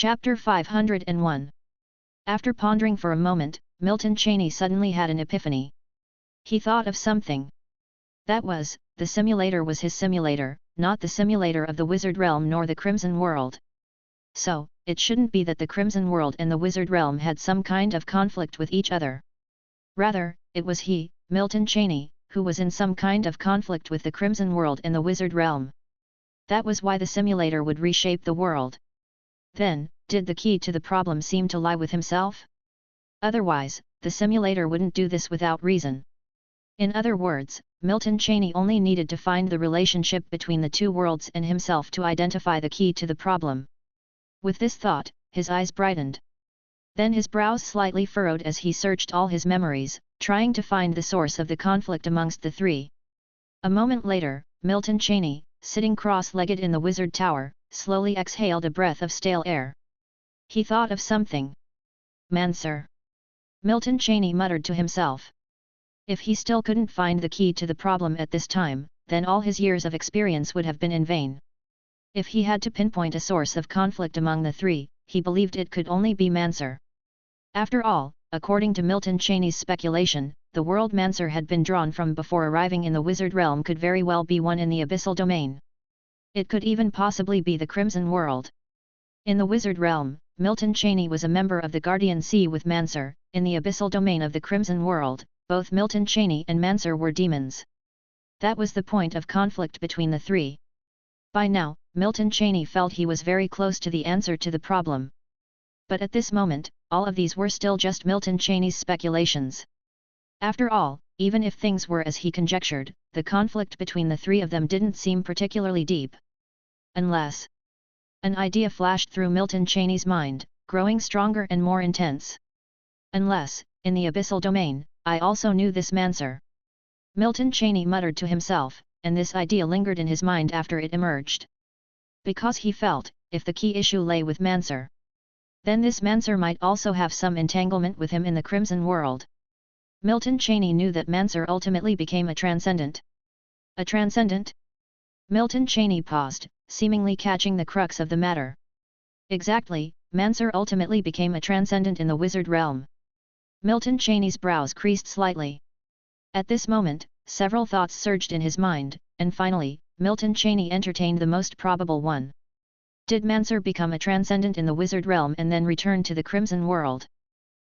Chapter 501. After pondering for a moment, Milton Cheney suddenly had an epiphany. He thought of something. That was, the simulator was his simulator, not the simulator of the Wizard Realm nor the Crimson World. So, it shouldn't be that the Crimson World and the Wizard Realm had some kind of conflict with each other. Rather, it was he, Milton Cheney, who was in some kind of conflict with the Crimson World and the Wizard Realm. That was why the simulator would reshape the world. Then, did the key to the problem seem to lie with himself? Otherwise, the simulator wouldn't do this without reason. In other words, Milton Cheney only needed to find the relationship between the two worlds and himself to identify the key to the problem. With this thought, his eyes brightened. Then his brows slightly furrowed as he searched all his memories, trying to find the source of the conflict amongst the three. A moment later, Milton Cheney, sitting cross-legged in the Wizard Tower, slowly exhaled a breath of stale air. He thought of something. "Man, sir," Milton Cheney muttered to himself. If he still couldn't find the key to the problem at this time, then all his years of experience would have been in vain. If he had to pinpoint a source of conflict among the three, he believed it could only be Manser. After all, according to Milton Cheney's speculation, the world Manser had been drawn from before arriving in the Wizard Realm could very well be one in the Abyssal Domain. It could even possibly be the Crimson World. In the Wizard Realm, Milton Cheney was a member of the Guardian Sea with Manser. In the Abyssal Domain of the Crimson World, both Milton Cheney and Manser were demons. That was the point of conflict between the three. By now, Milton Cheney felt he was very close to the answer to the problem. But at this moment, all of these were still just Milton Cheney's speculations. After all, even if things were as he conjectured, the conflict between the three of them didn't seem particularly deep. Unless... An idea flashed through Milton Cheney's mind, growing stronger and more intense. Unless, in the Abyssal Domain, I also knew this Manser. Milton Cheney muttered to himself, and this idea lingered in his mind after it emerged. Because he felt, if the key issue lay with Manser, then this Manser might also have some entanglement with him in the Crimson World. Milton Cheney knew that Manser ultimately became a transcendent. A transcendent? Milton Cheney paused, seemingly catching the crux of the matter. Exactly, Manser ultimately became a transcendent in the Wizard Realm. Milton Cheney's brows creased slightly. At this moment, several thoughts surged in his mind, and finally, Milton Cheney entertained the most probable one. Did Manser become a transcendent in the Wizard Realm and then return to the Crimson World?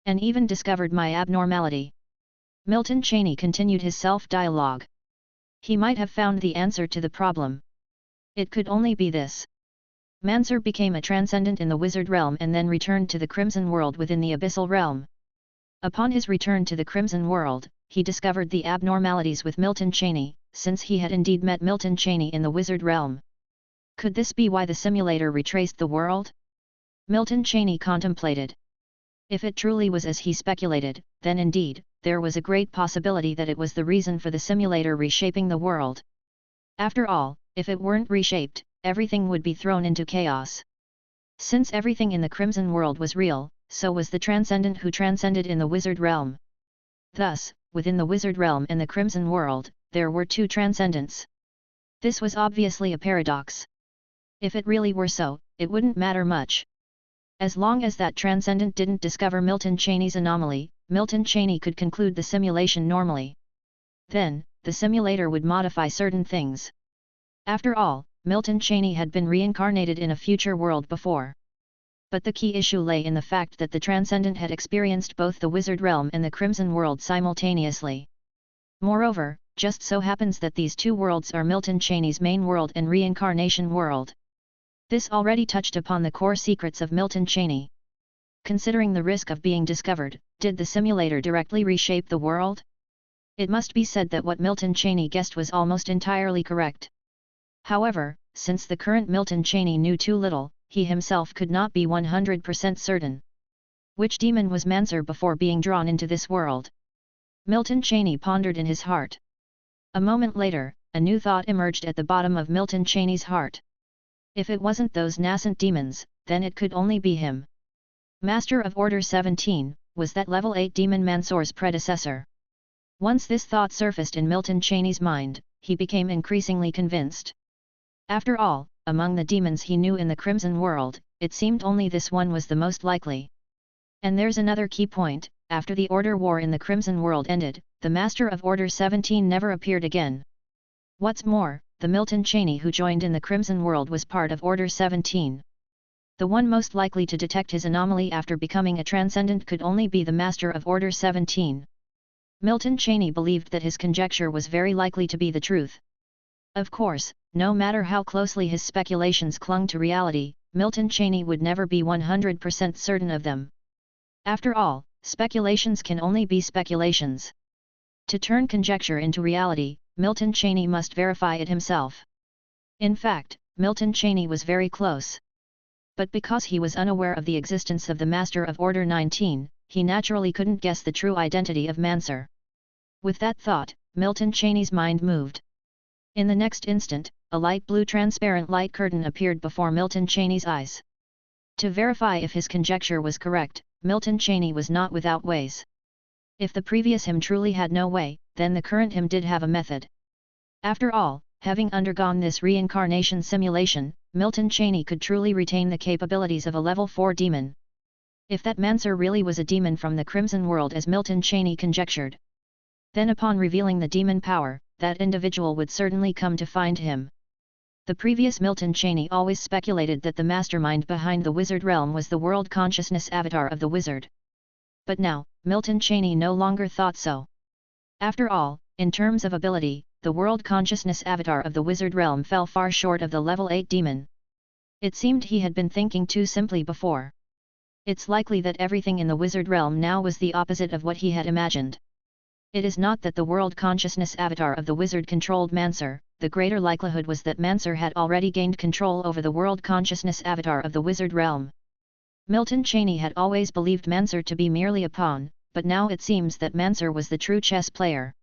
And even discovered my abnormality? Milton Cheney continued his self-dialogue. He might have found the answer to the problem. It could only be this. Manser became a transcendent in the Wizard Realm and then returned to the Crimson World within the Abyssal Realm. Upon his return to the Crimson World, he discovered the abnormalities with Milton Cheney, since he had indeed met Milton Cheney in the Wizard Realm. Could this be why the simulator retraced the world? Milton Cheney contemplated. If it truly was as he speculated, then indeed, there was a great possibility that it was the reason for the simulator reshaping the world. After all, if it weren't reshaped, everything would be thrown into chaos. Since everything in the Crimson World was real, so was the transcendent who transcended in the Wizard Realm. Thus, within the Wizard Realm and the Crimson World, there were two transcendents. This was obviously a paradox. If it really were so, it wouldn't matter much. As long as that transcendent didn't discover Milton Cheney's anomaly, Milton Cheney could conclude the simulation normally. Then, the simulator would modify certain things. After all, Milton Cheney had been reincarnated in a future world before. But the key issue lay in the fact that the transcendent had experienced both the Wizard Realm and the Crimson World simultaneously. Moreover, just so happens that these two worlds are Milton Cheney's main world and reincarnation world. This already touched upon the core secrets of Milton Cheney. Considering the risk of being discovered, did the simulator directly reshape the world? It must be said that what Milton Cheney guessed was almost entirely correct. However, since the current Milton Cheney knew too little, he himself could not be 100% certain. Which demon was Manser before being drawn into this world? Milton Cheney pondered in his heart. A moment later, a new thought emerged at the bottom of Milton Cheney's heart. If it wasn't those nascent demons, then it could only be him. Master of Order 17, was that level 8 demon Manser's predecessor. Once this thought surfaced in Milton Cheney's mind, he became increasingly convinced. After all, among the demons he knew in the Crimson World, it seemed only this one was the most likely. And there's another key point: after the Order War in the Crimson World ended, the Master of Order 17 never appeared again. What's more, the Milton Cheney who joined in the Crimson World was part of Order 17. The one most likely to detect his anomaly after becoming a transcendent could only be the Master of Order 17. Milton Cheney believed that his conjecture was very likely to be the truth. Of course, no matter how closely his speculations clung to reality, Milton Cheney would never be 100% certain of them. After all, speculations can only be speculations. To turn conjecture into reality, Milton Cheney must verify it himself. In fact, Milton Cheney was very close. But because he was unaware of the existence of the Master of Order 19, he naturally couldn't guess the true identity of Manser. With that thought, Milton Cheney's mind moved. In the next instant, a light blue transparent light curtain appeared before Milton Cheney's eyes. To verify if his conjecture was correct, Milton Cheney was not without ways. If the previous him truly had no way, then the current him did have a method. After all, having undergone this reincarnation simulation, Milton Cheney could truly retain the capabilities of a level 4 demon. If that Manser really was a demon from the Crimson World as Milton Cheney conjectured, then upon revealing the demon power, that individual would certainly come to find him. The previous Milton Cheney always speculated that the mastermind behind the wizard realm was the world consciousness avatar of the wizard. But now, Milton Cheney no longer thought so. After all, in terms of ability, the world consciousness avatar of the wizard realm fell far short of the level 8 demon. It seemed he had been thinking too simply before. It's likely that everything in the wizard realm now was the opposite of what he had imagined. It is not that the world consciousness avatar of the wizard controlled Manser, the greater likelihood was that Manser had already gained control over the world consciousness avatar of the wizard realm. Milton Cheney had always believed Manser to be merely a pawn, but now it seems that Manser was the true chess player.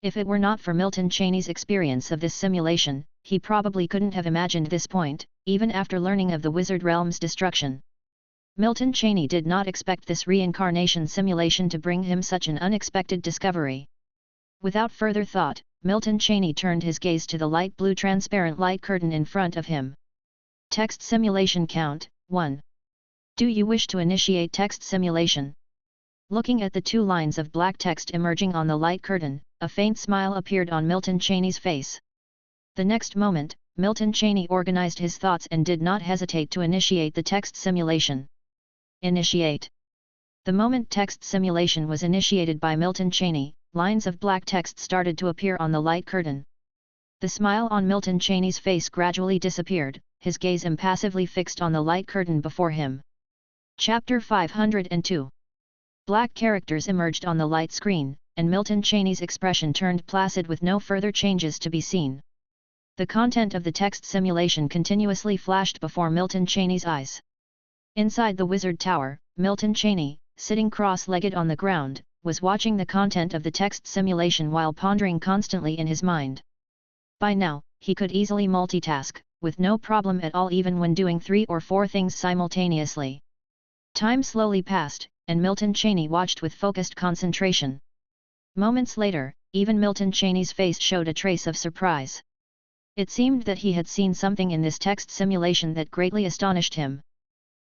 If it were not for Milton Cheney's experience of this simulation, he probably couldn't have imagined this point, even after learning of the wizard realm's destruction. Milton Cheney did not expect this reincarnation simulation to bring him such an unexpected discovery. Without further thought, Milton Cheney turned his gaze to the light blue transparent light curtain in front of him. Text simulation count, 1. Do you wish to initiate text simulation? Looking at the 2 lines of black text emerging on the light curtain, a faint smile appeared on Milton Cheney's face. The next moment, Milton Cheney organized his thoughts and did not hesitate to initiate the text simulation. Initiate. The moment text simulation was initiated by Milton Cheney, lines of black text started to appear on the light curtain. The smile on Milton Cheney's face gradually disappeared, his gaze impassively fixed on the light curtain before him. Chapter 502. Black characters emerged on the light screen, and Milton Cheney's expression turned placid with no further changes to be seen. The content of the text simulation continuously flashed before Milton Cheney's eyes. Inside the wizard tower, Milton Cheney, sitting cross-legged on the ground, was watching the content of the text simulation while pondering constantly in his mind. By now, he could easily multitask, with no problem at all even when doing 3 or 4 things simultaneously. Time slowly passed, and Milton Cheney watched with focused concentration. Moments later, even Milton Cheney's face showed a trace of surprise. It seemed that he had seen something in this text simulation that greatly astonished him.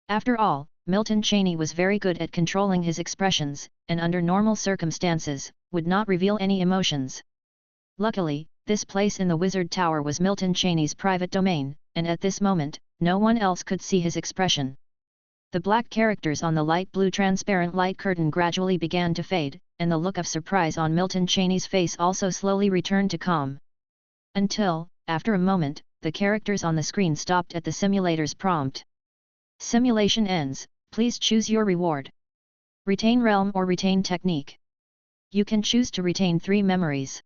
After all, Milton Cheney was very good at controlling his expressions, and under normal circumstances, would not reveal any emotions. Luckily, this place in the Wizard Tower was Milton Cheney's private domain, and at this moment, no one else could see his expression. The black characters on the light blue transparent light curtain gradually began to fade, and the look of surprise on Milton Cheney's face also slowly returned to calm. Until, after a moment, the characters on the screen stopped at the simulator's prompt. Simulation ends, please choose your reward. Retain realm or retain technique. You can choose to retain 3 memories.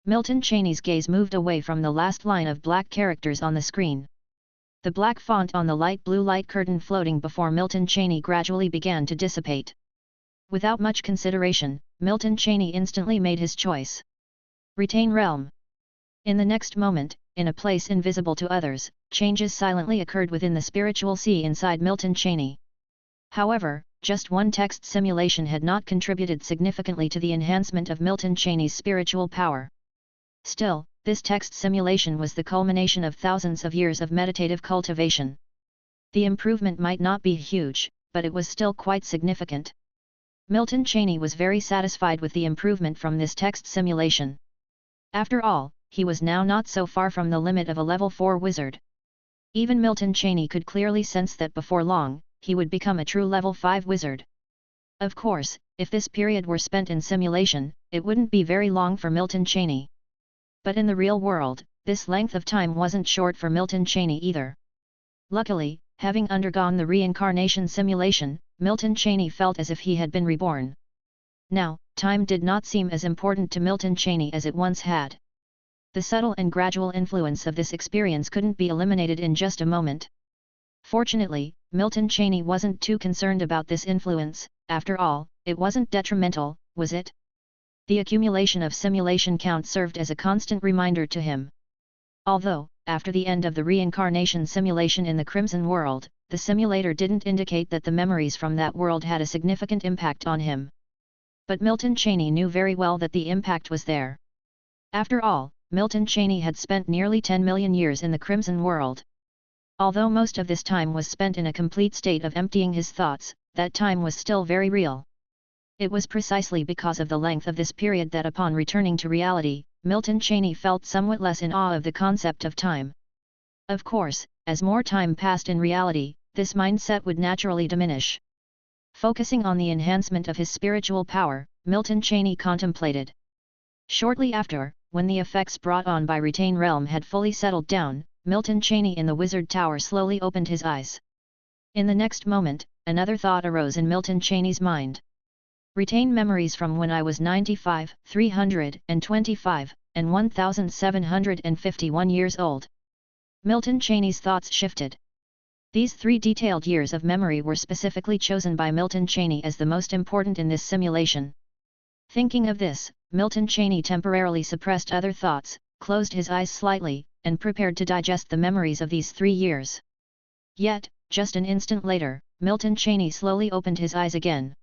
Milton Cheney's gaze moved away from the last line of black characters on the screen. The black font on the light blue light curtain floating before Milton Cheney gradually began to dissipate. Without much consideration, Milton Cheney instantly made his choice. Retain realm. In the next moment, in a place invisible to others, changes silently occurred within the spiritual sea inside Milton Cheney. However, just one text simulation had not contributed significantly to the enhancement of Milton Cheney's spiritual power. Still, this text simulation was the culmination of thousands of years of meditative cultivation. The improvement might not be huge, but it was still quite significant. Milton Cheney was very satisfied with the improvement from this text simulation. After all, he was now not so far from the limit of a level 4 wizard. Even Milton Cheney could clearly sense that before long, he would become a true level 5 wizard. Of course, if this period were spent in simulation, it wouldn't be very long for Milton Cheney. But in the real world, this length of time wasn't short for Milton Cheney either. Luckily, having undergone the reincarnation simulation, Milton Cheney felt as if he had been reborn. Now, time did not seem as important to Milton Cheney as it once had. The subtle and gradual influence of this experience couldn't be eliminated in just a moment. Fortunately, Milton Cheney wasn't too concerned about this influence. After all, it wasn't detrimental, was it? The accumulation of simulation count served as a constant reminder to him. Although, after the end of the reincarnation simulation in the Crimson World, the simulator didn't indicate that the memories from that world had a significant impact on him. But Milton Cheney knew very well that the impact was there. After all, Milton Cheney had spent nearly 10 million years in the Crimson World. Although most of this time was spent in a complete state of emptying his thoughts, that time was still very real. It was precisely because of the length of this period that upon returning to reality, Milton Cheney felt somewhat less in awe of the concept of time. Of course, as more time passed in reality, this mindset would naturally diminish. Focusing on the enhancement of his spiritual power, Milton Cheney contemplated. Shortly after, when the effects brought on by Retain Realm had fully settled down, Milton Cheney in the Wizard Tower slowly opened his eyes. In the next moment, another thought arose in Milton Cheney's mind. Retain memories from when I was 95, 325, and 1751 years old. Milton Cheney's thoughts shifted. These 3 detailed years of memory were specifically chosen by Milton Cheney as the most important in this simulation. Thinking of this, Milton Cheney temporarily suppressed other thoughts, closed his eyes slightly, and prepared to digest the memories of these 3 years. Yet, just an instant later, Milton Cheney slowly opened his eyes again.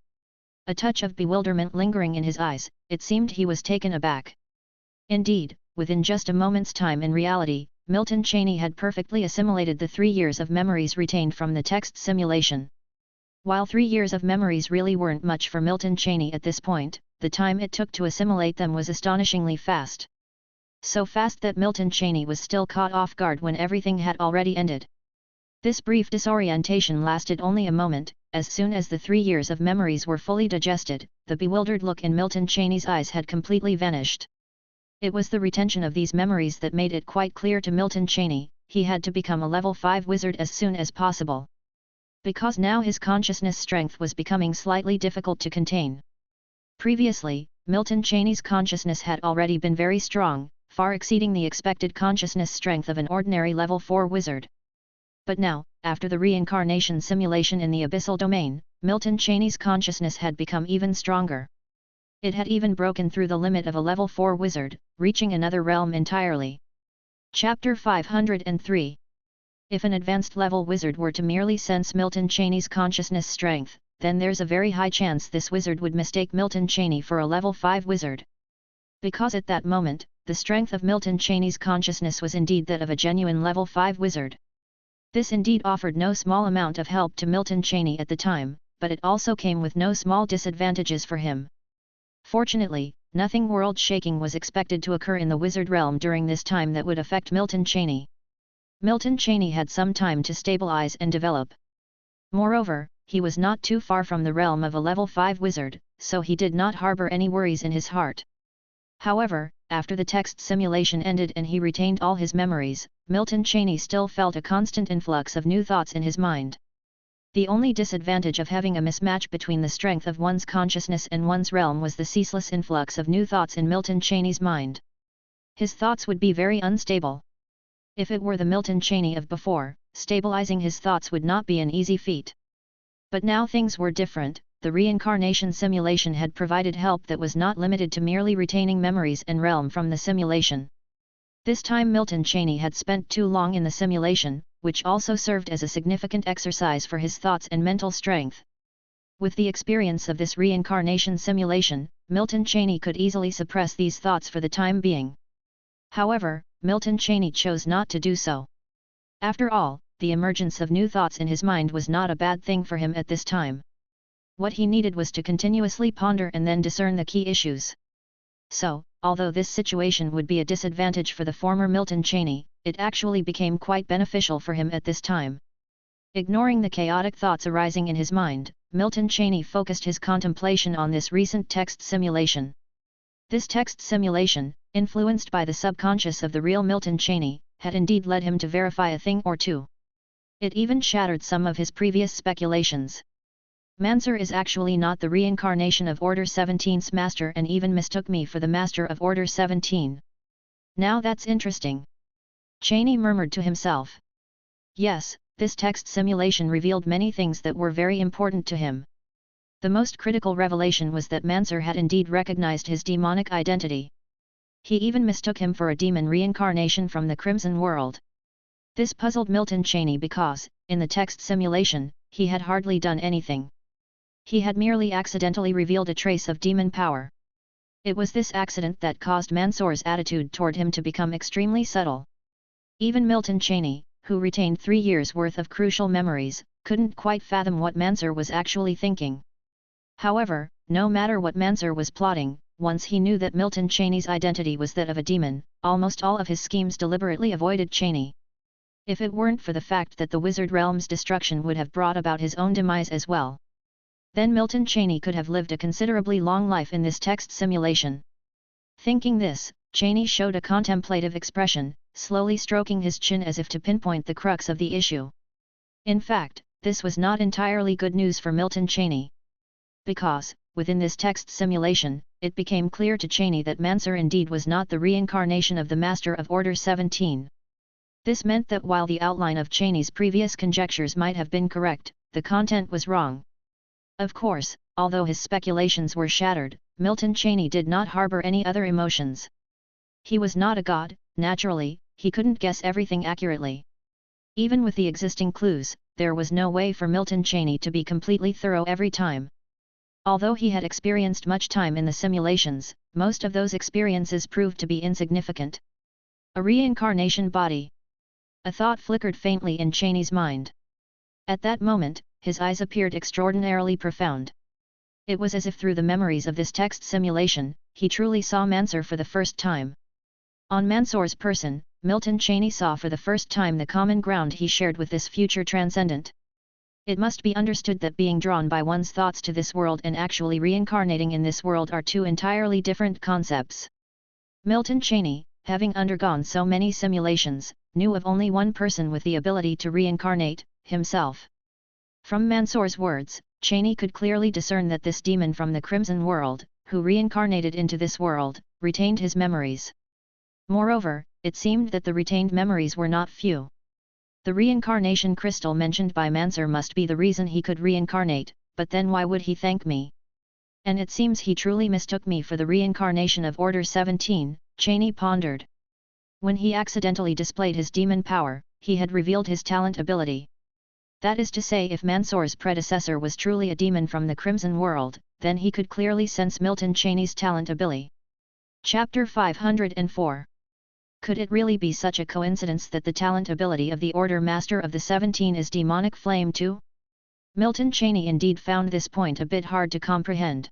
A touch of bewilderment lingering in his eyes, it seemed he was taken aback. Indeed, within just a moment's time in reality, Milton Cheney had perfectly assimilated the 3 years of memories retained from the text simulation. While 3 years of memories really weren't much for Milton Cheney at this point, the time it took to assimilate them was astonishingly fast. So fast that Milton Cheney was still caught off guard when everything had already ended. This brief disorientation lasted only a moment. As soon as the 3 years of memories were fully digested, the bewildered look in Milton Cheney's eyes had completely vanished. It was the retention of these memories that made it quite clear to Milton Cheney, he had to become a level 5 wizard as soon as possible. Because now his consciousness strength was becoming slightly difficult to contain. Previously, Milton Cheney's consciousness had already been very strong, far exceeding the expected consciousness strength of an ordinary level 4 wizard. But now, after the reincarnation simulation in the abyssal domain, Milton Cheney's consciousness had become even stronger. It had even broken through the limit of a level 4 wizard, reaching another realm entirely. Chapter 503. If an advanced level wizard were to merely sense Milton Cheney's consciousness strength, then there's a very high chance this wizard would mistake Milton Cheney for a level 5 wizard. Because at that moment, the strength of Milton Cheney's consciousness was indeed that of a genuine level 5 wizard. This indeed offered no small amount of help to Milton Cheney at the time, but it also came with no small disadvantages for him. Fortunately, nothing world-shaking was expected to occur in the wizard realm during this time that would affect Milton Cheney. Milton Cheney had some time to stabilize and develop. Moreover, he was not too far from the realm of a level 5 wizard, so he did not harbor any worries in his heart. However, after the text simulation ended and he retained all his memories, Milton Cheney still felt a constant influx of new thoughts in his mind. The only disadvantage of having a mismatch between the strength of one's consciousness and one's realm was the ceaseless influx of new thoughts in Milton Cheney's mind. His thoughts would be very unstable. If it were the Milton Cheney of before, stabilizing his thoughts would not be an easy feat. But now things were different. The reincarnation simulation had provided help that was not limited to merely retaining memories and realm from the simulation. This time Milton Cheney had spent too long in the simulation, which also served as a significant exercise for his thoughts and mental strength. With the experience of this reincarnation simulation, Milton Cheney could easily suppress these thoughts for the time being. However, Milton Cheney chose not to do so. After all, the emergence of new thoughts in his mind was not a bad thing for him at this time. What he needed was to continuously ponder and then discern the key issues. So, although this situation would be a disadvantage for the former Milton Cheney, it actually became quite beneficial for him at this time. Ignoring the chaotic thoughts arising in his mind, Milton Cheney focused his contemplation on this recent text simulation. This text simulation, influenced by the subconscious of the real Milton Cheney, had indeed led him to verify a thing or two. It even shattered some of his previous speculations. Mansur is actually not the reincarnation of Order 17's master and even mistook me for the master of Order 17. Now that's interesting. Cheney murmured to himself. Yes, this text simulation revealed many things that were very important to him. The most critical revelation was that Mansur had indeed recognized his demonic identity. He even mistook him for a demon reincarnation from the Crimson World. This puzzled Milton Cheney because, in the text simulation, he had hardly done anything. He had merely accidentally revealed a trace of demon power. It was this accident that caused Mansur's attitude toward him to become extremely subtle. Even Milton Cheney, who retained 3 years' worth of crucial memories, couldn't quite fathom what Mansur was actually thinking. However, no matter what Mansur was plotting, once he knew that Milton Cheney's identity was that of a demon, almost all of his schemes deliberately avoided Cheney. If it weren't for the fact that the wizard realm's destruction would have brought about his own demise as well, then Milton Cheney could have lived a considerably long life in this text simulation. Thinking this, Cheney showed a contemplative expression, slowly stroking his chin as if to pinpoint the crux of the issue. In fact, this was not entirely good news for Milton Cheney. Because, within this text simulation, it became clear to Cheney that Mansur indeed was not the reincarnation of the Master of Order 17. This meant that while the outline of Cheney's previous conjectures might have been correct, the content was wrong. Of course, although his speculations were shattered, Milton Cheney did not harbor any other emotions. He was not a god, naturally, he couldn't guess everything accurately. Even with the existing clues, there was no way for Milton Cheney to be completely thorough every time. Although he had experienced much time in the simulations, most of those experiences proved to be insignificant. A reincarnation body. A thought flickered faintly in Cheney's mind. At that moment, his eyes appeared extraordinarily profound. It was as if through the memories of this text simulation, he truly saw Mansur for the first time. On Mansur's person, Milton Cheney saw for the first time the common ground he shared with this future transcendent. It must be understood that being drawn by one's thoughts to this world and actually reincarnating in this world are two entirely different concepts. Milton Cheney, having undergone so many simulations, knew of only one person with the ability to reincarnate, himself. From Mansur's words, Cheney could clearly discern that this demon from the Crimson World, who reincarnated into this world, retained his memories. Moreover, it seemed that the retained memories were not few. The reincarnation crystal mentioned by Mansur must be the reason he could reincarnate, but then why would he thank me? And it seems he truly mistook me for the reincarnation of Order 17, Cheney pondered. When he accidentally displayed his demon power, he had revealed his talent ability. That is to say, if Mansur's predecessor was truly a demon from the Crimson World, then he could clearly sense Milton Cheney's talent ability. Chapter 504. Could it really be such a coincidence that the talent ability of the Order Master of the 17 is demonic flame too? Milton Cheney indeed found this point a bit hard to comprehend.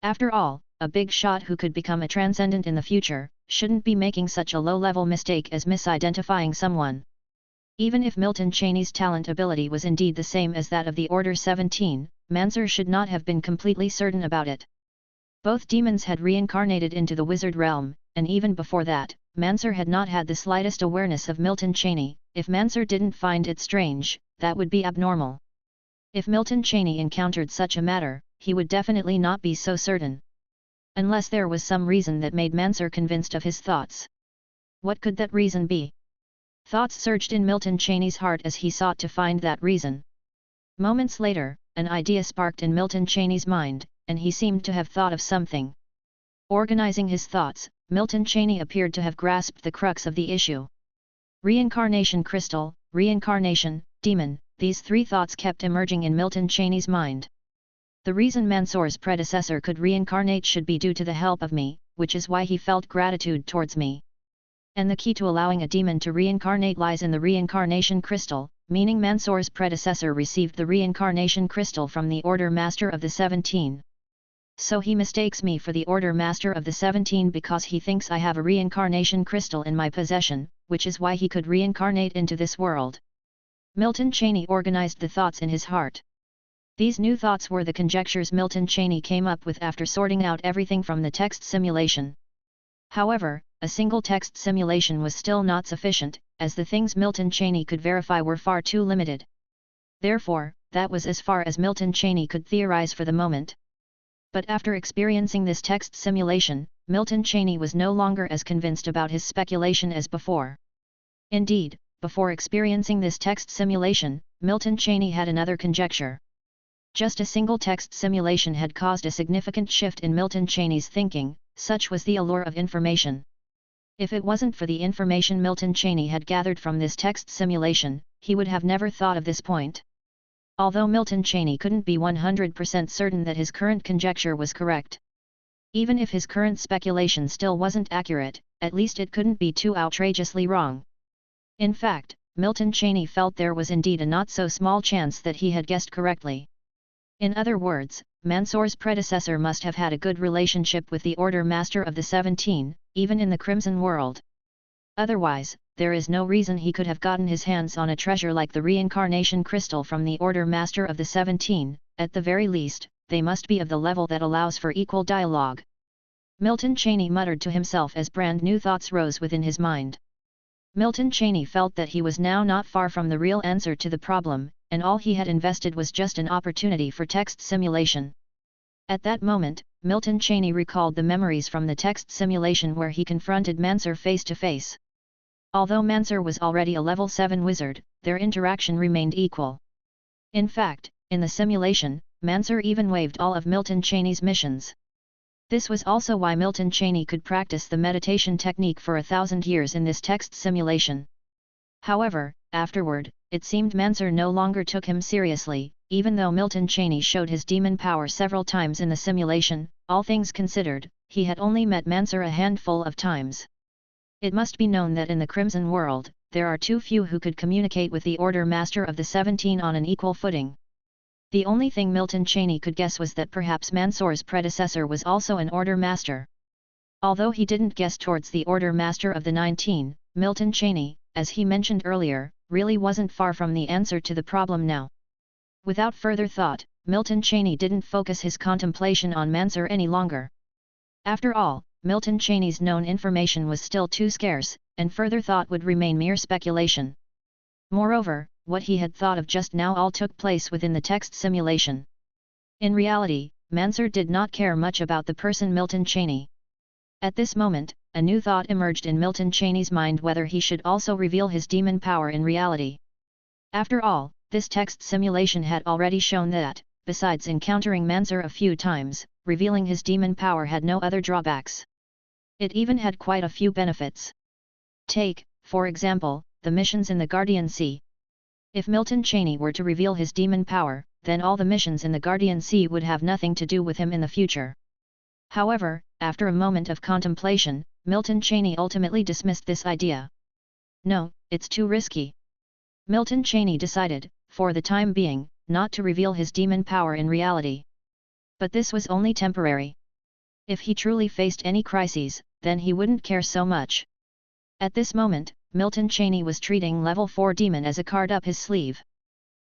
After all, a big shot who could become a transcendent in the future, shouldn't be making such a low-level mistake as misidentifying someone. Even if Milton Cheney's talent ability was indeed the same as that of the Order 17, Mansur should not have been completely certain about it. Both demons had reincarnated into the wizard realm, and even before that, Mansur had not had the slightest awareness of Milton Cheney. If Mansur didn't find it strange, that would be abnormal. If Milton Cheney encountered such a matter, he would definitely not be so certain. Unless there was some reason that made Mansur convinced of his thoughts. What could that reason be? Thoughts surged in Milton Cheney's heart as he sought to find that reason. Moments later, an idea sparked in Milton Cheney's mind, and he seemed to have thought of something. Organizing his thoughts, Milton Cheney appeared to have grasped the crux of the issue. Reincarnation crystal, reincarnation, demon, these three thoughts kept emerging in Milton Cheney's mind. The reason Mansur's predecessor could reincarnate should be due to the help of me, which is why he felt gratitude towards me. And the key to allowing a demon to reincarnate lies in the reincarnation crystal, meaning Mansour's predecessor received the reincarnation crystal from the Order Master of the 17. So he mistakes me for the Order Master of the 17 because he thinks I have a reincarnation crystal in my possession, which is why he could reincarnate into this world. Milton Cheney organized the thoughts in his heart. These new thoughts were the conjectures Milton Cheney came up with after sorting out everything from the text simulation. However, a single text simulation was still not sufficient, as the things Milton Cheney could verify were far too limited. Therefore, that was as far as Milton Cheney could theorize for the moment. But after experiencing this text simulation, Milton Cheney was no longer as convinced about his speculation as before. Indeed, before experiencing this text simulation, Milton Cheney had another conjecture. Just a single text simulation had caused a significant shift in Milton Cheney's thinking, such was the allure of information. If it wasn't for the information Milton Cheney had gathered from this text simulation, he would have never thought of this point. Although Milton Cheney couldn't be 100% certain that his current conjecture was correct. Even if his current speculation still wasn't accurate, at least it couldn't be too outrageously wrong. In fact, Milton Cheney felt there was indeed a not-so-small chance that he had guessed correctly. In other words, Mansour's predecessor must have had a good relationship with the Order Master of the 17, even in the Crimson World. Otherwise, there is no reason he could have gotten his hands on a treasure like the reincarnation crystal from the Order Master of the 17, at the very least, they must be of the level that allows for equal dialogue. Milton Cheney muttered to himself as brand new thoughts rose within his mind. Milton Cheney felt that he was now not far from the real answer to the problem, and all he had invested was just an opportunity for text simulation. At that moment, Milton Cheney recalled the memories from the text simulation where he confronted Mansour face to face. Although Mansour was already a level 7 wizard, their interaction remained equal. In fact, in the simulation, Mansour even waived all of Milton Cheney's missions. This was also why Milton Cheney could practice the meditation technique for 1,000 years in this text simulation. However, afterward, it seemed Mansour no longer took him seriously, even though Milton Cheney showed his demon power several times in the simulation. All things considered, he had only met Mansour a handful of times. It must be known that in the Crimson World, there are too few who could communicate with the Order Master of the 17 on an equal footing. The only thing Milton Cheney could guess was that perhaps Mansour's predecessor was also an Order Master. Although he didn't guess towards the Order Master of the 19, Milton Cheney, as he mentioned earlier, really wasn't far from the answer to the problem now. Without further thought, Milton Cheney didn't focus his contemplation on Mansour any longer. After all, Milton Cheney's known information was still too scarce, and further thought would remain mere speculation. Moreover, what he had thought of just now all took place within the text simulation. In reality, Mansour did not care much about the person Milton Cheney. At this moment, a new thought emerged in Milton Cheney's mind whether he should also reveal his demon power in reality. After all, this text simulation had already shown that, besides encountering Mansour a few times, revealing his demon power had no other drawbacks. It even had quite a few benefits. Take, for example, the missions in the Guardian Sea. If Milton Cheney were to reveal his demon power, then all the missions in the Guardian Sea would have nothing to do with him in the future. However, after a moment of contemplation, Milton Cheney ultimately dismissed this idea. No, it's too risky. Milton Cheney decided, for the time being, not to reveal his demon power in reality. But this was only temporary. If he truly faced any crises, then he wouldn't care so much. At this moment, Milton Cheney was treating level 4 demon as a card up his sleeve.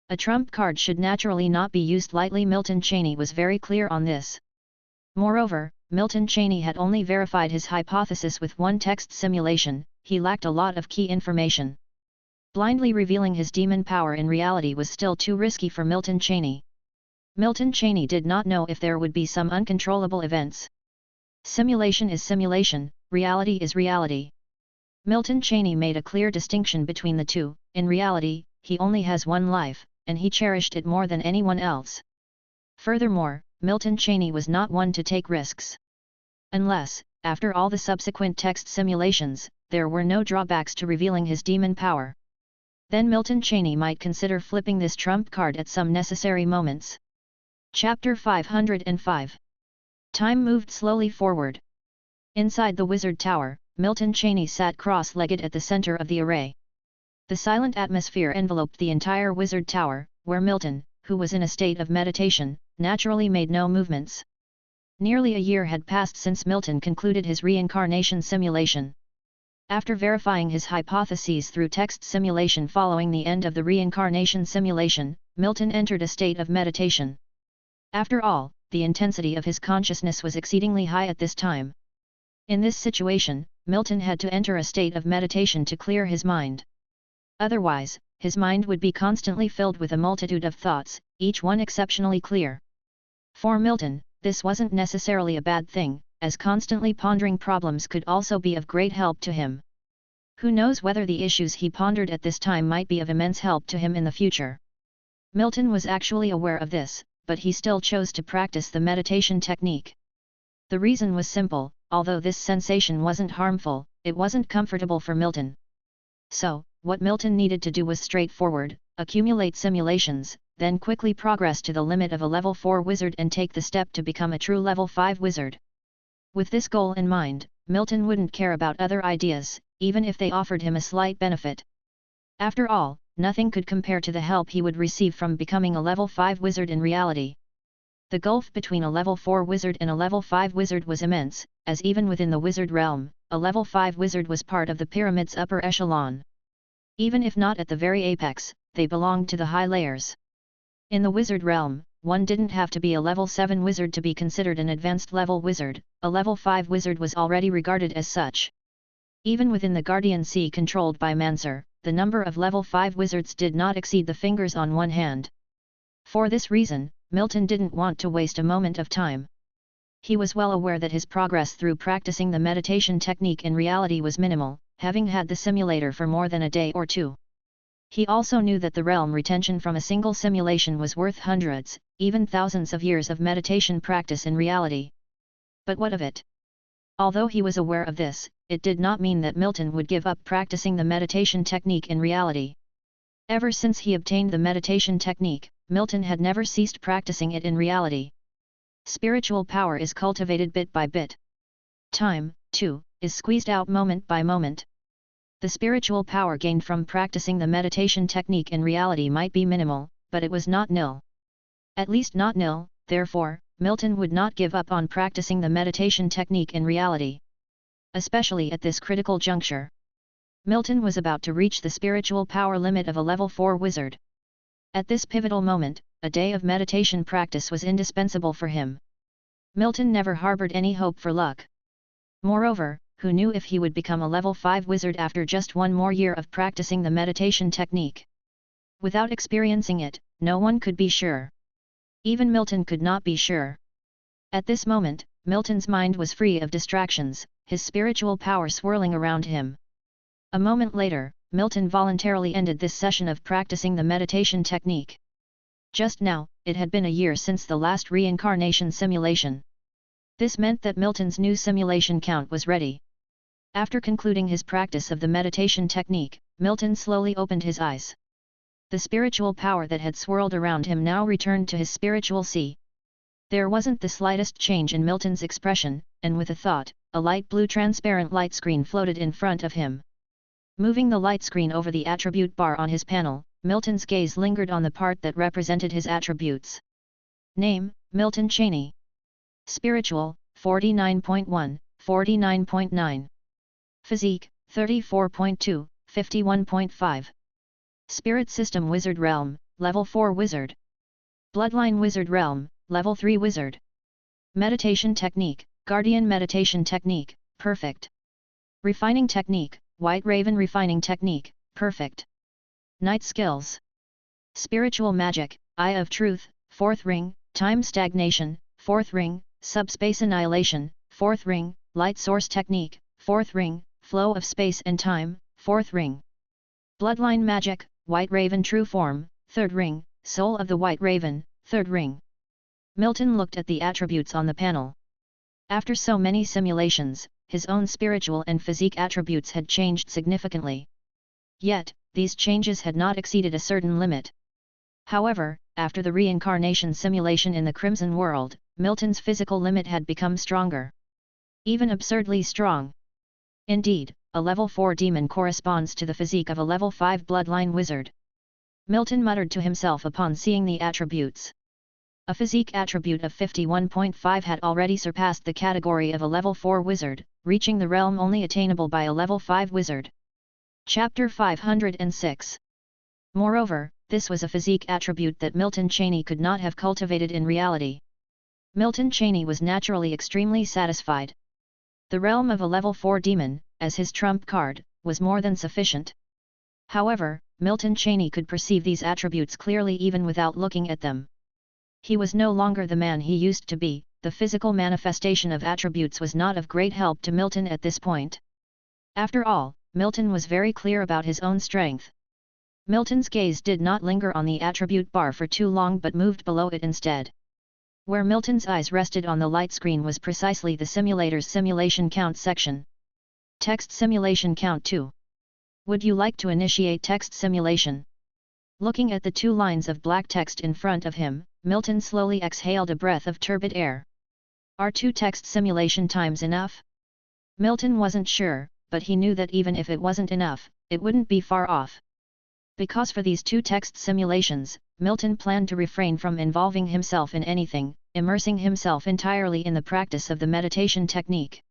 A trump card should naturally not be used lightly. Milton Cheney was very clear on this. Moreover, Milton Cheney had only verified his hypothesis with one text simulation, he lacked a lot of key information. Blindly revealing his demon power in reality was still too risky for Milton Cheney. Milton Cheney did not know if there would be some uncontrollable events. Simulation is simulation, reality is reality. Milton Cheney made a clear distinction between the two. In reality, he only has one life, and he cherished it more than anyone else. Furthermore, Milton Cheney was not one to take risks. Unless, after all the subsequent text simulations, there were no drawbacks to revealing his demon power. Then Milton Cheney might consider flipping this trump card at some necessary moments. Chapter 505. Time moved slowly forward. Inside the Wizard Tower, Milton Cheney sat cross-legged at the center of the array. The silent atmosphere enveloped the entire wizard tower, where Milton, who was in a state of meditation, naturally made no movements. Nearly a year had passed since Milton concluded his reincarnation simulation. After verifying his hypotheses through text simulation following the end of the reincarnation simulation, Milton entered a state of meditation. After all, the intensity of his consciousness was exceedingly high at this time. In this situation, Milton had to enter a state of meditation to clear his mind. Otherwise, his mind would be constantly filled with a multitude of thoughts, each one exceptionally clear. For Milton, this wasn't necessarily a bad thing, as constantly pondering problems could also be of great help to him. Who knows whether the issues he pondered at this time might be of immense help to him in the future. Milton was actually aware of this, but he still chose to practice the meditation technique. The reason was simple: although this sensation wasn't harmful, it wasn't comfortable for Milton. So, what Milton needed to do was straightforward: accumulate simulations, then quickly progress to the limit of a level 4 wizard and take the step to become a true level 5 wizard. With this goal in mind, Milton wouldn't care about other ideas, even if they offered him a slight benefit. After all, nothing could compare to the help he would receive from becoming a level 5 wizard in reality. The gulf between a level 4 wizard and a level 5 wizard was immense, as even within the wizard realm, a level 5 wizard was part of the pyramid's upper echelon. Even if not at the very apex, they belonged to the high layers. In the wizard realm, one didn't have to be a level 7 wizard to be considered an advanced level wizard, a level 5 wizard was already regarded as such. Even within the Guardian Sea controlled by Mansur, the number of level 5 wizards did not exceed the fingers on one hand. For this reason, Milton didn't want to waste a moment of time. He was well aware that his progress through practicing the meditation technique in reality was minimal, having had the simulator for more than a day or two. He also knew that the realm retention from a single simulation was worth hundreds, even thousands of years of meditation practice in reality. But what of it? Although he was aware of this, it did not mean that Milton would give up practicing the meditation technique in reality. Ever since he obtained the meditation technique, Milton had never ceased practicing it in reality. Spiritual power is cultivated bit by bit. Time, too, is squeezed out moment by moment. The spiritual power gained from practicing the meditation technique in reality might be minimal, but it was not nil. At least not nil, therefore, Milton would not give up on practicing the meditation technique in reality. Especially at this critical juncture. Milton was about to reach the spiritual power limit of a level 4 wizard. At this pivotal moment, a day of meditation practice was indispensable for him. Milton never harbored any hope for luck. Moreover, who knew if he would become a level 5 wizard after just one more year of practicing the meditation technique? Without experiencing it, no one could be sure. Even Milton could not be sure. At this moment, Milton's mind was free of distractions, his spiritual power swirling around him. A moment later, Milton voluntarily ended this session of practicing the meditation technique. Just now, it had been a year since the last reincarnation simulation. This meant that Milton's new simulation count was ready. After concluding his practice of the meditation technique, Milton slowly opened his eyes. The spiritual power that had swirled around him now returned to his spiritual sea. There wasn't the slightest change in Milton's expression, and with a thought, a light blue transparent light screen floated in front of him. Moving the light screen over the attribute bar on his panel, Milton's gaze lingered on the part that represented his attributes. Name, Milton Cheney. Spiritual, 49.1, 49.9. Physique, 34.2, 51.5. Spirit System Wizard Realm, Level 4 Wizard. Bloodline Wizard Realm, Level 3 Wizard. Meditation Technique, Guardian Meditation Technique, Perfect. Refining Technique, White Raven Refining Technique, Perfect. Night Skills. Spiritual Magic, Eye of Truth, 4th Ring, Time Stagnation, 4th Ring, Subspace Annihilation, 4th Ring, Light Source Technique, 4th Ring, Flow of Space and Time, 4th Ring. Bloodline Magic, White Raven True Form, 3rd Ring, Soul of the White Raven, 3rd Ring. Milton looked at the attributes on the panel. After so many simulations, his own spiritual and physique attributes had changed significantly. Yet, these changes had not exceeded a certain limit. However, after the reincarnation simulation in the Crimson World, Milton's physical limit had become stronger. Even absurdly strong. Indeed, a level 4 demon corresponds to the physique of a level 5 bloodline wizard. Milton muttered to himself upon seeing the attributes. A physique attribute of 51.5 had already surpassed the category of a level 4 wizard, reaching the realm only attainable by a level 5 wizard. Chapter 506. Moreover, this was a physique attribute that Milton Cheney could not have cultivated in reality. Milton Cheney was naturally extremely satisfied. The realm of a level 4 demon, as his trump card, was more than sufficient. However, Milton Cheney could perceive these attributes clearly even without looking at them. He was no longer the man he used to be. The physical manifestation of attributes was not of great help to Milton at this point. After all, Milton was very clear about his own strength. Milton's gaze did not linger on the attribute bar for too long but moved below it instead. Where Milton's eyes rested on the light screen was precisely the simulator's simulation count section. Text simulation count 2. Would you like to initiate text simulation? Looking at the 2 lines of black text in front of him, Milton slowly exhaled a breath of turbid air. Are 2 text simulation times enough? Milton wasn't sure, but he knew that even if it wasn't enough, it wouldn't be far off. Because for these 2 text simulations, Milton planned to refrain from involving himself in anything, immersing himself entirely in the practice of the meditation technique.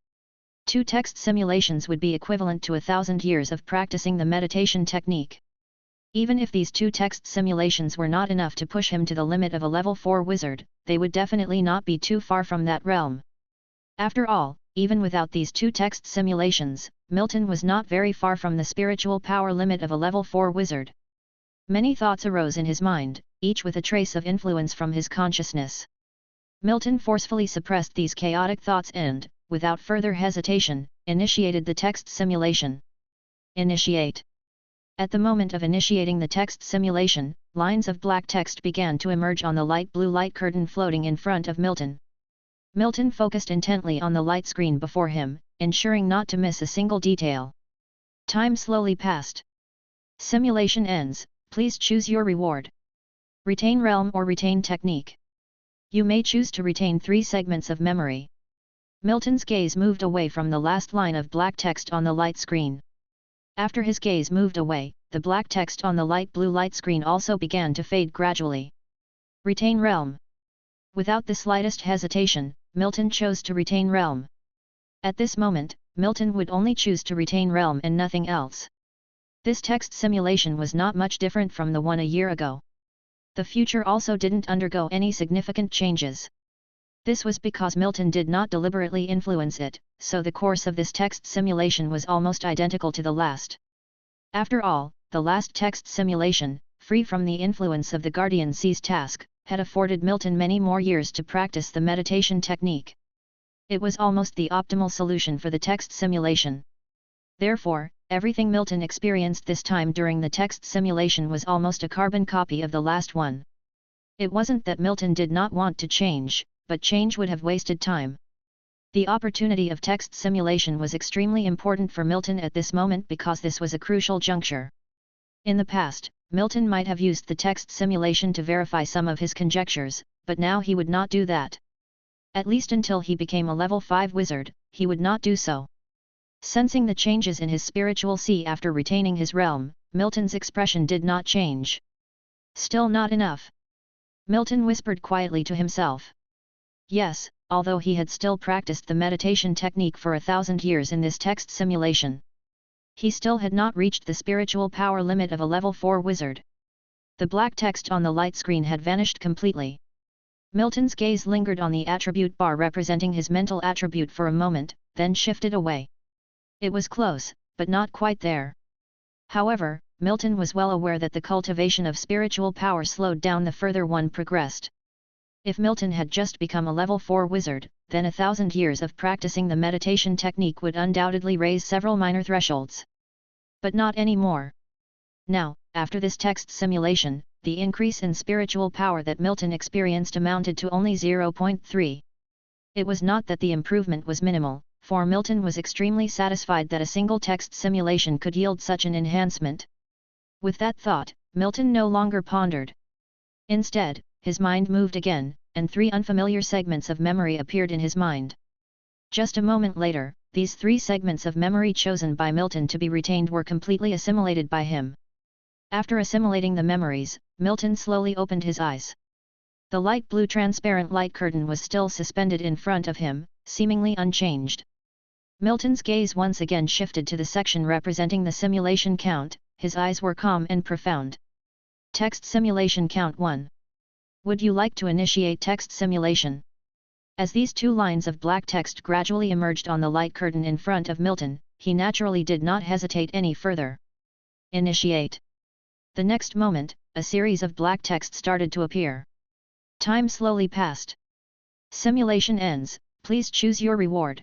2 text simulations would be equivalent to 1,000 years of practicing the meditation technique. Even if these 2 text simulations were not enough to push him to the limit of a level 4 wizard, they would definitely not be too far from that realm. After all, even without these 2 text simulations, Milton was not very far from the spiritual power limit of a level 4 wizard. Many thoughts arose in his mind, each with a trace of influence from his consciousness. Milton forcefully suppressed these chaotic thoughts and, without further hesitation, initiated the text simulation. Initiate. At the moment of initiating the text simulation, lines of black text began to emerge on the light blue light curtain floating in front of Milton. Milton focused intently on the light screen before him, ensuring not to miss a single detail. Time slowly passed. Simulation ends, please choose your reward. Retain realm or retain technique. You may choose to retain 3 segments of memory. Milton's gaze moved away from the last line of black text on the light screen. After his gaze moved away, the black text on the light blue light screen also began to fade gradually. Retain realm. Without the slightest hesitation, Milton chose to retain realm. At this moment, Milton would only choose to retain realm and nothing else. This text simulation was not much different from the one a year ago. The future also didn't undergo any significant changes. This was because Milton did not deliberately influence it, so the course of this text simulation was almost identical to the last. After all, the last text simulation, free from the influence of the Guardian Sea's task, had afforded Milton many more years to practice the meditation technique. It was almost the optimal solution for the text simulation. Therefore, everything Milton experienced this time during the text simulation was almost a carbon copy of the last one. It wasn't that Milton did not want to change, but change would have wasted time. The opportunity of text simulation was extremely important for Milton at this moment because this was a crucial juncture. In the past, Milton might have used the text simulation to verify some of his conjectures, but now he would not do that. At least until he became a level 5 wizard, he would not do so. Sensing the changes in his spiritual sea after retaining his realm, Milton's expression did not change. Still not enough. Milton whispered quietly to himself. Yes, although he had still practiced the meditation technique for 1,000 years in this text simulation, he still had not reached the spiritual power limit of a level 4 wizard. The black text on the light screen had vanished completely. Milton's gaze lingered on the attribute bar representing his mental attribute for a moment, then shifted away. It was close, but not quite there. However, Milton was well aware that the cultivation of spiritual power slowed down the further one progressed. If Milton had just become a level 4 wizard, then 1,000 years of practicing the meditation technique would undoubtedly raise several minor thresholds. But not anymore. Now, after this text simulation, the increase in spiritual power that Milton experienced amounted to only 0.3. It was not that the improvement was minimal, for Milton was extremely satisfied that a single text simulation could yield such an enhancement. With that thought, Milton no longer pondered. Instead, his mind moved again, and 3 unfamiliar segments of memory appeared in his mind. Just a moment later, these 3 segments of memory chosen by Milton to be retained were completely assimilated by him. After assimilating the memories, Milton slowly opened his eyes. The light blue transparent light curtain was still suspended in front of him, seemingly unchanged. Milton's gaze once again shifted to the section representing the simulation count. His eyes were calm and profound. Text simulation count 1. Would you like to initiate text simulation? As these 2 lines of black text gradually emerged on the light curtain in front of Milton, he naturally did not hesitate any further. Initiate. The next moment, a series of black text started to appear. Time slowly passed. Simulation ends, please choose your reward.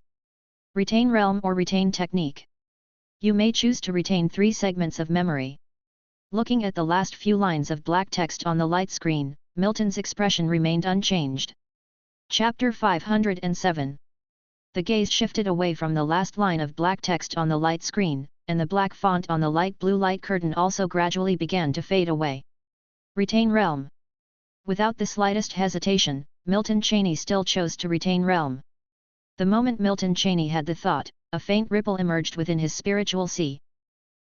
Retain realm or retain technique. You may choose to retain 3 segments of memory. Looking at the last few lines of black text on the light screen, Milton's expression remained unchanged. Chapter 507. The gaze shifted away from the last line of black text on the light screen, and the black font on the light blue light curtain also gradually began to fade away. Retain realm. Without the slightest hesitation, Milton Cheney still chose to retain realm. The moment Milton Cheney had the thought, a faint ripple emerged within his spiritual sea.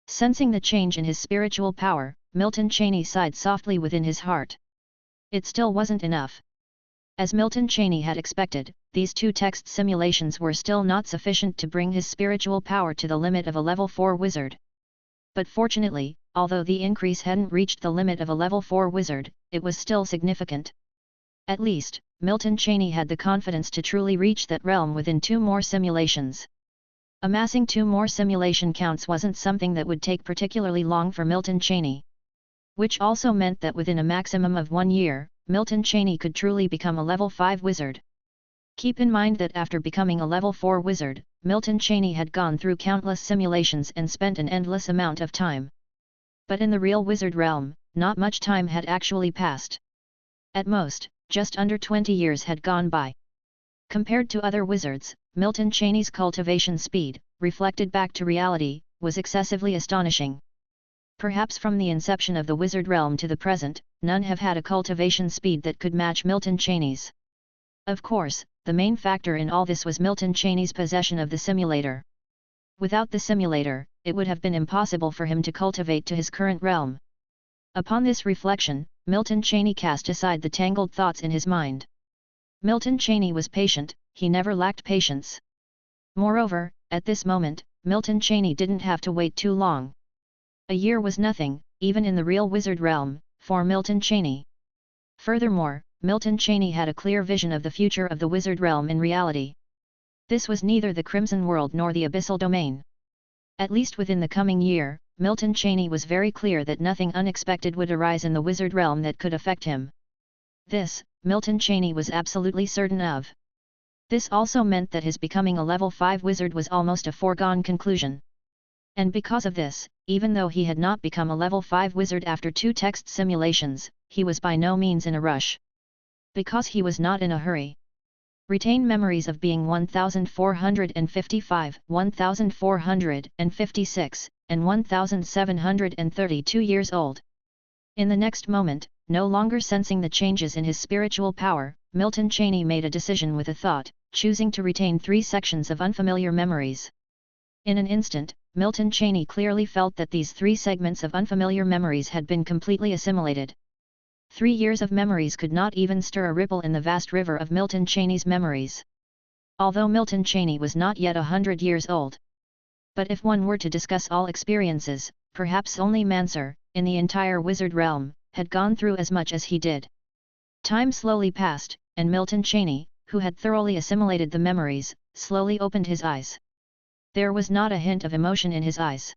Sensing the change in his spiritual power, Milton Cheney sighed softly within his heart. It still wasn't enough. As Milton Cheney had expected, these 2 text simulations were still not sufficient to bring his spiritual power to the limit of a level 4 wizard. But fortunately, although the increase hadn't reached the limit of a level 4 wizard, it was still significant. At least, Milton Cheney had the confidence to truly reach that realm within 2 more simulations. Amassing 2 more simulation counts wasn't something that would take particularly long for Milton Cheney. Which also meant that within a maximum of 1 year, Milton Cheney could truly become a level 5 wizard. Keep in mind that after becoming a level 4 wizard, Milton Cheney had gone through countless simulations and spent an endless amount of time. But in the real wizard realm, not much time had actually passed. At most, just under 20 years had gone by. Compared to other wizards, Milton Cheney's cultivation speed, reflected back to reality, was excessively astonishing. Perhaps from the inception of the wizard realm to the present, none have had a cultivation speed that could match Milton Cheney's. Of course, the main factor in all this was Milton Cheney's possession of the simulator. Without the simulator, it would have been impossible for him to cultivate to his current realm. Upon this reflection, Milton Cheney cast aside the tangled thoughts in his mind. Milton Cheney was patient, he never lacked patience. Moreover, at this moment, Milton Cheney didn't have to wait too long. A year was nothing, even in the real wizard realm, for Milton Cheney. Furthermore, Milton Cheney had a clear vision of the future of the wizard realm in reality. This was neither the Crimson World nor the Abyssal Domain. At least within the coming year, Milton Cheney was very clear that nothing unexpected would arise in the wizard realm that could affect him. This, Milton Cheney was absolutely certain of. This also meant that his becoming a level 5 wizard was almost a foregone conclusion. And because of this, even though he had not become a level 5 wizard after 2 text simulations, he was by no means in a rush. Because he was not in a hurry. Retain memories of being 1455, 1456, and 1732 years old. In the next moment, no longer sensing the changes in his spiritual power, Milton Cheney made a decision with a thought, choosing to retain 3 sections of unfamiliar memories. In an instant, Milton Cheney clearly felt that these 3 segments of unfamiliar memories had been completely assimilated. 3 years of memories could not even stir a ripple in the vast river of Milton Cheney's memories. Although Milton Cheney was not yet 100 years old. But if one were to discuss all experiences, perhaps only Mansur, in the entire wizard realm, had gone through as much as he did. Time slowly passed, and Milton Cheney, who had thoroughly assimilated the memories, slowly opened his eyes. There was not a hint of emotion in his eyes.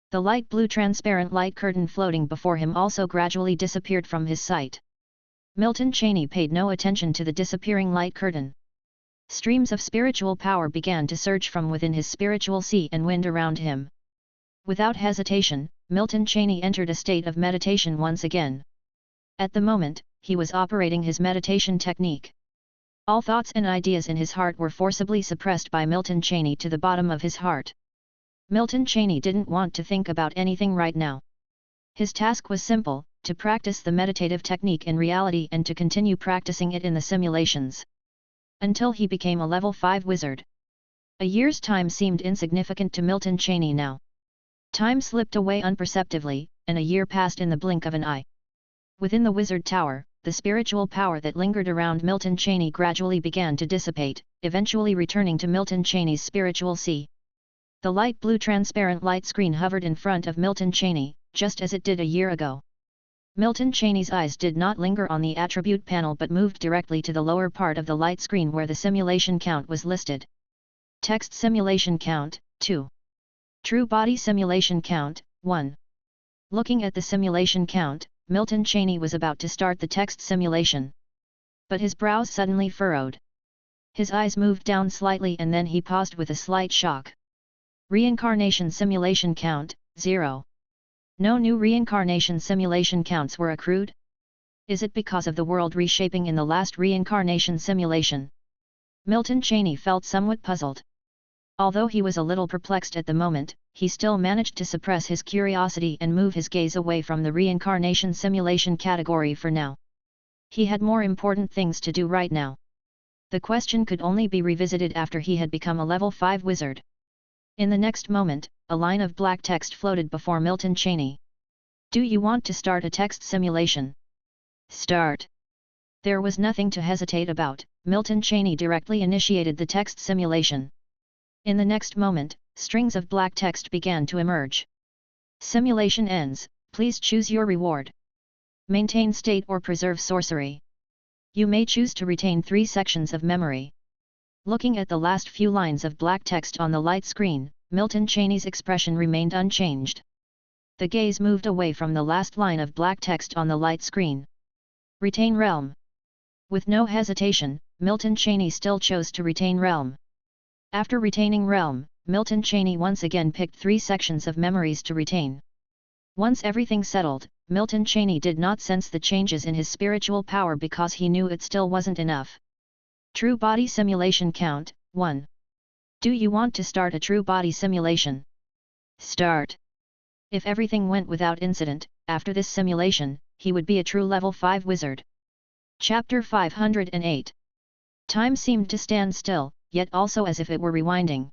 The light blue transparent light curtain floating before him also gradually disappeared from his sight. Milton Cheney paid no attention to the disappearing light curtain. Streams of spiritual power began to surge from within his spiritual sea and wind around him. Without hesitation, Milton Cheney entered a state of meditation once again. At the moment, he was operating his meditation technique. All thoughts and ideas in his heart were forcibly suppressed by Milton Cheney to the bottom of his heart. Milton Cheney didn't want to think about anything right now. His task was simple, to practice the meditative technique in reality and to continue practicing it in the simulations. Until he became a level 5 wizard. A year's time seemed insignificant to Milton Cheney now. Time slipped away imperceptibly, and a year passed in the blink of an eye. Within the Wizard Tower, the spiritual power that lingered around Milton Cheney gradually began to dissipate, eventually returning to Milton Cheney's spiritual sea. The light blue transparent light screen hovered in front of Milton Cheney, just as it did a year ago. Milton Cheney's eyes did not linger on the attribute panel but moved directly to the lower part of the light screen where the simulation count was listed. Text simulation count, 2. True body simulation count, 1. Looking at the simulation count, Milton Cheney was about to start the text simulation. But his brows suddenly furrowed. His eyes moved down slightly and then he paused with a slight shock. Reincarnation simulation count, 0. No new reincarnation simulation counts were accrued? Is it because of the world reshaping in the last reincarnation simulation? Milton Cheney felt somewhat puzzled. Although he was a little perplexed at the moment, he still managed to suppress his curiosity and move his gaze away from the reincarnation simulation category for now. He had more important things to do right now. The question could only be revisited after he had become a level 5 wizard. In the next moment, a line of black text floated before Milton Cheney. Do you want to start a text simulation? Start. There was nothing to hesitate about. Milton Cheney directly initiated the text simulation. In the next moment, strings of black text began to emerge. Simulation ends, please choose your reward. Maintain state or preserve sorcery. You may choose to retain 3 sections of memory. Looking at the last few lines of black text on the light screen, Milton Cheney's expression remained unchanged. The gaze moved away from the last line of black text on the light screen. Retain realm. With no hesitation, Milton Cheney still chose to retain realm. After retaining realm, Milton Cheney once again picked 3 sections of memories to retain. Once everything settled, Milton Cheney did not sense the changes in his spiritual power because he knew it still wasn't enough. True body simulation count, 1. Do you want to start a true body simulation? Start. If everything went without incident, after this simulation, he would be a true level 5 wizard. Chapter 508. Time seemed to stand still, yet also as if it were rewinding.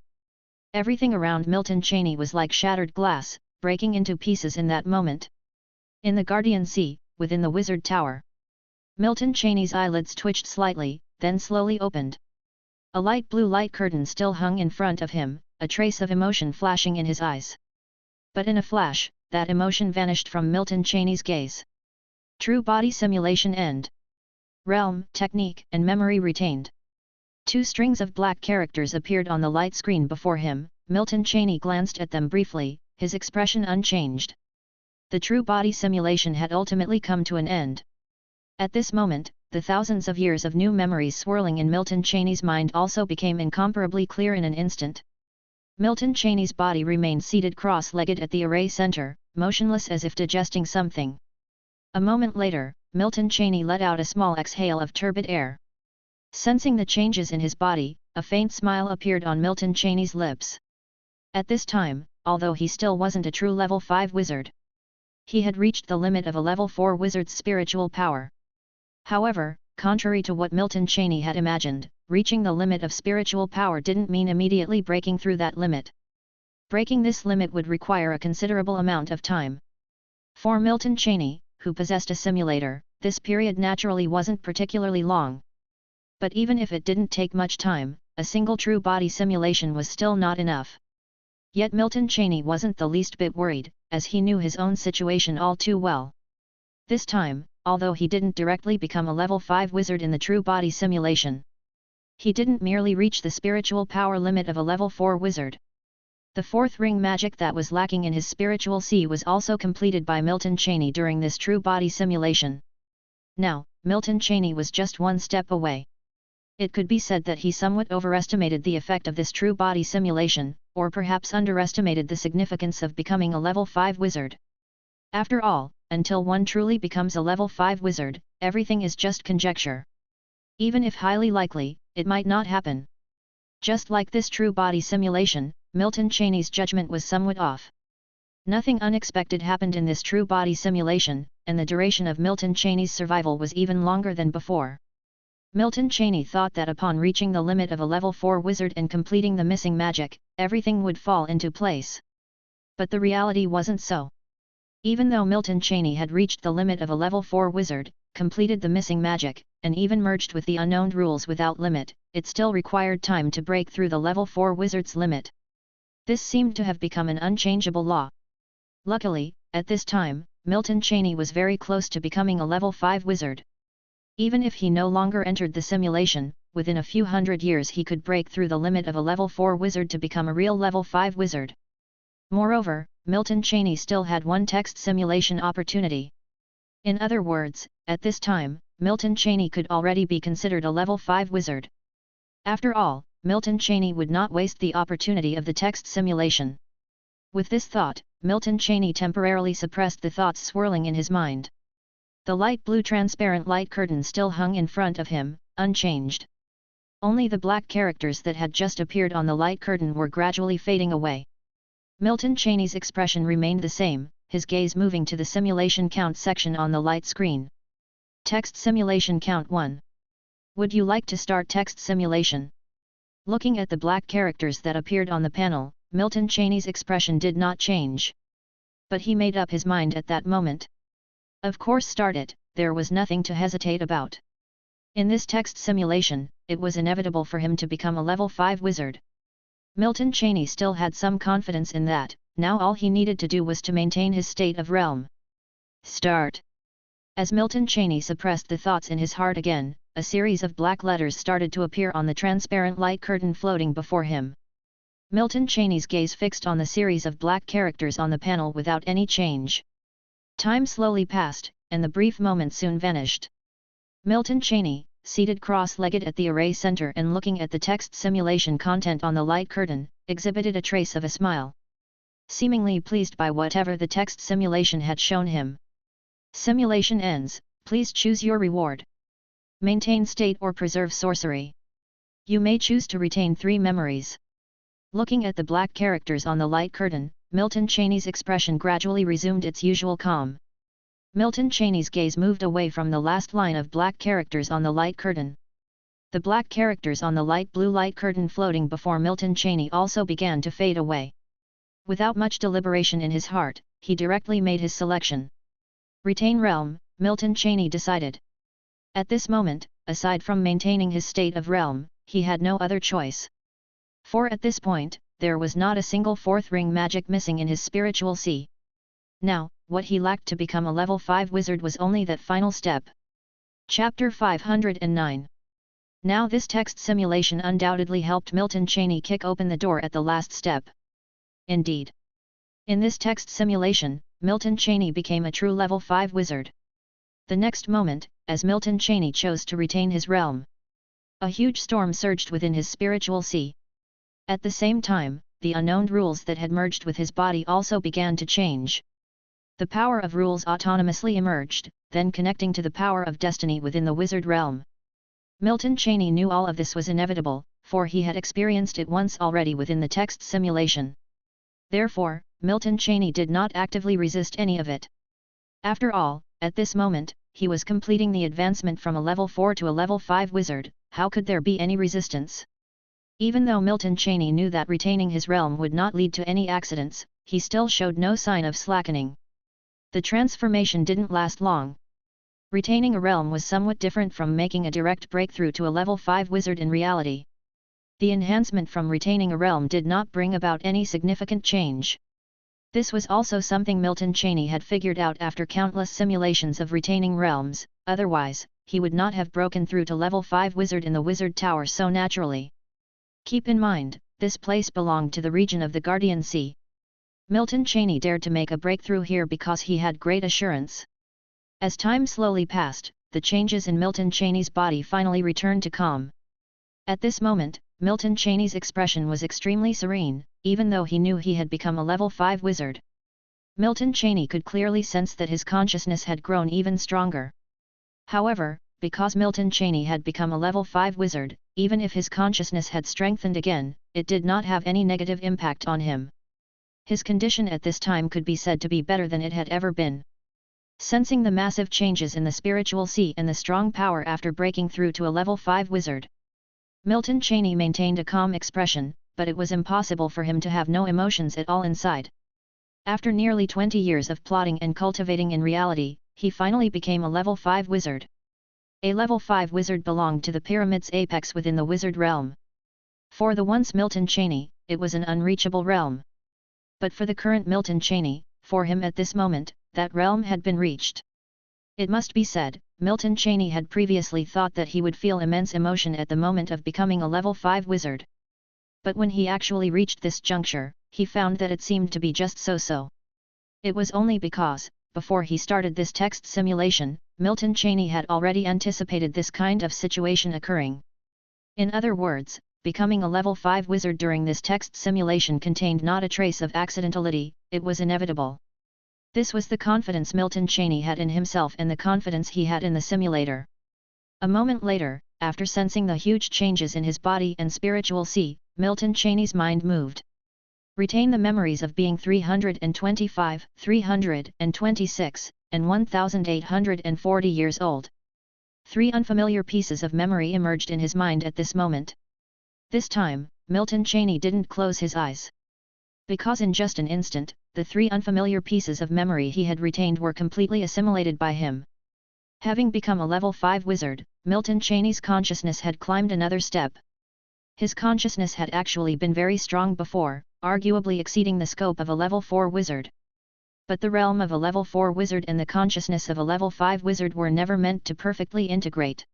Everything around Milton Cheney was like shattered glass, breaking into pieces in that moment. In the Guardian Sea, within the Wizard Tower, Milton Cheney's eyelids twitched slightly, then slowly opened. A light blue light curtain still hung in front of him, a trace of emotion flashing in his eyes. But in a flash, that emotion vanished from Milton Cheney's gaze. True body simulation end. Realm, technique, and memory retained. 2 strings of black characters appeared on the light screen before him. Milton Cheney glanced at them briefly, his expression unchanged. The true body simulation had ultimately come to an end. At this moment, the thousands of years of new memories swirling in Milton Cheney's mind also became incomparably clear in an instant. Milton Cheney's body remained seated cross-legged at the array center, motionless as if digesting something. A moment later, Milton Cheney let out a small exhale of turbid air. Sensing the changes in his body, a faint smile appeared on Milton Cheney's lips. At this time, although he still wasn't a true level 5 wizard, he had reached the limit of a level 4 wizard's spiritual power. However, contrary to what Milton Cheney had imagined, reaching the limit of spiritual power didn't mean immediately breaking through that limit. Breaking this limit would require a considerable amount of time. For Milton Cheney, who possessed a simulator, this period naturally wasn't particularly long. But even if it didn't take much time, a single true body simulation was still not enough. Yet Milton Cheney wasn't the least bit worried, as he knew his own situation all too well. This time, although he didn't directly become a level 5 wizard in the true body simulation, he didn't merely reach the spiritual power limit of a level 4 wizard. The 4th ring magic that was lacking in his spiritual sea was also completed by Milton Cheney during this true body simulation. Now, Milton Cheney was just one step away. It could be said that he somewhat overestimated the effect of this true body simulation, or perhaps underestimated the significance of becoming a level 5 wizard. After all, until one truly becomes a level 5 wizard, everything is just conjecture. Even if highly likely, it might not happen. Just like this true body simulation, Milton Cheney's judgment was somewhat off. Nothing unexpected happened in this true body simulation, and the duration of Milton Cheney's survival was even longer than before. Milton Cheney thought that upon reaching the limit of a level 4 wizard and completing the missing magic, everything would fall into place. But the reality wasn't so. Even though Milton Cheney had reached the limit of a level 4 wizard, completed the missing magic, and even merged with the unknown rules without limit, it still required time to break through the level 4 wizard's limit. This seemed to have become an unchangeable law. Luckily, at this time, Milton Cheney was very close to becoming a level 5 wizard. Even if he no longer entered the simulation, within a few hundred years he could break through the limit of a level 4 wizard to become a real level 5 wizard. Moreover, Milton Cheney still had one text simulation opportunity. In other words, at this time, Milton Cheney could already be considered a level 5 wizard. After all, Milton Cheney would not waste the opportunity of the text simulation. With this thought, Milton Cheney temporarily suppressed the thoughts swirling in his mind. The light blue transparent light curtain still hung in front of him, unchanged. Only the black characters that had just appeared on the light curtain were gradually fading away. Milton Cheney's expression remained the same, his gaze moving to the simulation count section on the light screen. Text simulation count 1. Would you like to start text simulation? Looking at the black characters that appeared on the panel, Milton Cheney's expression did not change. But he made up his mind at that moment. Of course, start it, there was nothing to hesitate about. In this text simulation, it was inevitable for him to become a level 5 wizard. Milton Cheney still had some confidence in that, now all he needed to do was to maintain his state of realm. Start. As Milton Cheney suppressed the thoughts in his heart again, a series of black letters started to appear on the transparent light curtain floating before him. Milton Cheney's gaze fixed on the series of black characters on the panel without any change. Time slowly passed, and the brief moment soon vanished. Milton Cheney, seated cross-legged at the array center and looking at the text simulation content on the light curtain, exhibited a trace of a smile. Seemingly pleased by whatever the text simulation had shown him. Simulation ends, please choose your reward. Maintain state or preserve sorcery. You may choose to retain 3 memories. Looking at the black characters on the light curtain, Milton Cheney's expression gradually resumed its usual calm. Milton Cheney's gaze moved away from the last line of black characters on the light curtain. The black characters on the light blue light curtain floating before Milton Cheney also began to fade away. Without much deliberation in his heart, he directly made his selection. Retain realm, Milton Cheney decided. At this moment, aside from maintaining his state of realm, he had no other choice. For at this point, there was not a single 4th ring magic missing in his spiritual sea. Now, what he lacked to become a level 5 wizard was only that final step. Chapter 509. Now this text simulation undoubtedly helped Milton Cheney kick open the door at the last step. Indeed. In this text simulation, Milton Cheney became a true level 5 wizard. The next moment, as Milton Cheney chose to retain his realm, a huge storm surged within his spiritual sea. At the same time, the unknown rules that had merged with his body also began to change. The power of rules autonomously emerged, then connecting to the power of destiny within the wizard realm. Milton Cheney knew all of this was inevitable, for he had experienced it once already within the text simulation. Therefore, Milton Cheney did not actively resist any of it. After all, at this moment, he was completing the advancement from a level 4 to a level 5 wizard, how could there be any resistance? Even though Milton Cheney knew that retaining his realm would not lead to any accidents, he still showed no sign of slackening. The transformation didn't last long. Retaining a realm was somewhat different from making a direct breakthrough to a level 5 wizard in reality. The enhancement from retaining a realm did not bring about any significant change. This was also something Milton Cheney had figured out after countless simulations of retaining realms, otherwise, he would not have broken through to level 5 wizard in the Wizard Tower so naturally. Keep in mind, this place belonged to the region of the Guardian Sea. Milton Cheney dared to make a breakthrough here because he had great assurance. As time slowly passed, the changes in Milton Cheney's body finally returned to calm. At this moment, Milton Cheney's expression was extremely serene, even though he knew he had become a level 5 wizard. Milton Cheney could clearly sense that his consciousness had grown even stronger. However, because Milton Cheney had become a level 5 wizard, even if his consciousness had strengthened again, it did not have any negative impact on him. His condition at this time could be said to be better than it had ever been. Sensing the massive changes in the spiritual sea and the strong power after breaking through to a level 5 wizard, Milton Cheney maintained a calm expression, but it was impossible for him to have no emotions at all inside. After nearly 20 years of plotting and cultivating in reality, he finally became a level 5 wizard. A level 5 wizard belonged to the pyramid's apex within the wizard realm. For the once Milton Cheney, it was an unreachable realm. But for the current Milton Cheney, for him at this moment, that realm had been reached. It must be said, Milton Cheney had previously thought that he would feel immense emotion at the moment of becoming a level 5 wizard. But when he actually reached this juncture, he found that it seemed to be just so-so. It was only because, before he started this text simulation, Milton Cheney had already anticipated this kind of situation occurring. In other words, becoming a level 5 wizard during this text simulation contained not a trace of accidentality, it was inevitable. This was the confidence Milton Cheney had in himself and the confidence he had in the simulator. A moment later, after sensing the huge changes in his body and spiritual sea, Milton Cheney's mind moved. Retain the memories of being 325, 326, and 1840 years old. 3 unfamiliar pieces of memory emerged in his mind at this moment. This time, Milton Cheney didn't close his eyes. Because in just an instant, the 3 unfamiliar pieces of memory he had retained were completely assimilated by him. Having become a level 5 wizard, Milton Cheney's consciousness had climbed another step. His consciousness had actually been very strong before, arguably exceeding the scope of a level 4 wizard. But the realm of a level 4 wizard and the consciousness of a level 5 wizard were never meant to perfectly integrate.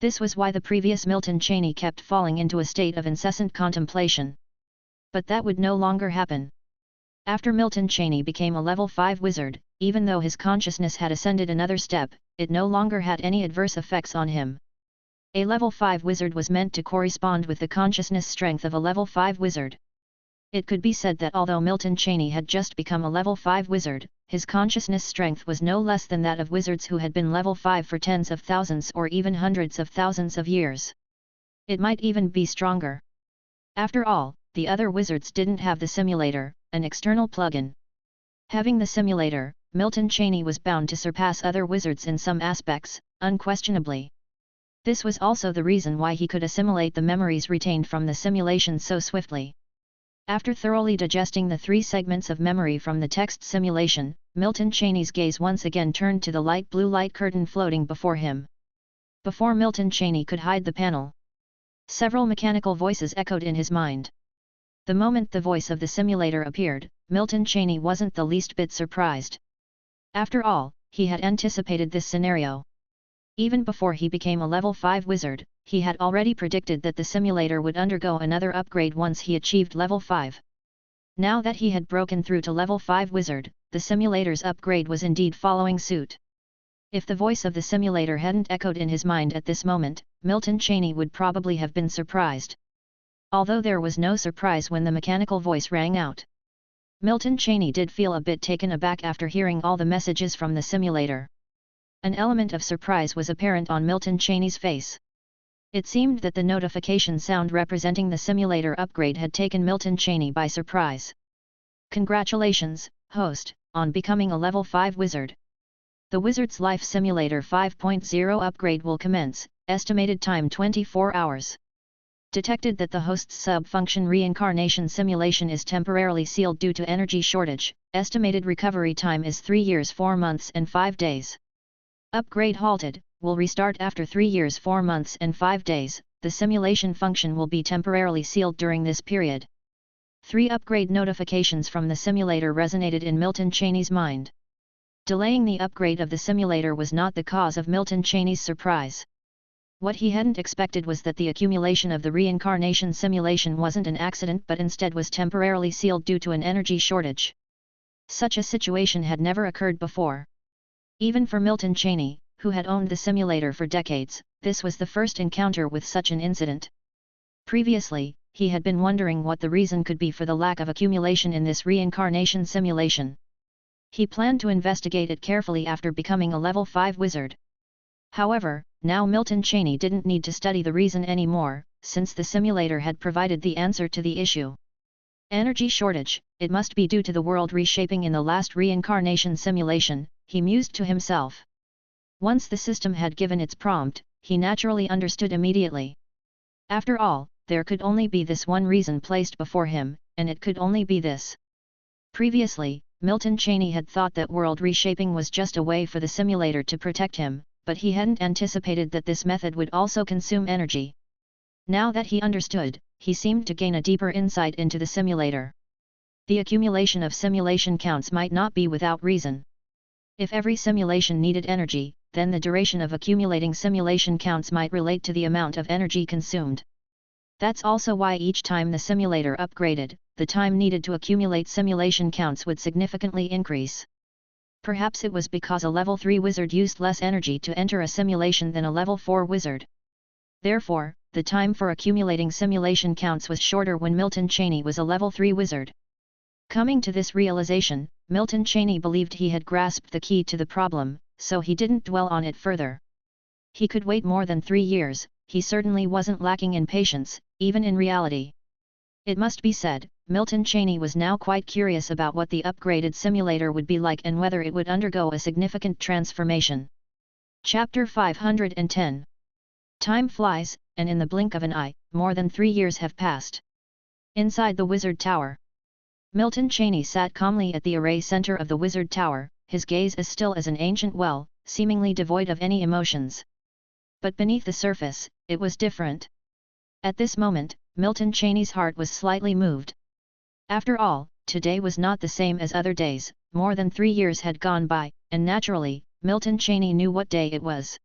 This was why the previous Milton Cheney kept falling into a state of incessant contemplation. But that would no longer happen. After Milton Cheney became a level 5 wizard, even though his consciousness had ascended another step, it no longer had any adverse effects on him. A level 5 wizard was meant to correspond with the consciousness strength of a level 5 wizard. It could be said that although Milton Cheney had just become a level 5 wizard, his consciousness strength was no less than that of wizards who had been level 5 for tens of thousands or even hundreds of thousands of years. It might even be stronger. After all, the other wizards didn't have the simulator, an external plugin. Having the simulator, Milton Cheney was bound to surpass other wizards in some aspects, unquestionably. This was also the reason why he could assimilate the memories retained from the simulation so swiftly. After thoroughly digesting the 3 segments of memory from the text simulation, Milton Cheney's gaze once again turned to the light blue light curtain floating before him. Before Milton Cheney could hide the panel, several mechanical voices echoed in his mind. The moment the voice of the simulator appeared, Milton Cheney wasn't the least bit surprised. After all, he had anticipated this scenario. Even before he became a level 5 wizard, he had already predicted that the simulator would undergo another upgrade once he achieved level 5. Now that he had broken through to level 5 wizard, the simulator's upgrade was indeed following suit. If the voice of the simulator hadn't echoed in his mind at this moment, Milton Cheney would probably have been surprised. Although there was no surprise when the mechanical voice rang out. Milton Cheney did feel a bit taken aback after hearing all the messages from the simulator. An element of surprise was apparent on Milton Cheney's face. It seemed that the notification sound representing the simulator upgrade had taken Milton Cheney by surprise. Congratulations, host, on becoming a level 5 wizard. The Wizard's Life Simulator 5.0 upgrade will commence, estimated time 24 hours. Detected that the host's sub-function reincarnation simulation is temporarily sealed due to energy shortage, estimated recovery time is 3 years 4 months and 5 days. Upgrade halted, will restart after 3 years 4 months and 5 days, the simulation function will be temporarily sealed during this period. 3 upgrade notifications from the simulator resonated in Milton Cheney's mind. Delaying the upgrade of the simulator was not the cause of Milton Cheney's surprise. What he hadn't expected was that the accumulation of the reincarnation simulation wasn't an accident but instead was temporarily sealed due to an energy shortage. Such a situation had never occurred before. Even for Milton Cheney, who had owned the simulator for decades, this was the first encounter with such an incident. Previously, he had been wondering what the reason could be for the lack of accumulation in this reincarnation simulation. He planned to investigate it carefully after becoming a level 5 wizard. However, now Milton Cheney didn't need to study the reason anymore, since the simulator had provided the answer to the issue. Energy shortage, it must be due to the world reshaping in the last reincarnation simulation, he mused to himself. Once the system had given its prompt, he naturally understood immediately. After all, there could only be this one reason placed before him, and it could only be this. Previously, Milton Cheney had thought that world reshaping was just a way for the simulator to protect him, but he hadn't anticipated that this method would also consume energy. Now that he understood, he seemed to gain a deeper insight into the simulator. The accumulation of simulation counts might not be without reason. If every simulation needed energy, then the duration of accumulating simulation counts might relate to the amount of energy consumed. That's also why each time the simulator upgraded, the time needed to accumulate simulation counts would significantly increase. Perhaps it was because a level 3 wizard used less energy to enter a simulation than a level 4 wizard. Therefore, the time for accumulating simulation counts was shorter when Milton Cheney was a level 3 wizard. Coming to this realization, Milton Cheney believed he had grasped the key to the problem, so he didn't dwell on it further. He could wait more than 3 years, he certainly wasn't lacking in patience, even in reality. It must be said, Milton Cheney was now quite curious about what the upgraded simulator would be like and whether it would undergo a significant transformation. Chapter 510. Time flies, and in the blink of an eye, more than 3 years have passed. Inside the Wizard Tower. Milton Cheney sat calmly at the array center of the Wizard Tower, his gaze as still as an ancient well, seemingly devoid of any emotions. But beneath the surface, it was different. At this moment, Milton Cheney's heart was slightly moved. After all, today was not the same as other days, more than 3 years had gone by, and naturally, Milton Cheney knew what day it was.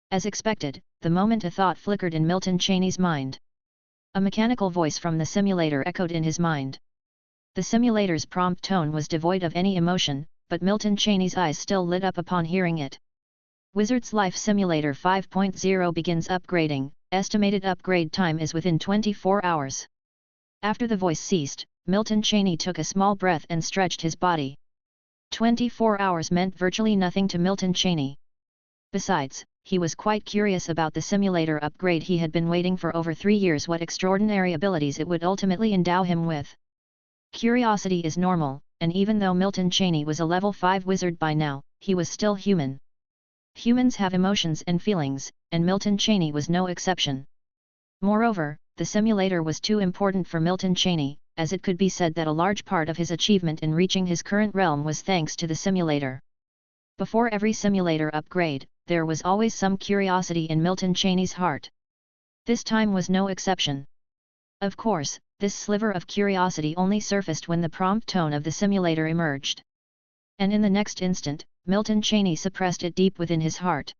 As expected, the moment a thought flickered in Milton Cheney's mind. A mechanical voice from the simulator echoed in his mind. The simulator's prompt tone was devoid of any emotion, but Milton Cheney's eyes still lit up upon hearing it. Wizard's Life Simulator 5.0 begins upgrading, estimated upgrade time is within 24 hours. After the voice ceased, Milton Cheney took a small breath and stretched his body. 24 hours meant virtually nothing to Milton Cheney. Besides, he was quite curious about the simulator upgrade. He had been waiting for over 3 years what extraordinary abilities it would ultimately endow him with. Curiosity is normal, and even though Milton Cheney was a level 5 wizard by now, he was still human. Humans have emotions and feelings, and Milton Cheney was no exception. Moreover, the simulator was too important for Milton Cheney, as it could be said that a large part of his achievement in reaching his current realm was thanks to the simulator. Before every simulator upgrade, there was always some curiosity in Milton Cheney's heart. This time was no exception. Of course, this sliver of curiosity only surfaced when the prompt tone of the simulator emerged. And in the next instant, Milton Cheney suppressed it deep within his heart.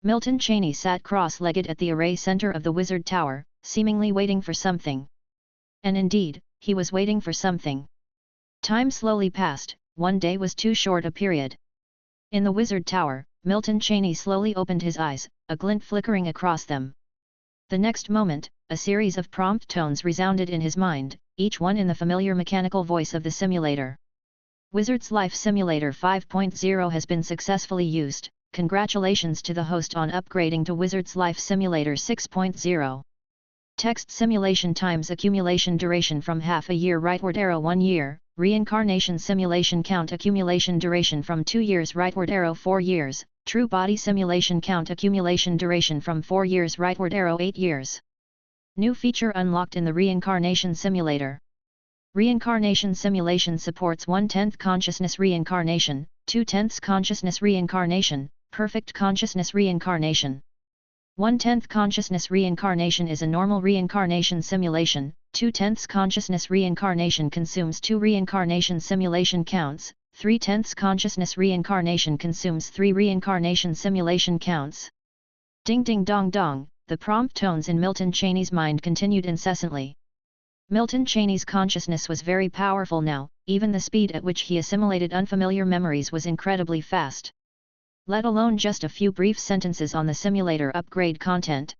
Milton Cheney sat cross-legged at the array center of the Wizard Tower, seemingly waiting for something. And indeed, he was waiting for something. Time slowly passed, 1 day was too short a period. In the Wizard Tower, Milton Cheney slowly opened his eyes, a glint flickering across them. The next moment, a series of prompt tones resounded in his mind, each one in the familiar mechanical voice of the simulator. Wizard's Life Simulator 5.0 has been successfully used. Congratulations to the host on upgrading to Wizard's Life Simulator 6.0. Text simulation times accumulation duration from half a year rightward arrow 1 year, reincarnation simulation count accumulation duration from 2 years rightward arrow 4 years, true body simulation count accumulation duration from 4 years rightward arrow 8 years. New feature unlocked in the Reincarnation Simulator. Reincarnation simulation supports 1/10 consciousness reincarnation, 2/10 consciousness reincarnation, perfect consciousness reincarnation. 1/10 consciousness reincarnation is a normal reincarnation simulation, 2/10 consciousness reincarnation consumes 2 reincarnation simulation counts, 3/10 consciousness reincarnation consumes 3 reincarnation simulation counts. Ding ding dong dong, the prompt tones in Milton Cheney's mind continued incessantly. Milton Cheney's consciousness was very powerful now, even the speed at which he assimilated unfamiliar memories was incredibly fast. Let alone just a few brief sentences on the simulator upgrade content.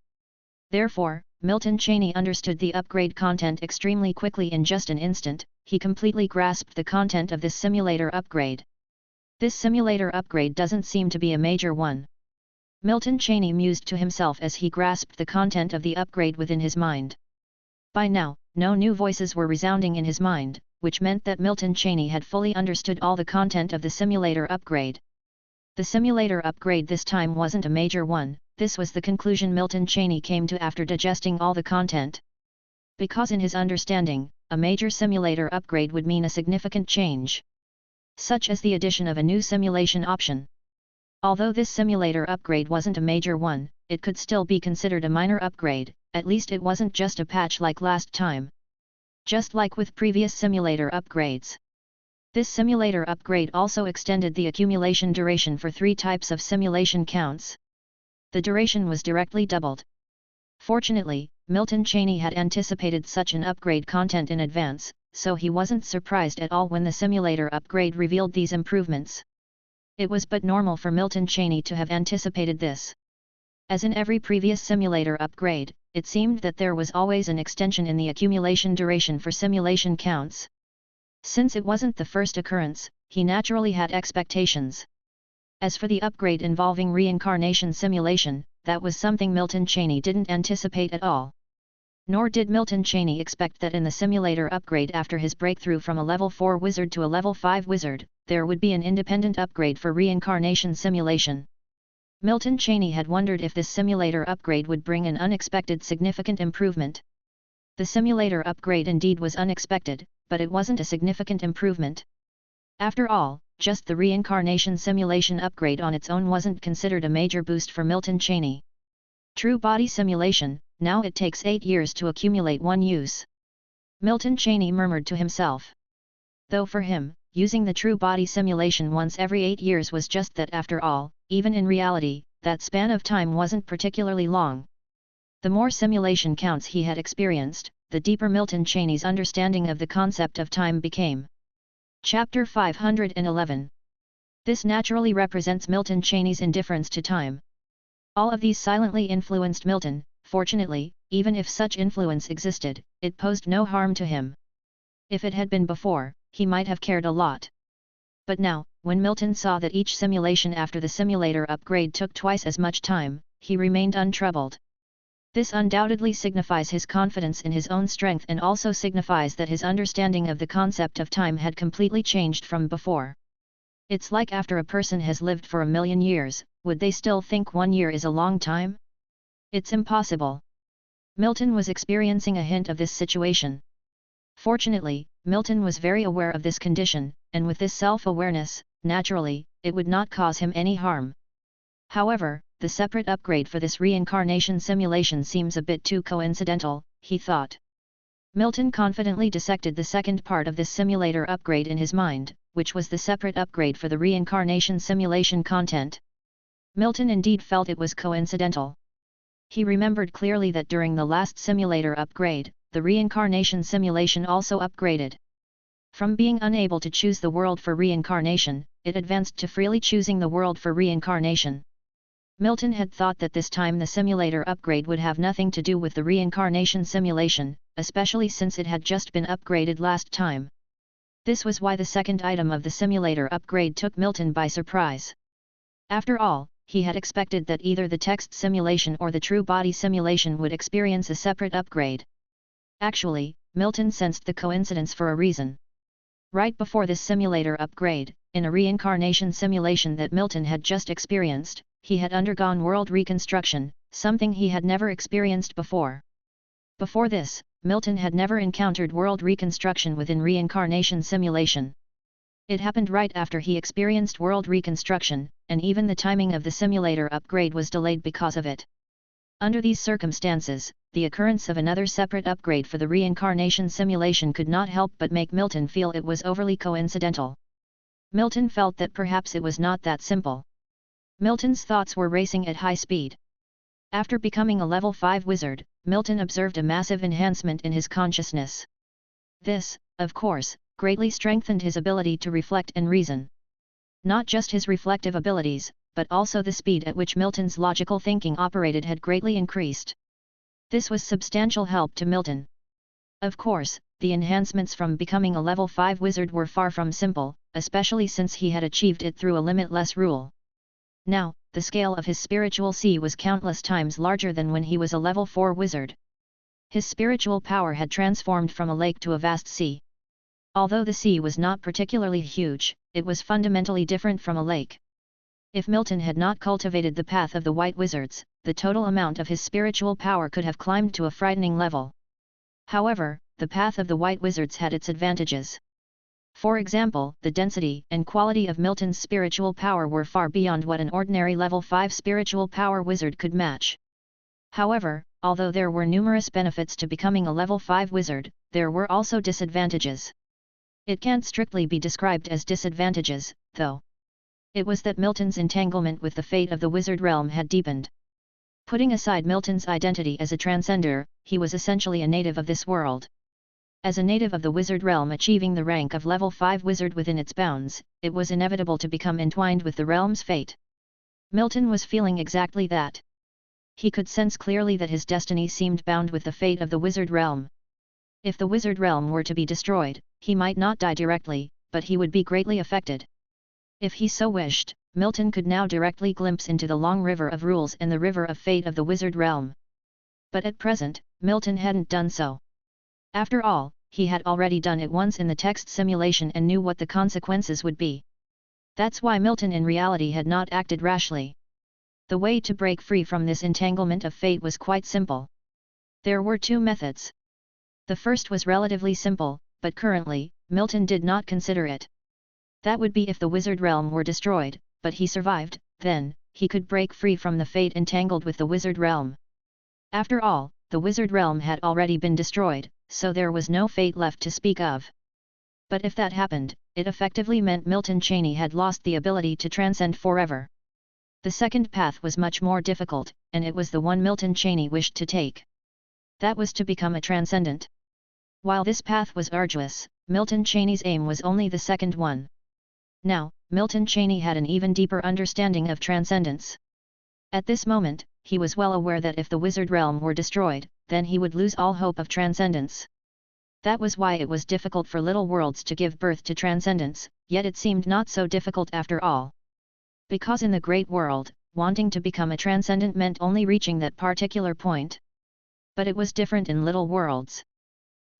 Therefore, Milton Cheney understood the upgrade content extremely quickly. In just an instant, he completely grasped the content of this simulator upgrade. This simulator upgrade doesn't seem to be a major one. Milton Cheney mused to himself as he grasped the content of the upgrade within his mind. By now, no new voices were resounding in his mind, which meant that Milton Cheney had fully understood all the content of the simulator upgrade. The simulator upgrade this time wasn't a major one. This was the conclusion Milton Cheney came to after digesting all the content. Because in his understanding, a major simulator upgrade would mean a significant change, such as the addition of a new simulation option. Although this simulator upgrade wasn't a major one, it could still be considered a minor upgrade. At least it wasn't just a patch like last time. Just like with previous simulator upgrades, this simulator upgrade also extended the accumulation duration for 3 types of simulation counts. The duration was directly doubled. Fortunately, Milton Cheney had anticipated such an upgrade content in advance, so he wasn't surprised at all when the simulator upgrade revealed these improvements. It was but normal for Milton Cheney to have anticipated this. As in every previous simulator upgrade, it seemed that there was always an extension in the accumulation duration for simulation counts. Since it wasn't the first occurrence, he naturally had expectations. As for the upgrade involving reincarnation simulation, that was something Milton Cheney didn't anticipate at all. Nor did Milton Cheney expect that in the simulator upgrade after his breakthrough from a level 4 wizard to a level 5 wizard, there would be an independent upgrade for reincarnation simulation. Milton Cheney had wondered if this simulator upgrade would bring an unexpected significant improvement. The simulator upgrade indeed was unexpected, but it wasn't a significant improvement. After all, just the reincarnation simulation upgrade on its own wasn't considered a major boost for Milton Cheney. True body simulation, now it takes 8 years to accumulate 1 use. Milton Cheney murmured to himself. Though for him, using the true body simulation once every 8 years was just that after all, even in reality, that span of time wasn't particularly long. The more simulation counts he had experienced, the deeper Milton Cheney's understanding of the concept of time became. Chapter 511. This naturally represents Milton Cheney's indifference to time. All of these silently influenced Milton. Fortunately, even if such influence existed, it posed no harm to him. If it had been before, he might have cared a lot. But now, when Milton saw that each simulation after the simulator upgrade took twice as much time, he remained untroubled. This undoubtedly signifies his confidence in his own strength and also signifies that his understanding of the concept of time had completely changed from before. It's like after a person has lived for 1,000,000 years, would they still think 1 year is a long time? It's impossible. Milton was experiencing a hint of this situation. Fortunately, Milton was very aware of this condition, and with this self-awareness, naturally, it would not cause him any harm. However, the separate upgrade for this reincarnation simulation seems a bit too coincidental, he thought. Milton confidently dissected the second part of this simulator upgrade in his mind, which was the separate upgrade for the reincarnation simulation content. Milton indeed felt it was coincidental. He remembered clearly that during the last simulator upgrade, the reincarnation simulation also upgraded. From being unable to choose the world for reincarnation, it advanced to freely choosing the world for reincarnation. Milton had thought that this time the simulator upgrade would have nothing to do with the reincarnation simulation, especially since it had just been upgraded last time. This was why the second item of the simulator upgrade took Milton by surprise. After all, he had expected that either the text simulation or the true body simulation would experience a separate upgrade. Actually, Milton sensed the coincidence for a reason. Right before this simulator upgrade, in a reincarnation simulation that Milton had just experienced, he had undergone world reconstruction, something he had never experienced before. Before this, Milton had never encountered world reconstruction within reincarnation simulation. It happened right after he experienced world reconstruction, and even the timing of the simulator upgrade was delayed because of it. Under these circumstances, the occurrence of another separate upgrade for the reincarnation simulation could not help but make Milton feel it was overly coincidental. Milton felt that perhaps it was not that simple. Milton's thoughts were racing at high speed. After becoming a level 5 wizard, Milton observed a massive enhancement in his consciousness. This, of course, greatly strengthened his ability to reflect and reason. Not just his reflective abilities, but also the speed at which Milton's logical thinking operated had greatly increased. This was substantial help to Milton. Of course, the enhancements from becoming a level 5 wizard were far from simple, especially since he had achieved it through a limitless rule. Now, the scale of his spiritual sea was countless times larger than when he was a level 4 wizard. His spiritual power had transformed from a lake to a vast sea. Although the sea was not particularly huge, it was fundamentally different from a lake. If Milton had not cultivated the path of the White Wizards, the total amount of his spiritual power could have climbed to a frightening level. However, the path of the White Wizards had its advantages. For example, the density and quality of Milton's spiritual power were far beyond what an ordinary level 5 spiritual power wizard could match. However, although there were numerous benefits to becoming a level 5 wizard, there were also disadvantages. It can't strictly be described as disadvantages, though. It was that Milton's entanglement with the fate of the wizard realm had deepened. Putting aside Milton's identity as a transcender, he was essentially a native of this world. As a native of the wizard realm achieving the rank of level 5 wizard within its bounds, it was inevitable to become entwined with the realm's fate. Milton was feeling exactly that. He could sense clearly that his destiny seemed bound with the fate of the wizard realm. If the wizard realm were to be destroyed, he might not die directly, but he would be greatly affected. If he so wished, Milton could now directly glimpse into the long river of rules and the river of fate of the wizard realm. But at present, Milton hadn't done so. After all, he had already done it once in the text simulation and knew what the consequences would be. That's why Milton in reality had not acted rashly. The way to break free from this entanglement of fate was quite simple. There were two methods. The first was relatively simple, but currently, Milton did not consider it. That would be if the wizard realm were destroyed, but he survived, then, he could break free from the fate entangled with the wizard realm. After all, the wizard realm had already been destroyed, so there was no fate left to speak of. But if that happened, it effectively meant Milton Cheney had lost the ability to transcend forever. The second path was much more difficult, and it was the one Milton Cheney wished to take. That was to become a transcendent. While this path was arduous, Milton Cheney's aim was only the second one. Now, Milton Cheney had an even deeper understanding of transcendence. At this moment, he was well aware that if the wizard realm were destroyed, then he would lose all hope of transcendence. That was why it was difficult for little worlds to give birth to transcendence, yet it seemed not so difficult after all. Because in the great world, wanting to become a transcendent meant only reaching that particular point. But it was different in little worlds.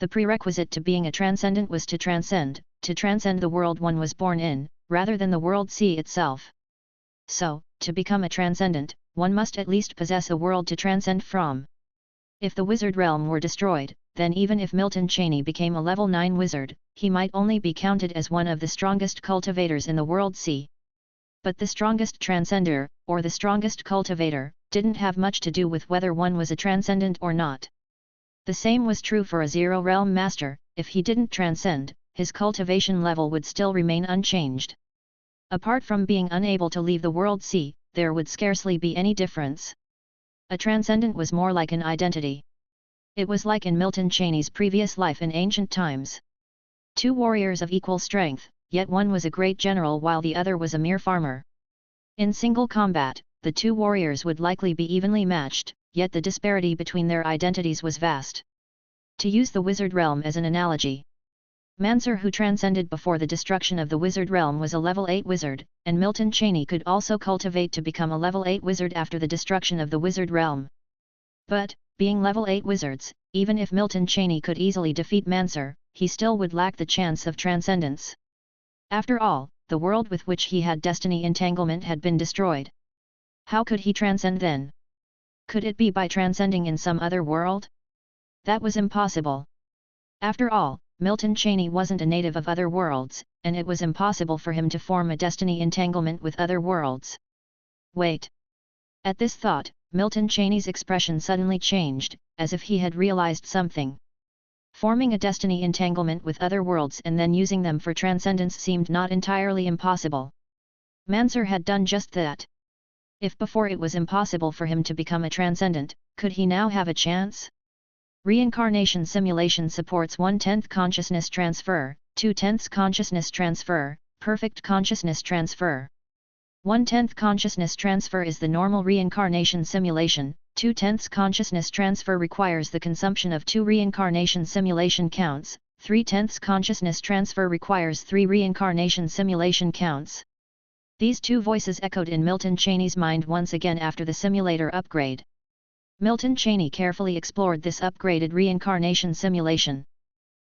The prerequisite to being a transcendent was to transcend the world one was born in, rather than the world C itself. So, to become a transcendent, one must at least possess a world to transcend from. If the wizard realm were destroyed, then even if Milton Cheney became a level 9 wizard, he might only be counted as one of the strongest cultivators in the world C. But the strongest transcender, or the strongest cultivator, didn't have much to do with whether one was a transcendent or not. The same was true for a zero realm master. If he didn't transcend, his cultivation level would still remain unchanged. Apart from being unable to leave the world C, there would scarcely be any difference. A transcendent was more like an identity. It was like in Milton Cheney's previous life in ancient times. Two warriors of equal strength, yet one was a great general while the other was a mere farmer. In single combat, the two warriors would likely be evenly matched, yet the disparity between their identities was vast. To use the wizard realm as an analogy, Mansur, who transcended before the destruction of the wizard realm, was a level 8 wizard, and Milton Cheney could also cultivate to become a level 8 wizard after the destruction of the wizard realm. But, being level 8 wizards, even if Milton Cheney could easily defeat Mansur, he still would lack the chance of transcendence. After all, the world with which he had destiny entanglement had been destroyed. How could he transcend then? Could it be by transcending in some other world? That was impossible. After all, Milton Cheney wasn't a native of other worlds, and it was impossible for him to form a destiny entanglement with other worlds. Wait. At this thought, Milton Cheney's expression suddenly changed, as if he had realized something. Forming a destiny entanglement with other worlds and then using them for transcendence seemed not entirely impossible. Mansur had done just that. If before it was impossible for him to become a transcendent, could he now have a chance? Reincarnation simulation supports 1/10 consciousness transfer, 2/10 consciousness transfer, perfect consciousness transfer. 1/10 consciousness transfer is the normal reincarnation simulation, 2/10 consciousness transfer requires the consumption of 2 reincarnation simulation counts, 3/10 consciousness transfer requires 3 reincarnation simulation counts. These two voices echoed in Milton Cheney's mind once again after the simulator upgrade. Milton Cheney carefully explored this upgraded reincarnation simulation.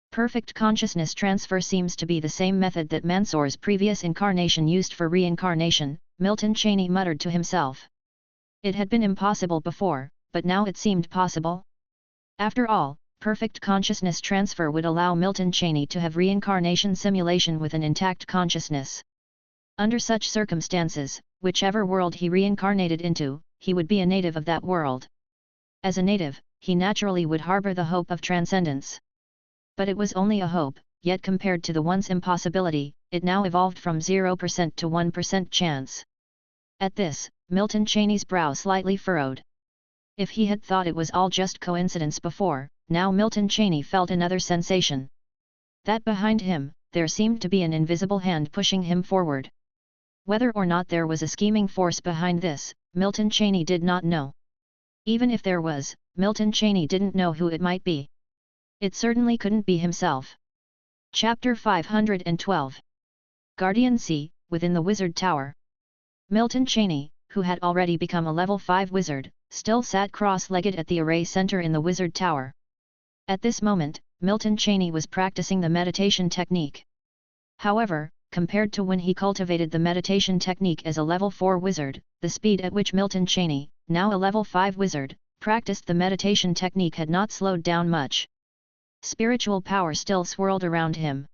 Perfect consciousness transfer seems to be the same method that Mansur's previous incarnation used for reincarnation, Milton Cheney muttered to himself. It had been impossible before, but now it seemed possible. After all, perfect consciousness transfer would allow Milton Cheney to have reincarnation simulation with an intact consciousness. Under such circumstances, whichever world he reincarnated into, he would be a native of that world. As a native, he naturally would harbor the hope of transcendence. But it was only a hope, yet compared to the once impossibility, it now evolved from 0% to 1% chance. At this, Milton Cheney's brow slightly furrowed. If he had thought it was all just coincidence before, now Milton Cheney felt another sensation. That behind him, there seemed to be an invisible hand pushing him forward. Whether or not there was a scheming force behind this, Milton Cheney did not know. Even if there was, Milton Cheney didn't know who it might be. It certainly couldn't be himself. Chapter 512. Guardian C, within the Wizard Tower. Milton Cheney, who had already become a level 5 wizard, still sat cross-legged at the array center in the Wizard Tower. At this moment, Milton Cheney was practicing the meditation technique. However, compared to when he cultivated the meditation technique as a level 4 wizard, the speed at which Milton Cheney, now a level 5 wizard, practiced the meditation technique had not slowed down much. Spiritual power still swirled around him.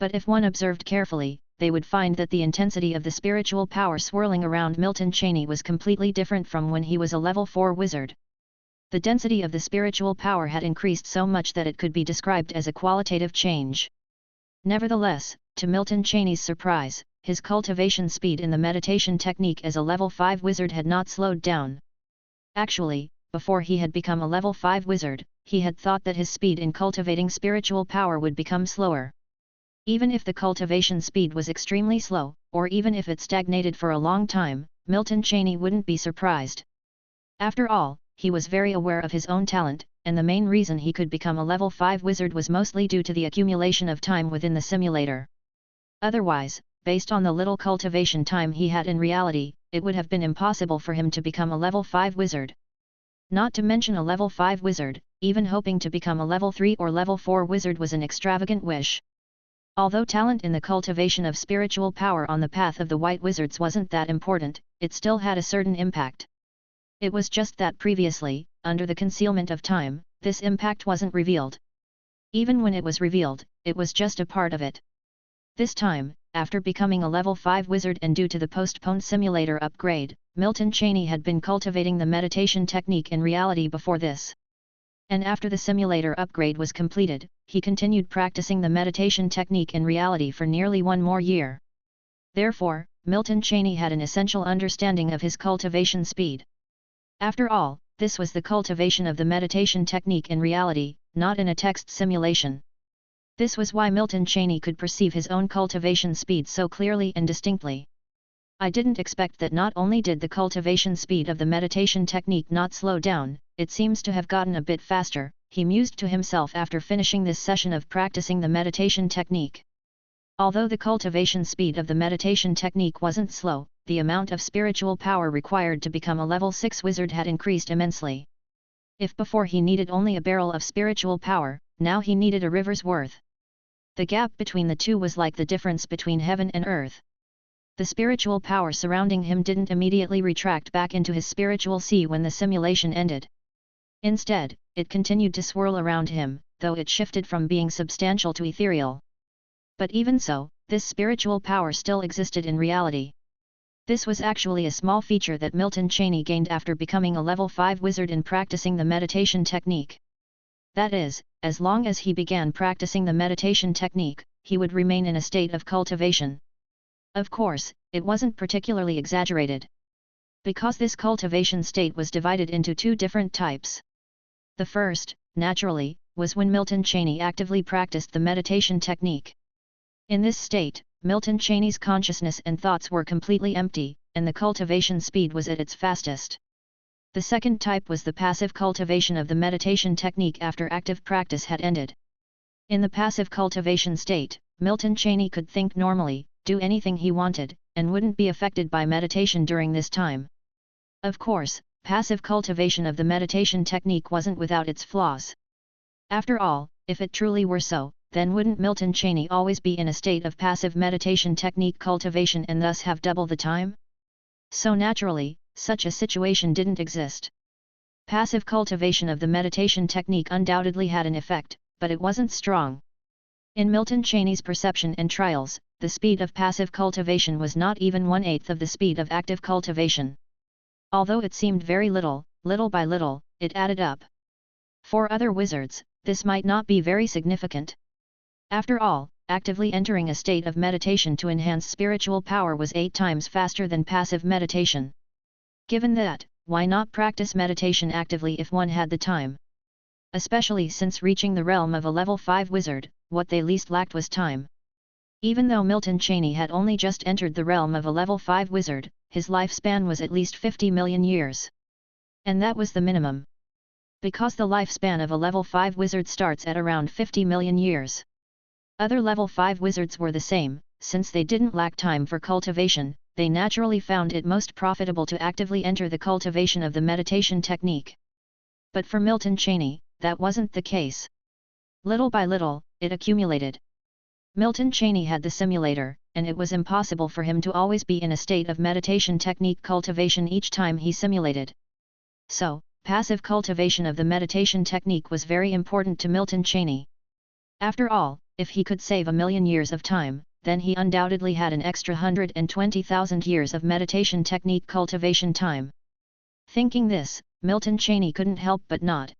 But if one observed carefully, they would find that the intensity of the spiritual power swirling around Milton Cheney was completely different from when he was a level 4 wizard. The density of the spiritual power had increased so much that it could be described as a qualitative change. Nevertheless, to Milton Cheney's surprise, his cultivation speed in the meditation technique as a level 5 wizard had not slowed down. Actually, before he had become a level 5 wizard, he had thought that his speed in cultivating spiritual power would become slower. Even if the cultivation speed was extremely slow, or even if it stagnated for a long time, Milton Cheney wouldn't be surprised. After all, he was very aware of his own talent, and the main reason he could become a level 5 wizard was mostly due to the accumulation of time within the simulator. Otherwise, based on the little cultivation time he had in reality, it would have been impossible for him to become a level 5 wizard. Not to mention a level 5 wizard, even hoping to become a level 3 or level 4 wizard was an extravagant wish. Although talent in the cultivation of spiritual power on the path of the White Wizards wasn't that important, it still had a certain impact. It was just that previously, under the concealment of time, this impact wasn't revealed. Even when it was revealed, it was just a part of it. This time, after becoming a level 5 wizard and due to the postponed simulator upgrade, Milton Cheney had been cultivating the meditation technique in reality before this. And after the simulator upgrade was completed, he continued practicing the meditation technique in reality for nearly 1 more year. Therefore, Milton Cheney had an essential understanding of his cultivation speed. After all, this was the cultivation of the meditation technique in reality, not in a text simulation. This was why Milton Cheney could perceive his own cultivation speed so clearly and distinctly. I didn't expect that not only did the cultivation speed of the meditation technique not slow down, it seems to have gotten a bit faster, he mused to himself after finishing this session of practicing the meditation technique. Although the cultivation speed of the meditation technique wasn't slow, the amount of spiritual power required to become a level 6 wizard had increased immensely. If before he needed only a barrel of spiritual power, now he needed a river's worth. The gap between the two was like the difference between heaven and earth. The spiritual power surrounding him didn't immediately retract back into his spiritual sea when the simulation ended. Instead, it continued to swirl around him, though it shifted from being substantial to ethereal. But even so, this spiritual power still existed in reality. This was actually a small feature that Milton Cheney gained after becoming a level 5 wizard and practicing the meditation technique. That is, as long as he began practicing the meditation technique, he would remain in a state of cultivation. Of course, it wasn't particularly exaggerated. Because this cultivation state was divided into 2 different types. The first, naturally, was when Milton Cheney actively practiced the meditation technique. In this state, Milton Cheney's consciousness and thoughts were completely empty, and the cultivation speed was at its fastest. The second type was the passive cultivation of the meditation technique after active practice had ended. In the passive cultivation state, Milton Cheney could think normally, do anything he wanted, and wouldn't be affected by meditation during this time. Of course, passive cultivation of the meditation technique wasn't without its flaws. After all, if it truly were so, then wouldn't Milton Cheney always be in a state of passive meditation technique cultivation and thus have double the time? So naturally, such a situation didn't exist. Passive cultivation of the meditation technique undoubtedly had an effect, but it wasn't strong. In Milton Cheney's perception and trials, the speed of passive cultivation was not even 1/8 of the speed of active cultivation. Although it seemed very little, little by little, it added up. For other wizards, this might not be very significant. After all, actively entering a state of meditation to enhance spiritual power was 8 times faster than passive meditation. Given that, why not practice meditation actively if one had the time? Especially since reaching the realm of a level 5 wizard, what they least lacked was time. Even though Milton Cheney had only just entered the realm of a level 5 wizard, his lifespan was at least 50 million years. And that was the minimum. Because the lifespan of a level 5 wizard starts at around 50 million years. Other level 5 wizards were the same. Since they didn't lack time for cultivation, they naturally found it most profitable to actively enter the cultivation of the meditation technique. But for Milton Cheney, that wasn't the case. Little by little, it accumulated. Milton Cheney had the simulator, and it was impossible for him to always be in a state of meditation technique cultivation each time he simulated. So, passive cultivation of the meditation technique was very important to Milton Cheney. After all, if he could save 1,000,000 years of time, then he undoubtedly had an extra 120,000 years of meditation technique cultivation time. Thinking this, Milton Cheney couldn't help but nod.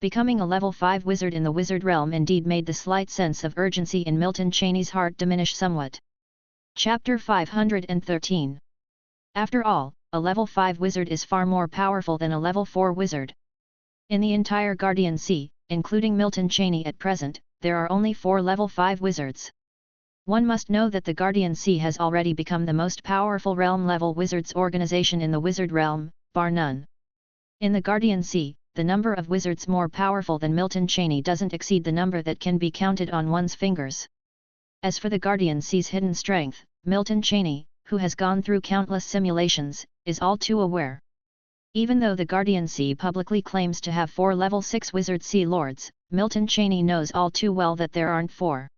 Becoming a level 5 wizard in the wizard realm indeed made the slight sense of urgency in Milton Cheney's heart diminish somewhat. Chapter 513. After all, a level 5 wizard is far more powerful than a level 4 wizard. In the entire Guardian Sea, including Milton Cheney at present, there are only 4 level 5 wizards. One must know that the Guardian Sea has already become the most powerful realm-level wizards organization in the wizard realm, bar none. In the Guardian Sea, the number of wizards more powerful than Milton Cheney doesn't exceed the number that can be counted on one's fingers. As for the Guardian Sea's hidden strength, Milton Cheney, who has gone through countless simulations, is all too aware. Even though the Guardian Sea publicly claims to have 4 level 6 wizard sea lords, Milton Cheney knows all too well that there aren't 4.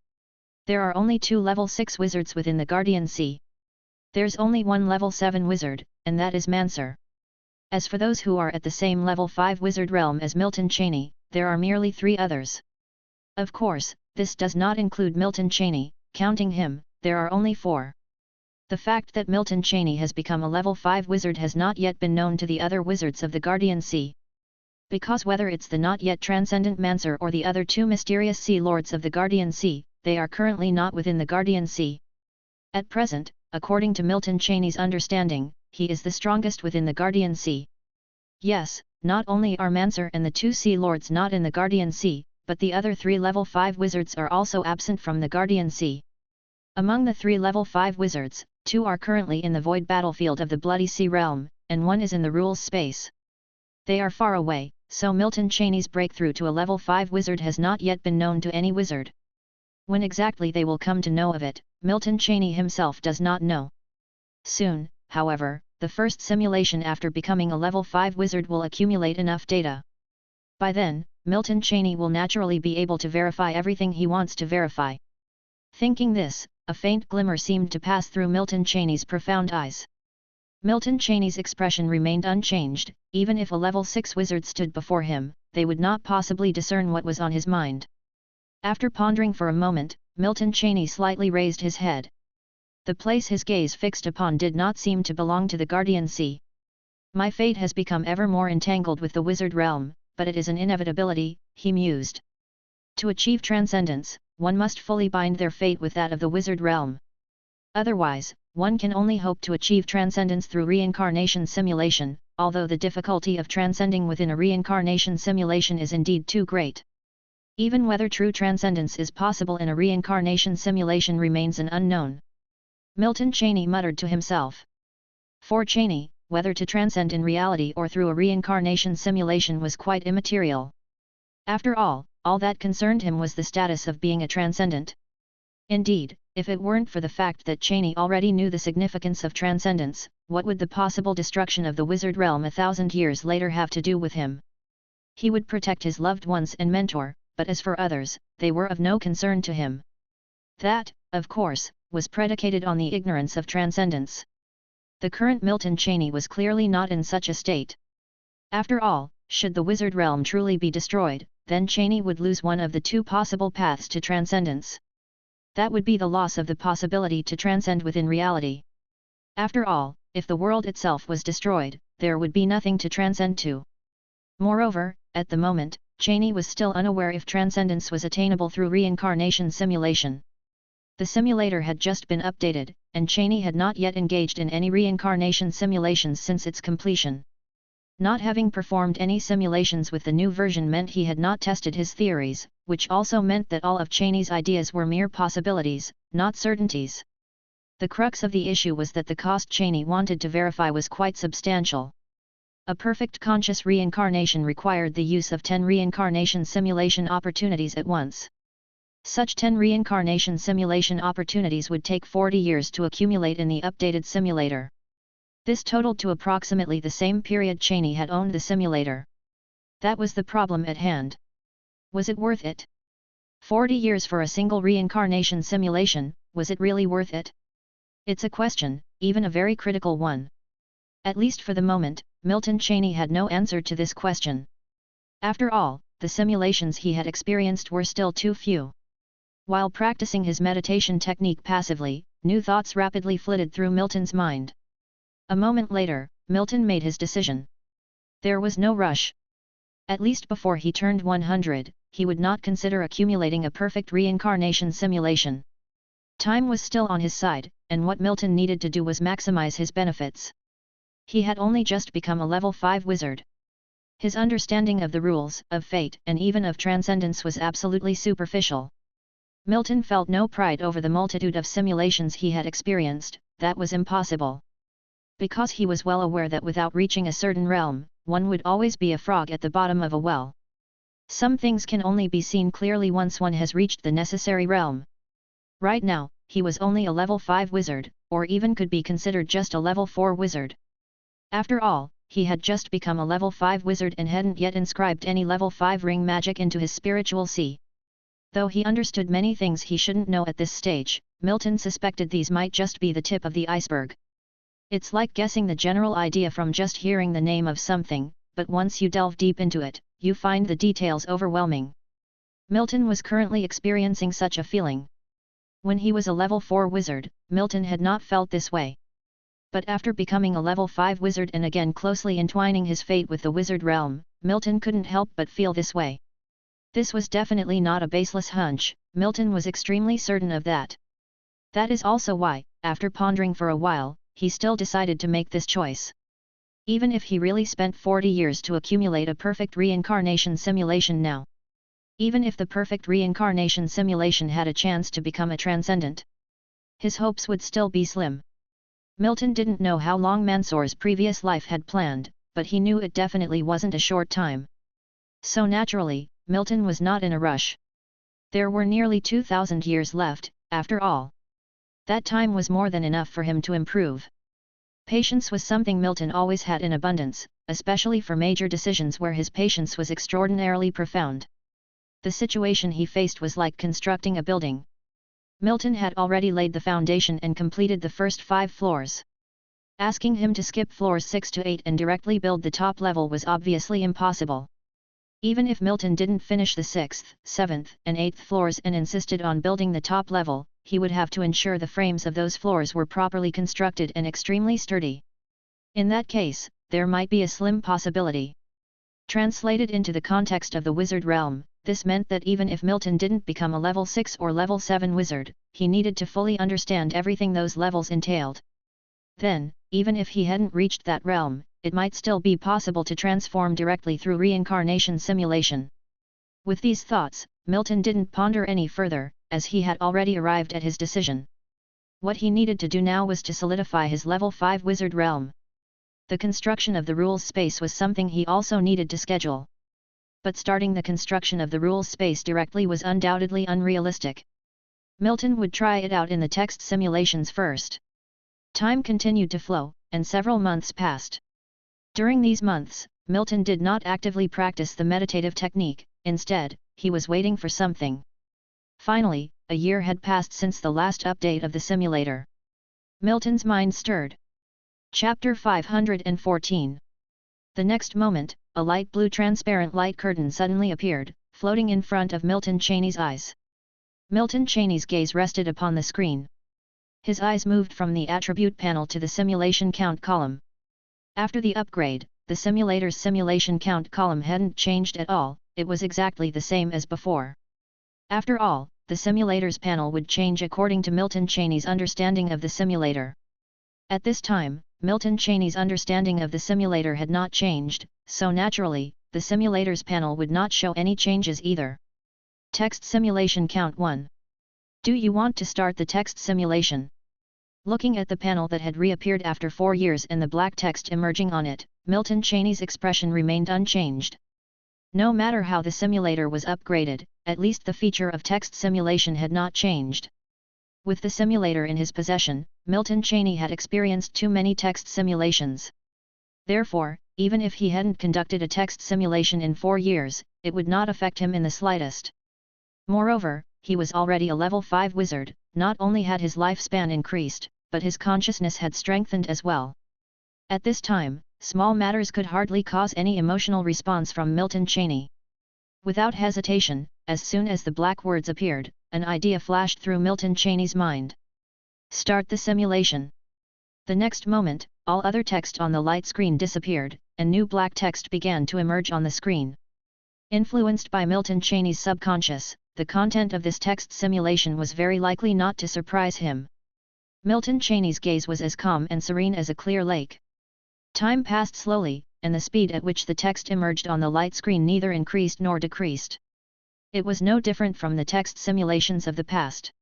There are only 2 level 6 wizards within the Guardian Sea. There's only 1 level 7 wizard, and that is Mancer. As for those who are at the same level 5 wizard realm as Milton Cheney, there are merely 3 others. Of course, this does not include Milton Cheney. Counting him, there are only 4. The fact that Milton Cheney has become a level 5 wizard has not yet been known to the other wizards of the Guardian Sea. Because whether it's the not yet transcendent Mancer or the other 2 mysterious sea lords of the Guardian Sea, they are currently not within the Guardian Sea. At present, according to Milton Cheney's understanding, he is the strongest within the Guardian Sea. Yes, not only are Mancer and the 2 sea lords not in the Guardian Sea, but the other 3 level 5 wizards are also absent from the Guardian Sea. Among the 3 level 5 wizards, 2 are currently in the void battlefield of the Bloody Sea realm, and 1 is in the rules space. They are far away, so Milton Cheney's breakthrough to a level 5 wizard has not yet been known to any wizard. When exactly they will come to know of it, Milton Cheney himself does not know. Soon, however, the first simulation after becoming a level 5 wizard will accumulate enough data. By then, Milton Cheney will naturally be able to verify everything he wants to verify. Thinking this, a faint glimmer seemed to pass through Milton Cheney's profound eyes. Milton Cheney's expression remained unchanged. Even if a level 6 wizard stood before him, they would not possibly discern what was on his mind. After pondering for a moment, Milton Cheney slightly raised his head. The place his gaze fixed upon did not seem to belong to the Guardian Sea. My fate has become ever more entangled with the wizard realm, but it is an inevitability, he mused. To achieve transcendence, one must fully bind their fate with that of the wizard realm. Otherwise, one can only hope to achieve transcendence through reincarnation simulation, although the difficulty of transcending within a reincarnation simulation is indeed too great. Even whether true transcendence is possible in a reincarnation simulation remains an unknown. Milton Cheney muttered to himself. For Cheney, whether to transcend in reality or through a reincarnation simulation was quite immaterial. After all that concerned him was the status of being a transcendent. Indeed, if it weren't for the fact that Cheney already knew the significance of transcendence, what would the possible destruction of the wizard realm 1,000 years later have to do with him? He would protect his loved ones and mentor, but as for others, they were of no concern to him. That, of course, was predicated on the ignorance of transcendence. The current Milton Cheney was clearly not in such a state. After all, should the wizard realm truly be destroyed, then Cheney would lose one of the two possible paths to transcendence. That would be the loss of the possibility to transcend within reality. After all, if the world itself was destroyed, there would be nothing to transcend to. Moreover, at the moment, Cheney was still unaware if transcendence was attainable through reincarnation simulation. The simulator had just been updated, and Cheney had not yet engaged in any reincarnation simulations since its completion. Not having performed any simulations with the new version meant he had not tested his theories, which also meant that all of Cheney's ideas were mere possibilities, not certainties. The crux of the issue was that the cost Cheney wanted to verify was quite substantial. A perfect conscious reincarnation required the use of 10 reincarnation simulation opportunities at once. Such 10 reincarnation simulation opportunities would take 40 years to accumulate in the updated simulator. This totaled to approximately the same period Cheney had owned the simulator. That was the problem at hand. Was it worth it? 40 years for a single reincarnation simulation, was it really worth it? It's a question, even a very critical one. At least for the moment, Milton Cheney had no answer to this question. After all, the simulations he had experienced were still too few. While practicing his meditation technique passively, new thoughts rapidly flitted through Milton's mind. A moment later, Milton made his decision. There was no rush. At least before he turned 100, he would not consider accumulating a perfect reincarnation simulation. Time was still on his side, and what Milton needed to do was maximize his benefits. He had only just become a level 5 wizard. His understanding of the rules of fate and even of transcendence was absolutely superficial. Milton felt no pride over the multitude of simulations he had experienced, that was impossible. Because he was well aware that without reaching a certain realm, one would always be a frog at the bottom of a well. Some things can only be seen clearly once one has reached the necessary realm. Right now, he was only a level 5 wizard, or even could be considered just a level 4 wizard. After all, he had just become a level 5 wizard and hadn't yet inscribed any level 5 ring magic into his spiritual sea. Though he understood many things he shouldn't know at this stage, Milton suspected these might just be the tip of the iceberg. It's like guessing the general idea from just hearing the name of something, but once you delve deep into it, you find the details overwhelming. Milton was currently experiencing such a feeling. When he was a level 4 wizard, Milton had not felt this way. But after becoming a level 5 wizard and again closely entwining his fate with the wizard realm, Milton couldn't help but feel this way. This was definitely not a baseless hunch, Milton was extremely certain of that. That is also why, after pondering for a while, he still decided to make this choice. Even if he really spent 40 years to accumulate a perfect reincarnation simulation now. Even if the perfect reincarnation simulation had a chance to become a transcendent, his hopes would still be slim. Milton didn't know how long Mansour's previous life had planned, but he knew it definitely wasn't a short time. So naturally, Milton was not in a rush. There were nearly 2,000 years left, after all. That time was more than enough for him to improve. Patience was something Milton always had in abundance, especially for major decisions where his patience was extraordinarily profound. The situation he faced was like constructing a building. Milton had already laid the foundation and completed the first 5 floors. Asking him to skip floors 6 to 8 and directly build the top level was obviously impossible. Even if Milton didn't finish the 6th, 7th, and 8th floors and insisted on building the top level, he would have to ensure the frames of those floors were properly constructed and extremely sturdy. In that case, there might be a slim possibility. Translated into the context of the wizard realm, this meant that even if Milton didn't become a level 6 or level 7 wizard, he needed to fully understand everything those levels entailed. Then, even if he hadn't reached that realm, it might still be possible to transform directly through reincarnation simulation. With these thoughts, Milton didn't ponder any further, as he had already arrived at his decision. What he needed to do now was to solidify his level 5 wizard realm. The construction of the rules space was something he also needed to schedule. But starting the construction of the rules space directly was undoubtedly unrealistic. Milton would try it out in the text simulations first. Time continued to flow, and several months passed. During these months, Milton did not actively practice the meditative technique, instead, he was waiting for something. Finally, a year had passed since the last update of the simulator. Milton's mind stirred. Chapter 514. The next moment, a light blue transparent light curtain suddenly appeared, floating in front of Milton Cheney's eyes. Milton Cheney's gaze rested upon the screen. His eyes moved from the attribute panel to the simulation count column. After the upgrade, the simulator's simulation count column hadn't changed at all, it was exactly the same as before. After all, the simulator's panel would change according to Milton Cheney's understanding of the simulator. At this time, Milton Cheney's understanding of the simulator had not changed, so naturally, the simulator's panel would not show any changes either. Text Simulation Count 1. Do you want to start the text simulation? Looking at the panel that had reappeared after 4 years and the black text emerging on it, Milton Cheney's expression remained unchanged. No matter how the simulator was upgraded, at least the feature of text simulation had not changed. With the simulator in his possession, Milton Cheney had experienced too many text simulations. Therefore, even if he hadn't conducted a text simulation in 4 years, it would not affect him in the slightest. Moreover, he was already a level 5 wizard, not only had his lifespan increased, but his consciousness had strengthened as well. At this time, small matters could hardly cause any emotional response from Milton Cheney. Without hesitation, as soon as the black words appeared, an idea flashed through Milton Cheney's mind. Start the simulation. The next moment, all other text on the light screen disappeared, and new black text began to emerge on the screen. Influenced by Milton Cheney's subconscious, the content of this text simulation was very likely not to surprise him. Milton Cheney's gaze was as calm and serene as a clear lake. Time passed slowly, and the speed at which the text emerged on the light screen neither increased nor decreased. It was no different from the text simulations of the past.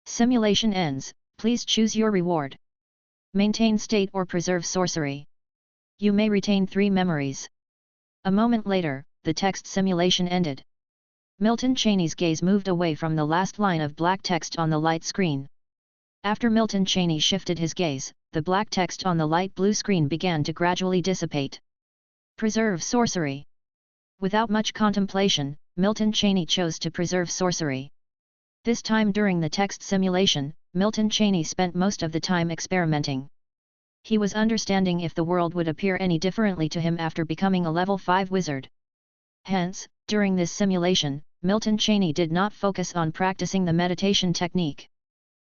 Simulation ends, please choose your reward. Maintain state or preserve sorcery. You may retain 3 memories. A moment later, the text simulation ended. Milton Cheney's gaze moved away from the last line of black text on the light screen. After Milton Cheney shifted his gaze, the black text on the light blue screen began to gradually dissipate. Preserve sorcery. Without much contemplation, Milton Cheney chose to preserve sorcery. This time during the text simulation, Milton Cheney spent most of the time experimenting. He was understanding if the world would appear any differently to him after becoming a level 5 wizard. Hence, during this simulation, Milton Cheney did not focus on practicing the meditation technique.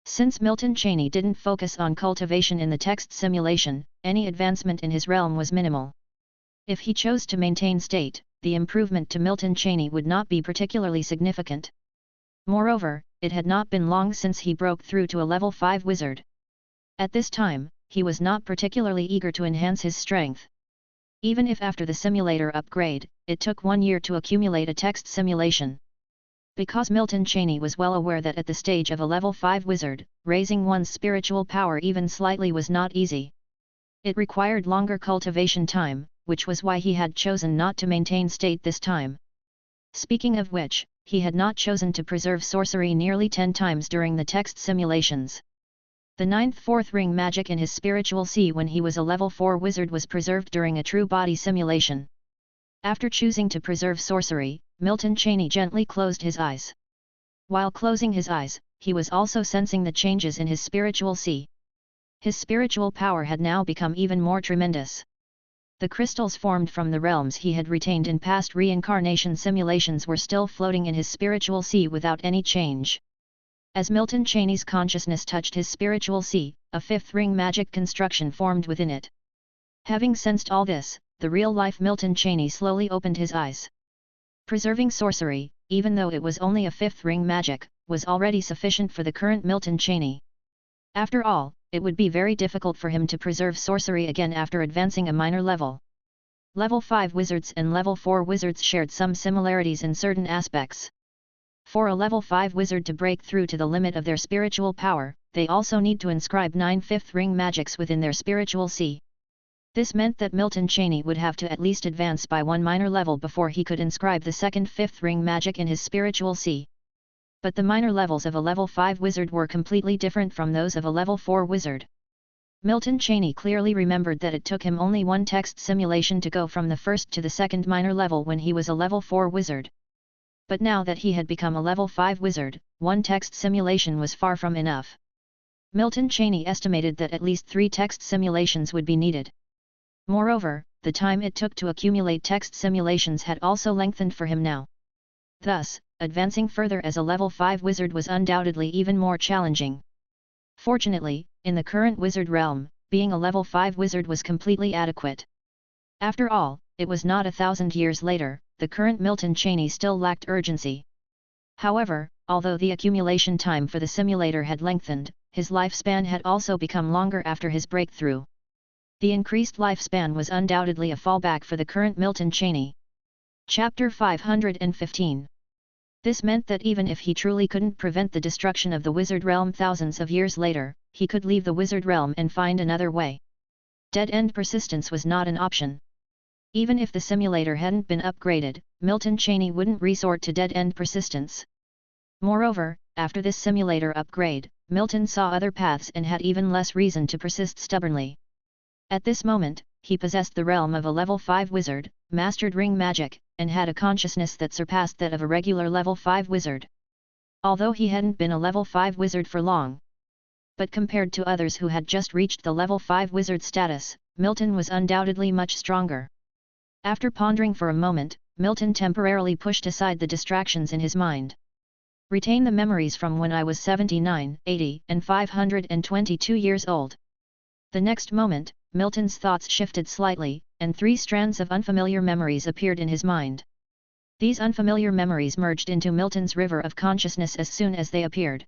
Since Milton Cheney didn't focus on cultivation in the text simulation, any advancement in his realm was minimal. If he chose to maintain state, the improvement to Milton Cheney would not be particularly significant. Moreover, it had not been long since he broke through to a level 5 wizard. At this time, he was not particularly eager to enhance his strength. Even if after the simulator upgrade, it took 1 year to accumulate a text simulation. Because Milton Cheney was well aware that at the stage of a level 5 wizard, raising one's spiritual power even slightly was not easy. It required longer cultivation time, which was why he had chosen not to maintain state this time. Speaking of which, he had not chosen to preserve sorcery nearly 10 times during the text simulations. The 9th fourth ring magic in his spiritual sea when he was a level 4 wizard was preserved during a true body simulation. After choosing to preserve sorcery, Milton Cheney gently closed his eyes. While closing his eyes, he was also sensing the changes in his spiritual sea. His spiritual power had now become even more tremendous. The crystals formed from the realms he had retained in past reincarnation simulations were still floating in his spiritual sea without any change. As Milton Cheney's consciousness touched his spiritual sea, a 5th ring magic construction formed within it. Having sensed all this, the real-life Milton Cheney slowly opened his eyes. Preserving sorcery, even though it was only a 5th ring magic, was already sufficient for the current Milton Cheney. After all, it would be very difficult for him to preserve sorcery again after advancing a minor level. Level 5 wizards and level 4 wizards shared some similarities in certain aspects. For a level 5 wizard to break through to the limit of their spiritual power, they also need to inscribe 9 5th ring magics within their spiritual sea. This meant that Milton Cheney would have to at least advance by 1 minor level before he could inscribe the 2nd 5th ring magic in his spiritual sea. But the minor levels of a level 5 wizard were completely different from those of a level 4 wizard. Milton Cheney clearly remembered that it took him only 1 text simulation to go from the 1st to the 2nd minor level when he was a level 4 wizard. But now that he had become a level 5 wizard, 1 text simulation was far from enough. Milton Cheney estimated that at least 3 text simulations would be needed. Moreover, the time it took to accumulate text simulations had also lengthened for him now. Thus, advancing further as a level 5 wizard was undoubtedly even more challenging. Fortunately, in the current wizard realm, being a level 5 wizard was completely adequate. After all, it was not 1,000 years later, the current Milton Cheney still lacked urgency. However, although the accumulation time for the simulator had lengthened, his lifespan had also become longer after his breakthrough. The increased lifespan was undoubtedly a fallback for the current Milton Cheney. Chapter 515. This meant that even if he truly couldn't prevent the destruction of the wizard realm thousands of years later, he could leave the wizard realm and find another way. Dead-end persistence was not an option. Even if the simulator hadn't been upgraded, Milton Cheney wouldn't resort to dead-end persistence. Moreover, after this simulator upgrade, Milton saw other paths and had even less reason to persist stubbornly. At this moment, he possessed the realm of a level 5 wizard, mastered ring magic, and had a consciousness that surpassed that of a regular level 5 wizard. Although he hadn't been a level 5 wizard for long. But compared to others who had just reached the level 5 wizard status, Milton was undoubtedly much stronger. After pondering for a moment, Milton temporarily pushed aside the distractions in his mind. Retain the memories from when I was 79, 80, and 522 years old. The next moment, Milton's thoughts shifted slightly, and 3 strands of unfamiliar memories appeared in his mind. These unfamiliar memories merged into Milton's river of consciousness as soon as they appeared.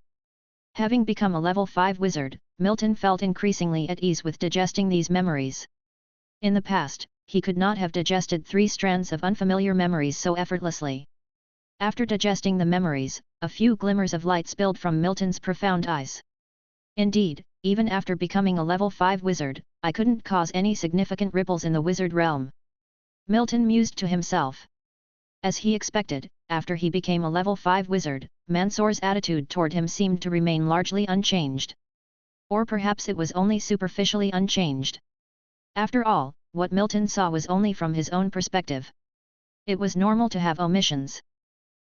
Having become a level 5 wizard, Milton felt increasingly at ease with digesting these memories. In the past, he could not have digested 3 strands of unfamiliar memories so effortlessly. After digesting the memories, a few glimmers of light spilled from Milton's profound eyes. Indeed, even after becoming a level 5 wizard, I couldn't cause any significant ripples in the wizard realm. Milton mused to himself. As he expected, after he became a level 5 wizard, Mansour's attitude toward him seemed to remain largely unchanged. Or perhaps it was only superficially unchanged. After all, what Milton saw was only from his own perspective. It was normal to have omissions.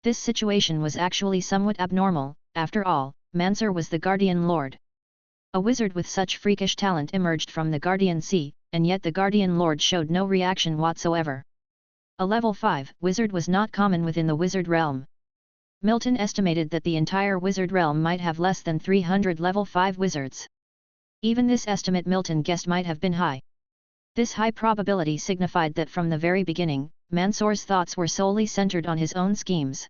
This situation was actually somewhat abnormal. After all, Mansour was the Guardian Lord. A wizard with such freakish talent emerged from the Guardian Sea, and yet the Guardian Lord showed no reaction whatsoever. A level 5 wizard was not common within the wizard realm. Milton estimated that the entire wizard realm might have less than 300 level 5 wizards. Even this estimate Milton guessed might have been high. This high probability signified that from the very beginning, Mansour's thoughts were solely centered on his own schemes.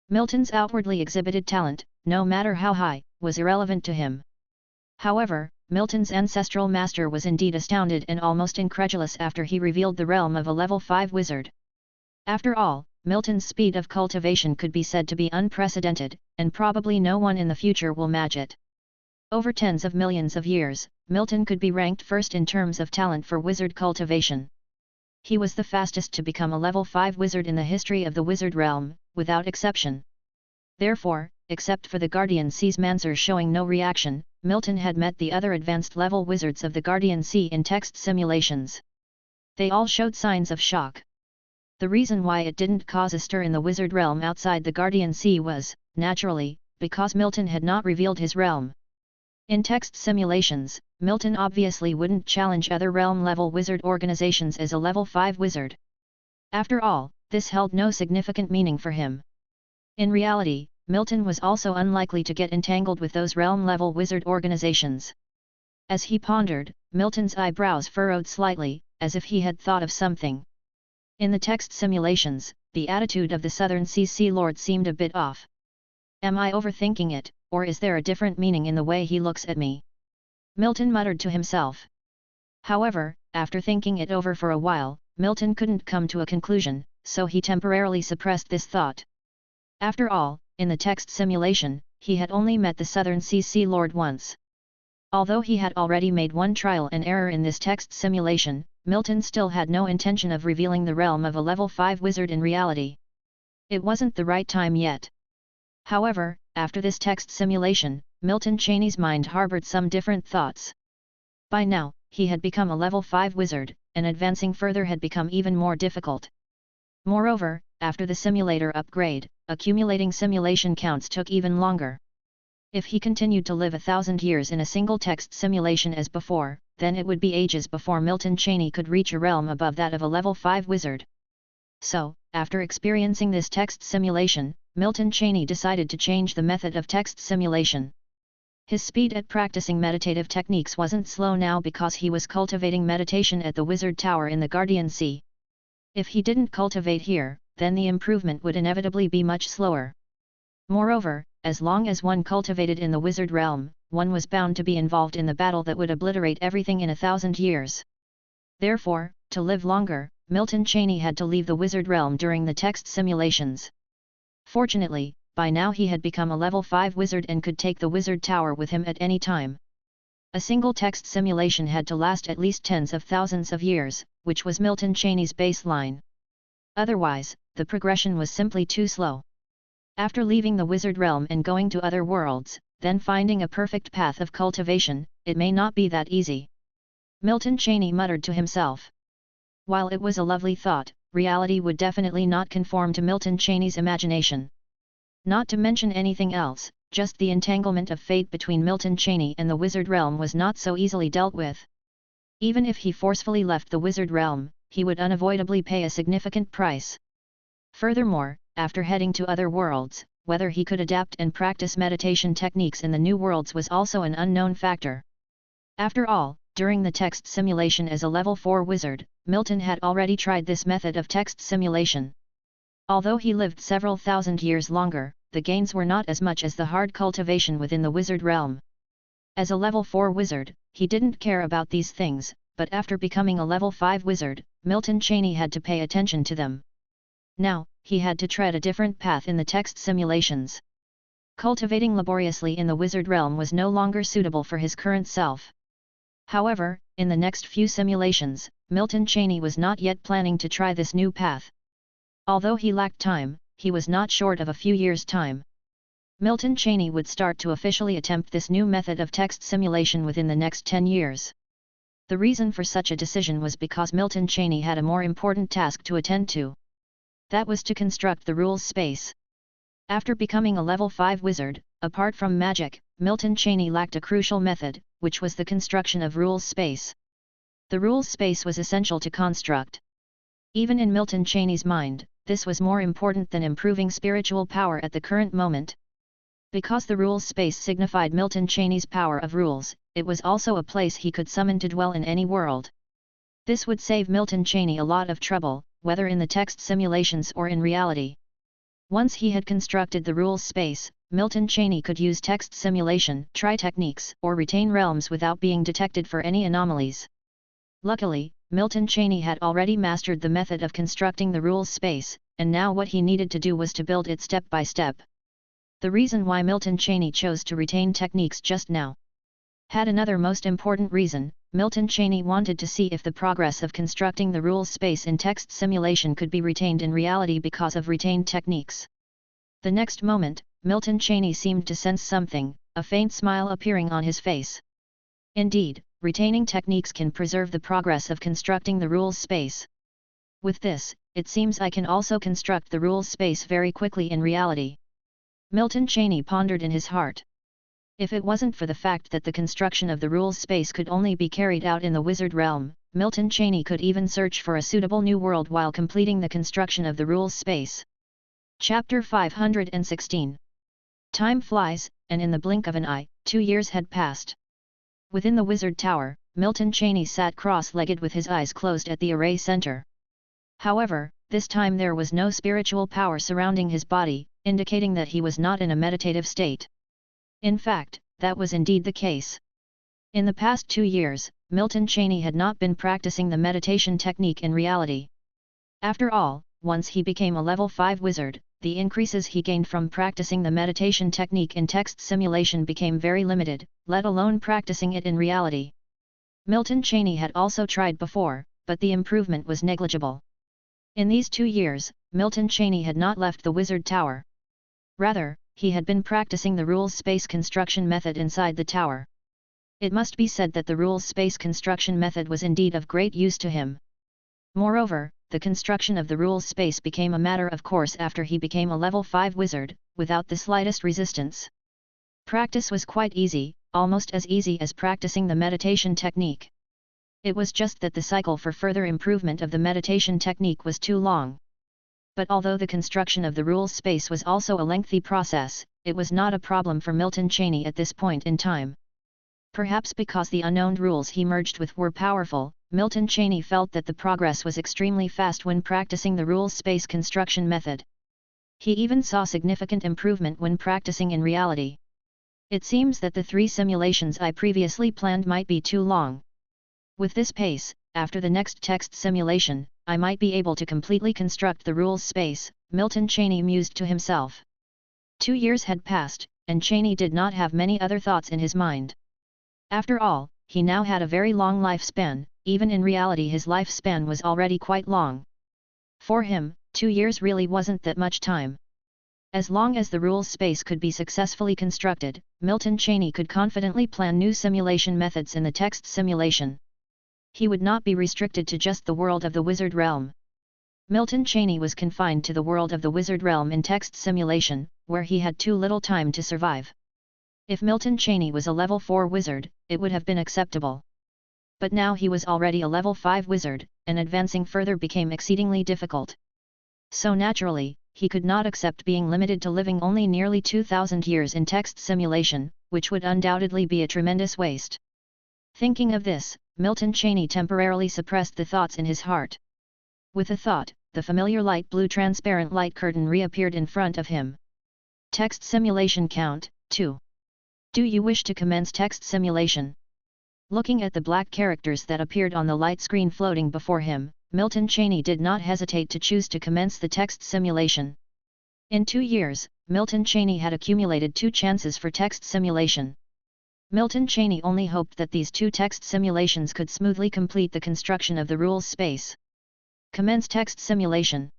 Milton's outwardly exhibited talent, no matter how high, was irrelevant to him. However, Milton's ancestral master was indeed astounded and almost incredulous after he revealed the realm of a level 5 wizard. After all, Milton's speed of cultivation could be said to be unprecedented, and probably no one in the future will match it. Over tens of millions of years, Milton could be ranked first in terms of talent for wizard cultivation. He was the fastest to become a level 5 wizard in the history of the wizard realm, without exception. Therefore, except for the Guardian Sea's Mansour showing no reaction, Milton had met the other advanced level wizards of the Guardian Sea in text simulations. They all showed signs of shock. The reason why it didn't cause a stir in the wizard realm outside the Guardian Sea was, naturally, because Milton had not revealed his realm. In text simulations, Milton obviously wouldn't challenge other realm-level wizard organizations as a level 5 wizard. After all, this held no significant meaning for him. In reality, Milton was also unlikely to get entangled with those realm-level wizard organizations. As he pondered, Milton's eyebrows furrowed slightly, as if he had thought of something. In the text simulations, the attitude of the Southern Seas Sea Lord seemed a bit off. Am I overthinking it, or is there a different meaning in the way he looks at me? Milton muttered to himself. However, after thinking it over for a while, Milton couldn't come to a conclusion, so he temporarily suppressed this thought. After all, in the text simulation, he had only met the Southern Seas Sea Lord once. Although he had already made one trial and error in this text simulation, Milton still had no intention of revealing the realm of a level 5 wizard in reality. It wasn't the right time yet. However, after this text simulation, Milton Cheney's mind harbored some different thoughts. By now, he had become a level 5 wizard, and advancing further had become even more difficult. Moreover, after the simulator upgrade, accumulating simulation counts took even longer. If he continued to live 1,000 years in a single text simulation as before, then it would be ages before Milton Cheney could reach a realm above that of a level 5 wizard. So, after experiencing this text simulation, Milton Cheney decided to change the method of text simulation. His speed at practicing meditative techniques wasn't slow now because he was cultivating meditation at the Wizard Tower in the Guardian Sea. If he didn't cultivate here, then the improvement would inevitably be much slower. Moreover, as long as one cultivated in the wizard realm, one was bound to be involved in the battle that would obliterate everything in 1,000 years. Therefore, to live longer, Milton Cheney had to leave the wizard realm during the text simulations. Fortunately, by now he had become a level 5 wizard and could take the wizard tower with him at any time. A single text simulation had to last at least tens of thousands of years, which was Milton Cheney's baseline. Otherwise, the progression was simply too slow. After leaving the wizard realm and going to other worlds, then finding a perfect path of cultivation, it may not be that easy. Milton Cheney muttered to himself. While it was a lovely thought, reality would definitely not conform to Milton Cheney's imagination. Not to mention anything else, just the entanglement of fate between Milton Cheney and the wizard realm was not so easily dealt with. Even if he forcefully left the wizard realm, he would unavoidably pay a significant price. Furthermore, after heading to other worlds, whether he could adapt and practice meditation techniques in the new worlds was also an unknown factor. After all, during the text simulation as a level 4 wizard, Milton had already tried this method of text simulation. Although he lived several thousand years longer, the gains were not as much as the hard cultivation within the wizard realm. As a level 4 wizard, he didn't care about these things, but after becoming a level 5 wizard, Milton Cheney had to pay attention to them. Now, he had to tread a different path in the text simulations. Cultivating laboriously in the wizard realm was no longer suitable for his current self. However, in the next few simulations, Milton Cheney was not yet planning to try this new path. Although he lacked time, he was not short of a few years' time. Milton Cheney would start to officially attempt this new method of text simulation within the next 10 years. The reason for such a decision was because Milton Cheney had a more important task to attend to. That was to construct the rules space. After becoming a level 5 wizard, apart from magic, Milton Cheney lacked a crucial method, which was the construction of rules space. The rules space was essential to construct. Even in Milton Cheney's mind, this was more important than improving spiritual power at the current moment. Because the rules space signified Milton Cheney's power of rules, it was also a place he could summon to dwell in any world. This would save Milton Cheney a lot of trouble, whether in the text simulations or in reality. Once he had constructed the rules space, Milton Cheney could use text simulation, try techniques, or retain realms without being detected for any anomalies. Luckily, Milton Cheney had already mastered the method of constructing the rules space, and now what he needed to do was to build it step by step. The reason why Milton Cheney chose to retain techniques just now had another most important reason. Milton Cheney wanted to see if the progress of constructing the rules space in text simulation could be retained in reality because of retained techniques. The next moment, Milton Cheney seemed to sense something, a faint smile appearing on his face. Indeed, retaining techniques can preserve the progress of constructing the rules space. With this, it seems I can also construct the rules space very quickly in reality. Milton Cheney pondered in his heart. If it wasn't for the fact that the construction of the rules space could only be carried out in the wizard realm, Milton Cheney could even search for a suitable new world while completing the construction of the rules space. Chapter 516. Time flies, and in the blink of an eye, 2 years had passed. Within the wizard tower, Milton Cheney sat cross-legged with his eyes closed at the array center. However, this time there was no spiritual power surrounding his body, indicating that he was not in a meditative state. In fact, that was indeed the case. In the past 2 years, Milton Cheney had not been practicing the meditation technique in reality. After all, once he became a level 5 wizard, the increases he gained from practicing the meditation technique in text simulation became very limited, let alone practicing it in reality. Milton Cheney had also tried before, but the improvement was negligible. In these 2 years, Milton Cheney had not left the wizard tower. Rather, he had been practicing the rules space construction method inside the tower. It must be said that the rules space construction method was indeed of great use to him. Moreover, the construction of the rules space became a matter of course after he became a level 5 wizard, without the slightest resistance. Practice was quite easy, almost as easy as practicing the meditation technique. It was just that the cycle for further improvement of the meditation technique was too long. But although the construction of the rules space was also a lengthy process, it was not a problem for Milton Cheney at this point in time. Perhaps because the unknown rules he merged with were powerful, Milton Cheney felt that the progress was extremely fast when practicing the rules space construction method. He even saw significant improvement when practicing in reality. It seems that the 3 simulations I previously planned might be too long. With this pace, after the next text simulation, I might be able to completely construct the rules space, Milton Cheney mused to himself. 2 years had passed, and Cheney did not have many other thoughts in his mind. After all, he now had a very long lifespan, even in reality his lifespan was already quite long. For him, 2 years really wasn't that much time. As long as the rules space could be successfully constructed, Milton Cheney could confidently plan new simulation methods in the text simulation. He would not be restricted to just the world of the wizard realm. Milton Cheney was confined to the world of the wizard realm in text simulation, where he had too little time to survive. If Milton Cheney was a level 4 wizard, it would have been acceptable. But now he was already a level 5 wizard, and advancing further became exceedingly difficult. So naturally, he could not accept being limited to living only nearly 2,000 years in text simulation, which would undoubtedly be a tremendous waste. Thinking of this, Milton Cheney temporarily suppressed the thoughts in his heart. With a thought, the familiar light blue transparent light curtain reappeared in front of him. Text simulation count, 2. Do you wish to commence text simulation? Looking at the black characters that appeared on the light screen floating before him, Milton Cheney did not hesitate to choose to commence the text simulation. In 2 years, Milton Cheney had accumulated 2 chances for text simulation. Milton Cheney only hoped that these 2 text simulations could smoothly complete the construction of the rules space. Commence text simulation.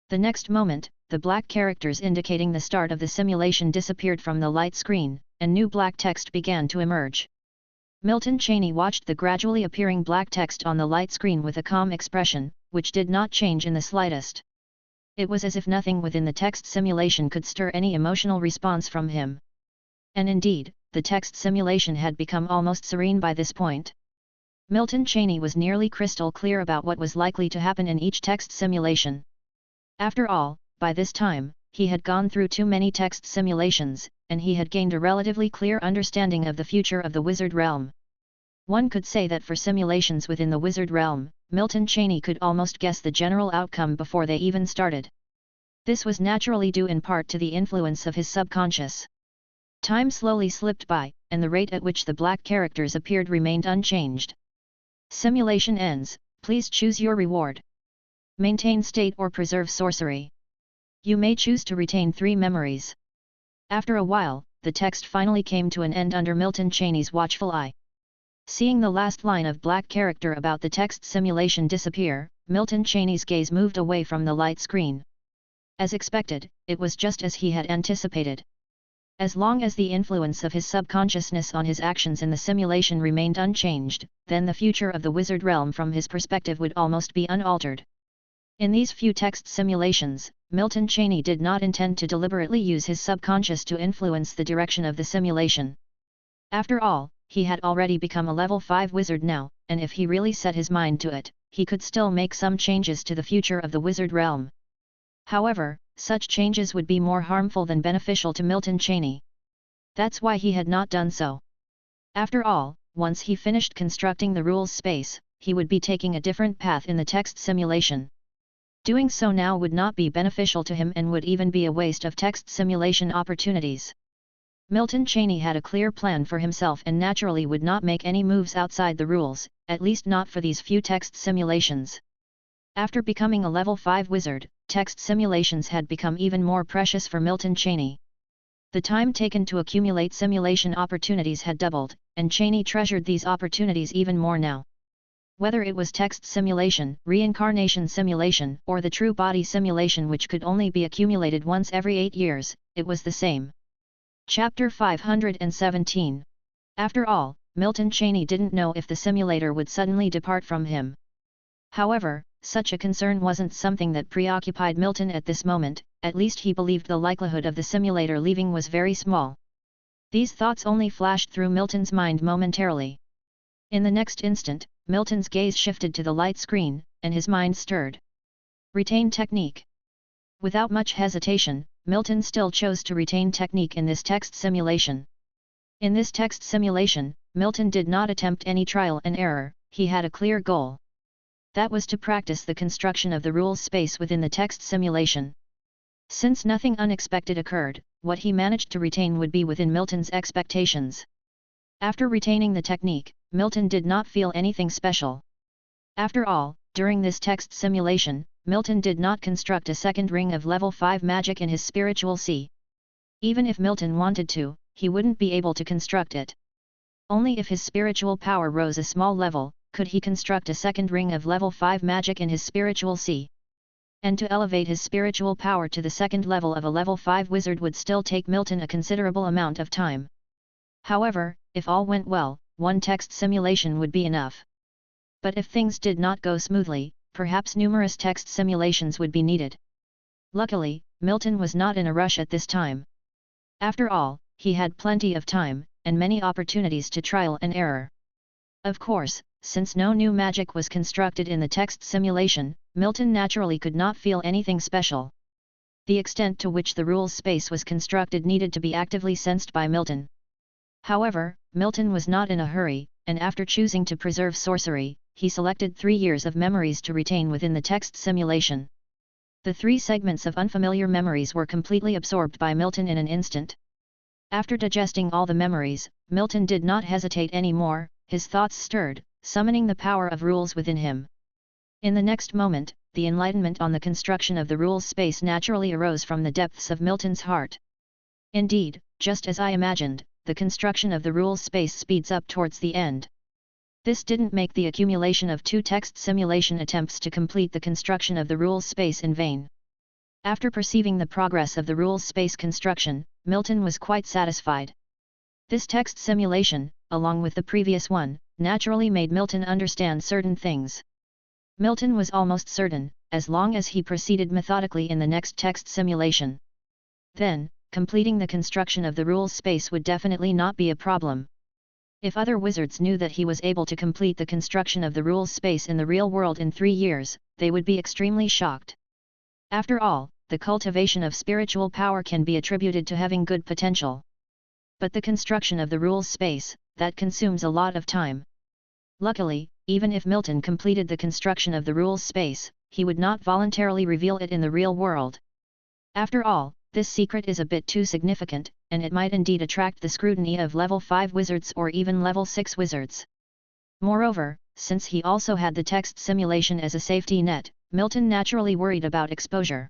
The next moment, the black characters indicating the start of the simulation disappeared from the light screen, and new black text began to emerge. Milton Cheney watched the gradually appearing black text on the light screen with a calm expression, which did not change in the slightest. It was as if nothing within the text simulation could stir any emotional response from him. And indeed, the text simulation had become almost serene by this point. Milton Cheney was nearly crystal clear about what was likely to happen in each text simulation. After all, by this time, he had gone through too many text simulations, and he had gained a relatively clear understanding of the future of the wizard realm. One could say that for simulations within the wizard realm, Milton Cheney could almost guess the general outcome before they even started. This was naturally due in part to the influence of his subconscious. Time slowly slipped by, and the rate at which the black characters appeared remained unchanged. Simulation ends, please choose your reward. Maintain state or preserve sorcery. You may choose to retain 3 memories. After a while, the text finally came to an end under Milton Cheney's watchful eye. Seeing the last line of black character about the text simulation disappear, Milton Cheney's gaze moved away from the light screen. As expected, it was just as he had anticipated. As long as the influence of his subconsciousness on his actions in the simulation remained unchanged, then the future of the wizard realm from his perspective would almost be unaltered. In these few text simulations, Milton Cheney did not intend to deliberately use his subconscious to influence the direction of the simulation. After all, he had already become a level 5 wizard now, and if he really set his mind to it, he could still make some changes to the future of the wizard realm. However, such changes would be more harmful than beneficial to Milton Cheney. That's why he had not done so. After all, once he finished constructing the rules space, he would be taking a different path in the text simulation. Doing so now would not be beneficial to him and would even be a waste of text simulation opportunities. Milton Cheney had a clear plan for himself and naturally would not make any moves outside the rules, at least not for these few text simulations. After becoming a level 5 wizard, text simulations had become even more precious for Milton Cheney. The time taken to accumulate simulation opportunities had doubled, and Cheney treasured these opportunities even more now. Whether it was text simulation, reincarnation simulation, or the true body simulation which could only be accumulated once every 8 years, it was the same. Chapter 517. After all, Milton Cheney didn't know if the simulator would suddenly depart from him. However, such a concern wasn't something that preoccupied Milton at this moment, at least he believed the likelihood of the simulator leaving was very small. These thoughts only flashed through Milton's mind momentarily. In the next instant, Milton's gaze shifted to the light screen, and his mind stirred. Retain technique. Without much hesitation, Milton still chose to retain technique in this text simulation. In this text simulation, Milton did not attempt any trial and error, he had a clear goal. That was to practice the construction of the rules space within the text simulation. Since nothing unexpected occurred, what he managed to retain would be within Milton's expectations. After retaining the technique, Milton did not feel anything special. After all, during this text simulation, Milton did not construct a second ring of level 5 magic in his spiritual sea. Even if Milton wanted to, he wouldn't be able to construct it. Only if his spiritual power rose a small level, could he construct a second ring of level 5 magic in his spiritual sea. And to elevate his spiritual power to the second level of a level 5 wizard would still take Milton a considerable amount of time. However, if all went well, one text simulation would be enough. But if things did not go smoothly, perhaps numerous text simulations would be needed. Luckily, Milton was not in a rush at this time. After all, he had plenty of time, and many opportunities to trial and error. Of course, since no new magic was constructed in the text simulation, Milton naturally could not feel anything special. The extent to which the rules space was constructed needed to be actively sensed by Milton. However, Milton was not in a hurry, and after choosing to preserve sorcery, he selected 3 years of memories to retain within the text simulation. The 3 segments of unfamiliar memories were completely absorbed by Milton in an instant. After digesting all the memories, Milton did not hesitate anymore, his thoughts stirred, summoning the power of rules within him. In the next moment, the enlightenment on the construction of the rules space naturally arose from the depths of Milton's heart. Indeed, just as I imagined, the construction of the rules space speeds up towards the end. This didn't make the accumulation of 2 text simulation attempts to complete the construction of the rules space in vain. After perceiving the progress of the rules space construction, Milton was quite satisfied. This text simulation, along with the previous one, naturally made Milton understand certain things. Milton was almost certain, as long as he proceeded methodically in the next text simulation, then, completing the construction of the rules space would definitely not be a problem. If other wizards knew that he was able to complete the construction of the rules space in the real world in 3 years, they would be extremely shocked. After all, the cultivation of spiritual power can be attributed to having good potential. But the construction of the rules space, that consumes a lot of time. Luckily, even if Milton completed the construction of the rules space, he would not voluntarily reveal it in the real world. After all, this secret is a bit too significant, and it might indeed attract the scrutiny of level 5 wizards or even level 6 wizards. Moreover, since he also had the text simulation as a safety net, Milton naturally worried about exposure.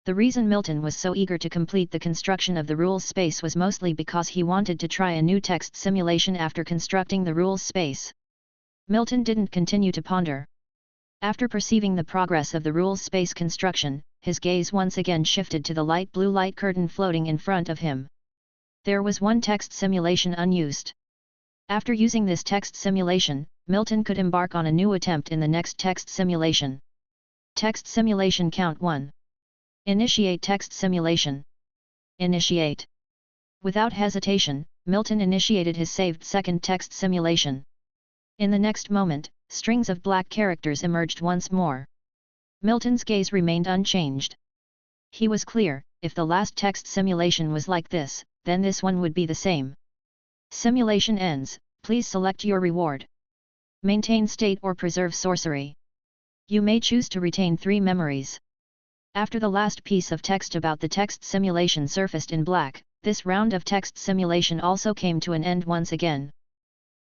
The reason Milton was so eager to complete the construction of the rules space was mostly because he wanted to try a new text simulation after constructing the rules space. Milton didn't continue to ponder. After perceiving the progress of the rules space construction, his gaze once again shifted to the light blue light curtain floating in front of him. There was one text simulation unused. After using this text simulation, Milton could embark on a new attempt in the next text simulation. Text simulation count 1. Initiate text simulation. Initiate. Without hesitation, Milton initiated his saved second text simulation. In the next moment, strings of black characters emerged once more. Milton's gaze remained unchanged. He was clear, if the last text simulation was like this, then this one would be the same. Simulation ends, please select your reward. Maintain state or preserve sorcery. You may choose to retain 3 memories. After the last piece of text about the text simulation surfaced in black, this round of text simulation also came to an end once again.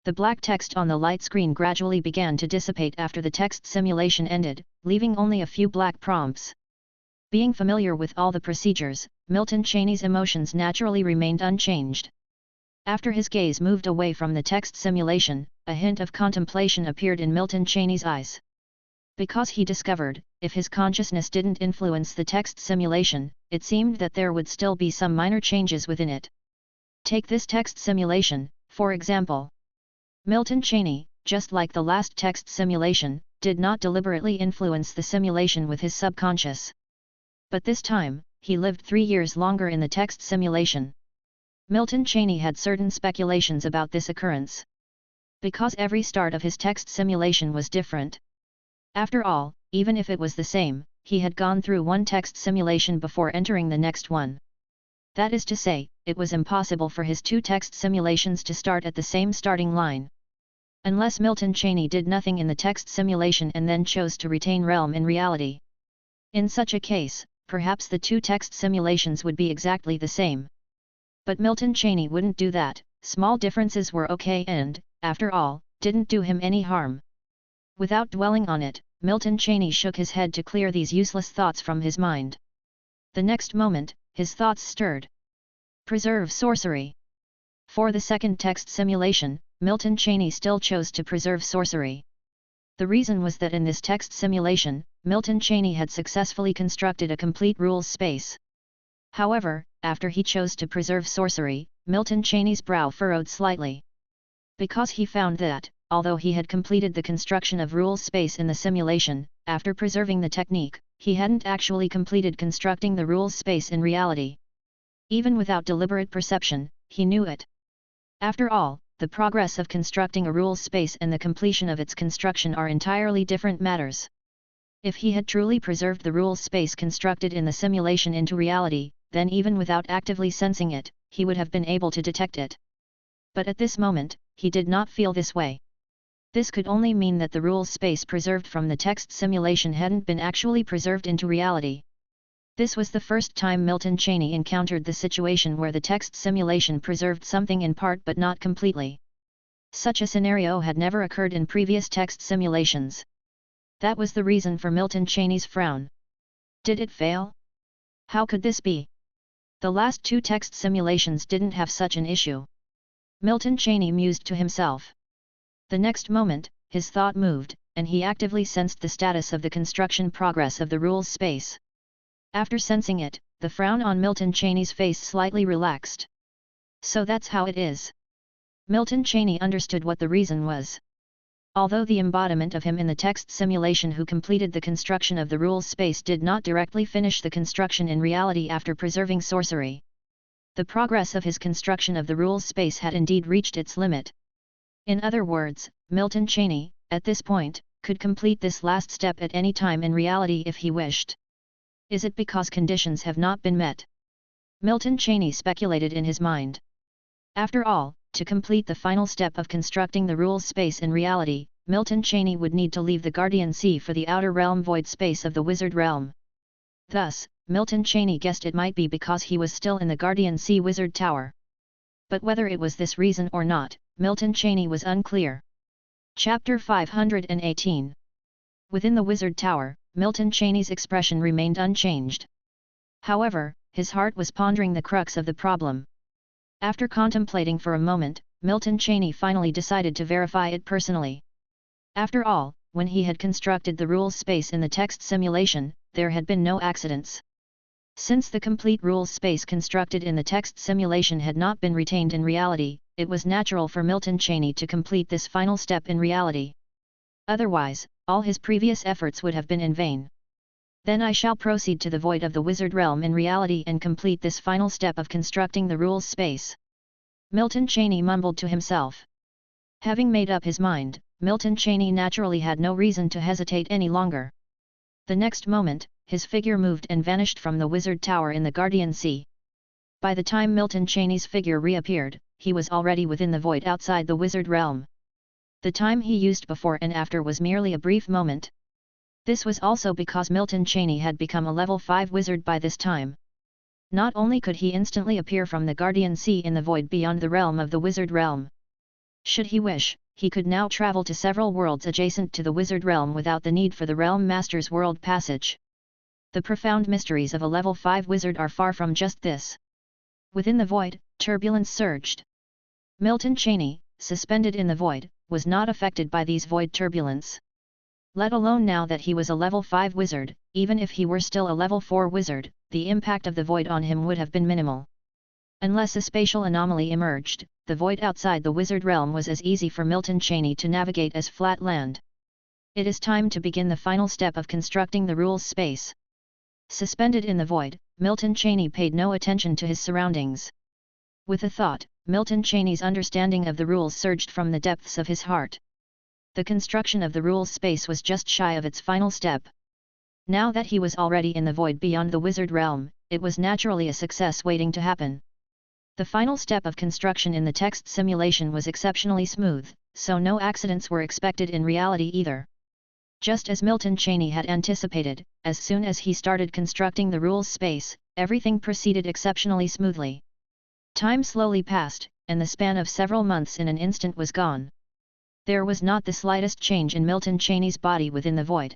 The black text on the light screen gradually began to dissipate after the text simulation ended, leaving only a few black prompts. Being familiar with all the procedures, Milton Cheney's emotions naturally remained unchanged. After his gaze moved away from the text simulation, a hint of contemplation appeared in Milton Cheney's eyes. Because he discovered, if his consciousness didn't influence the text simulation, it seemed that there would still be some minor changes within it. Take this text simulation, for example. Milton Cheney, just like the last text simulation, did not deliberately influence the simulation with his subconscious. But this time, he lived 3 years longer in the text simulation. Milton Cheney had certain speculations about this occurrence. Because every start of his text simulation was different. After all, even if it was the same, he had gone through one text simulation before entering the next one. That is to say, it was impossible for his two text simulations to start at the same starting line. Unless Milton Cheney did nothing in the text simulation and then chose to retain realm in reality. In such a case, perhaps the two text simulations would be exactly the same. But Milton Cheney wouldn't do that. Small differences were okay and, after all, didn't do him any harm. Without dwelling on it, Milton Cheney shook his head to clear these useless thoughts from his mind. The next moment, his thoughts stirred. Preserve sorcery. For the second text simulation, Milton Cheney still chose to preserve sorcery. The reason was that in this text simulation, Milton Cheney had successfully constructed a complete rules space. However, after he chose to preserve sorcery, Milton Cheney's brow furrowed slightly. Because he found that, although he had completed the construction of rules space in the simulation, after preserving the technique, he hadn't actually completed constructing the rules space in reality. Even without deliberate perception, he knew it. After all, the progress of constructing a rules space and the completion of its construction are entirely different matters. If he had truly preserved the rules space constructed in the simulation into reality, then even without actively sensing it, he would have been able to detect it. But at this moment, he did not feel this way. This could only mean that the rules space preserved from the text simulation hadn't been actually preserved into reality. This was the first time Milton Cheney encountered the situation where the text simulation preserved something in part but not completely. Such a scenario had never occurred in previous text simulations. That was the reason for Milton Cheney's frown. Did it fail? How could this be? The last two text simulations didn't have such an issue. Milton Cheney mused to himself. The next moment, his thought moved, and he actively sensed the status of the construction progress of the rules space. After sensing it, the frown on Milton Cheney's face slightly relaxed. So that's how it is. Milton Cheney understood what the reason was. Although the embodiment of him in the text simulation who completed the construction of the rules space did not directly finish the construction in reality after preserving sorcery. The progress of his construction of the rules space had indeed reached its limit. In other words, Milton Cheney, at this point, could complete this last step at any time in reality if he wished. Is it because conditions have not been met? Milton Cheney speculated in his mind. After all, to complete the final step of constructing the rules space in reality, Milton Cheney would need to leave the Guardian Sea for the outer realm void space of the Wizard Realm. Thus, Milton Cheney guessed it might be because he was still in the Guardian Sea Wizard Tower. But whether it was this reason or not, Milton Cheney was unclear. Chapter 518. Within the Wizard Tower, Milton Cheney's expression remained unchanged. However, his heart was pondering the crux of the problem. After contemplating for a moment, Milton Cheney finally decided to verify it personally. After all, when he had constructed the rules space in the text simulation, there had been no accidents. Since the complete rules space constructed in the text simulation had not been retained in reality, it was natural for Milton Cheney to complete this final step in reality. Otherwise, all his previous efforts would have been in vain. Then I shall proceed to the void of the Wizard Realm in reality and complete this final step of constructing the rules space. Milton Cheney mumbled to himself. Having made up his mind, Milton Cheney naturally had no reason to hesitate any longer. The next moment, his figure moved and vanished from the Wizard Tower in the Guardian Sea. By the time Milton Cheney's figure reappeared, he was already within the void outside the Wizard Realm. The time he used before and after was merely a brief moment. This was also because Milton Cheney had become a level 5 wizard by this time. Not only could he instantly appear from the Guardian Sea in the void beyond the realm of the Wizard Realm. Should he wish, he could now travel to several worlds adjacent to the Wizard Realm without the need for the Realm Master's world passage. The profound mysteries of a level 5 wizard are far from just this. Within the void, turbulence surged. Milton Cheney, suspended in the void, was not affected by these void turbulence. Let alone now that he was a level 5 wizard, even if he were still a level 4 wizard, the impact of the void on him would have been minimal. Unless a spatial anomaly emerged, the void outside the Wizard Realm was as easy for Milton Cheney to navigate as flat land. It is time to begin the final step of constructing the rules space. Suspended in the void, Milton Cheney paid no attention to his surroundings. With a thought, Milton Cheney's understanding of the rules surged from the depths of his heart. The construction of the rules space was just shy of its final step. Now that he was already in the void beyond the wizard realm, it was naturally a success waiting to happen. The final step of construction in the text simulation was exceptionally smooth, so no accidents were expected in reality either. Just as Milton Cheney had anticipated, as soon as he started constructing the rules space, everything proceeded exceptionally smoothly. Time slowly passed, and the span of several months in an instant was gone. There was not the slightest change in Milton Cheney's body within the void.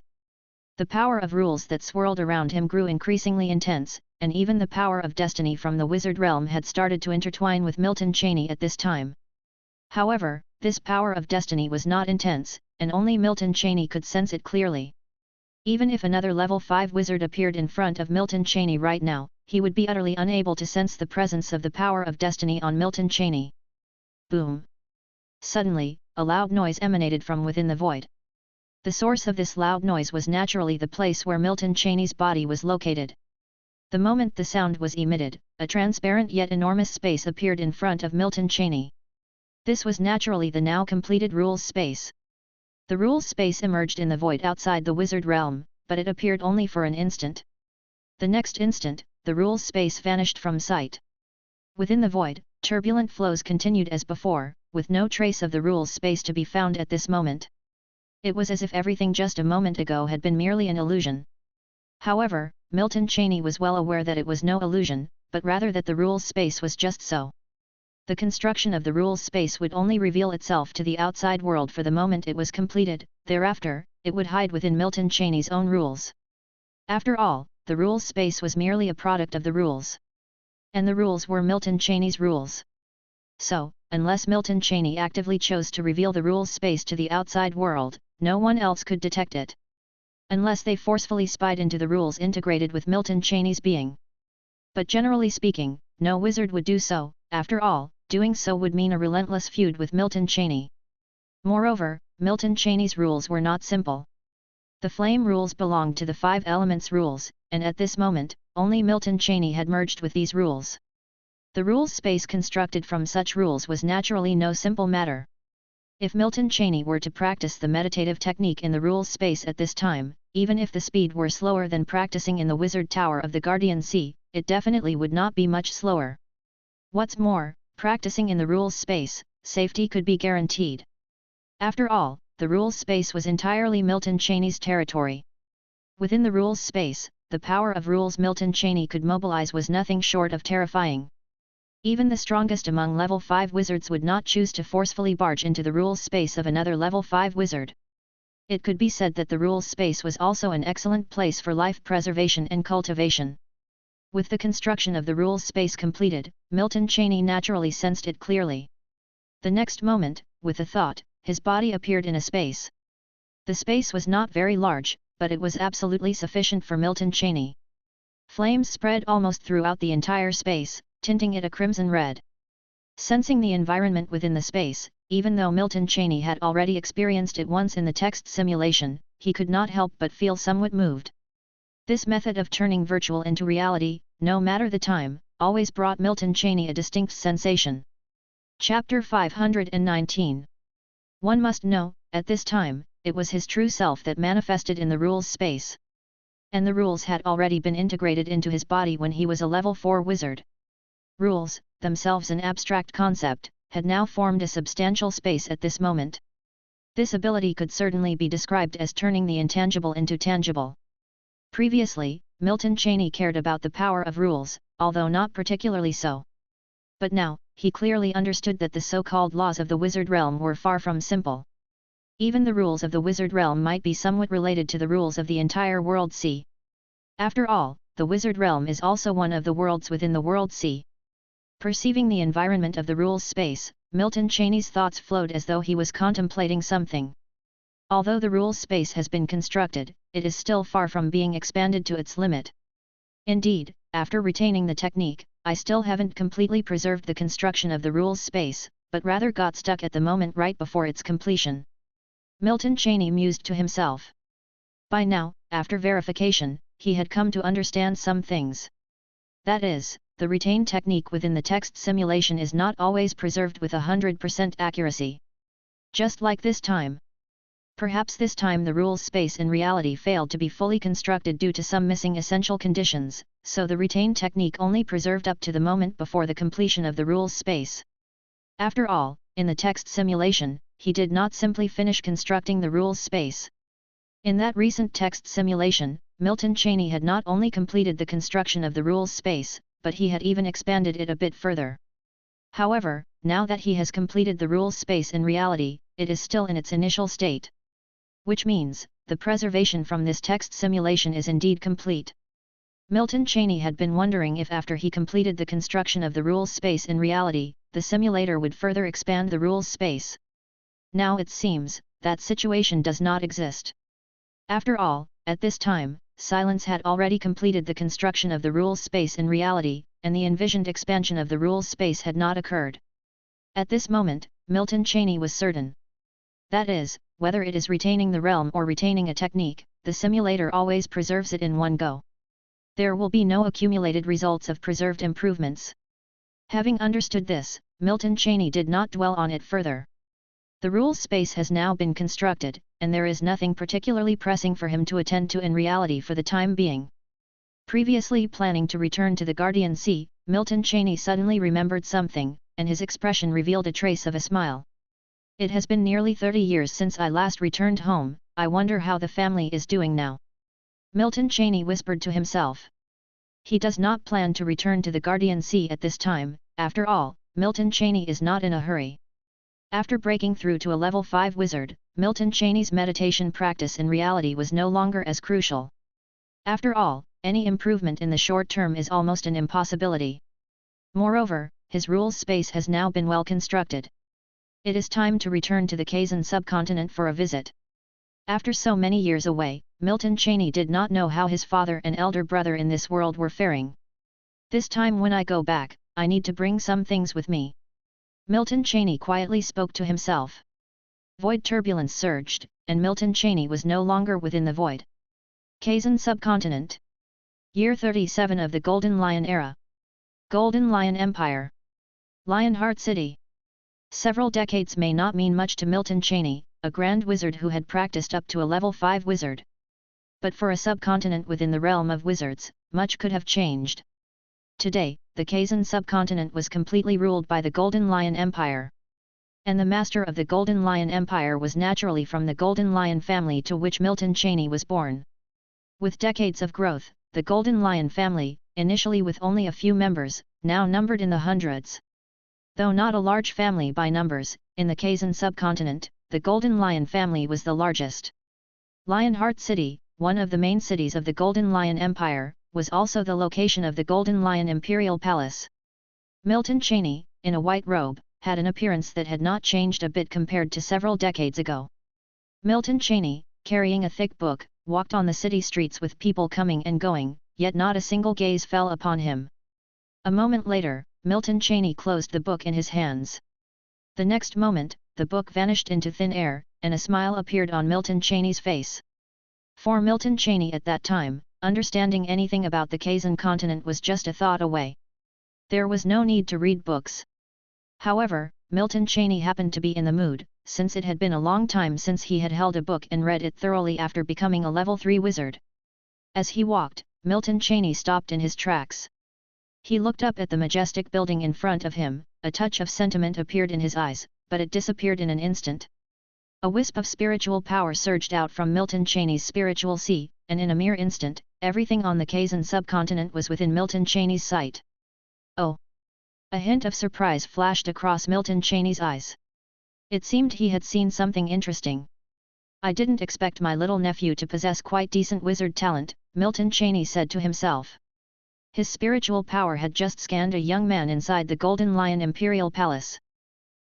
The power of rules that swirled around him grew increasingly intense, and even the power of destiny from the wizard realm had started to intertwine with Milton Cheney at this time. However, this power of destiny was not intense, and only Milton Cheney could sense it clearly. Even if another level 5 wizard appeared in front of Milton Cheney right now, he would be utterly unable to sense the presence of the power of destiny on Milton Cheney. Boom! Suddenly, a loud noise emanated from within the void. The source of this loud noise was naturally the place where Milton Cheney's body was located. The moment the sound was emitted, a transparent yet enormous space appeared in front of Milton Cheney. This was naturally the now completed rules space. The rules space emerged in the void outside the wizard realm, but it appeared only for an instant. The next instant, the rules space vanished from sight. Within the void, turbulent flows continued as before, with no trace of the rules space to be found at this moment. It was as if everything just a moment ago had been merely an illusion. However, Milton Cheney was well aware that it was no illusion, but rather that the rules space was just so. The construction of the rules space would only reveal itself to the outside world for the moment it was completed, thereafter, it would hide within Milton Cheney's own rules. After all, the rules space was merely a product of the rules. And the rules were Milton Cheney's rules. So, unless Milton Cheney actively chose to reveal the rules space to the outside world, no one else could detect it. Unless they forcefully spied into the rules integrated with Milton Cheney's being. But generally speaking, no wizard would do so. After all, doing so would mean a relentless feud with Milton Cheney. Moreover, Milton Cheney's rules were not simple. The flame rules belonged to the 5 elements rules, and at this moment, only Milton Cheney had merged with these rules. The rules space constructed from such rules was naturally no simple matter. If Milton Cheney were to practice the meditative technique in the rules space at this time, even if the speed were slower than practicing in the wizard tower of the Guardian Sea, it definitely would not be much slower. What's more, practicing in the rules space, safety could be guaranteed. After all, the rules space was entirely Milton Cheney's territory. Within the rules space, the power of rules Milton Cheney could mobilize was nothing short of terrifying. Even the strongest among level 5 wizards would not choose to forcefully barge into the rules space of another level 5 wizard. It could be said that the rules space was also an excellent place for life preservation and cultivation. With the construction of the rules space completed, Milton Cheney naturally sensed it clearly. The next moment, with a thought, his body appeared in a space. The space was not very large, but it was absolutely sufficient for Milton Cheney. Flames spread almost throughout the entire space, tinting it a crimson red. Sensing the environment within the space, even though Milton Cheney had already experienced it once in the text simulation, he could not help but feel somewhat moved. This method of turning virtual into reality, no matter the time, always brought Milton Cheney a distinct sensation. Chapter 519. One must know, at this time, it was his true self that manifested in the rules space. And the rules had already been integrated into his body when he was a level 4 wizard. Rules, themselves an abstract concept, had now formed a substantial space at this moment. This ability could certainly be described as turning the intangible into tangible. Previously, Milton Cheney cared about the power of rules, although not particularly so. But now, he clearly understood that the so-called laws of the wizard realm were far from simple. Even the rules of the wizard realm might be somewhat related to the rules of the entire world sea. After all, the wizard realm is also one of the worlds within the world sea. Perceiving the environment of the rules space, Milton Cheney's thoughts flowed as though he was contemplating something. Although the rules space has been constructed, it is still far from being expanded to its limit. Indeed, after retaining the technique, I still haven't completely preserved the construction of the rules space, but rather got stuck at the moment right before its completion. Milton Cheney mused to himself. By now, after verification, he had come to understand some things. That is, the retained technique within the text simulation is not always preserved with 100% accuracy. Just like this time. Perhaps this time the rules space in reality failed to be fully constructed due to some missing essential conditions, so the retained technique only preserved up to the moment before the completion of the rules space. After all, in the text simulation, he did not simply finish constructing the rules space. In that recent text simulation, Milton Cheney had not only completed the construction of the rules space, but he had even expanded it a bit further. However, now that he has completed the rules space in reality, it is still in its initial state. Which means, the preservation from this text simulation is indeed complete. Milton Cheney had been wondering if after he completed the construction of the rules space in reality, the simulator would further expand the rules space. Now it seems, that situation does not exist. After all, at this time, Silence had already completed the construction of the rules space in reality, and the envisioned expansion of the rules space had not occurred. At this moment, Milton Cheney was certain. That is, whether it is retaining the realm or retaining a technique, the simulator always preserves it in one go. There will be no accumulated results of preserved improvements. Having understood this, Milton Cheney did not dwell on it further. The rules space has now been constructed, and there is nothing particularly pressing for him to attend to in reality for the time being. Previously planning to return to the Guardian Sea, Milton Cheney suddenly remembered something, and his expression revealed a trace of a smile. It has been nearly 30 years since I last returned home, I wonder how the family is doing now. Milton Cheney whispered to himself. He does not plan to return to the Guardian Sea at this time, after all, Milton Cheney is not in a hurry. After breaking through to a level 5 wizard, Milton Cheney's meditation practice in reality was no longer as crucial. After all, any improvement in the short term is almost an impossibility. Moreover, his rules space has now been well constructed. It is time to return to the Kazan subcontinent for a visit. After so many years away, Milton Cheney did not know how his father and elder brother in this world were faring. This time when I go back, I need to bring some things with me. Milton Cheney quietly spoke to himself. Void turbulence surged, and Milton Cheney was no longer within the void. Kazan subcontinent. Year 37 of the Golden Lion Era. Golden Lion Empire. Lionheart City. Several decades may not mean much to Milton Cheney, a grand wizard who had practiced up to a level 5 wizard. But for a subcontinent within the realm of wizards, much could have changed. Today, the Kazan subcontinent was completely ruled by the Golden Lion Empire. And the master of the Golden Lion Empire was naturally from the Golden Lion family to which Milton Cheney was born. With decades of growth, the Golden Lion family, initially with only a few members, now numbered in the hundreds. Though not a large family by numbers, in the Kazan subcontinent, the Golden Lion family was the largest. Lionheart City, one of the main cities of the Golden Lion Empire, was also the location of the Golden Lion Imperial Palace. Milton Cheney, in a white robe, had an appearance that had not changed a bit compared to several decades ago. Milton Cheney, carrying a thick book, walked on the city streets with people coming and going, yet not a single gaze fell upon him. A moment later, Milton Cheney closed the book in his hands. The next moment, the book vanished into thin air, and a smile appeared on Milton Cheney's face. For Milton Cheney at that time, understanding anything about the Kazan continent was just a thought away. There was no need to read books. However, Milton Cheney happened to be in the mood, since it had been a long time since he had held a book and read it thoroughly after becoming a level 3 wizard. As he walked, Milton Cheney stopped in his tracks. He looked up at the majestic building in front of him, a touch of sentiment appeared in his eyes, but it disappeared in an instant. A wisp of spiritual power surged out from Milton Cheney's spiritual sea, and in a mere instant, everything on the Kazan subcontinent was within Milton Cheney's sight. Oh! A hint of surprise flashed across Milton Cheney's eyes. It seemed he had seen something interesting. I didn't expect my little nephew to possess quite decent wizard talent, Milton Cheney said to himself. His spiritual power had just scanned a young man inside the Golden Lion Imperial Palace.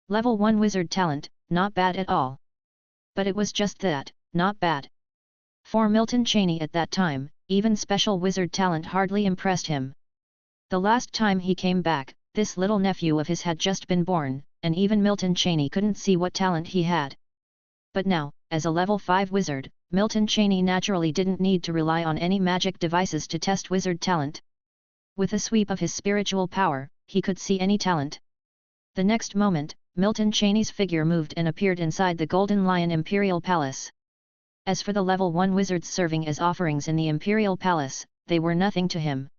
Level 1 wizard talent, not bad at all. But it was just that, not bad. For Milton Cheney at that time, even special wizard talent hardly impressed him. The last time he came back, this little nephew of his had just been born, and even Milton Cheney couldn't see what talent he had. But now, as a level 5 wizard, Milton Cheney naturally didn't need to rely on any magic devices to test wizard talent. With a sweep of his spiritual power, he could see any talent. The next moment, Milton Cheney's figure moved and appeared inside the Golden Lion Imperial Palace. As for the level 1 wizards serving as offerings in the Imperial Palace, they were nothing to him.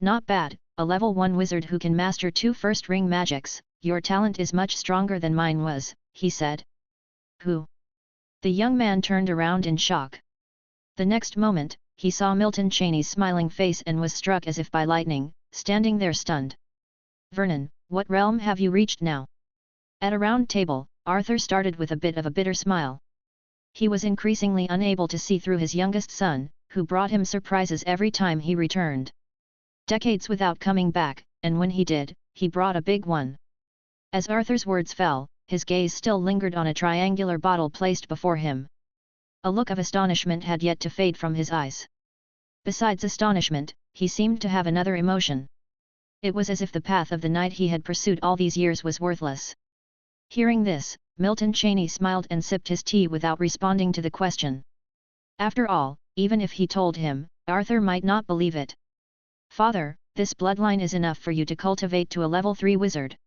Not bad, a level 1 wizard who can master 2 first ring magics, your talent is much stronger than mine was, he said. Who? The young man turned around in shock. The next moment, he saw Milton Cheney's smiling face and was struck as if by lightning, standing there stunned. Vernon, what realm have you reached now? At a round table, Arthur started with a bit of a bitter smile. He was increasingly unable to see through his youngest son, who brought him surprises every time he returned. Decades without coming back, and when he did, he brought a big one. As Arthur's words fell, his gaze still lingered on a triangular bottle placed before him. A look of astonishment had yet to fade from his eyes. Besides astonishment, he seemed to have another emotion. It was as if the path of the knight he had pursued all these years was worthless. Hearing this, Milton Cheney smiled and sipped his tea without responding to the question. After all, even if he told him, Arthur might not believe it. Father, this bloodline is enough for you to cultivate to a level 3 wizard.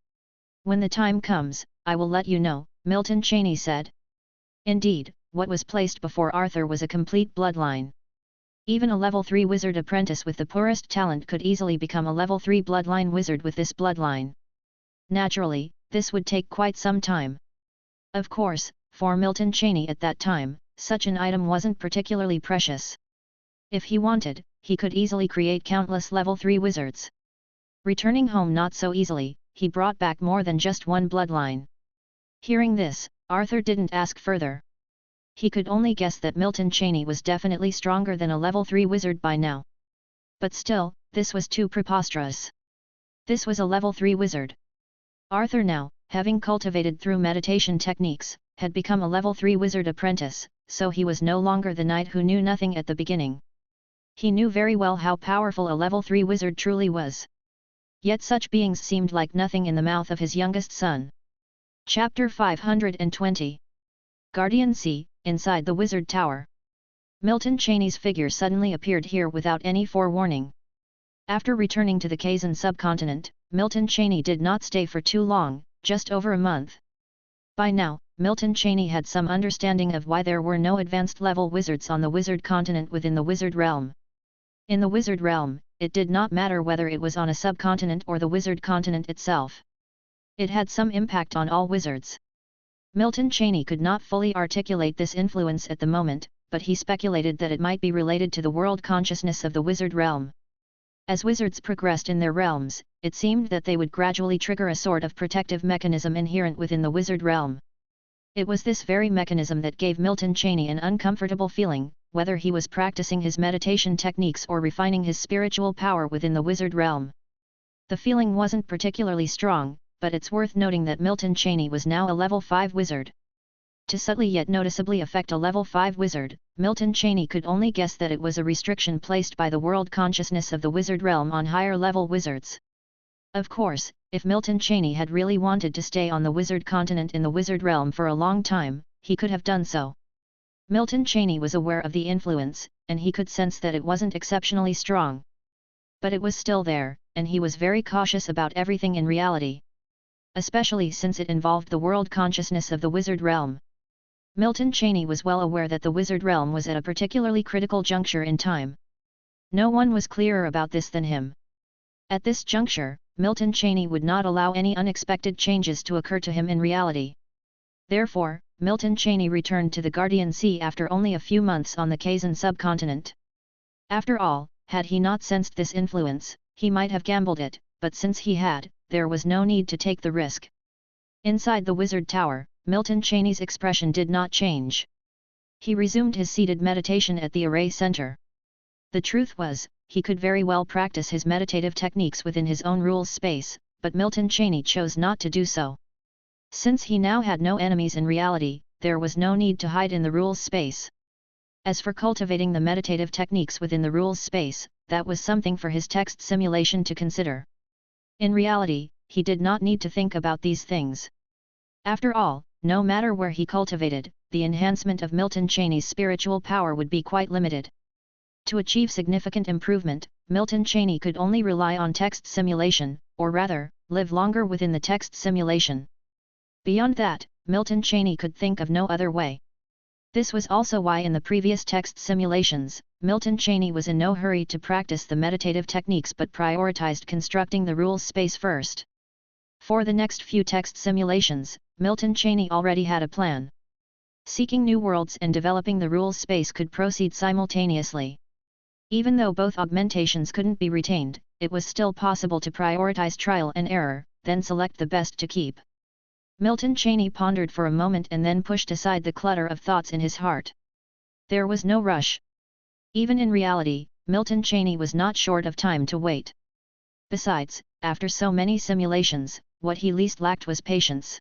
When the time comes, I will let you know, Milton Cheney said. Indeed, what was placed before Arthur was a complete bloodline. Even a level 3 wizard apprentice with the poorest talent could easily become a level 3 bloodline wizard with this bloodline. Naturally, this would take quite some time. Of course, for Milton Cheney at that time, such an item wasn't particularly precious. If he wanted, he could easily create countless level 3 wizards. Returning home not so easily, he brought back more than just one bloodline. Hearing this, Arthur didn't ask further. He could only guess that Milton Cheney was definitely stronger than a level 3 wizard by now. But still, this was too preposterous. This was a level 3 wizard. Arthur now, having cultivated through meditation techniques, had become a level 3 wizard apprentice, so he was no longer the knight who knew nothing at the beginning. He knew very well how powerful a level 3 wizard truly was. Yet such beings seemed like nothing in the mouth of his youngest son. Chapter 520. Guardian C, inside the Wizard Tower. Milton Cheney's figure suddenly appeared here without any forewarning. After returning to the Kazan subcontinent, Milton Cheney did not stay for too long, just over a month. By now, Milton Cheney had some understanding of why there were no advanced level wizards on the wizard continent within the wizard realm. In the wizard realm, it did not matter whether it was on a subcontinent or the wizard continent itself. It had some impact on all wizards. Milton Cheney could not fully articulate this influence at the moment, but he speculated that it might be related to the world consciousness of the wizard realm. As wizards progressed in their realms, it seemed that they would gradually trigger a sort of protective mechanism inherent within the wizard realm. It was this very mechanism that gave Milton Cheney an uncomfortable feeling, whether he was practicing his meditation techniques or refining his spiritual power within the wizard realm. The feeling wasn't particularly strong, but it's worth noting that Milton Cheney was now a level 5 wizard. To subtly yet noticeably affect a level 5 wizard, Milton Cheney could only guess that it was a restriction placed by the world consciousness of the wizard realm on higher level wizards. Of course, if Milton Cheney had really wanted to stay on the wizard continent in the wizard realm for a long time, he could have done so. Milton Cheney was aware of the influence, and he could sense that it wasn't exceptionally strong. But it was still there, and he was very cautious about everything in reality. Especially since it involved the world consciousness of the wizard realm. Milton Cheney was well aware that the wizard realm was at a particularly critical juncture in time. No one was clearer about this than him. At this juncture, Milton Cheney would not allow any unexpected changes to occur to him in reality. Therefore, Milton Cheney returned to the Guardian Sea after only a few months on the Kazan subcontinent. After all, had he not sensed this influence, he might have gambled it, but since he had, there was no need to take the risk. Inside the wizard tower, Milton Cheney's expression did not change. He resumed his seated meditation at the array center. The truth was, he could very well practice his meditative techniques within his own rules space, but Milton Cheney chose not to do so. Since he now had no enemies in reality, there was no need to hide in the rules space. As for cultivating the meditative techniques within the rules space, that was something for his text simulation to consider. In reality, he did not need to think about these things. After all, no matter where he cultivated, the enhancement of Milton Cheney's spiritual power would be quite limited. To achieve significant improvement, Milton Cheney could only rely on text simulation, or rather, live longer within the text simulation. Beyond that, Milton Cheney could think of no other way. This was also why in the previous text simulations, Milton Cheney was in no hurry to practice the meditative techniques but prioritized constructing the rules space first. For the next few text simulations, Milton Cheney already had a plan. Seeking new worlds and developing the rules space could proceed simultaneously. Even though both augmentations couldn't be retained, it was still possible to prioritize trial and error, then select the best to keep. Milton Cheney pondered for a moment and then pushed aside the clutter of thoughts in his heart. There was no rush. Even in reality, Milton Cheney was not short of time to wait. Besides, after so many simulations, what he least lacked was patience.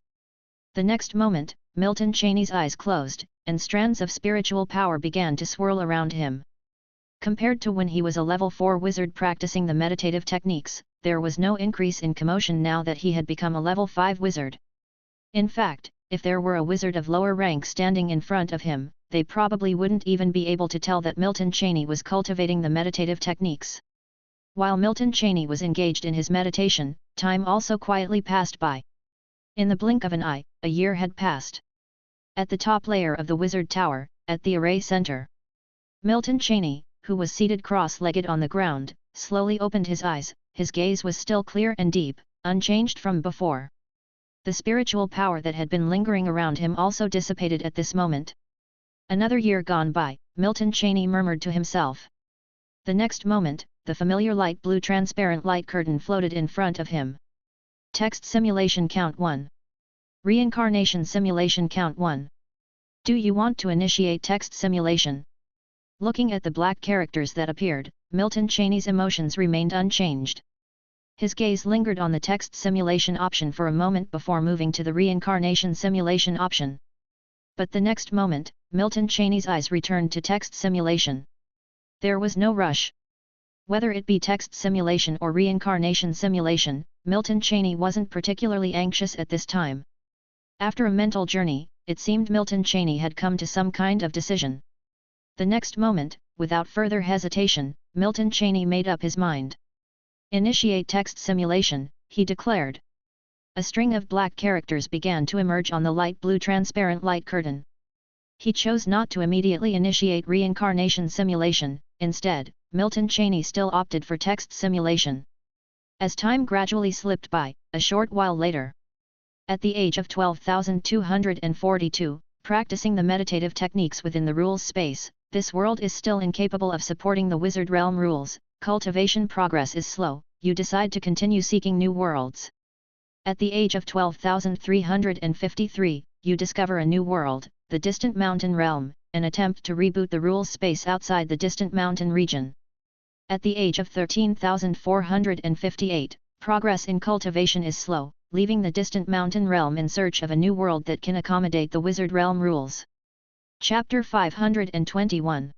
The next moment, Milton Cheney's eyes closed, and strands of spiritual power began to swirl around him. Compared to when he was a level 4 wizard practicing the meditative techniques, there was no increase in commotion now that he had become a level 5 wizard. In fact, if there were a wizard of lower rank standing in front of him, they probably wouldn't even be able to tell that Milton Cheney was cultivating the meditative techniques. While Milton Cheney was engaged in his meditation, time also quietly passed by. In the blink of an eye, a year had passed. At the top layer of the wizard tower, at the array center, Milton Cheney, who was seated cross-legged on the ground, slowly opened his eyes. His gaze was still clear and deep, unchanged from before. The spiritual power that had been lingering around him also dissipated at this moment. Another year gone by, Milton Cheney murmured to himself. The next moment, the familiar light blue transparent light curtain floated in front of him. Text simulation count 1. Reincarnation simulation count 1. Do you want to initiate text simulation? Looking at the black characters that appeared, Milton Cheney's emotions remained unchanged. His gaze lingered on the text simulation option for a moment before moving to the reincarnation simulation option. But the next moment, Milton Cheney's eyes returned to text simulation. There was no rush. Whether it be text simulation or reincarnation simulation, Milton Cheney wasn't particularly anxious at this time. After a mental journey, it seemed Milton Cheney had come to some kind of decision. The next moment, without further hesitation, Milton Cheney made up his mind. Initiate text simulation, he declared. A string of black characters began to emerge on the light blue transparent light curtain. He chose not to immediately initiate reincarnation simulation. Instead, Milton Cheney still opted for text simulation. As time gradually slipped by, a short while later, at the age of 12,242, practicing the meditative techniques within the rules space, this world is still incapable of supporting the wizard realm rules. Cultivation progress is slow, you decide to continue seeking new worlds. At the age of 12,353, you discover a new world, the distant mountain realm, an attempt to reboot the rules space outside the distant mountain region. At the age of 13,458, progress in cultivation is slow, leaving the distant mountain realm in search of a new world that can accommodate the wizard realm rules. Chapter 521.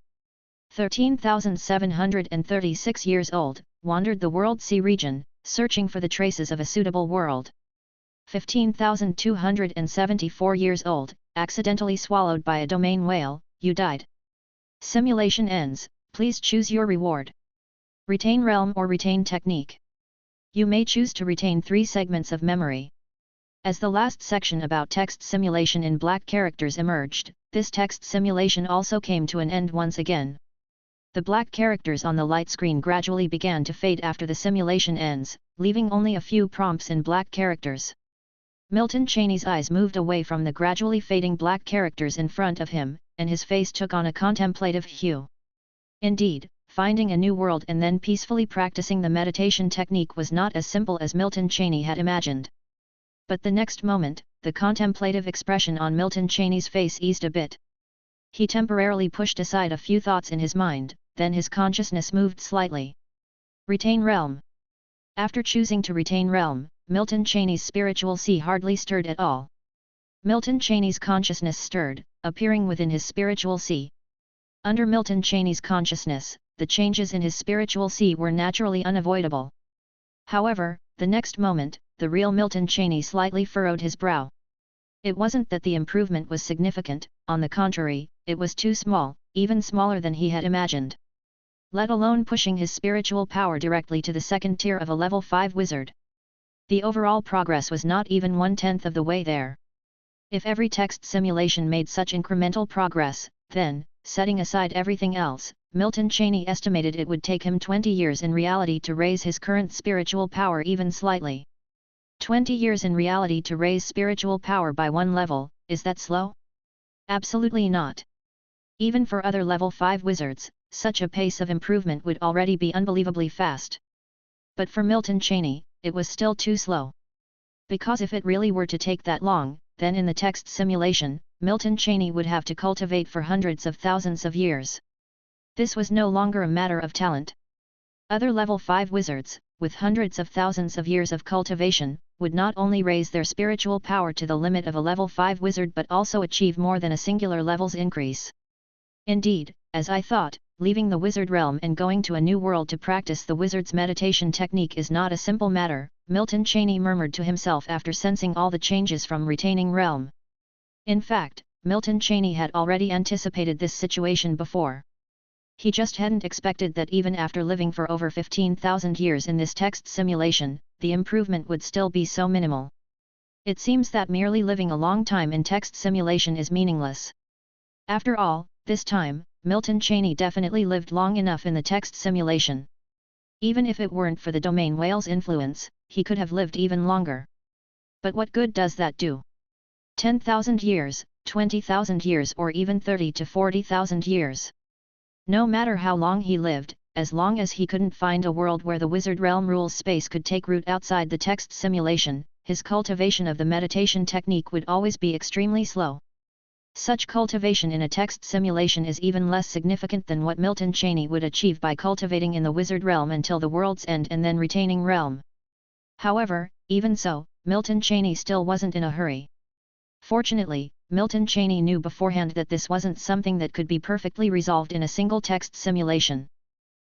13,736 years old, wandered the World Sea region, searching for the traces of a suitable world. 15,274 years old, accidentally swallowed by a domain whale, you died. Simulation ends, please choose your reward. Retain realm or retain technique. You may choose to retain 3 segments of memory. As the last section about text simulation in black characters emerged, this text simulation also came to an end once again. The black characters on the light screen gradually began to fade after the simulation ends, leaving only a few prompts in black characters. Milton Cheney's eyes moved away from the gradually fading black characters in front of him, and his face took on a contemplative hue. Indeed, finding a new world and then peacefully practicing the meditation technique was not as simple as Milton Cheney had imagined. But the next moment, the contemplative expression on Milton Cheney's face eased a bit. He temporarily pushed aside a few thoughts in his mind, then his consciousness moved slightly. Retain realm. After choosing to retain realm, Milton Cheney's spiritual sea hardly stirred at all. Milton Cheney's consciousness stirred, appearing within his spiritual sea. Under Milton Cheney's consciousness, the changes in his spiritual sea were naturally unavoidable. However, the next moment, the real Milton Cheney slightly furrowed his brow. It wasn't that the improvement was significant, on the contrary, it was too small, even smaller than he had imagined. let alone pushing his spiritual power directly to the second tier of a level 5 wizard. The overall progress was not even 1/10 of the way there. If every text simulation made such incremental progress, then, setting aside everything else, Milton Cheney estimated it would take him 20 years in reality to raise his current spiritual power even slightly. 20 years in reality to raise spiritual power by one level, is that slow? Absolutely not. Even for other level 5 wizards, such a pace of improvement would already be unbelievably fast. But for Milton Cheney, it was still too slow. Because if it really were to take that long, then in the text simulation, Milton Cheney would have to cultivate for hundreds of thousands of years. This was no longer a matter of talent. Other level 5 wizards, with hundreds of thousands of years of cultivation, would not only raise their spiritual power to the limit of a level 5 wizard but also achieve more than a singular level's increase. Indeed, as I thought, leaving the wizard realm and going to a new world to practice the wizard's meditation technique is not a simple matter, Milton Cheney murmured to himself after sensing all the changes from retaining realm. In fact, Milton Cheney had already anticipated this situation before. He just hadn't expected that even after living for over 15,000 years in this text simulation, the improvement would still be so minimal. It seems that merely living a long time in text simulation is meaningless. After all, this time, Milton Cheney definitely lived long enough in the text simulation. Even if it weren't for the domain whale's influence, he could have lived even longer. But what good does that do? 10,000 years, 20,000 years or even 30 to 40,000 years. No matter how long he lived, as long as he couldn't find a world where the wizard realm rules space could take root outside the text simulation, his cultivation of the meditation technique would always be extremely slow. Such cultivation in a text simulation is even less significant than what Milton Cheney would achieve by cultivating in the wizard realm until the world's end and then retaining realm. However, even so, Milton Cheney still wasn't in a hurry. Fortunately, Milton Cheney knew beforehand that this wasn't something that could be perfectly resolved in a single text simulation.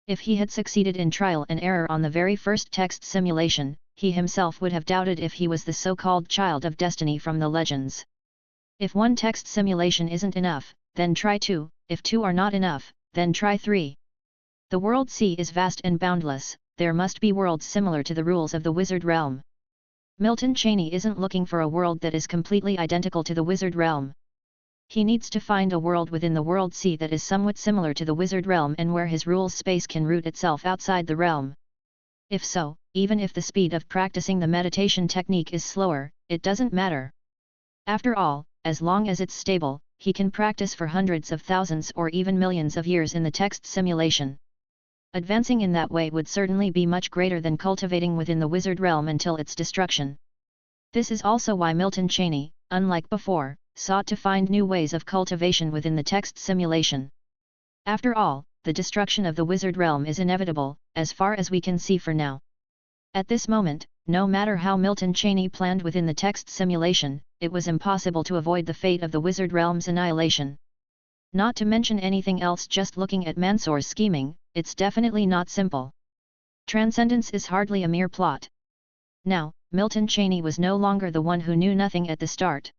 If he had succeeded in trial and error on the very first text simulation, he himself would have doubted if he was the so-called child of destiny from the legends. If one text simulation isn't enough, then try 2, if 2 are not enough, then try 3. The world sea is vast and boundless, there must be worlds similar to the rules of the wizard realm. Milton Cheney isn't looking for a world that is completely identical to the wizard realm. He needs to find a world within the world sea that is somewhat similar to the wizard realm and where his rules space can root itself outside the realm. If so, even if the speed of practicing the meditation technique is slower, it doesn't matter. After all, as long as it's stable, he can practice for hundreds of thousands or even millions of years in the text simulation. Advancing in that way would certainly be much greater than cultivating within the wizard realm until its destruction. This is also why Milton Cheney, unlike before, sought to find new ways of cultivation within the text simulation. After all, the destruction of the wizard realm is inevitable, as far as we can see for now. At this moment, no matter how Milton Cheney planned within the text simulation, it was impossible to avoid the fate of the wizard realm's annihilation. Not to mention anything else, just looking at Mansour's scheming, it's definitely not simple. Transcendence is hardly a mere plot. Now, Milton Cheney was no longer the one who knew nothing at the start.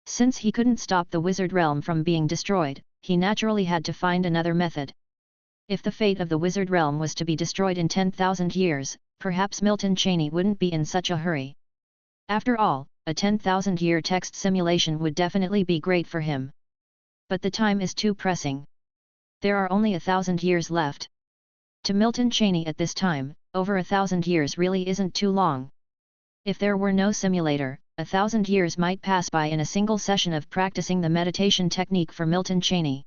Since he couldn't stop the wizard realm from being destroyed, he naturally had to find another method. If the fate of the wizard realm was to be destroyed in 10,000 years, perhaps Milton Cheney wouldn't be in such a hurry. After all, a 10,000-year text simulation would definitely be great for him. But the time is too pressing. There are only 1,000 years left. To Milton Cheney at this time, over 1,000 years really isn't too long. If there were no simulator, 1,000 years might pass by in a single session of practicing the meditation technique for Milton Cheney.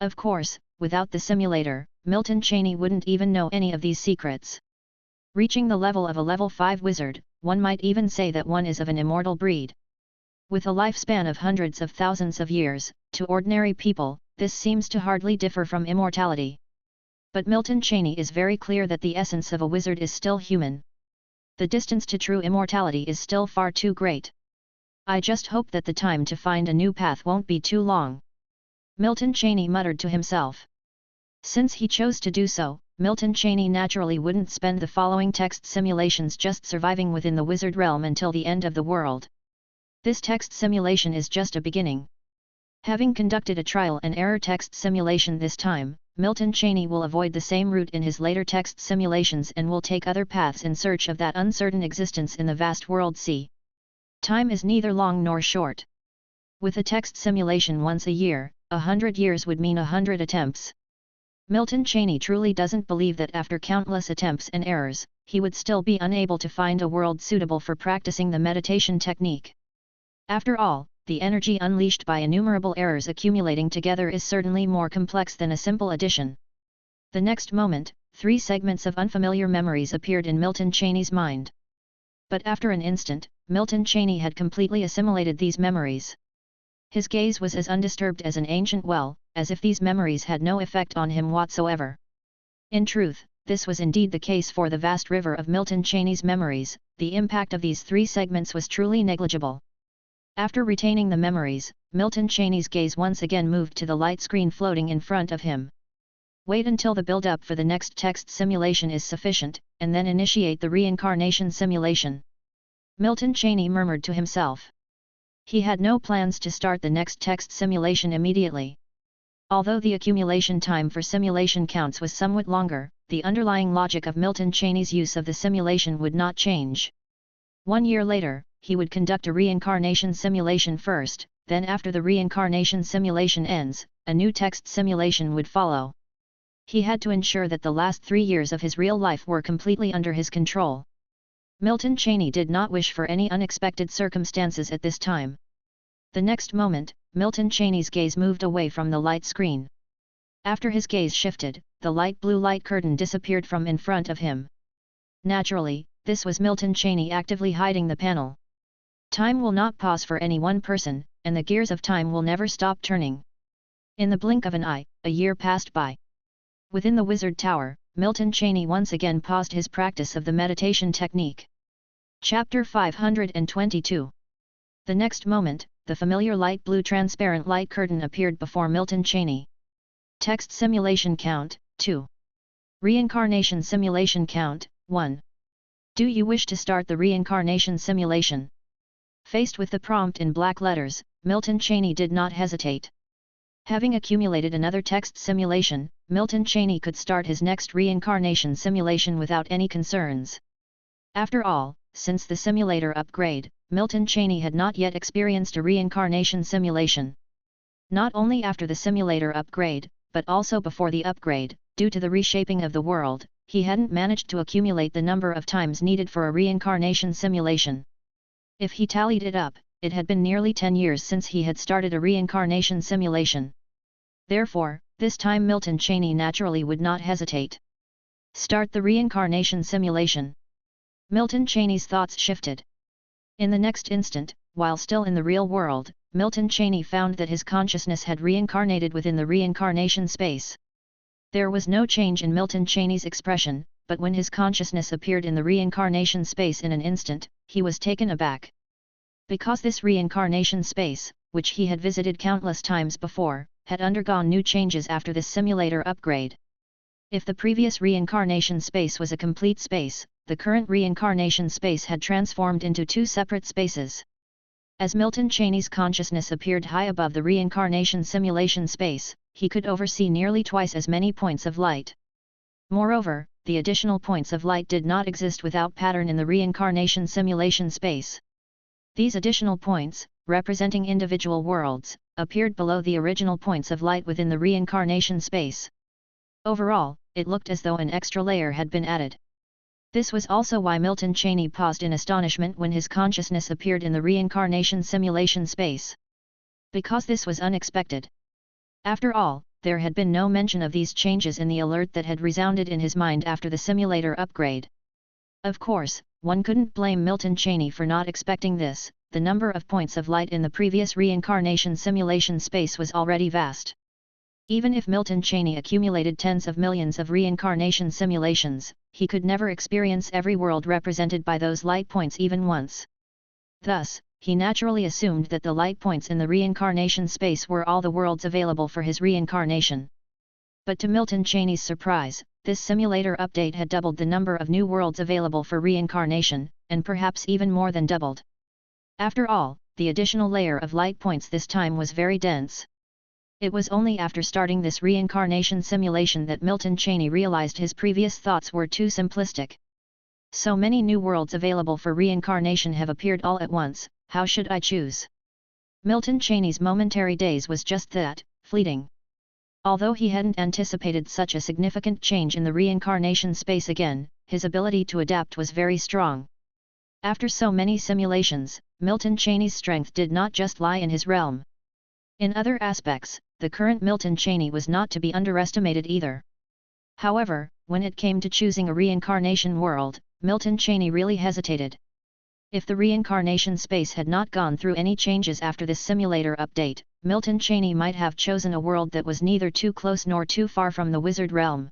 Of course, without the simulator, Milton Cheney wouldn't even know any of these secrets. Reaching the level of a level 5 wizard, one might even say that one is of an immortal breed. With a lifespan of hundreds of thousands of years, to ordinary people, this seems to hardly differ from immortality. But Milton Cheney is very clear that the essence of a wizard is still human. The distance to true immortality is still far too great. I just hope that the time to find a new path won't be too long. Milton Cheney muttered to himself. Since he chose to do so, Milton Cheney naturally wouldn't spend the following text simulations just surviving within the wizard realm until the end of the world. This text simulation is just a beginning. Having conducted a trial and error text simulation this time, Milton Cheney will avoid the same route in his later text simulations and will take other paths in search of that uncertain existence in the vast world sea. Time is neither long nor short. With a text simulation once a year, 100 years would mean 100 attempts. Milton Cheney truly doesn't believe that after countless attempts and errors, he would still be unable to find a world suitable for practicing the meditation technique. After all, the energy unleashed by innumerable errors accumulating together is certainly more complex than a simple addition. The next moment, 3 segments of unfamiliar memories appeared in Milton Cheney's mind. But after an instant, Milton Cheney had completely assimilated these memories. His gaze was as undisturbed as an ancient well, as if these memories had no effect on him whatsoever. In truth, this was indeed the case for the vast river of Milton Cheney's memories. The impact of these 3 segments was truly negligible. After retaining the memories, Milton Cheney's gaze once again moved to the light screen floating in front of him. Wait until the build-up for the next text simulation is sufficient, and then initiate the reincarnation simulation. Milton Cheney murmured to himself. He had no plans to start the next text simulation immediately. Although the accumulation time for simulation counts was somewhat longer, the underlying logic of Milton Cheney's use of the simulation would not change. 1 year later, he would conduct a reincarnation simulation first, then after the reincarnation simulation ends, a new text simulation would follow. He had to ensure that the last 3 years of his real life were completely under his control. Milton Cheney did not wish for any unexpected circumstances at this time. The next moment, Milton Cheney's gaze moved away from the light screen. After his gaze shifted, the light blue light curtain disappeared from in front of him. Naturally, this was Milton Cheney actively hiding the panel. Time will not pause for any one person, and the gears of time will never stop turning. In the blink of an eye, a year passed by. Within the Wizard Tower, Milton Cheney once again paused his practice of the meditation technique. Chapter 522. The next moment, the familiar light blue transparent light curtain appeared before Milton Cheney. Text simulation count, 2. Reincarnation simulation count, 1. Do you wish to start the reincarnation simulation? Faced with the prompt in black letters, Milton Cheney did not hesitate. Having accumulated another text simulation, Milton Cheney could start his next reincarnation simulation without any concerns. After all, since the simulator upgrade, Milton Cheney had not yet experienced a reincarnation simulation. Not only after the simulator upgrade, but also before the upgrade, due to the reshaping of the world, he hadn't managed to accumulate the number of times needed for a reincarnation simulation. If he tallied it up, it had been nearly 10 years since he had started a reincarnation simulation. Therefore, this time Milton Cheney naturally would not hesitate. Start the reincarnation simulation. Milton Cheney's thoughts shifted. In the next instant, while still in the real world, Milton Cheney found that his consciousness had reincarnated within the reincarnation space. There was no change in Milton Cheney's expression, but when his consciousness appeared in the reincarnation space in an instant, he was taken aback. Because this reincarnation space, which he had visited countless times before, had undergone new changes after this simulator upgrade. If the previous reincarnation space was a complete space, the current reincarnation space had transformed into 2 separate spaces. As Milton Cheney's consciousness appeared high above the reincarnation simulation space, he could oversee nearly twice as many points of light. Moreover, the additional points of light did not exist without pattern in the reincarnation simulation space. These additional points, representing individual worlds, appeared below the original points of light within the reincarnation space. Overall, it looked as though an extra layer had been added. This was also why Milton Cheney paused in astonishment when his consciousness appeared in the reincarnation simulation space. Because this was unexpected. After all, there had been no mention of these changes in the alert that had resounded in his mind after the simulator upgrade. Of course, one couldn't blame Milton Cheney for not expecting this. The number of points of light in the previous reincarnation simulation space was already vast. Even if Milton Cheney accumulated tens of millions of reincarnation simulations, he could never experience every world represented by those light points even once. Thus, he naturally assumed that the light points in the reincarnation space were all the worlds available for his reincarnation. But to Milton Cheney's surprise, this simulator update had doubled the number of new worlds available for reincarnation, and perhaps even more than doubled. After all, the additional layer of light points this time was very dense. It was only after starting this reincarnation simulation that Milton Cheney realized his previous thoughts were too simplistic. So many new worlds available for reincarnation have appeared all at once, how should I choose? Milton Cheney's momentary daze was just that, fleeting. Although he hadn't anticipated such a significant change in the reincarnation space again, his ability to adapt was very strong. After so many simulations, Milton Cheney's strength did not just lie in his realm. In other aspects, the current Milton Cheney was not to be underestimated either. However, when it came to choosing a reincarnation world, Milton Cheney really hesitated. If the reincarnation space had not gone through any changes after this simulator update, Milton Cheney might have chosen a world that was neither too close nor too far from the wizard realm.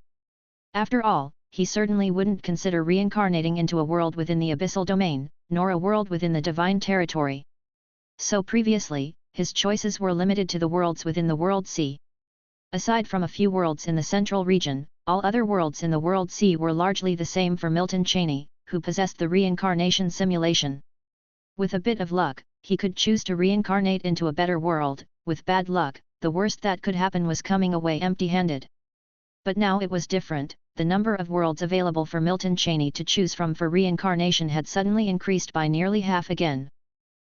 After all, he certainly wouldn't consider reincarnating into a world within the abyssal domain, nor a world within the divine territory. So previously, his choices were limited to the worlds within the World Sea. Aside from a few worlds in the central region, all other worlds in the World Sea were largely the same for Milton Cheney, who possessed the reincarnation simulation. With a bit of luck, he could choose to reincarnate into a better world. With bad luck, the worst that could happen was coming away empty-handed. But now it was different. The number of worlds available for Milton Cheney to choose from for reincarnation had suddenly increased by nearly half again.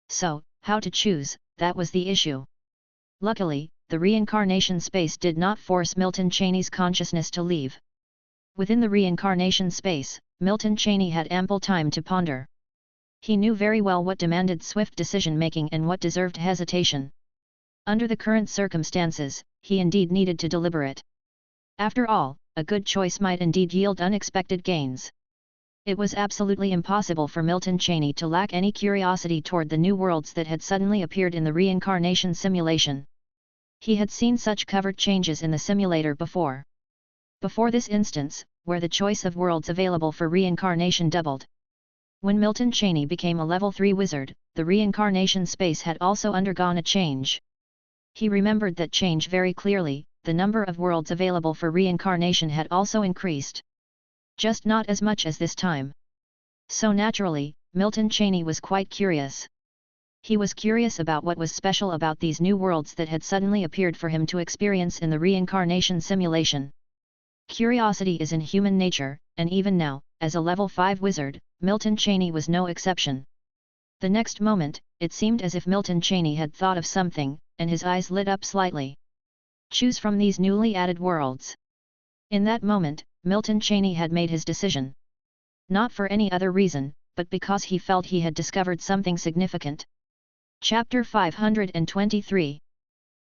So, how to choose, that was the issue. Luckily, the reincarnation space did not force Milton Cheney's consciousness to leave. Within the reincarnation space, Milton Cheney had ample time to ponder. He knew very well what demanded swift decision-making and what deserved hesitation. Under the current circumstances, he indeed needed to deliberate. After all, a good choice might indeed yield unexpected gains. It was absolutely impossible for Milton Cheney to lack any curiosity toward the new worlds that had suddenly appeared in the reincarnation simulation. He had seen such covert changes in the simulator before. Before this instance, where the choice of worlds available for reincarnation doubled. When Milton Cheney became a level 3 wizard, the reincarnation space had also undergone a change. He remembered that change very clearly. The number of worlds available for reincarnation had also increased. Just not as much as this time. So naturally, Milton Cheney was quite curious. He was curious about what was special about these new worlds that had suddenly appeared for him to experience in the reincarnation simulation. Curiosity is in human nature, and even now, as a level 5 wizard, Milton Cheney was no exception. The next moment, it seemed as if Milton Cheney had thought of something, and his eyes lit up slightly. Choose from these newly added worlds. In that moment, Milton Cheney had made his decision. Not for any other reason, but because he felt he had discovered something significant. Chapter 523.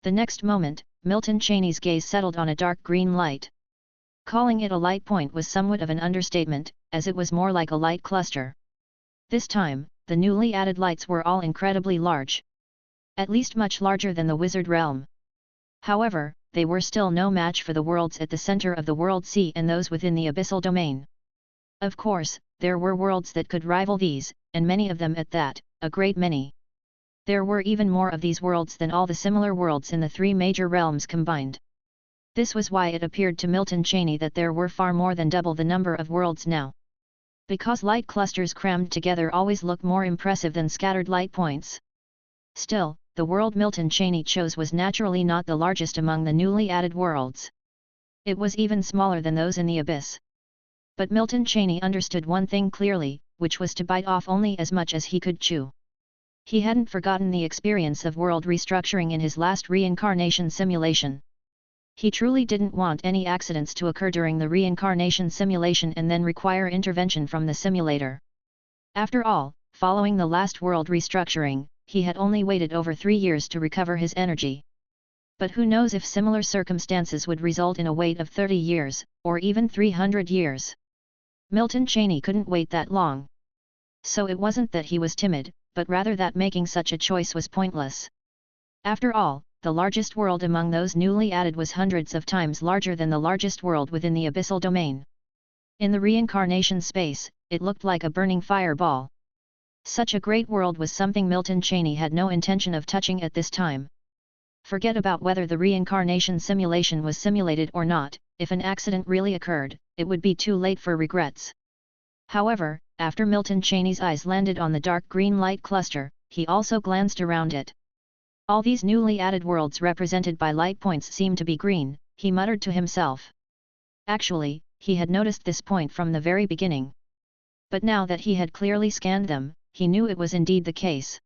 The next moment, Milton Cheney's gaze settled on a dark green light. Calling it a light point was somewhat of an understatement, as it was more like a light cluster. This time, the newly added lights were all incredibly large. At least much larger than the wizard realm. However, they were still no match for the worlds at the center of the World Sea and those within the abyssal domain. Of course, there were worlds that could rival these, and many of them at that, a great many. There were even more of these worlds than all the similar worlds in the 3 major realms combined. This was why it appeared to Milton Cheney that there were far more than double the number of worlds now. Because light clusters crammed together always look more impressive than scattered light points. Still, the world Milton Cheney chose was naturally not the largest among the newly added worlds. It was even smaller than those in the abyss. But Milton Cheney understood one thing clearly, which was to bite off only as much as he could chew. He hadn't forgotten the experience of world restructuring in his last reincarnation simulation. He truly didn't want any accidents to occur during the reincarnation simulation and then require intervention from the simulator. After all, following the last world restructuring, he had only waited over 3 years to recover his energy. But who knows if similar circumstances would result in a wait of 30 years, or even 300 years. Milton Cheney couldn't wait that long. So it wasn't that he was timid, but rather that making such a choice was pointless. After all, the largest world among those newly added was hundreds of times larger than the largest world within the abyssal domain. In the reincarnation space, it looked like a burning fireball. Such a great world was something Milton Cheney had no intention of touching at this time. Forget about whether the reincarnation simulation was simulated or not. If an accident really occurred, it would be too late for regrets. However, after Milton Cheney's eyes landed on the dark green light cluster, he also glanced around it. All these newly added worlds represented by light points seem to be green, he muttered to himself. Actually, he had noticed this point from the very beginning. But now that he had clearly scanned them, he knew it was indeed the case.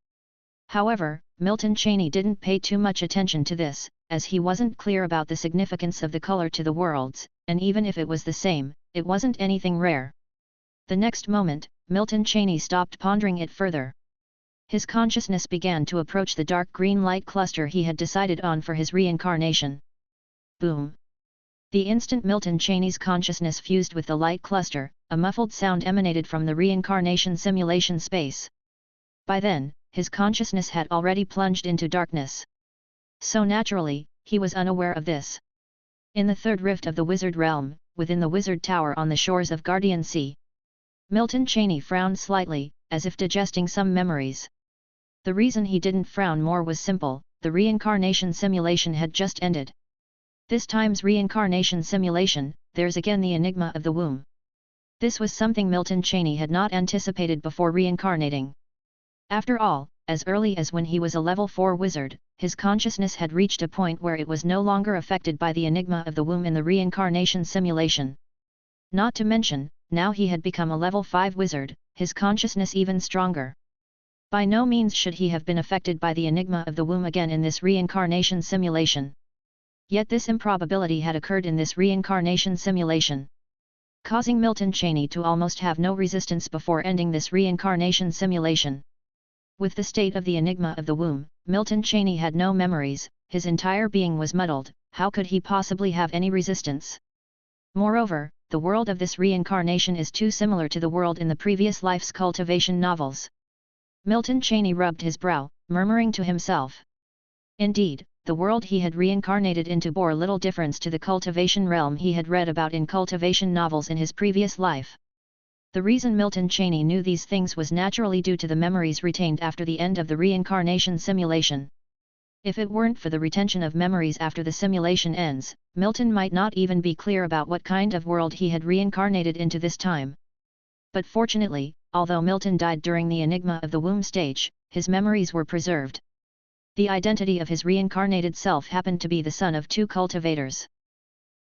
However, Milton Cheney didn't pay too much attention to this, as he wasn't clear about the significance of the color to the worlds, and even if it was the same, it wasn't anything rare. The next moment, Milton Cheney stopped pondering it further. His consciousness began to approach the dark green light cluster he had decided on for his reincarnation. Boom! The instant Milton Cheney's consciousness fused with the light cluster, a muffled sound emanated from the reincarnation simulation space. By then, his consciousness had already plunged into darkness. So naturally, he was unaware of this. In the third rift of the Wizard Realm, within the Wizard Tower on the shores of Guardian Sea, Milton Cheney frowned slightly, as if digesting some memories. The reason he didn't frown more was simple: the reincarnation simulation had just ended. This time's reincarnation simulation, there's again the enigma of the womb. This was something Milton Cheney had not anticipated before reincarnating. After all, as early as when he was a level 4 wizard, his consciousness had reached a point where it was no longer affected by the enigma of the womb in the reincarnation simulation. Not to mention, now he had become a level 5 wizard, his consciousness even stronger. By no means should he have been affected by the enigma of the womb again in this reincarnation simulation. Yet this improbability had occurred in this reincarnation simulation, causing Milton Cheney to almost have no resistance before ending this reincarnation simulation. With the state of the enigma of the womb, Milton Cheney had no memories, his entire being was muddled. How could he possibly have any resistance? Moreover, the world of this reincarnation is too similar to the world in the previous life's cultivation novels. Milton Cheney rubbed his brow, murmuring to himself. Indeed, the world he had reincarnated into bore little difference to the cultivation realm he had read about in cultivation novels in his previous life. The reason Milton Cheney knew these things was naturally due to the memories retained after the end of the reincarnation simulation. If it weren't for the retention of memories after the simulation ends, Milton might not even be clear about what kind of world he had reincarnated into this time. But fortunately, although Milton died during the enigma of the womb stage, his memories were preserved. The identity of his reincarnated self happened to be the son of 2 cultivators.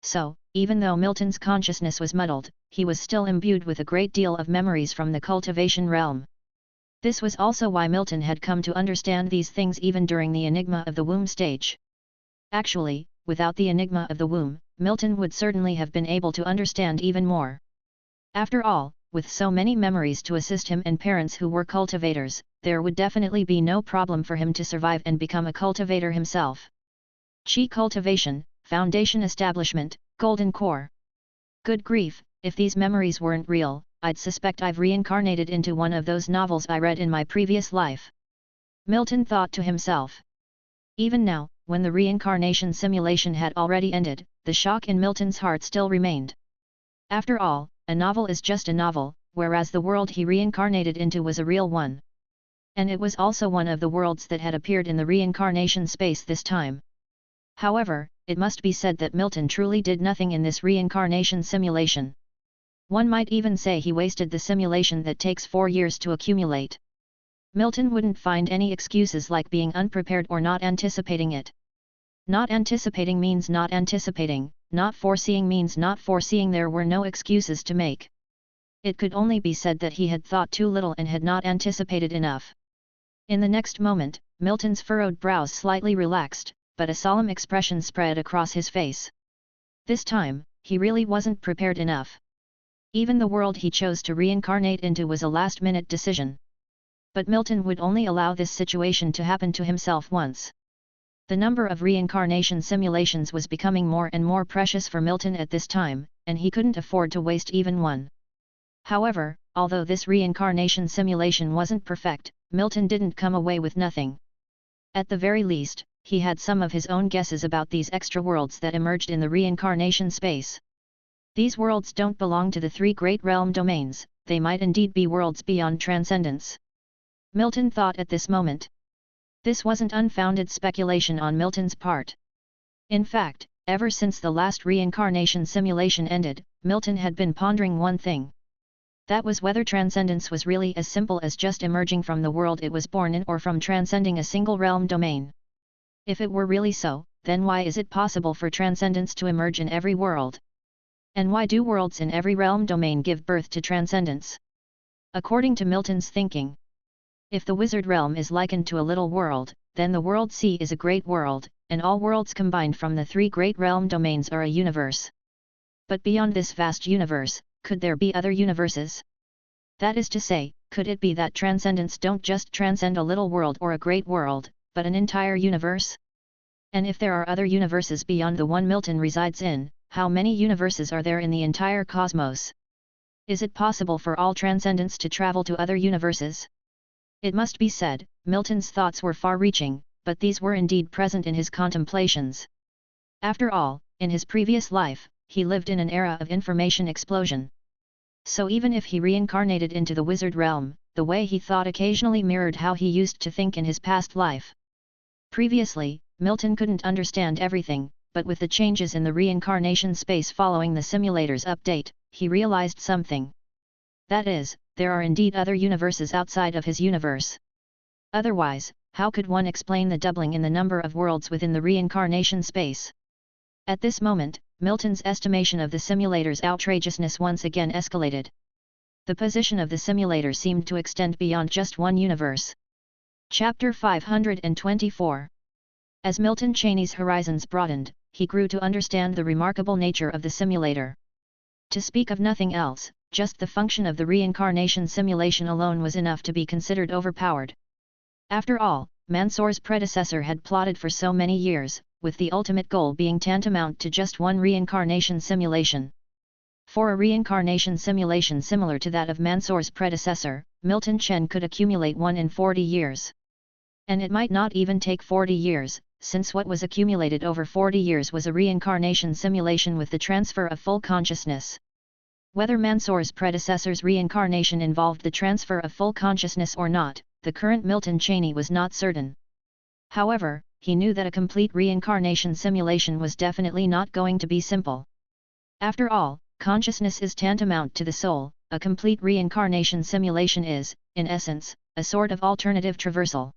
So, even though Milton's consciousness was muddled, he was still imbued with a great deal of memories from the cultivation realm. This was also why Milton had come to understand these things even during the enigma of the womb stage. Actually, without the enigma of the womb, Milton would certainly have been able to understand even more. After all, with so many memories to assist him and parents who were cultivators, there would definitely be no problem for him to survive and become a cultivator himself. Chi cultivation, foundation establishment, golden core. Good grief, if these memories weren't real, I'd suspect I've reincarnated into one of those novels I read in my previous life. Milton thought to himself. Even now, when the reincarnation simulation had already ended, the shock in Milton's heart still remained. After all, a novel is just a novel, whereas the world he reincarnated into was a real one. And it was also one of the worlds that had appeared in the reincarnation space this time. However, it must be said that Milton truly did nothing in this reincarnation simulation. One might even say he wasted the simulation that takes 4 years to accumulate. Milton wouldn't find any excuses like being unprepared or not anticipating it. Not anticipating means not anticipating, not foreseeing means not foreseeing. There were no excuses to make. It could only be said that he had thought too little and had not anticipated enough. In the next moment, Milton's furrowed brows slightly relaxed, but a solemn expression spread across his face. This time, he really wasn't prepared enough. Even the world he chose to reincarnate into was a last-minute decision. But Milton would only allow this situation to happen to himself once. The number of reincarnation simulations was becoming more and more precious for Milton at this time, and he couldn't afford to waste even one. However, although this reincarnation simulation wasn't perfect, Milton didn't come away with nothing. At the very least, he had some of his own guesses about these extra worlds that emerged in the reincarnation space. These worlds don't belong to the 3 great realm domains, they might indeed be worlds beyond transcendence. Milton thought at this moment. This wasn't unfounded speculation on Milton's part. In fact, ever since the last reincarnation simulation ended, Milton had been pondering one thing. That was whether transcendence was really as simple as just emerging from the world it was born in or from transcending a single realm domain. If it were really so, then why is it possible for transcendence to emerge in every world? And why do worlds in every realm domain give birth to transcendence? According to Milton's thinking, if the wizard realm is likened to a little world, then the world C is a great world, and all worlds combined from the three great realm domains are a universe. But beyond this vast universe, could there be other universes? That is to say, could it be that transcendence don't just transcend a little world or a great world, but an entire universe? And if there are other universes beyond the one Milton resides in, how many universes are there in the entire cosmos? Is it possible for all transcendence to travel to other universes? It must be said, Milton's thoughts were far-reaching, but these were indeed present in his contemplations. After all, in his previous life, he lived in an era of information explosion. So even if he reincarnated into the wizard realm, the way he thought occasionally mirrored how he used to think in his past life. Previously, Milton couldn't understand everything, but with the changes in the reincarnation space following the simulator's update, he realized something. That is, there are indeed other universes outside of his universe. Otherwise, how could one explain the doubling in the number of worlds within the reincarnation space? At this moment, Milton's estimation of the simulator's outrageousness once again escalated. The position of the simulator seemed to extend beyond just one universe. Chapter 524. As Milton Cheney's horizons broadened, he grew to understand the remarkable nature of the simulator. To speak of nothing else, just the function of the reincarnation simulation alone was enough to be considered overpowered. After all, Mansour's predecessor had plotted for so many years, with the ultimate goal being tantamount to just one reincarnation simulation. For a reincarnation simulation similar to that of Mansour's predecessor, Milton Chen could accumulate one in 40 years. And it might not even take 40 years, since what was accumulated over 40 years was a reincarnation simulation with the transfer of full consciousness. Whether Mansour's predecessor's reincarnation involved the transfer of full consciousness or not, the current Milton Cheney was not certain. However, he knew that a complete reincarnation simulation was definitely not going to be simple. After all, consciousness is tantamount to the soul. A complete reincarnation simulation is, in essence, a sort of alternative traversal.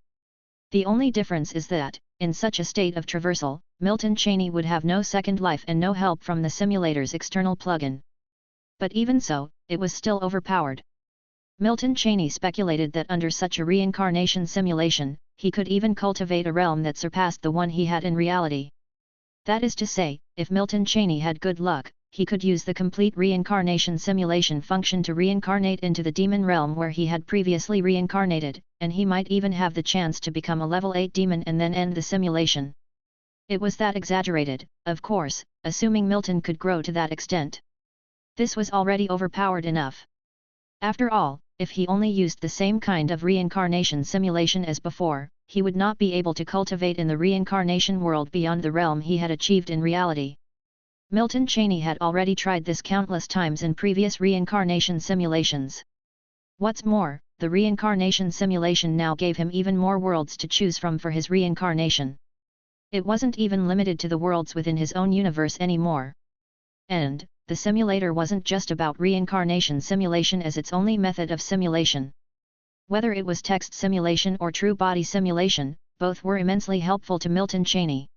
The only difference is that, in such a state of traversal, Milton Cheney would have no second life and no help from the simulator's external plugin. But even so, it was still overpowered. Milton Cheney speculated that under such a reincarnation simulation, he could even cultivate a realm that surpassed the one he had in reality. That is to say, if Milton Cheney had good luck, he could use the complete reincarnation simulation function to reincarnate into the demon realm where he had previously reincarnated, and he might even have the chance to become a level 8 demon and then end the simulation. It was that exaggerated, of course, assuming Milton could grow to that extent. This was already overpowered enough. After all, if he only used the same kind of reincarnation simulation as before, he would not be able to cultivate in the reincarnation world beyond the realm he had achieved in reality. Milton Cheney had already tried this countless times in previous reincarnation simulations. What's more, the reincarnation simulation now gave him even more worlds to choose from for his reincarnation. It wasn't even limited to the worlds within his own universe anymore. And, the simulator wasn't just about reincarnation simulation as its only method of simulation. Whether it was text simulation or true body simulation, both were immensely helpful to Milton Cheney.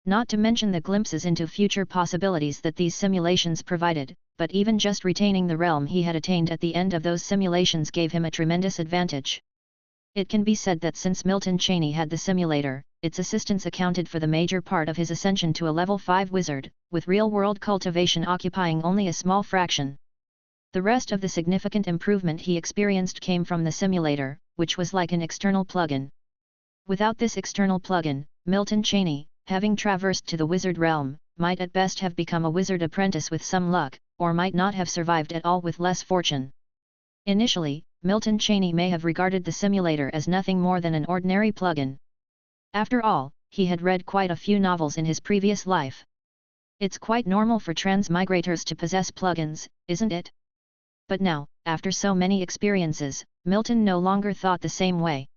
Not to mention the glimpses into future possibilities that these simulations provided, but even just retaining the realm he had attained at the end of those simulations gave him a tremendous advantage. It can be said that since Milton Cheney had the simulator, its assistance accounted for the major part of his ascension to a level 5 wizard, with real-world cultivation occupying only a small fraction. The rest of the significant improvement he experienced came from the simulator, which was like an external plugin. Without this external plugin, Milton Cheney, having traversed to the wizard realm, might at best have become a wizard apprentice with some luck, or might not have survived at all with less fortune. Initially, Milton Cheney may have regarded the simulator as nothing more than an ordinary plugin. After all, he had read quite a few novels in his previous life. It's quite normal for transmigrators to possess plugins, isn't it? But now, after so many experiences, Milton no longer thought the same way.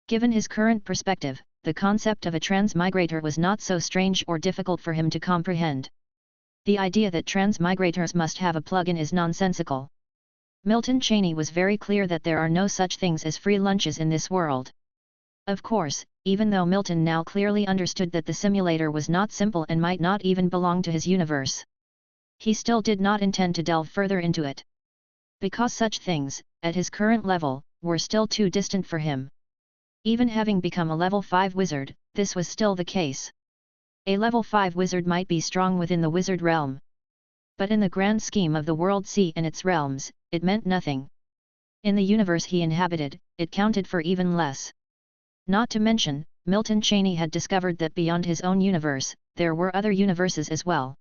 Given his current perspective, the concept of a transmigrator was not so strange or difficult for him to comprehend. The idea that transmigrators must have a plugin is nonsensical. Milton Cheney was very clear that there are no such things as free lunches in this world. Of course, even though Milton now clearly understood that the simulator was not simple and might not even belong to his universe, he still did not intend to delve further into it. Because such things, at his current level, were still too distant for him. Even having become a level 5 wizard, this was still the case. A level 5 wizard might be strong within the wizard realm, but in the grand scheme of the world sea and its realms, it meant nothing. In the universe he inhabited, it counted for even less. Not to mention, Milton Cheney had discovered that beyond his own universe, there were other universes as well.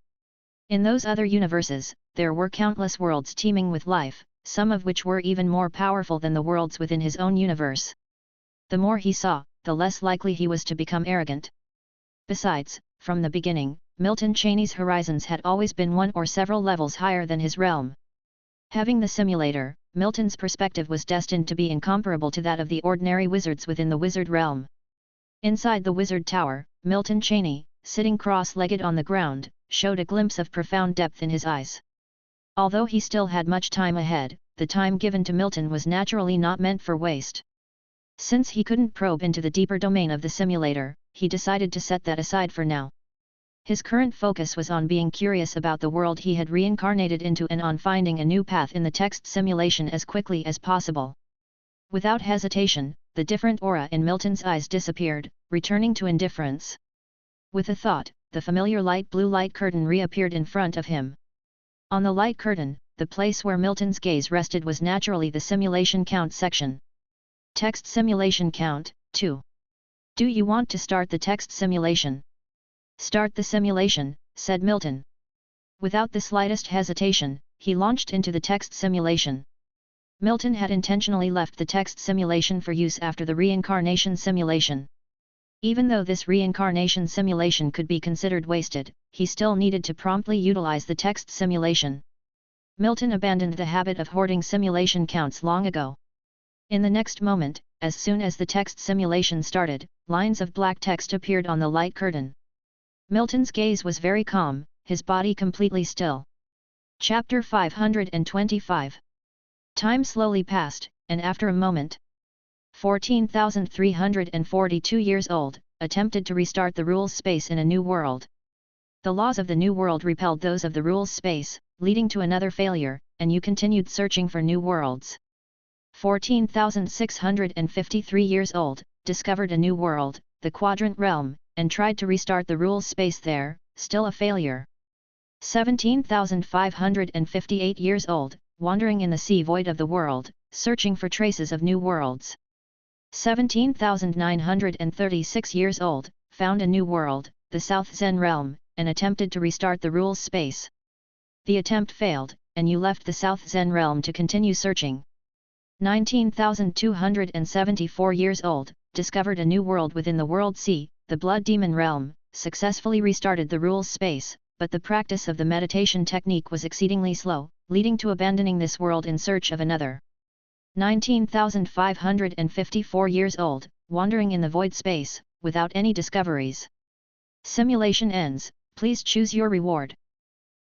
In those other universes, there were countless worlds teeming with life, some of which were even more powerful than the worlds within his own universe. The more he saw, the less likely he was to become arrogant. Besides, from the beginning, Milton Cheney's horizons had always been one or several levels higher than his realm. Having the simulator, Milton's perspective was destined to be incomparable to that of the ordinary wizards within the wizard realm. Inside the wizard tower, Milton Cheney, sitting cross-legged on the ground, showed a glimpse of profound depth in his eyes. Although he still had much time ahead, the time given to Milton was naturally not meant for waste. Since he couldn't probe into the deeper domain of the simulator, he decided to set that aside for now. His current focus was on being curious about the world he had reincarnated into and on finding a new path in the text simulation as quickly as possible. Without hesitation, the different aura in Milton's eyes disappeared, returning to indifference. With a thought, the familiar light blue light curtain reappeared in front of him. On the light curtain, the place where Milton's gaze rested was naturally the simulation count section. Text simulation count, 2. Do you want to start the text simulation? Start the simulation, said Milton. Without the slightest hesitation, he launched into the text simulation. Milton had intentionally left the text simulation for use after the reincarnation simulation. Even though this reincarnation simulation could be considered wasted, he still needed to promptly utilize the text simulation. Milton abandoned the habit of hoarding simulation counts long ago. In the next moment, as soon as the text simulation started, lines of black text appeared on the light curtain. Milton's gaze was very calm, his body completely still. Chapter 525. Time slowly passed, and after a moment, 14,342 years old, attempted to restart the rules space in a new world. The laws of the new world repelled those of the rules space, leading to another failure, and you continued searching for new worlds. 14,653 years old, discovered a new world, the Quadrant Realm, and tried to restart the rules space there, still a failure. 17,558 years old, wandering in the sea void of the world, searching for traces of new worlds. 17,936 years old, found a new world, the South Zen Realm, and attempted to restart the rules space. The attempt failed, and you left the South Zen Realm to continue searching. 19,274 years old, discovered a new world within the World Sea, the Blood Demon Realm, successfully restarted the rules space, but the practice of the meditation technique was exceedingly slow, leading to abandoning this world in search of another. 19,554 years old, wandering in the void space, without any discoveries. Simulation ends, please choose your reward.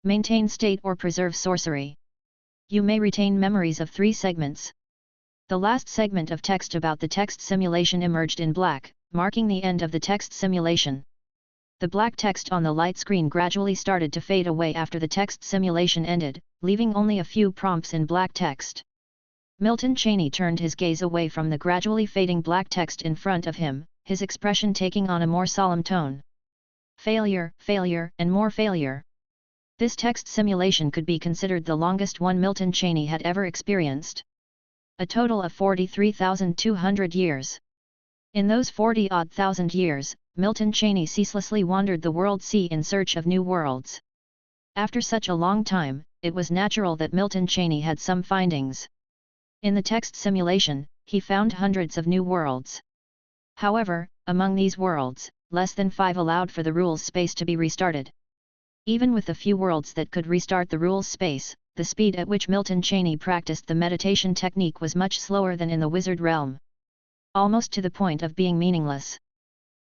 Maintain state or preserve sorcery. You may retain memories of 3 segments. The last segment of text about the text simulation emerged in black, marking the end of the text simulation. The black text on the light screen gradually started to fade away after the text simulation ended, leaving only a few prompts in black text. Milton Cheney turned his gaze away from the gradually fading black text in front of him, his expression taking on a more solemn tone. Failure, failure, and more failure. This text simulation could be considered the longest one Milton Cheney had ever experienced. A total of 43,200 years. In those 40-odd thousand years, Milton Cheney ceaselessly wandered the world sea in search of new worlds. After such a long time, it was natural that Milton Cheney had some findings. In the text simulation, he found hundreds of new worlds. However, among these worlds, less than 5 allowed for the rules space to be restarted. Even with the few worlds that could restart the rules space, the speed at which Milton Cheney practiced the meditation technique was much slower than in the wizard realm. Almost to the point of being meaningless.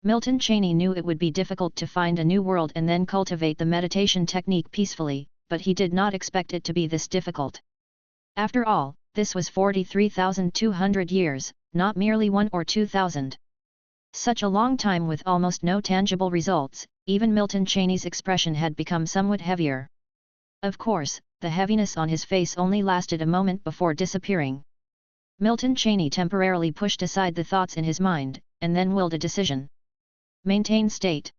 Milton Cheney knew it would be difficult to find a new world and then cultivate the meditation technique peacefully, but he did not expect it to be this difficult. After all, this was 43,200 years, not merely 1 or 2,000. Such a long time with almost no tangible results, even Milton Cheney's expression had become somewhat heavier. Of course, the heaviness on his face only lasted a moment before disappearing. Milton Cheney temporarily pushed aside the thoughts in his mind, and then willed a decision. Maintain state.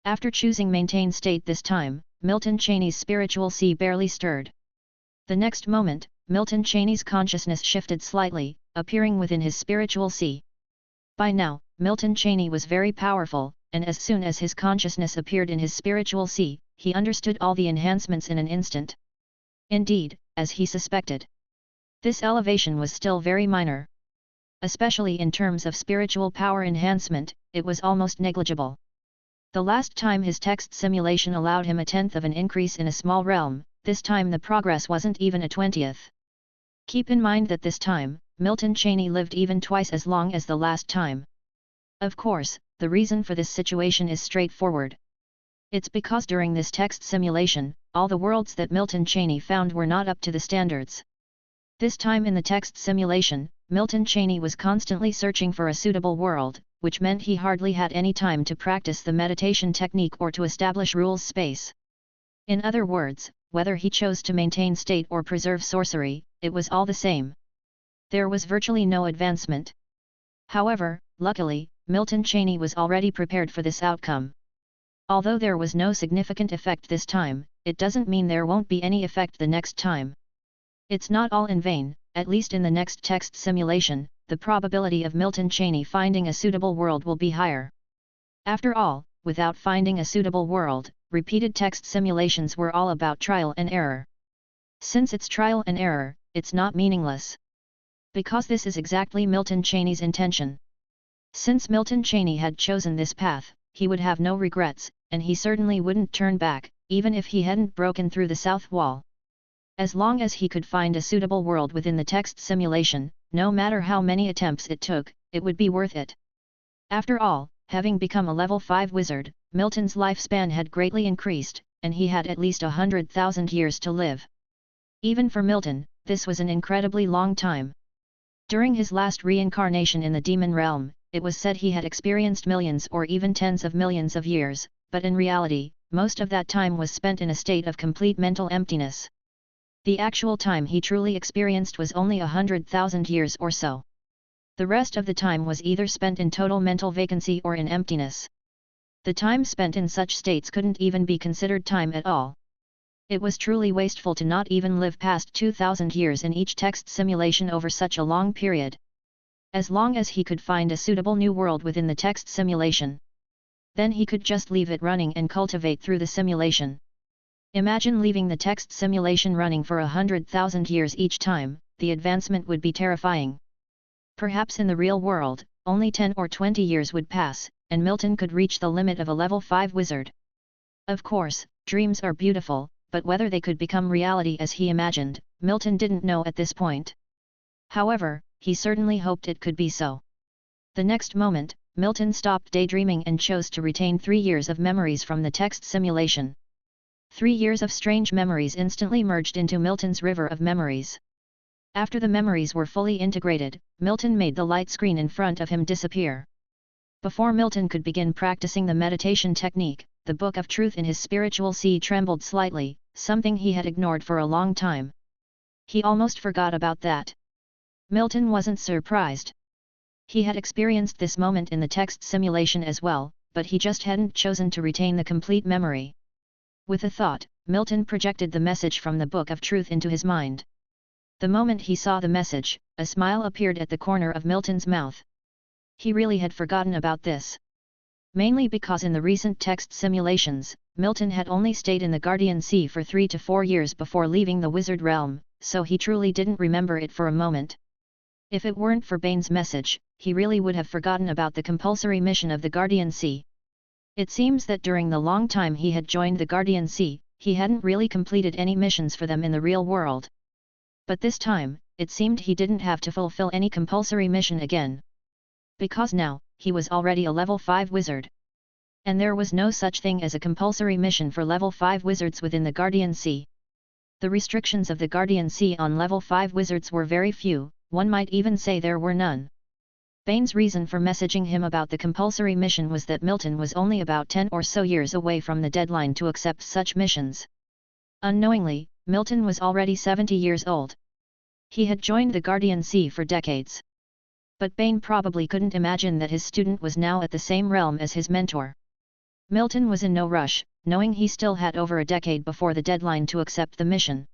After choosing maintain state this time, Milton Cheney's spiritual sea barely stirred. The next moment, Milton Cheney's consciousness shifted slightly, appearing within his spiritual sea. By now, Milton Cheney was very powerful, and as soon as his consciousness appeared in his spiritual sea, he understood all the enhancements in an instant. Indeed, as he suspected, this elevation was still very minor. Especially in terms of spiritual power enhancement, it was almost negligible. The last time his text simulation allowed him a tenth of an increase in a small realm, this time the progress wasn't even a 20th. Keep in mind that this time, Milton Cheney lived even twice as long as the last time. Of course, the reason for this situation is straightforward. It's because during this text simulation, all the worlds that Milton Cheney found were not up to the standards. This time in the text simulation, Milton Cheney was constantly searching for a suitable world, which meant he hardly had any time to practice the meditation technique or to establish rules space. In other words, whether he chose to maintain state or preserve sorcery, it was all the same. There was virtually no advancement. However, luckily, Milton Cheney was already prepared for this outcome. Although there was no significant effect this time, it doesn't mean there won't be any effect the next time. It's not all in vain. At least in the next text simulation, the probability of Milton Cheney finding a suitable world will be higher. After all, without finding a suitable world, repeated text simulations were all about trial and error. Since it's trial and error, it's not meaningless. Because this is exactly Milton Cheney's intention. Since Milton Cheney had chosen this path, he would have no regrets, and he certainly wouldn't turn back, even if he hadn't broken through the south wall. As long as he could find a suitable world within the text simulation, no matter how many attempts it took, it would be worth it. After all, having become a level 5 wizard, Milton's lifespan had greatly increased, and he had at least 100,000 years to live. Even for Milton, this was an incredibly long time. During his last reincarnation in the demon realm, it was said he had experienced millions or even tens of millions of years, but in reality, most of that time was spent in a state of complete mental emptiness. The actual time he truly experienced was only 100,000 years or so. The rest of the time was either spent in total mental vacancy or in emptiness. The time spent in such states couldn't even be considered time at all. It was truly wasteful to not even live past 2,000 years in each text simulation over such a long period. As long as he could find a suitable new world within the text simulation, then he could just leave it running and cultivate through the simulation. Imagine leaving the text simulation running for 100,000 years each time, the advancement would be terrifying. Perhaps in the real world, only 10 or 20 years would pass, and Milton could reach the limit of a level 5 wizard. Of course, dreams are beautiful, but whether they could become reality as he imagined, Milton didn't know at this point. However, he certainly hoped it could be so. The next moment, Milton stopped daydreaming and chose to retain 3 years of memories from the text simulation. 3 years of strange memories instantly merged into Milton's river of memories. After the memories were fully integrated, Milton made the light screen in front of him disappear. Before Milton could begin practicing the meditation technique, the book of truth in his spiritual sea trembled slightly, something he had ignored for a long time. He almost forgot about that. Milton wasn't surprised. He had experienced this moment in the text simulation as well, but he just hadn't chosen to retain the complete memory. With a thought, Milton projected the message from the Book of Truth into his mind. The moment he saw the message, a smile appeared at the corner of Milton's mouth. He really had forgotten about this. Mainly because in the recent text simulations, Milton had only stayed in the Guardian Sea for 3 to 4 years before leaving the wizard realm, so he truly didn't remember it for a moment. If it weren't for Bane's message, he really would have forgotten about the compulsory mission of the Guardian Sea. It seems that during the long time he had joined the Guardian Sea, he hadn't really completed any missions for them in the real world. But this time, it seemed he didn't have to fulfill any compulsory mission again. Because now, he was already a level 5 wizard. And there was no such thing as a compulsory mission for level 5 wizards within the Guardian Sea. The restrictions of the Guardian Sea on level 5 wizards were very few, one might even say there were none. Bain's reason for messaging him about the compulsory mission was that Milton was only about 10 or so years away from the deadline to accept such missions. Unknowingly, Milton was already 70 years old. He had joined the Guardian Sea for decades. But Bain probably couldn't imagine that his student was now at the same realm as his mentor. Milton was in no rush, knowing he still had over a decade before the deadline to accept the mission.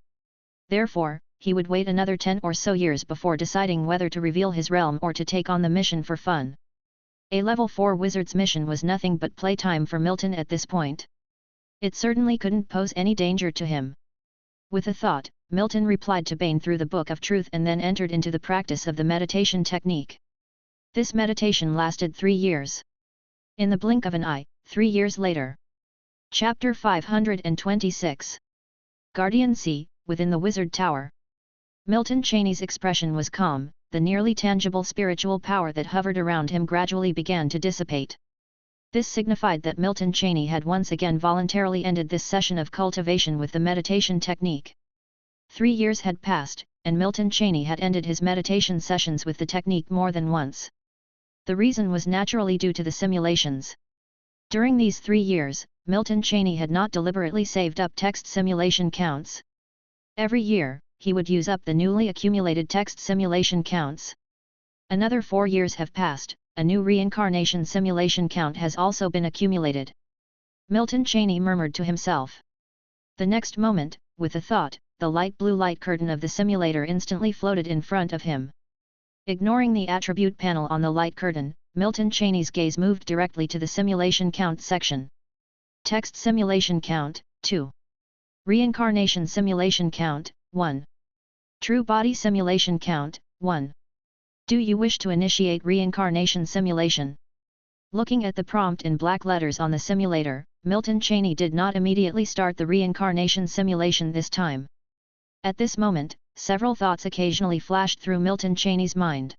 Therefore, he would wait another 10 or so years before deciding whether to reveal his realm or to take on the mission for fun. A level 4 wizard's mission was nothing but playtime for Milton at this point. It certainly couldn't pose any danger to him. With a thought, Milton replied to Bain through the Book of Truth and then entered into the practice of the meditation technique. This meditation lasted 3 years. In the blink of an eye, 3 years later. Chapter 526. Guardian Sea, within the Wizard Tower. Milton Cheney's expression was calm, the nearly tangible spiritual power that hovered around him gradually began to dissipate. This signified that Milton Cheney had once again voluntarily ended this session of cultivation with the meditation technique. 3 years had passed, and Milton Cheney had ended his meditation sessions with the technique more than once. The reason was naturally due to the simulations. During these 3 years, Milton Cheney had not deliberately saved up text simulation counts. Every year, he would use up the newly accumulated text simulation counts. Another 4 years have passed, a new reincarnation simulation count has also been accumulated. Milton Cheney murmured to himself. The next moment, with a thought, the light blue light curtain of the simulator instantly floated in front of him. Ignoring the attribute panel on the light curtain, Milton Cheney's gaze moved directly to the simulation count section. Text simulation count, 2. Reincarnation simulation count, 1. True body simulation count, 1. Do you wish to initiate reincarnation simulation? Looking at the prompt in black letters on the simulator, Milton Cheney did not immediately start the reincarnation simulation this time. At this moment, several thoughts occasionally flashed through Milton Cheney's mind.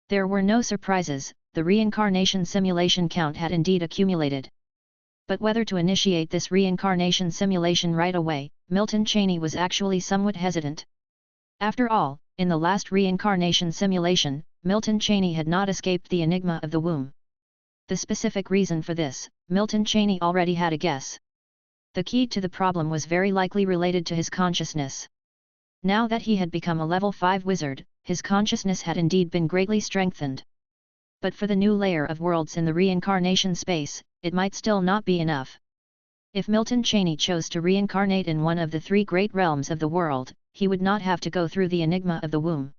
There were no surprises, the reincarnation simulation count had indeed accumulated. But whether to initiate this reincarnation simulation right away, Milton Cheney was actually somewhat hesitant. After all, in the last reincarnation simulation, Milton Cheney had not escaped the enigma of the womb. The specific reason for this, Milton Cheney already had a guess. The key to the problem was very likely related to his consciousness. Now that he had become a level 5 wizard, his consciousness had indeed been greatly strengthened. But for the new layer of worlds in the reincarnation space, it might still not be enough. If Milton Cheney chose to reincarnate in one of the 3 great realms of the world, he would not have to go through the enigma of the womb.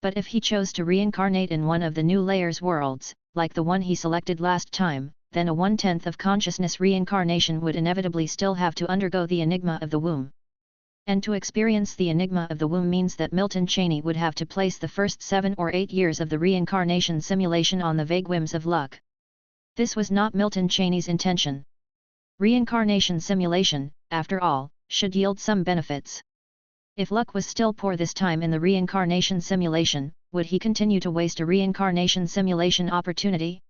But if he chose to reincarnate in one of the new layers worlds, like the one he selected last time, then a 1/10 of consciousness reincarnation would inevitably still have to undergo the enigma of the womb. And to experience the enigma of the womb means that Milton Cheney would have to place the first 7 or 8 years of the reincarnation simulation on the vague whims of luck. This was not Milton Cheney's intention. Reincarnation simulation, after all, should yield some benefits. If luck was still poor this time in the reincarnation simulation, would he continue to waste a reincarnation simulation opportunity?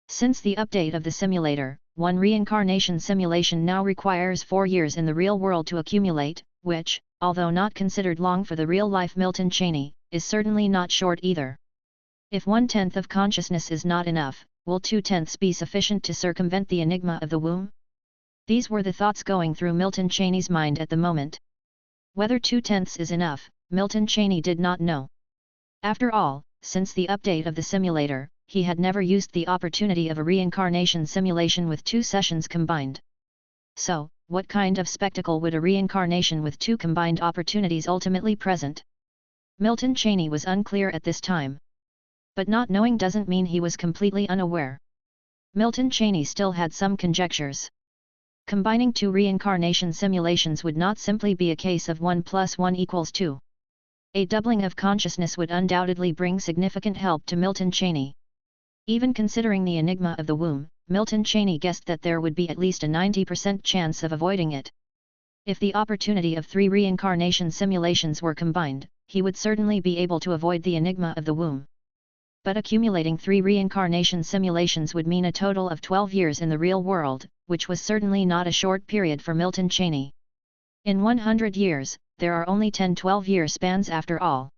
Since the update of the simulator, one reincarnation simulation now requires 4 years in the real world to accumulate, which, although not considered long for the real-life Milton Cheney, is certainly not short either. If 1/10 of consciousness is not enough, will 2/10 be sufficient to circumvent the enigma of the womb? These were the thoughts going through Milton Cheney's mind at the moment. Whether 2/10 is enough, Milton Cheney did not know. After all, since the update of the simulator, he had never used the opportunity of a reincarnation simulation with 2 sessions combined. So, what kind of spectacle would a reincarnation with 2 combined opportunities ultimately present? Milton Cheney was unclear at this time. But not knowing doesn't mean he was completely unaware. Milton Cheney still had some conjectures. Combining 2 reincarnation simulations would not simply be a case of 1 + 1 = 2. A doubling of consciousness would undoubtedly bring significant help to Milton Cheney. Even considering the enigma of the womb, Milton Cheney guessed that there would be at least a 90% chance of avoiding it. If the opportunity of 3 reincarnation simulations were combined, he would certainly be able to avoid the enigma of the womb. But accumulating 3 reincarnation simulations would mean a total of 12 years in the real world, which was certainly not a short period for Milton Cheney. In 100 years, there are only 10 12-year spans after all.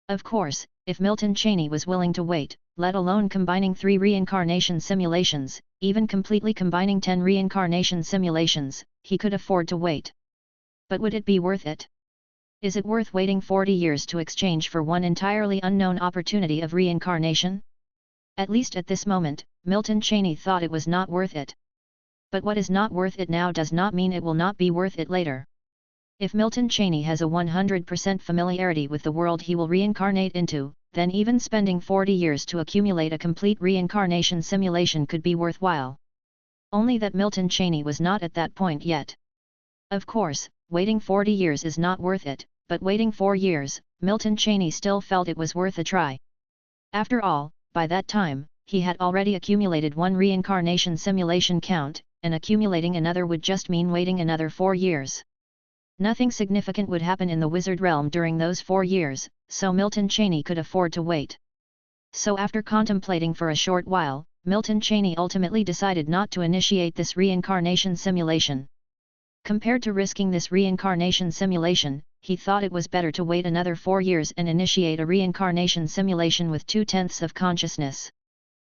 Of course, if Milton Cheney was willing to wait, let alone combining 3 reincarnation simulations, even completely combining 10 reincarnation simulations, he could afford to wait. But would it be worth it? Is it worth waiting 40 years to exchange for one entirely unknown opportunity of reincarnation? At least at this moment, Milton Cheney thought it was not worth it. But what is not worth it now does not mean it will not be worth it later. If Milton Cheney has a 100% familiarity with the world he will reincarnate into, then even spending 40 years to accumulate a complete reincarnation simulation could be worthwhile. Only that Milton Cheney was not at that point yet. Of course, waiting 40 years is not worth it, but waiting 4 years, Milton Cheney still felt it was worth a try. After all, by that time, he had already accumulated 1 reincarnation simulation count, and accumulating another would just mean waiting another 4 years. Nothing significant would happen in the wizard realm during those 4 years, so Milton Cheney could afford to wait. So after contemplating for a short while, Milton Cheney ultimately decided not to initiate this reincarnation simulation. Compared to risking this reincarnation simulation, he thought it was better to wait another 4 years and initiate a reincarnation simulation with 2/10 of consciousness.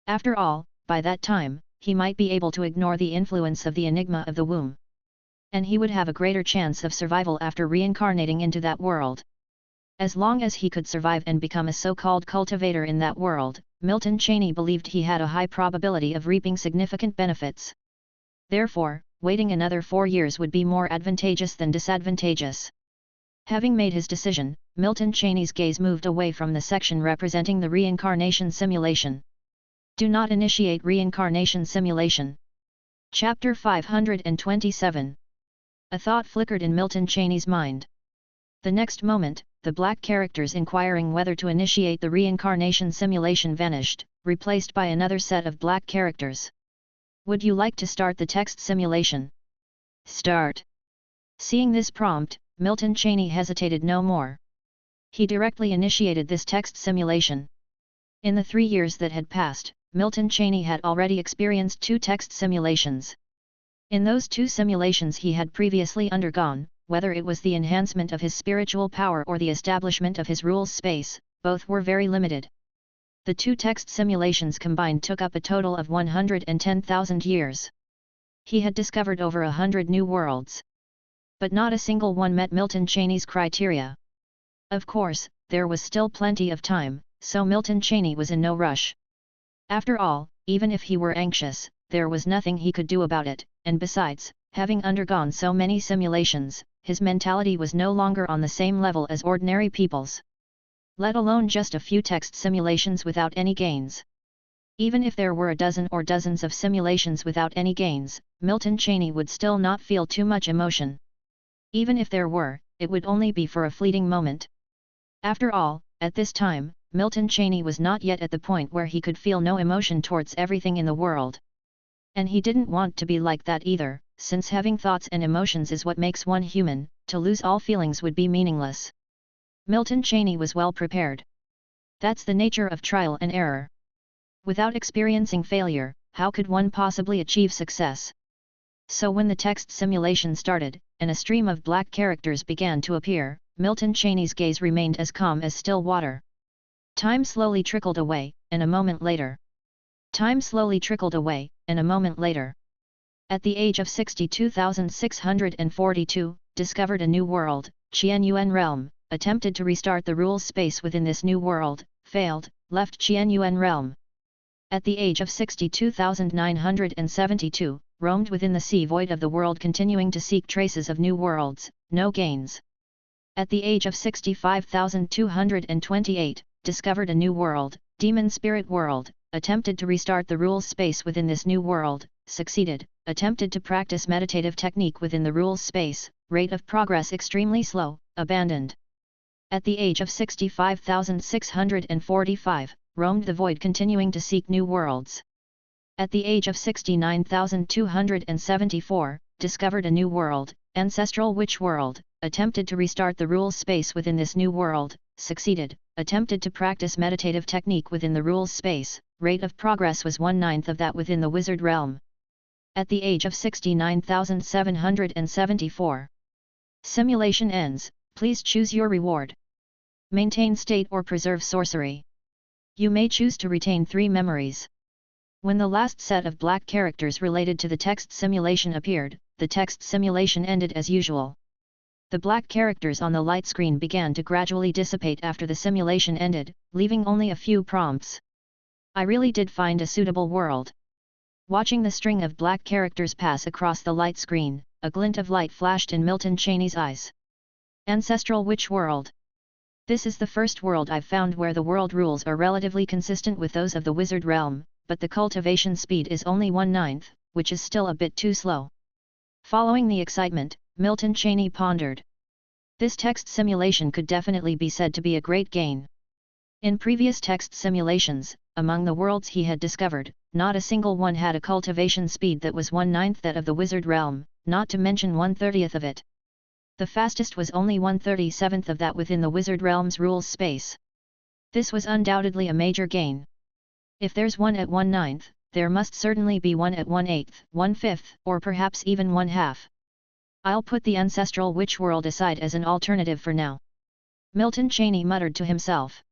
After all, by that time, he might be able to ignore the influence of the enigma of the womb. And he would have a greater chance of survival after reincarnating into that world. As long as he could survive and become a so-called cultivator in that world, Milton Cheney believed he had a high probability of reaping significant benefits. Therefore, waiting another 4 years would be more advantageous than disadvantageous. Having made his decision, Milton Cheney's gaze moved away from the section representing the reincarnation simulation. Do not initiate reincarnation simulation. Chapter 527. A thought flickered in Milton Cheney's mind. The next moment, the black characters inquiring whether to initiate the reincarnation simulation vanished, replaced by another set of black characters. Would you like to start the text simulation? Start. Seeing this prompt, Milton Cheney hesitated no more. He directly initiated this text simulation. In the 3 years that had passed, Milton Cheney had already experienced 2 text simulations. In those 2 simulations he had previously undergone, whether it was the enhancement of his spiritual power or the establishment of his rules space, both were very limited. The 2 text simulations combined took up a total of 110,000 years. He had discovered over 100 new worlds. But not a single one met Milton Cheney's criteria. Of course, there was still plenty of time, so Milton Cheney was in no rush. After all, even if he were anxious, there was nothing he could do about it, and besides, having undergone so many simulations, his mentality was no longer on the same level as ordinary people's. Let alone just a few text simulations without any gains. Even if there were a dozen or dozens of simulations without any gains, Milton Cheney would still not feel too much emotion. Even if there were, it would only be for a fleeting moment. After all, at this time, Milton Cheney was not yet at the point where he could feel no emotion towards everything in the world. And he didn't want to be like that either, since having thoughts and emotions is what makes one human. To lose all feelings would be meaningless. Milton Cheney was well prepared. That's the nature of trial and error. Without experiencing failure, how could one possibly achieve success? So when the text simulation started, and a stream of black characters began to appear, Milton Cheney's gaze remained as calm as still water. Time slowly trickled away, and a moment later. Time slowly trickled away, and a moment later. At the age of 62,642, discovered a new world, Qianyuan realm, attempted to restart the rules space within this new world, failed, left Qianyuan realm. At the age of 62,972, roamed within the sea void of the world continuing to seek traces of new worlds, no gains. At the age of 65,228, discovered a new world, Demon Spirit World, attempted to restart the rules space within this new world, succeeded, attempted to practice meditative technique within the rules space, rate of progress extremely slow, abandoned. At the age of 65,645, roamed the void continuing to seek new worlds. At the age of 69,274, discovered a new world, Ancestral Witch World, attempted to restart the rules space within this new world, succeeded, attempted to practice meditative technique within the rules space, rate of progress was 1/9 of that within the wizard realm. At the age of 69,774. Simulation ends, please choose your reward. Maintain state or preserve sorcery. You may choose to retain 3 memories. When the last set of black characters related to the text simulation appeared, the text simulation ended as usual. The black characters on the light screen began to gradually dissipate after the simulation ended, leaving only a few prompts. I really did find a suitable world. Watching the string of black characters pass across the light screen, a glint of light flashed in Milton Cheney's eyes. Ancestral Witch World. This is the first world I've found where the world rules are relatively consistent with those of the wizard realm, but the cultivation speed is only 1/9, which is still a bit too slow. Following the excitement, Milton Cheney pondered. This text simulation could definitely be said to be a great gain. In previous text simulations, among the worlds he had discovered, not a single one had a cultivation speed that was 1/9 that of the wizard realm, not to mention 1/30 of it. The fastest was only 1/37 of that within the wizard realm's rules space. This was undoubtedly a major gain. If there's one at 1/9, there must certainly be one at 1/8, 1/5, or perhaps even 1/2. I'll put the ancestral witch world aside as an alternative for now. Milton Cheney muttered to himself.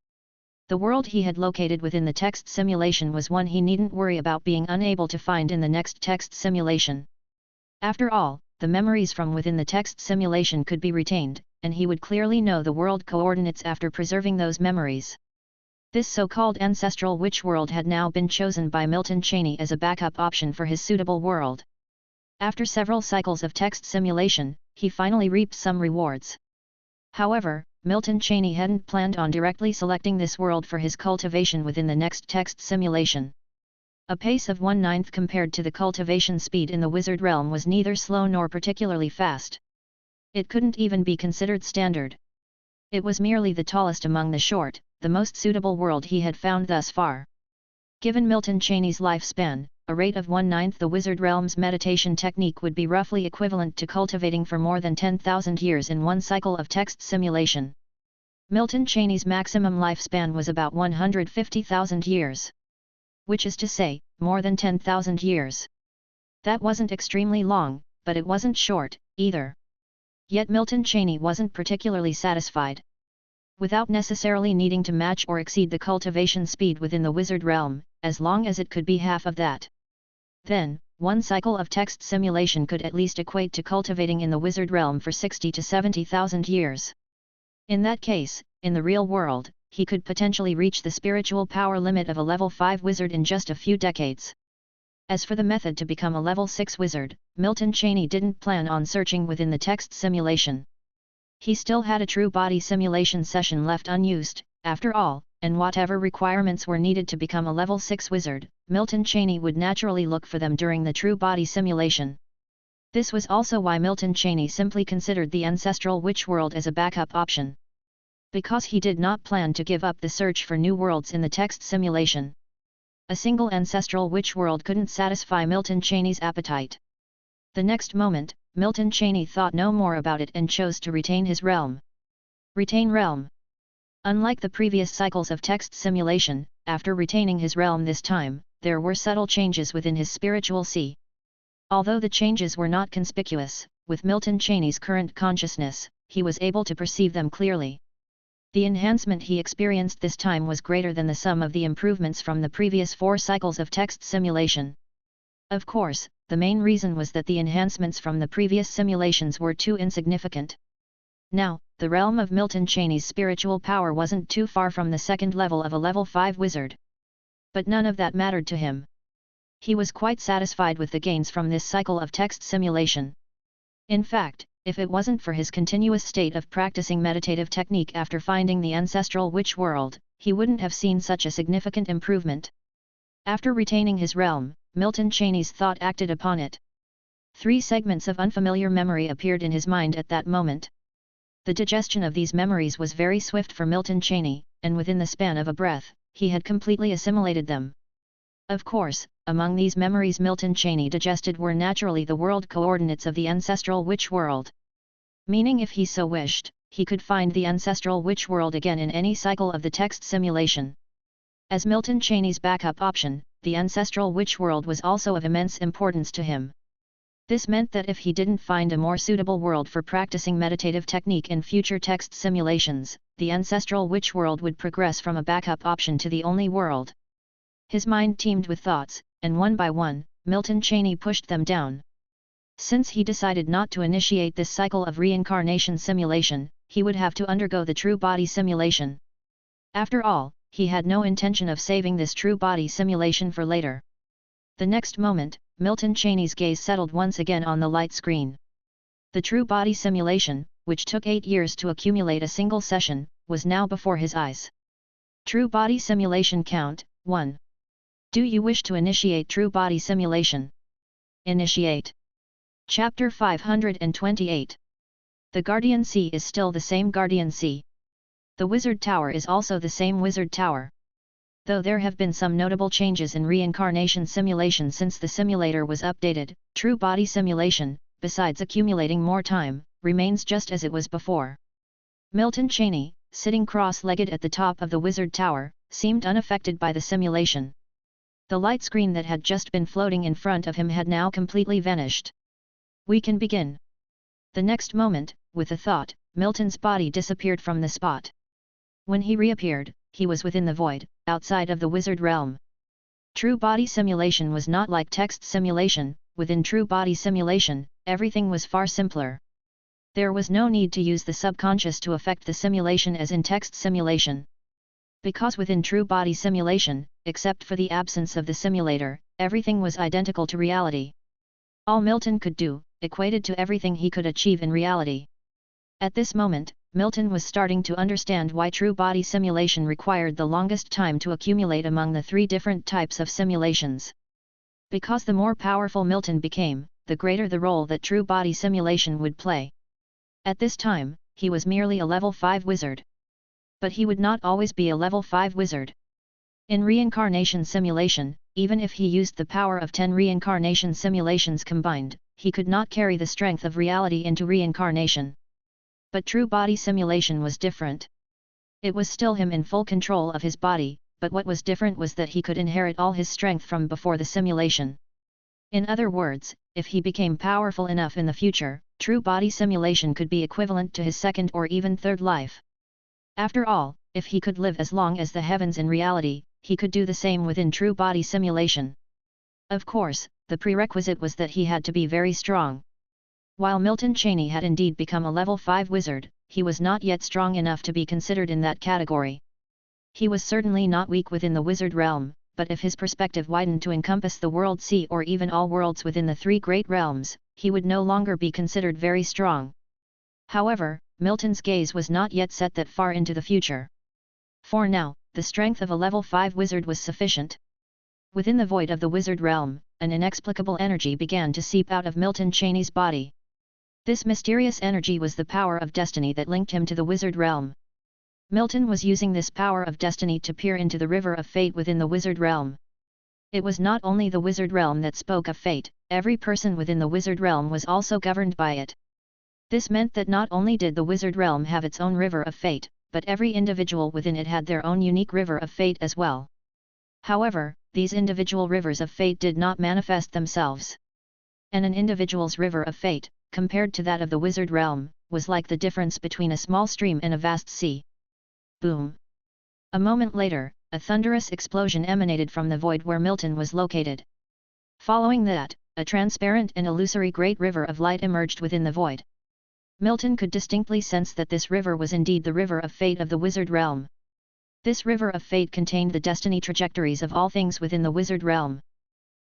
The world he had located within the text simulation was one he needn't worry about being unable to find in the next text simulation. After all, the memories from within the text simulation could be retained, and he would clearly know the world coordinates after preserving those memories. This so-called ancestral witch world had now been chosen by Milton Cheney as a backup option for his suitable world. After several cycles of text simulation, he finally reaped some rewards. However, Milton Cheney hadn't planned on directly selecting this world for his cultivation within the next text simulation. A pace of 1/9 compared to the cultivation speed in the wizard realm was neither slow nor particularly fast. It couldn't even be considered standard. It was merely the tallest among the short, the most suitable world he had found thus far. Given Milton Cheney's lifespan, a rate of 1/9 the wizard realm's meditation technique would be roughly equivalent to cultivating for more than 10,000 years in one cycle of text simulation. Milton Cheney's maximum lifespan was about 150,000 years. Which is to say, more than 10,000 years. That wasn't extremely long, but it wasn't short, either. Yet Milton Cheney wasn't particularly satisfied. Without necessarily needing to match or exceed the cultivation speed within the wizard realm, as long as it could be half of that. Then, one cycle of text simulation could at least equate to cultivating in the wizard realm for 60 to 70,000 years. In that case, in the real world, he could potentially reach the spiritual power limit of a level 5 wizard in just a few decades. As for the method to become a level 6 wizard, Milton Cheney didn't plan on searching within the text simulation. He still had a true body simulation session left unused, after all, and whatever requirements were needed to become a level 6 wizard, Milton Cheney would naturally look for them during the true body simulation. This was also why Milton Cheney simply considered the ancestral witch world as a backup option. Because he did not plan to give up the search for new worlds in the text simulation. A single ancestral witch world couldn't satisfy Milton Cheney's appetite. The next moment, Milton Cheney thought no more about it and chose to retain his realm. Retain realm. Unlike the previous cycles of text simulation, after retaining his realm this time, there were subtle changes within his spiritual sea. Although the changes were not conspicuous, with Milton Cheney's current consciousness, he was able to perceive them clearly. The enhancement he experienced this time was greater than the sum of the improvements from the previous 4 cycles of text simulation. Of course, the main reason was that the enhancements from the previous simulations were too insignificant. Now, the realm of Milton Cheney's spiritual power wasn't too far from the second level of a level 5 wizard. But none of that mattered to him. He was quite satisfied with the gains from this cycle of text simulation. In fact, if it wasn't for his continuous state of practicing meditative technique after finding the ancestral witch world, he wouldn't have seen such a significant improvement. After retaining his realm, Milton Cheney's thought acted upon it. 3 segments of unfamiliar memory appeared in his mind at that moment. The digestion of these memories was very swift for Milton Cheney, and within the span of a breath, he had completely assimilated them. Of course, among these memories Milton Cheney digested were naturally the world coordinates of the ancestral witch world. Meaning if he so wished, he could find the ancestral witch world again in any cycle of the text simulation. As Milton Cheney's backup option, the ancestral witch world was also of immense importance to him. This meant that if he didn't find a more suitable world for practicing meditative technique in future text simulations, the ancestral witch world would progress from a backup option to the only world. His mind teemed with thoughts, and one by one, Milton Cheney pushed them down. Since he decided not to initiate this cycle of reincarnation simulation, he would have to undergo the true body simulation. After all, he had no intention of saving this true body simulation for later. The next moment, Milton Cheney's gaze settled once again on the light screen. The true body simulation, which took 8 years to accumulate a single session, was now before his eyes. True body simulation count, 1. Do you wish to initiate true body simulation? Initiate. Chapter 528. The Guardian Sea is still the same Guardian Sea. The Wizard Tower is also the same Wizard Tower. Though there have been some notable changes in reincarnation simulation since the simulator was updated, true body simulation, besides accumulating more time, remains just as it was before. Milton Cheney, sitting cross-legged at the top of the Wizard Tower, seemed unaffected by the simulation. The light screen that had just been floating in front of him had now completely vanished. We can begin. The next moment, with a thought, Milton's body disappeared from the spot. When he reappeared, he was within the void, outside of the wizard realm. True body simulation was not like text simulation. Within true body simulation, everything was far simpler. There was no need to use the subconscious to affect the simulation as in text simulation. Because within true body simulation, except for the absence of the simulator, everything was identical to reality. All Milton could do, equated to everything he could achieve in reality. At this moment, Milton was starting to understand why true body simulation required the longest time to accumulate among the 3 different types of simulations. Because the more powerful Milton became, the greater the role that true body simulation would play. At this time, he was merely a level 5 wizard. But he would not always be a level 5 wizard. In reincarnation simulation, even if he used the power of 10 reincarnation simulations combined, he could not carry the strength of reality into reincarnation. But true body simulation was different. It was still him in full control of his body, but what was different was that he could inherit all his strength from before the simulation. In other words, if he became powerful enough in the future, true body simulation could be equivalent to his second or even third life. After all, if he could live as long as the heavens in reality, he could do the same within true body simulation. Of course, the prerequisite was that he had to be very strong. While Milton Cheney had indeed become a level 5 wizard, he was not yet strong enough to be considered in that category. He was certainly not weak within the wizard realm, but if his perspective widened to encompass the world sea or even all worlds within the 3 great realms, he would no longer be considered very strong. However, Milton's gaze was not yet set that far into the future. For now, the strength of a level 5 wizard was sufficient. Within the void of the wizard realm, an inexplicable energy began to seep out of Milton Cheney's body. This mysterious energy was the power of destiny that linked him to the wizard realm. Milton was using this power of destiny to peer into the river of fate within the wizard realm. It was not only the wizard realm that spoke of fate, every person within the wizard realm was also governed by it. This meant that not only did the wizard realm have its own river of fate, but every individual within it had their own unique river of fate as well. However, these individual rivers of fate did not manifest themselves. And an individual's river of fate, compared to that of the wizard realm, was like the difference between a small stream and a vast sea. Boom! A moment later, a thunderous explosion emanated from the void where Milton was located. Following that, a transparent and illusory great river of light emerged within the void. Milton could distinctly sense that this river was indeed the river of fate of the wizard realm. This river of fate contained the destiny trajectories of all things within the wizard realm.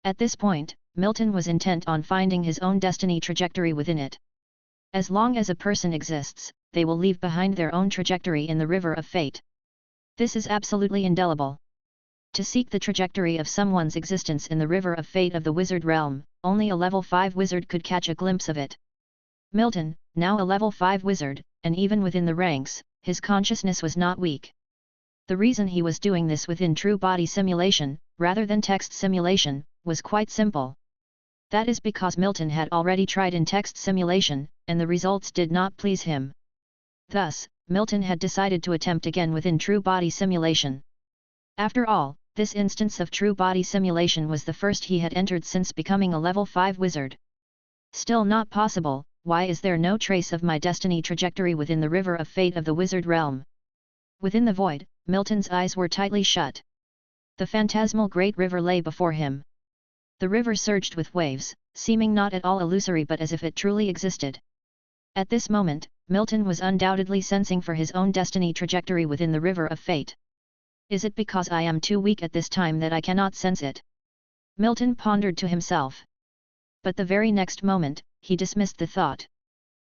At this point, Milton was intent on finding his own destiny trajectory within it. As long as a person exists, they will leave behind their own trajectory in the river of fate. This is absolutely indelible. To seek the trajectory of someone's existence in the river of fate of the wizard realm, only a level 5 wizard could catch a glimpse of it. Milton, now a level 5 wizard, and even within the ranks, his consciousness was not weak. The reason he was doing this within true body simulation, rather than text simulation, was quite simple. That is because Milton had already tried in text simulation, and the results did not please him. Thus, Milton had decided to attempt again within true body simulation. After all, this instance of true body simulation was the first he had entered since becoming a level 5 wizard. Still not possible. Why is there no trace of my destiny trajectory within the river of fate of the wizard realm? Within the void, Milton's eyes were tightly shut. The phantasmal great river lay before him. The river surged with waves, seeming not at all illusory but as if it truly existed. At this moment, Milton was undoubtedly sensing for his own destiny trajectory within the river of fate. Is it because I am too weak at this time that I cannot sense it? Milton pondered to himself. But the very next moment, he dismissed the thought.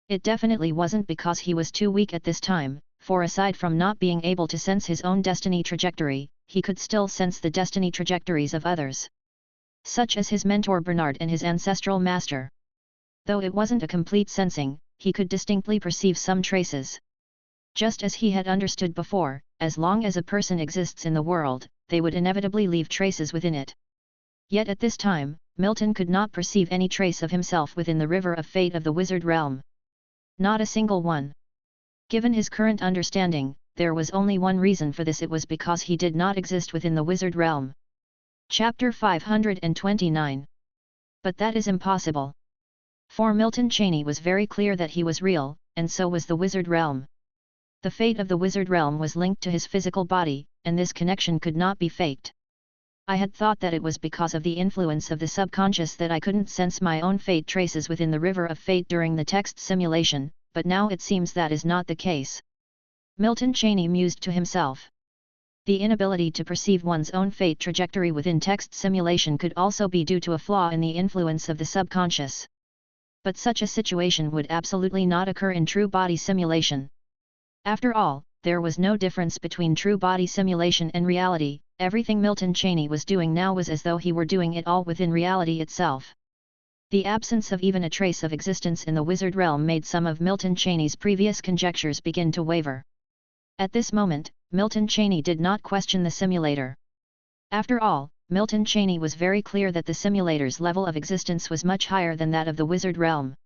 It definitely wasn't because he was too weak at this time, for aside from not being able to sense his own destiny trajectory, he could still sense the destiny trajectories of others. Such as his mentor Bernard and his ancestral master. Though it wasn't a complete sensing, he could distinctly perceive some traces. Just as he had understood before, as long as a person exists in the world, they would inevitably leave traces within it. Yet at this time, Milton could not perceive any trace of himself within the river of fate of the wizard realm. Not a single one. Given his current understanding, there was only one reason for this: it was because he did not exist within the wizard realm. Chapter 529. But that is impossible. For Milton Cheney was very clear that he was real, and so was the wizard realm. The fate of the wizard realm was linked to his physical body, and this connection could not be faked. I had thought that it was because of the influence of the subconscious that I couldn't sense my own fate traces within the river of fate during the text simulation, but now it seems that is not the case. Milton Cheney mused to himself. The inability to perceive one's own fate trajectory within text simulation could also be due to a flaw in the influence of the subconscious. But such a situation would absolutely not occur in true body simulation. After all, there was no difference between true body simulation and reality. Everything Milton Cheney was doing now was as though he were doing it all within reality itself. The absence of even a trace of existence in the wizard realm made some of Milton Cheney's previous conjectures begin to waver. At this moment, Milton Cheney did not question the simulator. After all, Milton Cheney was very clear that the simulator's level of existence was much higher than that of the wizard realm.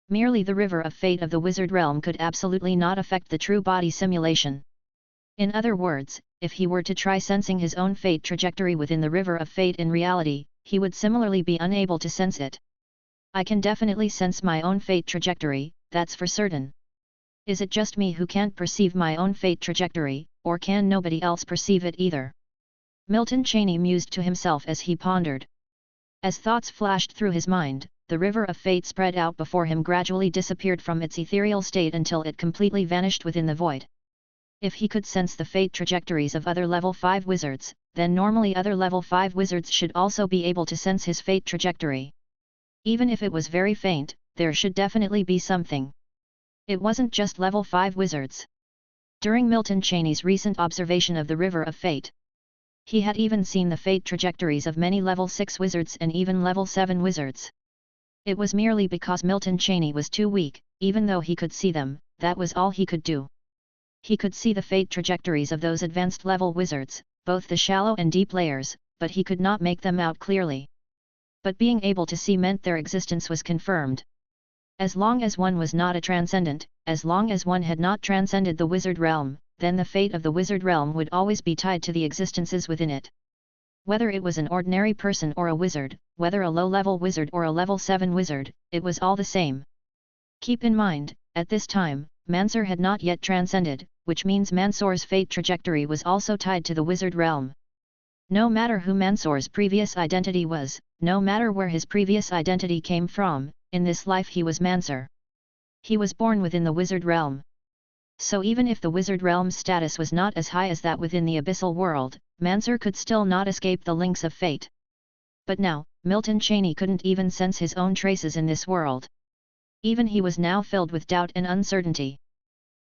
Merely the river of fate of the wizard realm could absolutely not affect the true body simulation. In other words, if he were to try sensing his own fate trajectory within the river of fate in reality, he would similarly be unable to sense it. I can definitely sense my own fate trajectory, that's for certain. Is it just me who can't perceive my own fate trajectory, or can nobody else perceive it either? Milton Cheney mused to himself as he pondered. As thoughts flashed through his mind, the river of fate spread out before him, gradually disappeared from its ethereal state until it completely vanished within the void. If he could sense the fate trajectories of other level 5 wizards, then normally other level 5 wizards should also be able to sense his fate trajectory. Even if it was very faint, there should definitely be something. It wasn't just level 5 wizards. During Milton Cheney's recent observation of the river of fate, he had even seen the fate trajectories of many level 6 wizards and even level 7 wizards. It was merely because Milton Cheney was too weak. Even though he could see them, that was all he could do. He could see the fate trajectories of those advanced level wizards, both the shallow and deep layers, but he could not make them out clearly. But being able to see meant their existence was confirmed. As long as one was not a transcendent, as long as one had not transcended the wizard realm, then the fate of the wizard realm would always be tied to the existences within it. Whether it was an ordinary person or a wizard, whether a low-level wizard or a level 7 wizard, it was all the same. Keep in mind, at this time, Mansur had not yet transcended, which means Mansur's fate trajectory was also tied to the wizard realm. No matter who Mansur's previous identity was, no matter where his previous identity came from, in this life he was Mansur. He was born within the wizard realm. So even if the wizard realm's status was not as high as that within the abyssal world, Mansur could still not escape the links of fate. But now, Milton Cheney couldn't even sense his own traces in this world. Even he was now filled with doubt and uncertainty.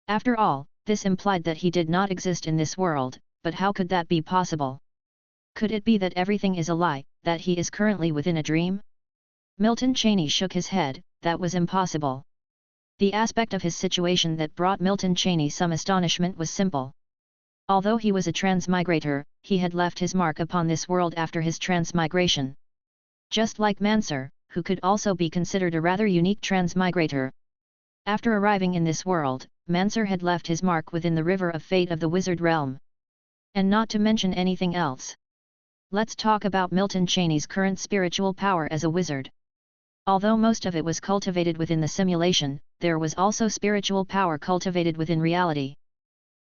After all, this implied that he did not exist in this world, but how could that be possible? Could it be that everything is a lie, that he is currently within a dream? Milton Cheney shook his head. That was impossible. The aspect of his situation that brought Milton Cheney some astonishment was simple. Although he was a transmigrator, he had left his mark upon this world after his transmigration. Just like Mansur, who could also be considered a rather unique transmigrator. After arriving in this world, Mansur had left his mark within the river of fate of the wizard realm. And not to mention anything else. Let's talk about Milton Cheney's current spiritual power as a wizard. Although most of it was cultivated within the simulation, there was also spiritual power cultivated within reality.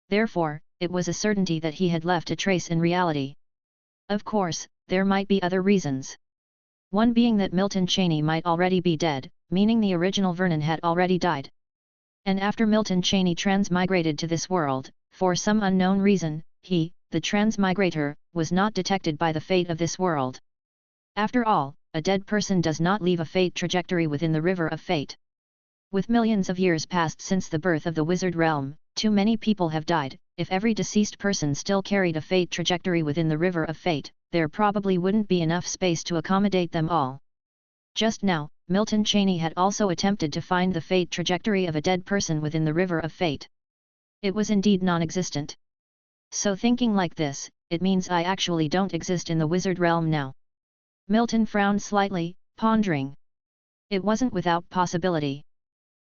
Therefore, it was a certainty that he had left a trace in reality. Of course, there might be other reasons. One being that Milton Cheney might already be dead, meaning the original Vernon had already died. And after Milton Cheney transmigrated to this world, for some unknown reason, he, the transmigrator, was not detected by the fate of this world. After all, a dead person does not leave a fate trajectory within the river of fate. With millions of years passed since the birth of the wizard realm, too many people have died. If every deceased person still carried a fate trajectory within the river of fate, there probably wouldn't be enough space to accommodate them all. Just now, Milton Cheney had also attempted to find the fate trajectory of a dead person within the river of fate. It was indeed non-existent. So thinking like this, it means I actually don't exist in the wizard realm now. Milton frowned slightly, pondering. It wasn't without possibility.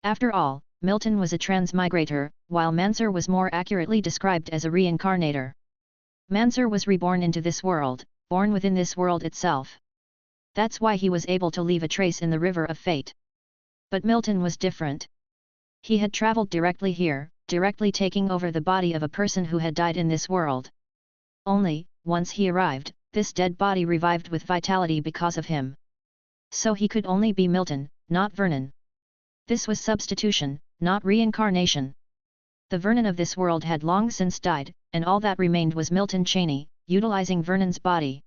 After all, Milton was a transmigrator, while Mansur was more accurately described as a reincarnator. Mansur was reborn into this world, born within this world itself. That's why he was able to leave a trace in the river of fate. But Milton was different. He had traveled directly here, directly taking over the body of a person who had died in this world. Only, once he arrived, this dead body revived with vitality because of him. So he could only be Milton, not Vernon. This was substitution, not reincarnation. The Vernon of this world had long since died, and all that remained was Milton Cheney, utilizing Vernon's body.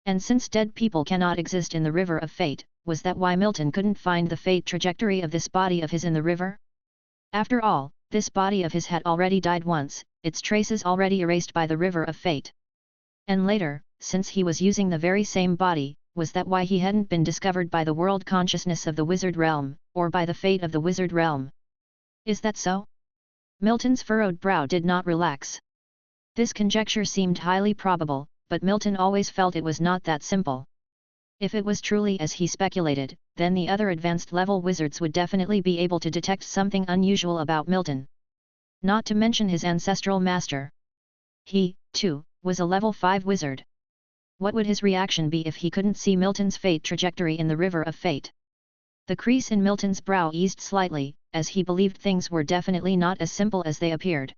And since dead people cannot exist in the river of fate, was that why Milton couldn't find the fate trajectory of this body of his in the river? After all, this body of his had already died once, its traces already erased by the river of fate. And later, since he was using the very same body, was that why he hadn't been discovered by the world consciousness of the wizard realm, or by the fate of the wizard realm? Is that so? Milton's furrowed brow did not relax. This conjecture seemed highly probable, but Milton always felt it was not that simple. If it was truly as he speculated, then the other advanced level wizards would definitely be able to detect something unusual about Milton. Not to mention his ancestral master. He, too, was a level 5 wizard. What would his reaction be if he couldn't see Milton's fate trajectory in the river of fate? The crease in Milton's brow eased slightly, as he believed things were definitely not as simple as they appeared.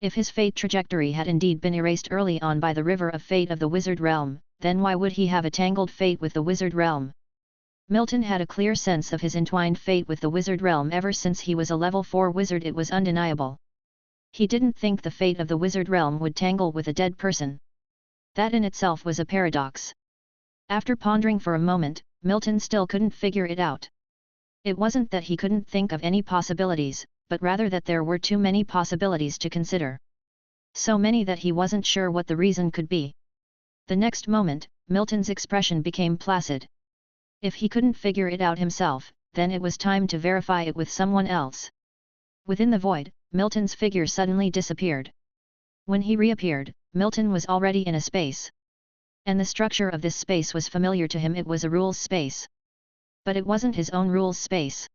If his fate trajectory had indeed been erased early on by the river of fate of the wizard realm, then why would he have a tangled fate with the wizard realm? Milton had a clear sense of his entwined fate with the wizard realm ever since he was a level 4 wizard. It was undeniable. He didn't think the fate of the wizard realm would tangle with a dead person. That in itself was a paradox. After pondering for a moment, Milton still couldn't figure it out. It wasn't that he couldn't think of any possibilities, but rather that there were too many possibilities to consider. So many that he wasn't sure what the reason could be. The next moment, Milton's expression became placid. If he couldn't figure it out himself, then it was time to verify it with someone else. Within the void, Milton's figure suddenly disappeared. When he reappeared, Milton was already in a space. And the structure of this space was familiar to him. It was a rules space. But it wasn't his own rules space.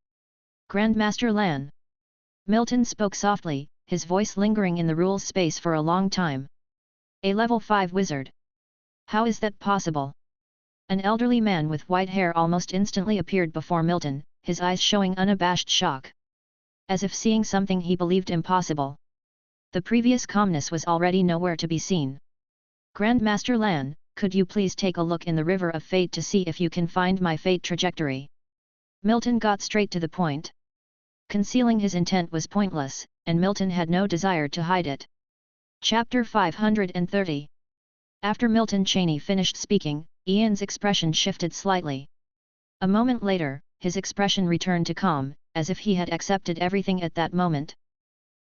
Grandmaster Lan. Milton spoke softly, his voice lingering in the rules space for a long time. A level 5 wizard. How is that possible? An elderly man with white hair almost instantly appeared before Milton, his eyes showing unabashed shock. As if seeing something he believed impossible. The previous calmness was already nowhere to be seen. Grandmaster Lan, could you please take a look in the river of fate to see if you can find my fate trajectory? Milton got straight to the point. Concealing his intent was pointless, and Milton had no desire to hide it. Chapter 530. After Milton Cheney finished speaking, Ian's expression shifted slightly. A moment later, his expression returned to calm, as if he had accepted everything at that moment.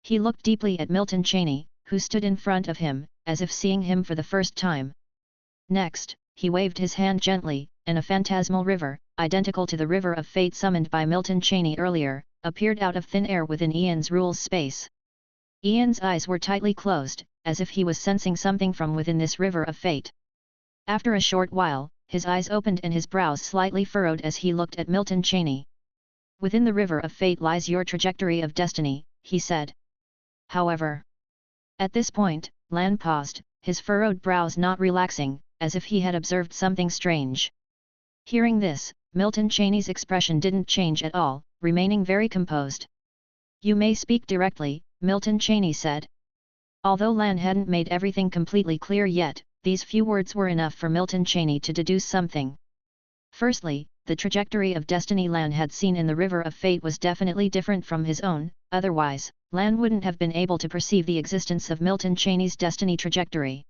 He looked deeply at Milton Cheney, who stood in front of him, as if seeing him for the first time. Next, he waved his hand gently, and a phantasmal river, identical to the river of fate summoned by Milton Cheney earlier, appeared out of thin air within Ian's rules space. Ian's eyes were tightly closed, as if he was sensing something from within this river of fate. After a short while, his eyes opened and his brows slightly furrowed as he looked at Milton Cheney. Within the river of fate lies your trajectory of destiny, he said. However, at this point, Lan paused, his furrowed brows not relaxing, as if he had observed something strange. Hearing this, Milton Cheney's expression didn't change at all, remaining very composed. "You may speak directly," Milton Cheney said. Although Lan hadn't made everything completely clear yet, these few words were enough for Milton Cheney to deduce something. Firstly, the trajectory of destiny Lan had seen in the River of Fate was definitely different from his own, otherwise, Lan wouldn't have been able to perceive the existence of Milton Cheney's destiny trajectory.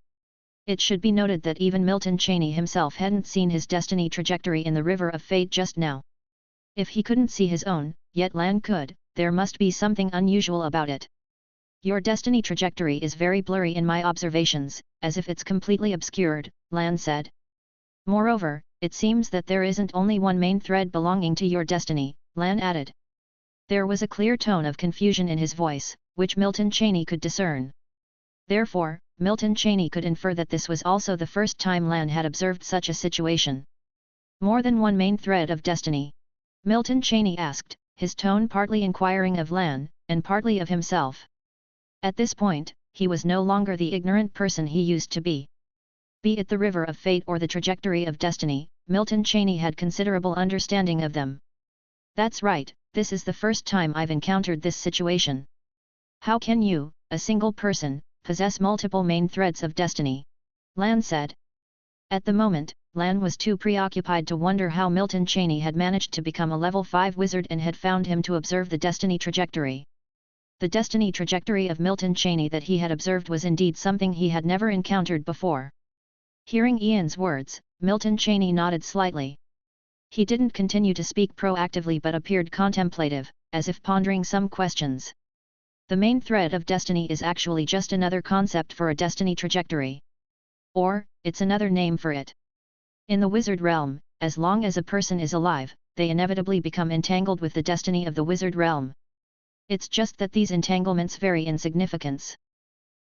It should be noted that even Milton Cheney himself hadn't seen his destiny trajectory in the River of Fate just now. If he couldn't see his own, yet Lan could, there must be something unusual about it. "Your destiny trajectory is very blurry in my observations, as if it's completely obscured," Lan said. "Moreover, it seems that there isn't only one main thread belonging to your destiny," Lan added. There was a clear tone of confusion in his voice, which Milton Cheney could discern. Therefore, Milton Cheney could infer that this was also the first time Lan had observed such a situation. "More than one main thread of destiny?" Milton Cheney asked, his tone partly inquiring of Lan, and partly of himself. At this point, he was no longer the ignorant person he used to be. Be it the River of Fate or the trajectory of destiny, Milton Cheney had considerable understanding of them. "That's right, this is the first time I've encountered this situation." "How can you, a single person, possess multiple main threads of destiny?" Lan said. At the moment, Lan was too preoccupied to wonder how Milton Cheney had managed to become a level 5 wizard and had found him to observe the destiny trajectory. The destiny trajectory of Milton Cheney that he had observed was indeed something he had never encountered before. Hearing Ian's words, Milton Cheney nodded slightly. He didn't continue to speak proactively but appeared contemplative, as if pondering some questions. "The main thread of destiny is actually just another concept for a destiny trajectory. Or, it's another name for it. In the wizard realm, as long as a person is alive, they inevitably become entangled with the destiny of the wizard realm. It's just that these entanglements vary in significance.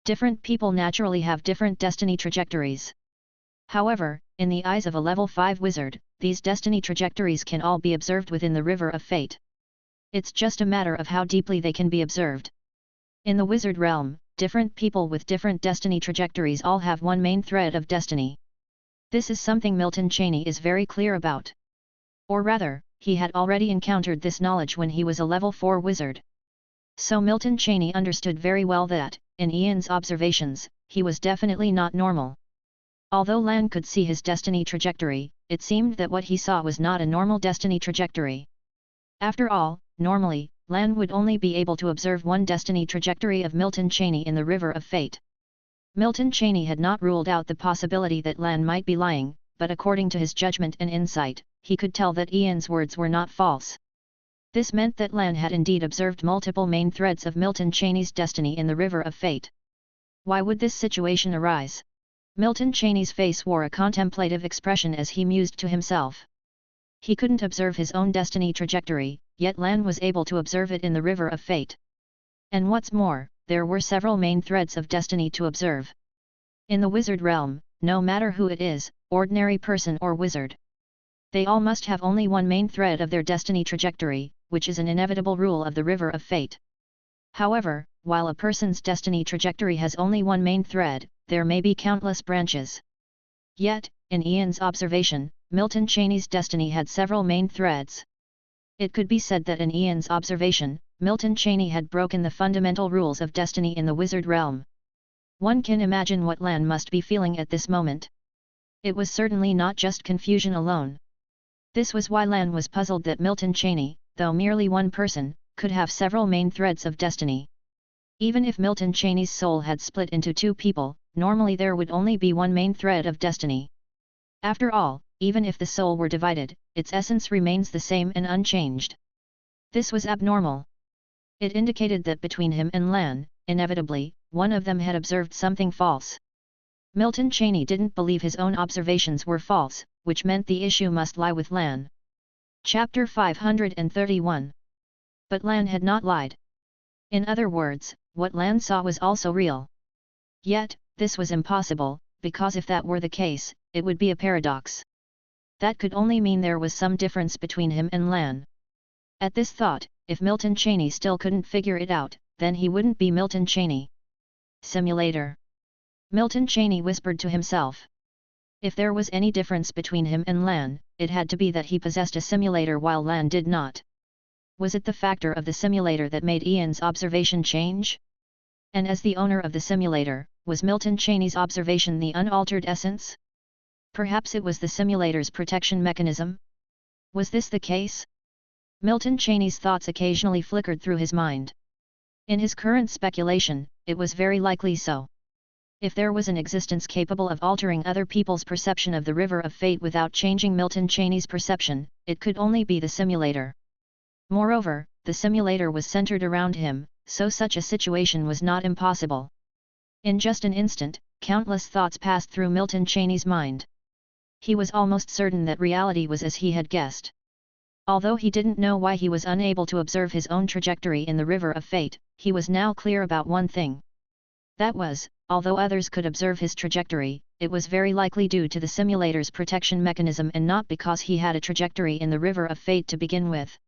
Different people naturally have different destiny trajectories. However, in the eyes of a level 5 wizard, these destiny trajectories can all be observed within the River of Fate. It's just a matter of how deeply they can be observed. In the wizard realm, different people with different destiny trajectories all have one main thread of destiny. This is something Milton Cheney is very clear about. Or rather, he had already encountered this knowledge when he was a level 4 wizard. So Milton Cheney understood very well that, in Ian's observations, he was definitely not normal. Although Lan could see his destiny trajectory, it seemed that what he saw was not a normal destiny trajectory. After all, normally, Lan would only be able to observe one destiny trajectory of Milton Cheney in the River of Fate. Milton Cheney had not ruled out the possibility that Lan might be lying, but according to his judgment and insight, he could tell that Ian's words were not false. This meant that Lan had indeed observed multiple main threads of Milton Cheney's destiny in the River of Fate. Why would this situation arise? Milton Cheney's face wore a contemplative expression as he mused to himself. He couldn't observe his own destiny trajectory, yet Lan was able to observe it in the River of Fate. And what's more, there were several main threads of destiny to observe. In the wizard realm, no matter who it is, ordinary person or wizard, they all must have only one main thread of their destiny trajectory, which is an inevitable rule of the River of Fate. However, while a person's destiny trajectory has only one main thread, there may be countless branches. Yet, in Ian's observation, Milton Cheney's destiny had several main threads. It could be said that in Ian's observation, Milton Cheney had broken the fundamental rules of destiny in the wizard realm. One can imagine what Lan must be feeling at this moment. It was certainly not just confusion alone. This was why Lan was puzzled that Milton Cheney, though merely one person, could have several main threads of destiny. Even if Milton Cheney's soul had split into two people, normally there would only be one main thread of destiny. After all, even if the soul were divided, its essence remains the same and unchanged. This was abnormal. It indicated that between him and Lan, inevitably, one of them had observed something false. Milton Cheney didn't believe his own observations were false, which meant the issue must lie with Lan. Chapter 531. But Lan had not lied. In other words, what Lan saw was also real. Yet, this was impossible, because if that were the case, it would be a paradox. That could only mean there was some difference between him and Lan. At this thought, if Milton Cheney still couldn't figure it out, then he wouldn't be Milton Cheney. Simulator. Milton Cheney whispered to himself. If there was any difference between him and Lan, it had to be that he possessed a simulator while Lan did not. Was it the factor of the simulator that made Ian's observation change? And as the owner of the simulator, was Milton Cheney's observation the unaltered essence? Perhaps it was the simulator's protection mechanism? Was this the case? Milton Cheney's thoughts occasionally flickered through his mind. In his current speculation, it was very likely so. If there was an existence capable of altering other people's perception of the river of fate without changing Milton Cheney's perception, it could only be the simulator. Moreover, the simulator was centered around him, so such a situation was not impossible. In just an instant, countless thoughts passed through Milton Cheney's mind. He was almost certain that reality was as he had guessed. Although he didn't know why he was unable to observe his own trajectory in the river of fate, he was now clear about one thing. That was, although others could observe his trajectory, it was very likely due to the simulator's protection mechanism and not because he had a trajectory in the river of fate to begin with.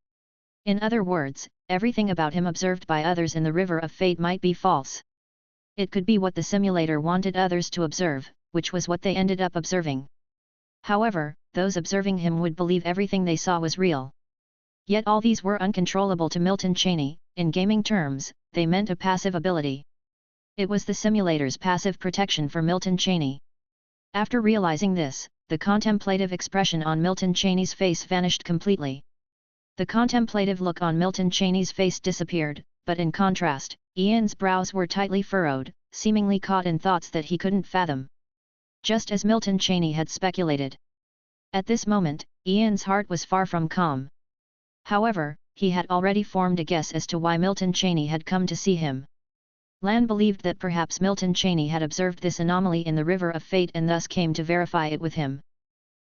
In other words, everything about him observed by others in the river of fate might be false. It could be what the simulator wanted others to observe, which was what they ended up observing. However, those observing him would believe everything they saw was real. Yet all these were uncontrollable to Milton Cheney. In gaming terms, they meant a passive ability. It was the simulator's passive protection for Milton Cheney. After realizing this, the contemplative expression on Milton Cheney's face vanished completely. The contemplative look on Milton Cheney's face disappeared, but in contrast, Ian's brows were tightly furrowed, seemingly caught in thoughts that he couldn't fathom. Just as Milton Cheney had speculated. At this moment, Ian's heart was far from calm. However, he had already formed a guess as to why Milton Cheney had come to see him. Lan believed that perhaps Milton Cheney had observed this anomaly in the river of fate and thus came to verify it with him.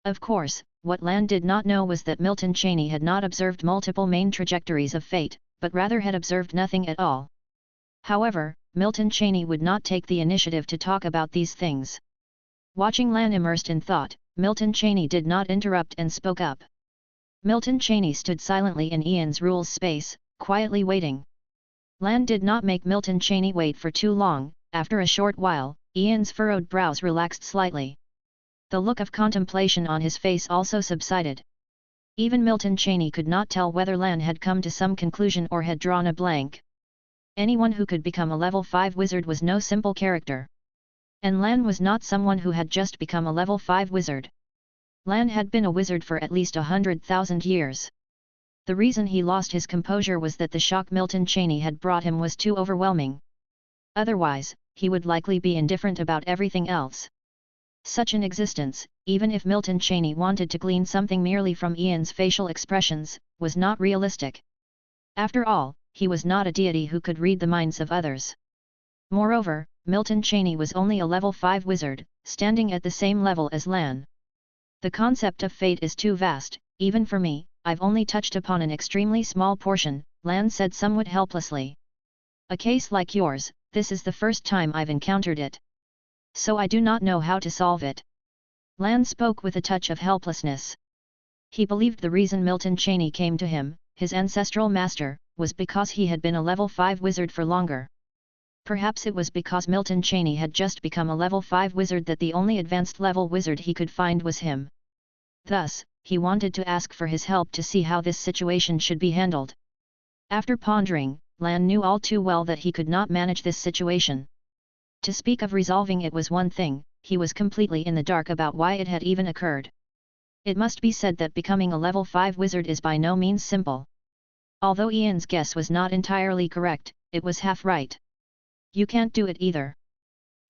Of course, what Lan did not know was that Milton Cheney had not observed multiple main trajectories of fate, but rather had observed nothing at all. However, Milton Cheney would not take the initiative to talk about these things. Watching Lan immersed in thought, Milton Cheney did not interrupt and spoke up. Milton Cheney stood silently in Ian's rules space, quietly waiting. Lan did not make Milton Cheney wait for too long. After a short while, Ian's furrowed brows relaxed slightly. The look of contemplation on his face also subsided. Even Milton Cheney could not tell whether Lan had come to some conclusion or had drawn a blank. Anyone who could become a level 5 wizard was no simple character. And Lan was not someone who had just become a level 5 wizard. Lan had been a wizard for at least 100,000 years. The reason he lost his composure was that the shock Milton Cheney had brought him was too overwhelming. Otherwise, he would likely be indifferent about everything else. Such an existence, even if Milton Cheney wanted to glean something merely from Ian's facial expressions, was not realistic. After all, he was not a deity who could read the minds of others. Moreover, Milton Cheney was only a level 5 wizard, standing at the same level as Lan. The concept of fate is too vast, even for me. I've only touched upon an extremely small portion, Lan said somewhat helplessly. A case like yours, this is the first time I've encountered it. So I do not know how to solve it. Lan spoke with a touch of helplessness. He believed the reason Milton Cheney came to him, his ancestral master, was because he had been a level 5 wizard for longer. Perhaps it was because Milton Cheney had just become a level 5 wizard that the only advanced level wizard he could find was him. Thus, he wanted to ask for his help to see how this situation should be handled. After pondering, Lan knew all too well that he could not manage this situation. To speak of resolving it was one thing, he was completely in the dark about why it had even occurred. It must be said that becoming a level 5 wizard is by no means simple. Although Ian's guess was not entirely correct, it was half right. You can't do it either.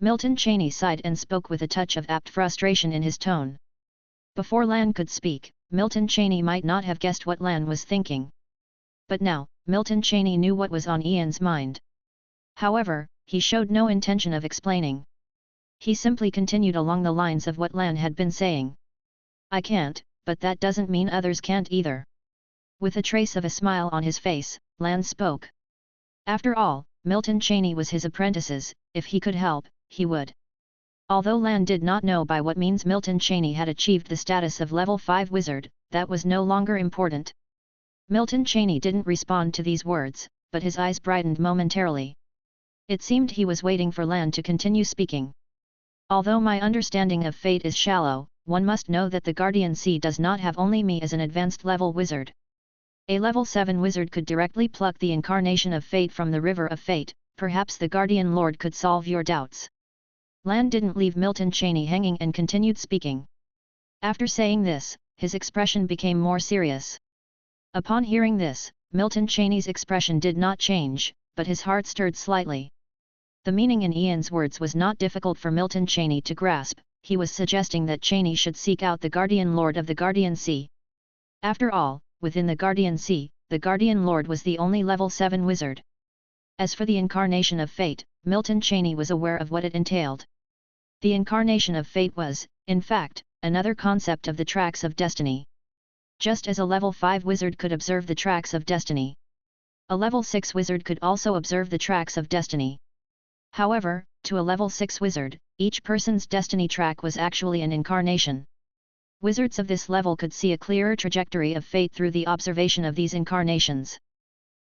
Milton Cheney sighed and spoke with a touch of apt frustration in his tone. Before Lan could speak, Milton Cheney might not have guessed what Lan was thinking. But now, Milton Cheney knew what was on Ian's mind. However, he showed no intention of explaining. He simply continued along the lines of what Lan had been saying. I can't, but that doesn't mean others can't either. With a trace of a smile on his face, Lan spoke. After all, Milton Cheney was his apprentices, if he could help, he would. Although Lan did not know by what means Milton Cheney had achieved the status of level 5 wizard, that was no longer important. Milton Cheney didn't respond to these words, but his eyes brightened momentarily. It seemed he was waiting for Lan to continue speaking. Although my understanding of fate is shallow, one must know that the Guardian Sea does not have only me as an advanced level wizard. A level 7 wizard could directly pluck the incarnation of fate from the river of fate. Perhaps the Guardian Lord could solve your doubts. Lan didn't leave Milton Cheney hanging and continued speaking. After saying this, his expression became more serious. Upon hearing this, Milton Cheney's expression did not change, but his heart stirred slightly. The meaning in Ian's words was not difficult for Milton Cheney to grasp. He was suggesting that Cheney should seek out the Guardian Lord of the Guardian Sea. After all, within the Guardian Sea, the Guardian Lord was the only level 7 wizard. As for the incarnation of fate, Milton Cheney was aware of what it entailed. The incarnation of fate was, in fact, another concept of the tracks of destiny. Just as a level 5 wizard could observe the tracks of destiny, a level 6 wizard could also observe the tracks of destiny. However, to a level 6 wizard, each person's destiny track was actually an incarnation. Wizards of this level could see a clearer trajectory of fate through the observation of these incarnations.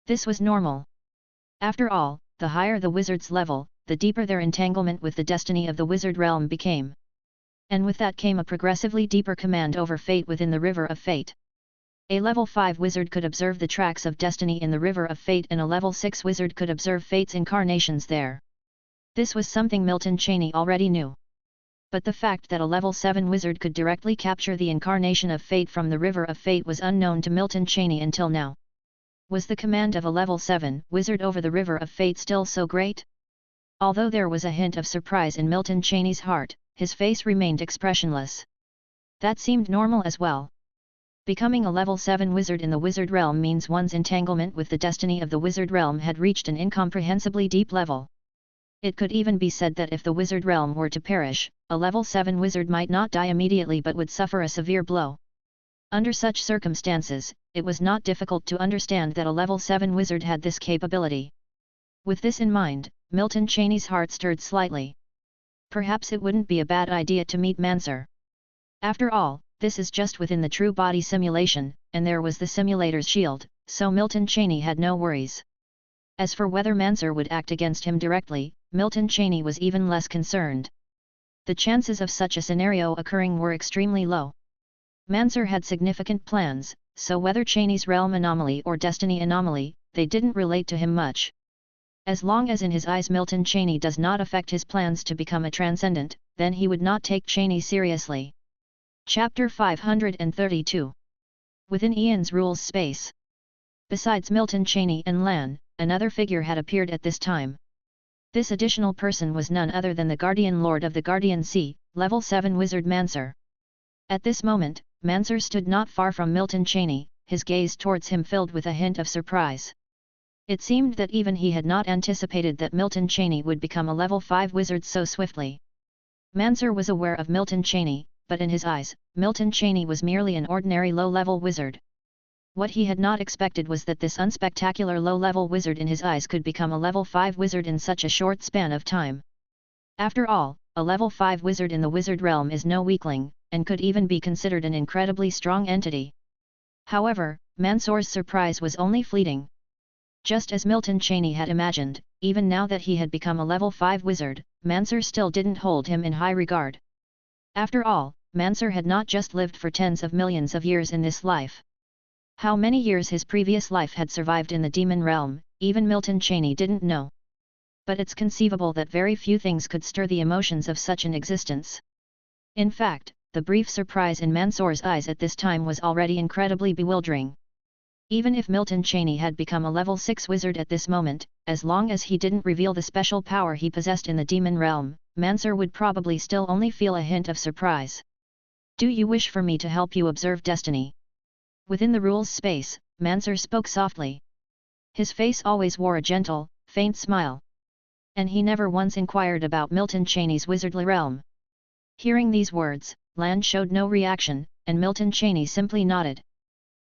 This was normal. After all, the higher the wizard's level, the deeper their entanglement with the destiny of the wizard realm became. And with that came a progressively deeper command over fate within the river of fate. A level 5 wizard could observe the tracks of destiny in the river of fate, and a level 6 wizard could observe fate's incarnations there. This was something Milton Cheney already knew. But the fact that a level 7 wizard could directly capture the incarnation of fate from the river of fate was unknown to Milton Cheney until now. Was the command of a level 7 wizard over the river of fate still so great? Although there was a hint of surprise in Milton Cheney's heart, his face remained expressionless. That seemed normal as well. Becoming a level 7 wizard in the wizard realm means one's entanglement with the destiny of the wizard realm had reached an incomprehensibly deep level. It could even be said that if the wizard realm were to perish, a level 7 wizard might not die immediately but would suffer a severe blow. Under such circumstances, it was not difficult to understand that a level 7 wizard had this capability. With this in mind, Milton Cheney's heart stirred slightly. Perhaps it wouldn't be a bad idea to meet Mansur. After all, this is just within the true body simulation, and there was the simulator's shield, so Milton Cheney had no worries. As for whether Mansur would act against him directly, Milton Cheney was even less concerned. The chances of such a scenario occurring were extremely low. Mansur had significant plans, so whether Cheney's realm anomaly or destiny anomaly, they didn't relate to him much. As long as in his eyes Milton Cheney does not affect his plans to become a transcendent, then he would not take Cheney seriously. Chapter 532. Within Ian's rules space. Besides Milton Cheney and Lan, another figure had appeared at this time. This additional person was none other than the Guardian Lord of the Guardian Sea, level 7 wizard Mansur. At this moment, Mansur stood not far from Milton Cheney, his gaze towards him filled with a hint of surprise. It seemed that even he had not anticipated that Milton Cheney would become a level 5 wizard so swiftly. Mansur was aware of Milton Cheney, but in his eyes, Milton Cheney was merely an ordinary low-level wizard. What he had not expected was that this unspectacular low-level wizard in his eyes could become a level 5 wizard in such a short span of time. After all, a level 5 wizard in the wizard realm is no weakling, and could even be considered an incredibly strong entity. However, Mansur's surprise was only fleeting. Just as Milton Cheney had imagined, even now that he had become a level 5 wizard, Mansur still didn't hold him in high regard. After all, Mansur had not just lived for tens of millions of years in this life. How many years his previous life had survived in the demon realm, even Milton Cheney didn't know. But it's conceivable that very few things could stir the emotions of such an existence. In fact, the brief surprise in Mansur's eyes at this time was already incredibly bewildering. Even if Milton Cheney had become a level 6 wizard at this moment, as long as he didn't reveal the special power he possessed in the demon realm, Mansur would probably still only feel a hint of surprise. Do you wish for me to help you observe destiny? Within the rules space, Mansur spoke softly. His face always wore a gentle, faint smile. And he never once inquired about Milton Cheney's wizardly realm. Hearing these words, Lan showed no reaction, and Milton Cheney simply nodded.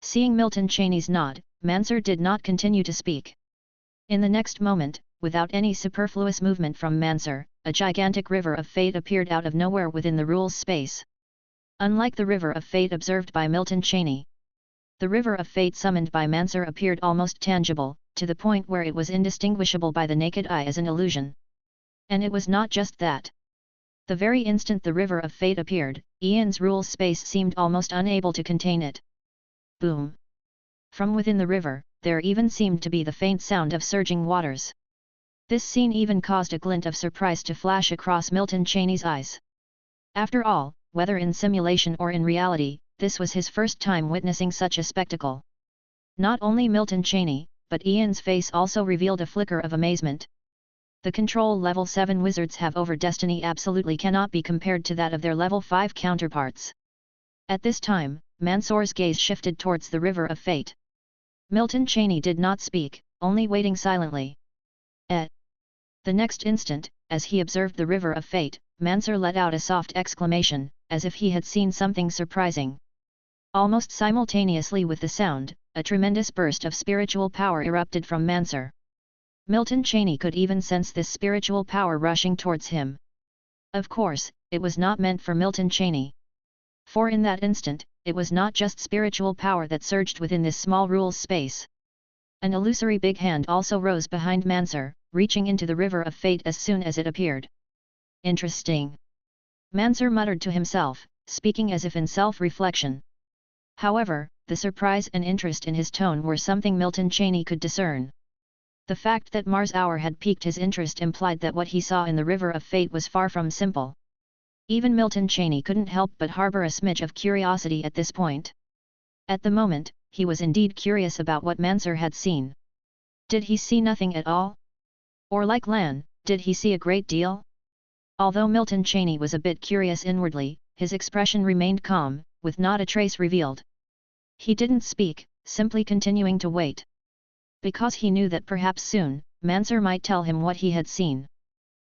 Seeing Milton Cheney's nod, Mansur did not continue to speak. In the next moment, without any superfluous movement from Mansur, a gigantic river of fate appeared out of nowhere within the rules space. Unlike the river of fate observed by Milton Cheney, the river of fate summoned by Mansur appeared almost tangible, to the point where it was indistinguishable by the naked eye as an illusion. And it was not just that. The very instant the River of Fate appeared, Ian's rule space seemed almost unable to contain it. Boom! From within the river, there even seemed to be the faint sound of surging waters. This scene even caused a glint of surprise to flash across Milton Cheney's eyes. After all, whether in simulation or in reality, this was his first time witnessing such a spectacle. Not only Milton Cheney, but Ian's face also revealed a flicker of amazement. The control level 7 wizards have over destiny absolutely cannot be compared to that of their level 5 counterparts. At this time, Mansour's gaze shifted towards the River of Fate. Milton Cheney did not speak, only waiting silently. The next instant, as he observed the River of Fate, Mansour let out a soft exclamation, as if he had seen something surprising. Almost simultaneously with the sound, a tremendous burst of spiritual power erupted from Mansour. Milton Cheney could even sense this spiritual power rushing towards him. Of course, it was not meant for Milton Cheney. For in that instant, it was not just spiritual power that surged within this small rules space. An illusory big hand also rose behind Mansour, reaching into the River of Fate as soon as it appeared. Interesting. Mansour muttered to himself, speaking as if in self-reflection. However, the surprise and interest in his tone were something Milton Cheney could discern. The fact that Mars Hour had piqued his interest implied that what he saw in the River of Fate was far from simple. Even Milton Cheney couldn't help but harbor a smidge of curiosity at this point. At the moment, he was indeed curious about what Mansour had seen. Did he see nothing at all? Or like Lan, did he see a great deal? Although Milton Cheney was a bit curious inwardly, his expression remained calm, with not a trace revealed. He didn't speak, simply continuing to wait. Because he knew that perhaps soon, Mansour might tell him what he had seen.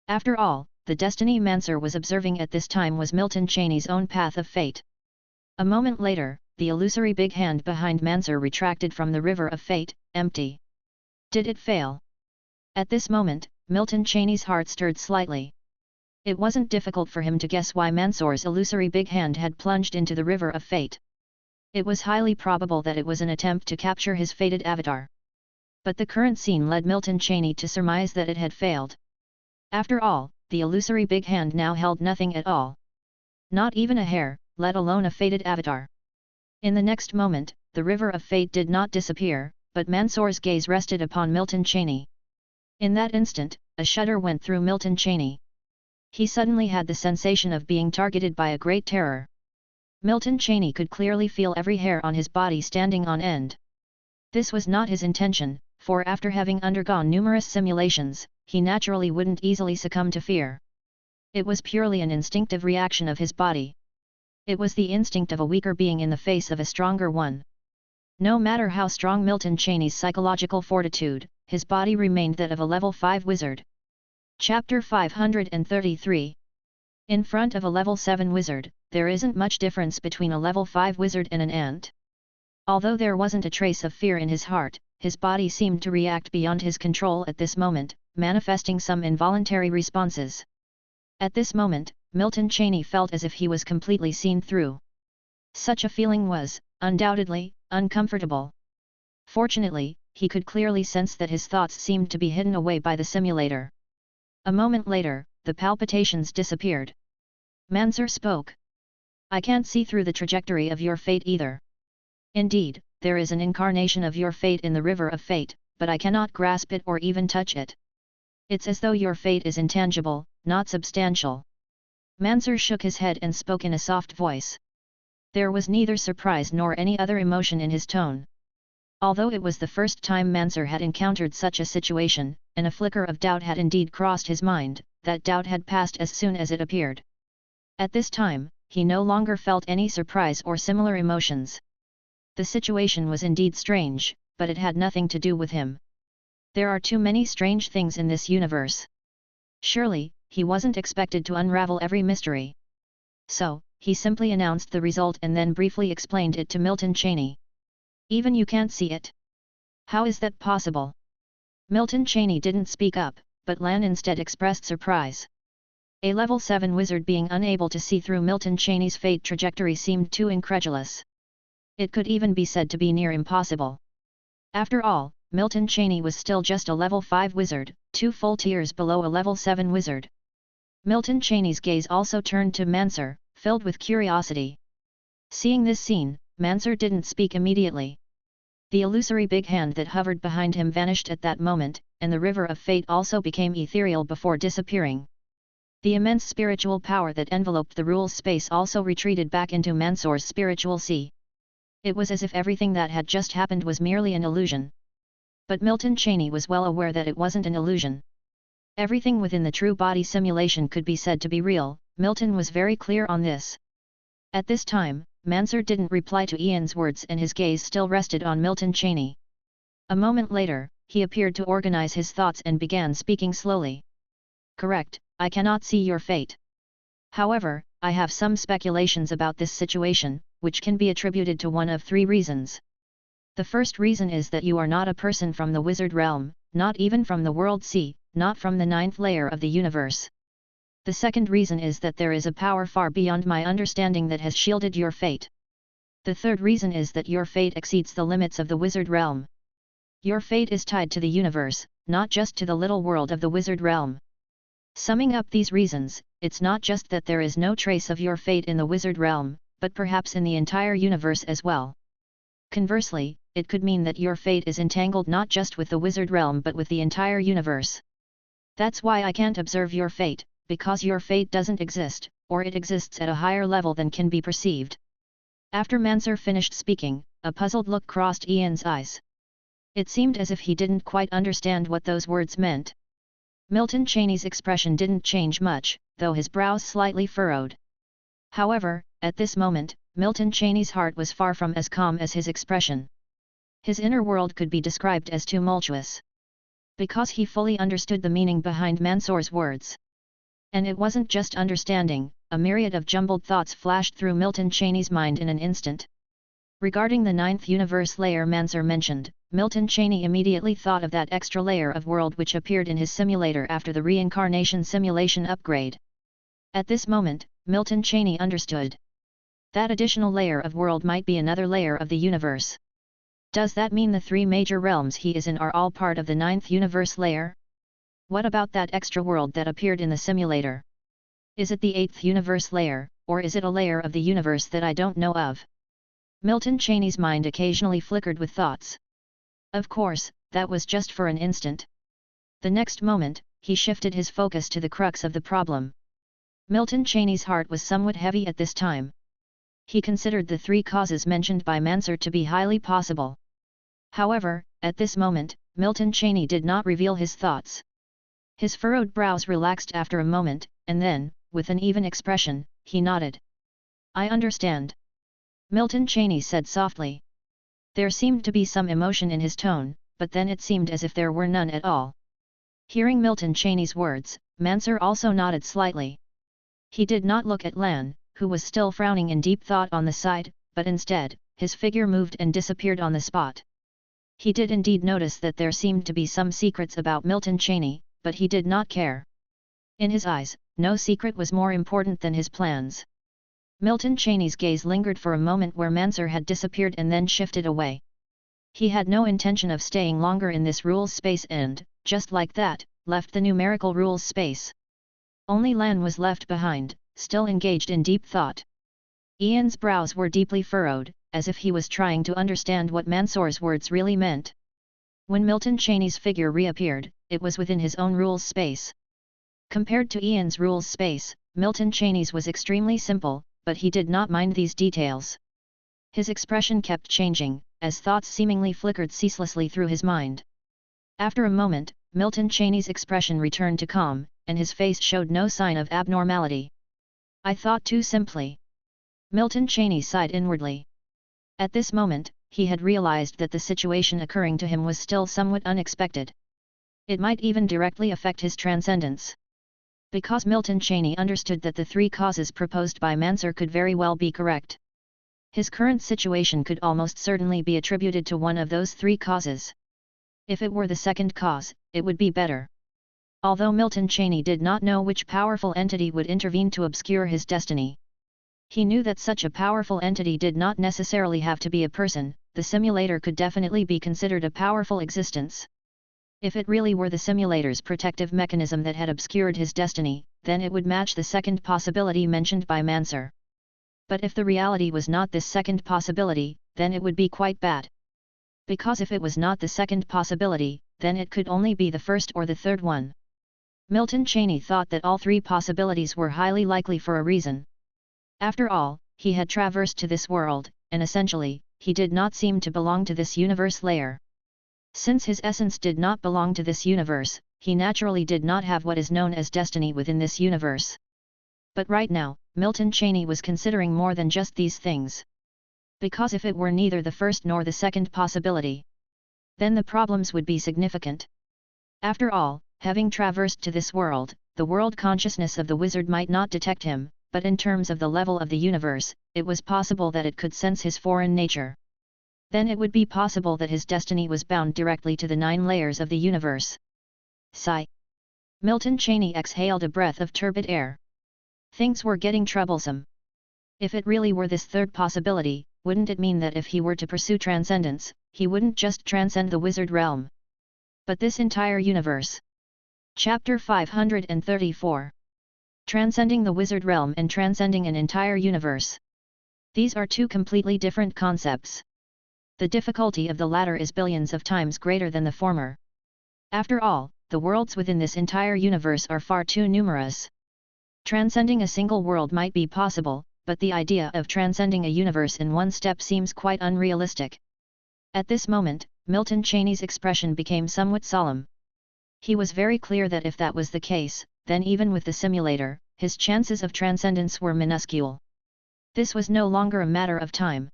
After all, the destiny Mansour was observing at this time was Milton Cheney's own path of fate. A moment later, the illusory big hand behind Mansour retracted from the River of Fate, empty. Did it fail? At this moment, Milton Cheney's heart stirred slightly. It wasn't difficult for him to guess why Mansour's illusory big hand had plunged into the River of Fate. It was highly probable that it was an attempt to capture his fated avatar. But the current scene led Milton Cheney to surmise that it had failed. After all, the illusory big hand now held nothing at all. Not even a hair, let alone a fated avatar. In the next moment, the River of Fate did not disappear, but Mansour's gaze rested upon Milton Cheney. In that instant, a shudder went through Milton Cheney. He suddenly had the sensation of being targeted by a great terror. Milton Cheney could clearly feel every hair on his body standing on end. This was not his intention, for after having undergone numerous simulations, he naturally wouldn't easily succumb to fear. It was purely an instinctive reaction of his body. It was the instinct of a weaker being in the face of a stronger one. No matter how strong Milton Cheney's psychological fortitude, his body remained that of a level 5 wizard. Chapter 533. In front of a level 7 wizard, there isn't much difference between a level 5 wizard and an ant. Although there wasn't a trace of fear in his heart, his body seemed to react beyond his control at this moment, manifesting some involuntary responses. At this moment, Milton Cheney felt as if he was completely seen through. Such a feeling was, undoubtedly, uncomfortable. Fortunately, he could clearly sense that his thoughts seemed to be hidden away by the simulator. A moment later, the palpitations disappeared. Mansour spoke. I can't see through the trajectory of your fate either. Indeed, there is an incarnation of your fate in the River of Fate, but I cannot grasp it or even touch it. It's as though your fate is intangible, not substantial. Mansour shook his head and spoke in a soft voice. There was neither surprise nor any other emotion in his tone. Although it was the first time Mansour had encountered such a situation, and a flicker of doubt had indeed crossed his mind, that doubt had passed as soon as it appeared. At this time, he no longer felt any surprise or similar emotions. The situation was indeed strange, but it had nothing to do with him. There are too many strange things in this universe. Surely, he wasn't expected to unravel every mystery. So, he simply announced the result and then briefly explained it to Milton Cheney. Even you can't see it? How is that possible? Milton Cheney didn't speak up, but Lan instead expressed surprise. A level 7 wizard being unable to see through Milton Cheney's fate trajectory seemed too incredulous. It could even be said to be near impossible. After all, Milton Cheney was still just a level 5 wizard, 2 full tiers below a level 7 wizard. Milton Cheney's gaze also turned to Mansur, filled with curiosity. Seeing this scene, Mansur didn't speak immediately. The illusory big hand that hovered behind him vanished at that moment, and the river of fate also became ethereal before disappearing. The immense spiritual power that enveloped the rules space also retreated back into Mansur's spiritual sea. It was as if everything that had just happened was merely an illusion. But Milton Cheney was well aware that it wasn't an illusion. Everything within the true body simulation could be said to be real. Milton was very clear on this. At this time, Mansur didn't reply to Ian's words and his gaze still rested on Milton Cheney. A moment later, he appeared to organize his thoughts and began speaking slowly. Correct, I cannot see your fate. However, I have some speculations about this situation, which can be attributed to one of three reasons. The first reason is that you are not a person from the wizard realm, not even from the world sea, not from the ninth layer of the universe. The second reason is that there is a power far beyond my understanding that has shielded your fate. The third reason is that your fate exceeds the limits of the wizard realm. Your fate is tied to the universe, not just to the little world of the wizard realm. Summing up these reasons, it's not just that there is no trace of your fate in the wizard realm, but perhaps in the entire universe as well. Conversely, it could mean that your fate is entangled not just with the wizard realm but with the entire universe. That's why I can't observe your fate, because your fate doesn't exist, or it exists at a higher level than can be perceived. After Mansur finished speaking, a puzzled look crossed Ian's eyes. It seemed as if he didn't quite understand what those words meant. Milton Cheney's expression didn't change much, though his brows slightly furrowed. However, at this moment, Milton Cheney's heart was far from as calm as his expression. His inner world could be described as tumultuous. Because he fully understood the meaning behind Mansur's words. And it wasn't just understanding, a myriad of jumbled thoughts flashed through Milton Cheney's mind in an instant. Regarding the ninth universe layer Mansur mentioned, Milton Cheney immediately thought of that extra layer of world which appeared in his simulator after the reincarnation simulation upgrade. At this moment, Milton Cheney understood. That additional layer of world might be another layer of the universe. Does that mean the three major realms he is in are all part of the ninth universe layer? What about that extra world that appeared in the simulator? Is it the eighth universe layer, or is it a layer of the universe that I don't know of? Milton Cheney's mind occasionally flickered with thoughts. Of course, that was just for an instant. The next moment, he shifted his focus to the crux of the problem. Milton Cheney's heart was somewhat heavy at this time. He considered the three causes mentioned by Mansur to be highly possible. However, at this moment, Milton Cheney did not reveal his thoughts. His furrowed brows relaxed after a moment, and then, with an even expression, he nodded. I understand. Milton Cheney said softly. There seemed to be some emotion in his tone, but then it seemed as if there were none at all. Hearing Milton Cheney's words, Mansur also nodded slightly. He did not look at Lan, who was still frowning in deep thought on the side, but instead, his figure moved and disappeared on the spot. He did indeed notice that there seemed to be some secrets about Milton Cheney, but he did not care. In his eyes, no secret was more important than his plans. Milton Cheney's gaze lingered for a moment where Mansur had disappeared and then shifted away. He had no intention of staying longer in this rules space and, just like that, left the numerical rules space. Only Lan was left behind, still engaged in deep thought. Ian's brows were deeply furrowed, as if he was trying to understand what Mansur's words really meant. When Milton Cheney's figure reappeared, it was within his own rules space. Compared to Ian's rules space, Milton Cheney's was extremely simple, but he did not mind these details. His expression kept changing, as thoughts seemingly flickered ceaselessly through his mind. After a moment, Milton Cheney's expression returned to calm, and his face showed no sign of abnormality. I thought too simply. Milton Cheney sighed inwardly. At this moment, he had realized that the situation occurring to him was still somewhat unexpected. It might even directly affect his transcendence. Because Milton Cheney understood that the three causes proposed by Mansur could very well be correct. His current situation could almost certainly be attributed to one of those three causes. If it were the second cause, it would be better. Although Milton Cheney did not know which powerful entity would intervene to obscure his destiny. He knew that such a powerful entity did not necessarily have to be a person, the simulator could definitely be considered a powerful existence. If it really were the simulator's protective mechanism that had obscured his destiny, then it would match the second possibility mentioned by Mansur. But if the reality was not this second possibility, then it would be quite bad. Because if it was not the second possibility, then it could only be the first or the third one. Milton Cheney thought that all three possibilities were highly likely for a reason. After all, he had traversed to this world, and essentially, he did not seem to belong to this universe layer. Since his essence did not belong to this universe, he naturally did not have what is known as destiny within this universe. But right now, Milton Cheney was considering more than just these things. Because if it were neither the first nor the second possibility, then the problems would be significant. After all, having traversed to this world, the world consciousness of the wizard might not detect him, but in terms of the level of the universe, it was possible that it could sense his foreign nature. Then it would be possible that his destiny was bound directly to the 9 layers of the universe. Sigh. Milton Cheney exhaled a breath of turbid air. Things were getting troublesome. If it really were this third possibility, wouldn't it mean that if he were to pursue transcendence, he wouldn't just transcend the wizard realm, but this entire universe? Chapter 534. Transcending the wizard realm and transcending an entire universe. These are two completely different concepts. The difficulty of the latter is billions of times greater than the former. After all, the worlds within this entire universe are far too numerous. Transcending a single world might be possible, but the idea of transcending a universe in one step seems quite unrealistic. At this moment, Milton Cheney's expression became somewhat solemn. He was very clear that if that was the case, then even with the simulator, his chances of transcendence were minuscule. This was no longer a matter of time.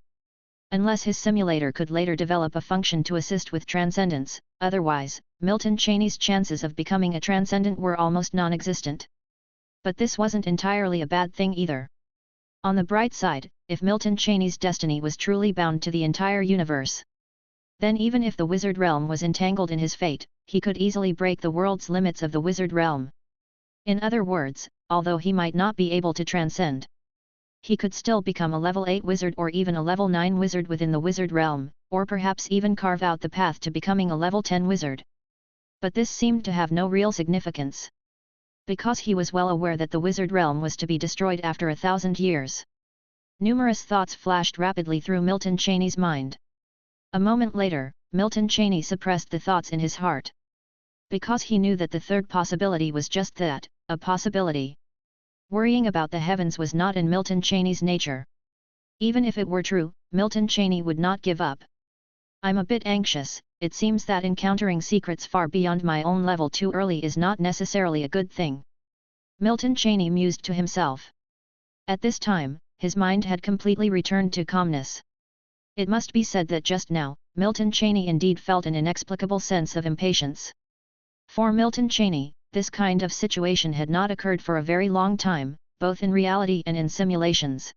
Unless his simulator could later develop a function to assist with transcendence, otherwise, Milton Cheney's chances of becoming a transcendent were almost non-existent. But this wasn't entirely a bad thing either. On the bright side, if Milton Cheney's destiny was truly bound to the entire universe, then even if the wizard realm was entangled in his fate, he could easily break the world's limits of the wizard realm. In other words, although he might not be able to transcend, he could still become a level 8 wizard or even a level 9 wizard within the wizard realm, or perhaps even carve out the path to becoming a level 10 wizard. But this seemed to have no real significance. Because he was well aware that the wizard realm was to be destroyed after 1,000 years. Numerous thoughts flashed rapidly through Milton Cheney's mind. A moment later, Milton Cheney suppressed the thoughts in his heart. Because he knew that the third possibility was just that, a possibility. Worrying about the heavens was not in Milton Cheney's nature. Even if it were true, Milton Cheney would not give up. I'm a bit anxious. It seems that encountering secrets far beyond my own level too early is not necessarily a good thing. Milton Cheney mused to himself. At this time, his mind had completely returned to calmness. It must be said that just now, Milton Cheney indeed felt an inexplicable sense of impatience. For Milton Cheney, this kind of situation had not occurred for a very long time, both in reality and in simulations.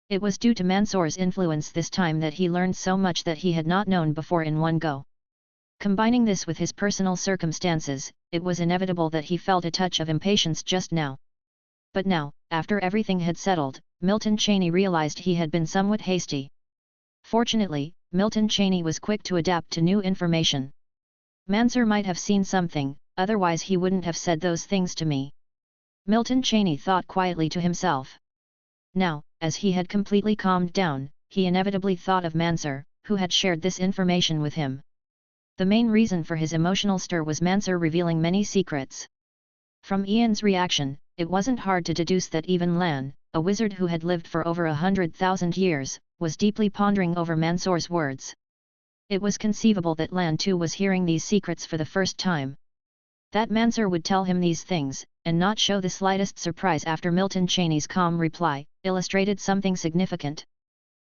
It was due to Mansur's influence this time that he learned so much that he had not known before in one go. Combining this with his personal circumstances, it was inevitable that he felt a touch of impatience just now. But now, after everything had settled, Milton Cheney realized he had been somewhat hasty. Fortunately, Milton Cheney was quick to adapt to new information. Mansur might have seen something, otherwise he wouldn't have said those things to me. Milton Cheney thought quietly to himself. Now, as he had completely calmed down, he inevitably thought of Mansur, who had shared this information with him. The main reason for his emotional stir was Mansur revealing many secrets. From Ian's reaction, it wasn't hard to deduce that even Lan, a wizard who had lived for over 100,000 years, was deeply pondering over Mansur's words. It was conceivable that Lan too was hearing these secrets for the first time. That Mansur would tell him these things, and not show the slightest surprise after Milton Cheney's calm reply, illustrated something significant.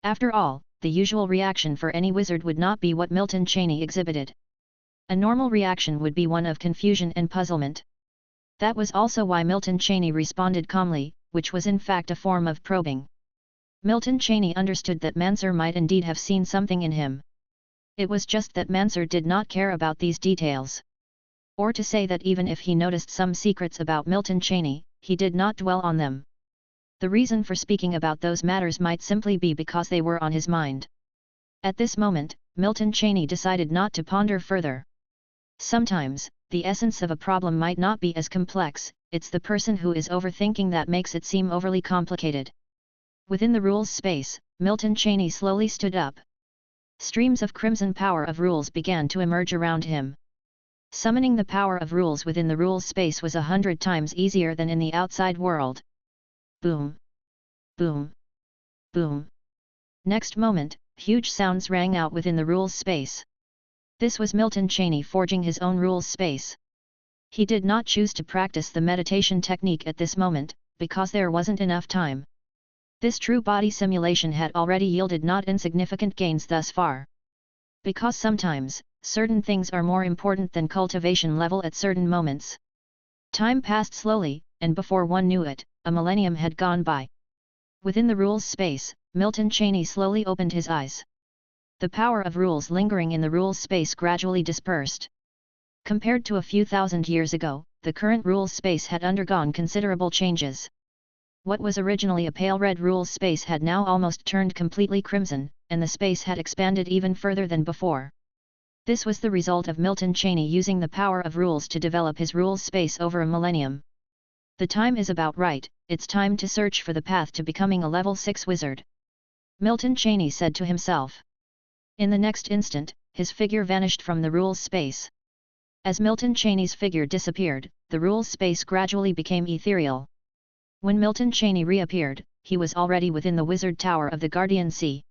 After all, the usual reaction for any wizard would not be what Milton Cheney exhibited. A normal reaction would be one of confusion and puzzlement. That was also why Milton Cheney responded calmly, which was in fact a form of probing. Milton Cheney understood that Mansur might indeed have seen something in him. It was just that Mansur did not care about these details. Or to say that even if he noticed some secrets about Milton Cheney, he did not dwell on them. The reason for speaking about those matters might simply be because they were on his mind. At this moment, Milton Cheney decided not to ponder further. Sometimes, the essence of a problem might not be as complex, it's the person who is overthinking that makes it seem overly complicated. Within the rules space, Milton Cheney slowly stood up. Streams of crimson power of rules began to emerge around him. Summoning the power of rules within the rules space was 100 times easier than in the outside world. Boom! Boom! Boom! Next moment, huge sounds rang out within the rules space. This was Milton Cheney forging his own rules space. He did not choose to practice the meditation technique at this moment, because there wasn't enough time. This true body simulation had already yielded not insignificant gains thus far. Because sometimes, certain things are more important than cultivation level at certain moments. Time passed slowly, and before one knew it, a millennium had gone by. Within the rules space, Milton Cheney slowly opened his eyes. The power of rules lingering in the rules space gradually dispersed. Compared to a few thousand years ago, the current rules space had undergone considerable changes. What was originally a pale red rules space had now almost turned completely crimson, and the space had expanded even further than before. This was the result of Milton Cheney using the power of rules to develop his rules space over a millennium. The time is about right, it's time to search for the path to becoming a level 6 wizard. Milton Cheney said to himself. In the next instant, his figure vanished from the rules space. As Milton Cheney's figure disappeared, the rules space gradually became ethereal. When Milton Cheney reappeared, he was already within the wizard tower of the Guardian Sea.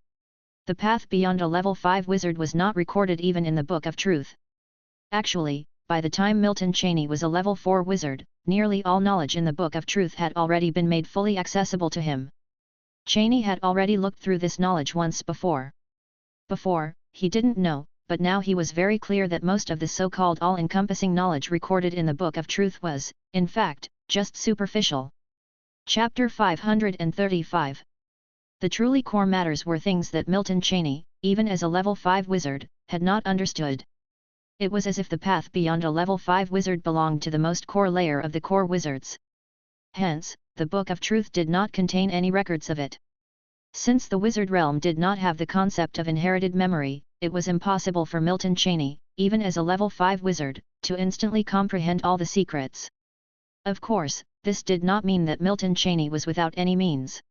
The path beyond a level 5 wizard was not recorded even in the Book of Truth. Actually, by the time Milton Cheney was a level 4 wizard, nearly all knowledge in the Book of Truth had already been made fully accessible to him. Cheney had already looked through this knowledge once before. Before, he didn't know, but now he was very clear that most of the so-called all-encompassing knowledge recorded in the Book of Truth was, in fact, just superficial. Chapter 535. The truly core matters were things that Milton Cheney, even as a level 5 wizard, had not understood. It was as if the path beyond a level 5 wizard belonged to the most core layer of the core wizards. Hence, the Book of Truth did not contain any records of it. Since the wizard realm did not have the concept of inherited memory, it was impossible for Milton Cheney, even as a level 5 wizard, to instantly comprehend all the secrets. Of course, this did not mean that Milton Cheney was without any means.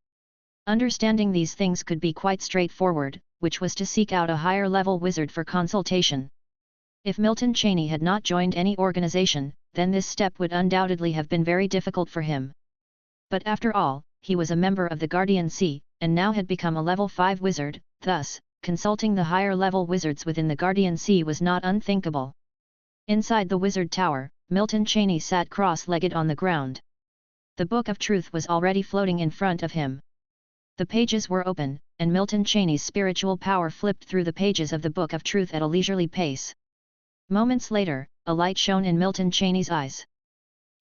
Understanding these things could be quite straightforward, which was to seek out a higher-level wizard for consultation. If Milton Cheney had not joined any organization, then this step would undoubtedly have been very difficult for him. But after all, he was a member of the Guardian Sea, and now had become a level 5 wizard, thus, consulting the higher-level wizards within the Guardian Sea was not unthinkable. Inside the wizard tower, Milton Cheney sat cross-legged on the ground. The Book of Truth was already floating in front of him. The pages were open, and Milton Cheney's spiritual power flipped through the pages of the Book of Truth at a leisurely pace. Moments later, a light shone in Milton Cheney's eyes.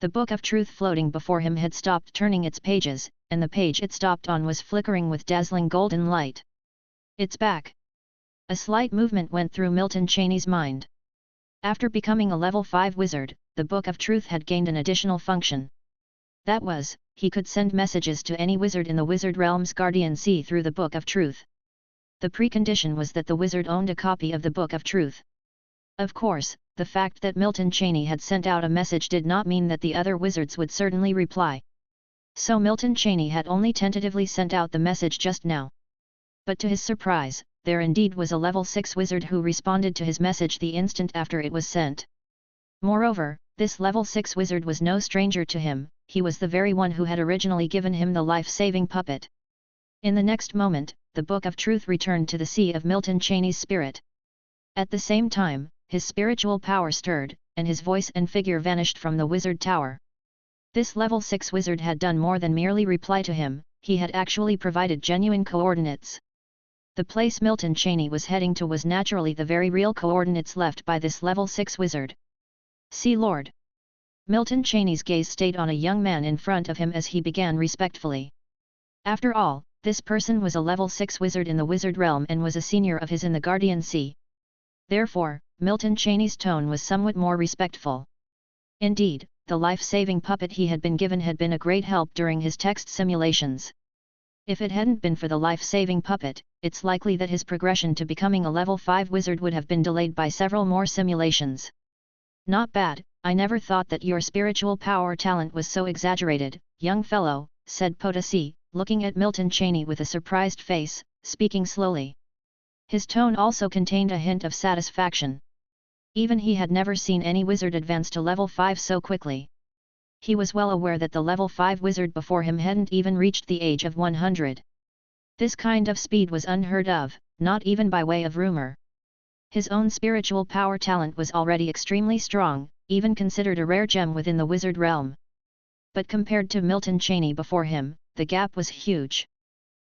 The Book of Truth floating before him had stopped turning its pages, and the page it stopped on was flickering with dazzling golden light. It's back! A slight movement went through Milton Cheney's mind. After becoming a level 5 wizard, the Book of Truth had gained an additional function. That was, he could send messages to any wizard in the wizard realm's Guardian Sea through the Book of Truth. The precondition was that the wizard owned a copy of the Book of Truth. Of course, the fact that Milton Cheney had sent out a message did not mean that the other wizards would certainly reply. So Milton Cheney had only tentatively sent out the message just now. But to his surprise, there indeed was a level 6 wizard who responded to his message the instant after it was sent. Moreover, this level 6 wizard was no stranger to him, he was the very one who had originally given him the life-saving puppet. In the next moment, the Book of Truth returned to the sea of Milton Cheney's spirit. At the same time, his spiritual power stirred, and his voice and figure vanished from the wizard tower. This level 6 wizard had done more than merely reply to him, he had actually provided genuine coordinates. The place Milton Cheney was heading to was naturally the very real coordinates left by this level 6 wizard. "See, Lord." Milton Cheney's gaze stayed on a young man in front of him as he began respectfully. After all, this person was a level 6 wizard in the wizard realm and was a senior of his in the Guardian Sea. Therefore, Milton Cheney's tone was somewhat more respectful. Indeed, the life-saving puppet he had been given had been a great help during his text simulations. If it hadn't been for the life-saving puppet, it's likely that his progression to becoming a level 5 wizard would have been delayed by several more simulations. Not bad, I never thought that your spiritual power talent was so exaggerated, young fellow, said Potosi, looking at Milton Cheney with a surprised face, speaking slowly. His tone also contained a hint of satisfaction. Even he had never seen any wizard advance to level 5 so quickly. He was well aware that the level 5 wizard before him hadn't even reached the age of 100. This kind of speed was unheard of, not even by way of rumor. His own spiritual power talent was already extremely strong, even considered a rare gem within the wizard realm. But compared to Milton Cheney before him, the gap was huge.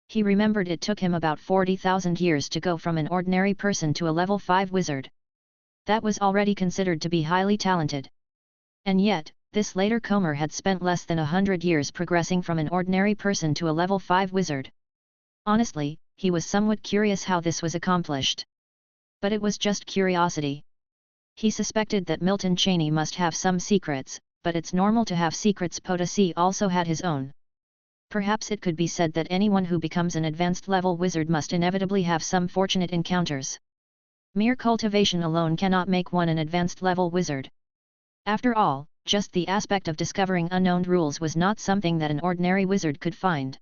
He remembered it took him about 40,000 years to go from an ordinary person to a level 5 wizard. That was already considered to be highly talented. And yet, this later comer had spent less than 100 years progressing from an ordinary person to a level 5 wizard. Honestly, he was somewhat curious how this was accomplished. But it was just curiosity. He suspected that Milton Cheney must have some secrets, but it's normal to have secrets. Potosi also had his own. Perhaps it could be said that anyone who becomes an advanced level wizard must inevitably have some fortunate encounters. Mere cultivation alone cannot make one an advanced level wizard. After all, just the aspect of discovering unknown rules was not something that an ordinary wizard could find.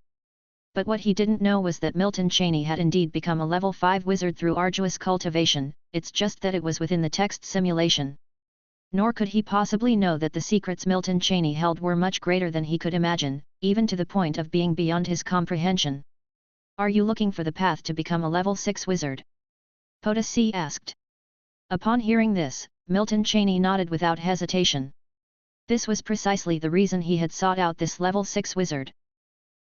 But what he didn't know was that Milton Cheney had indeed become a level 5 wizard through arduous cultivation, it's just that it was within the text simulation. Nor could he possibly know that the secrets Milton Cheney held were much greater than he could imagine, even to the point of being beyond his comprehension. Are you looking for the path to become a level 6 wizard? Potosi asked. Upon hearing this, Milton Cheney nodded without hesitation. This was precisely the reason he had sought out this level 6 wizard.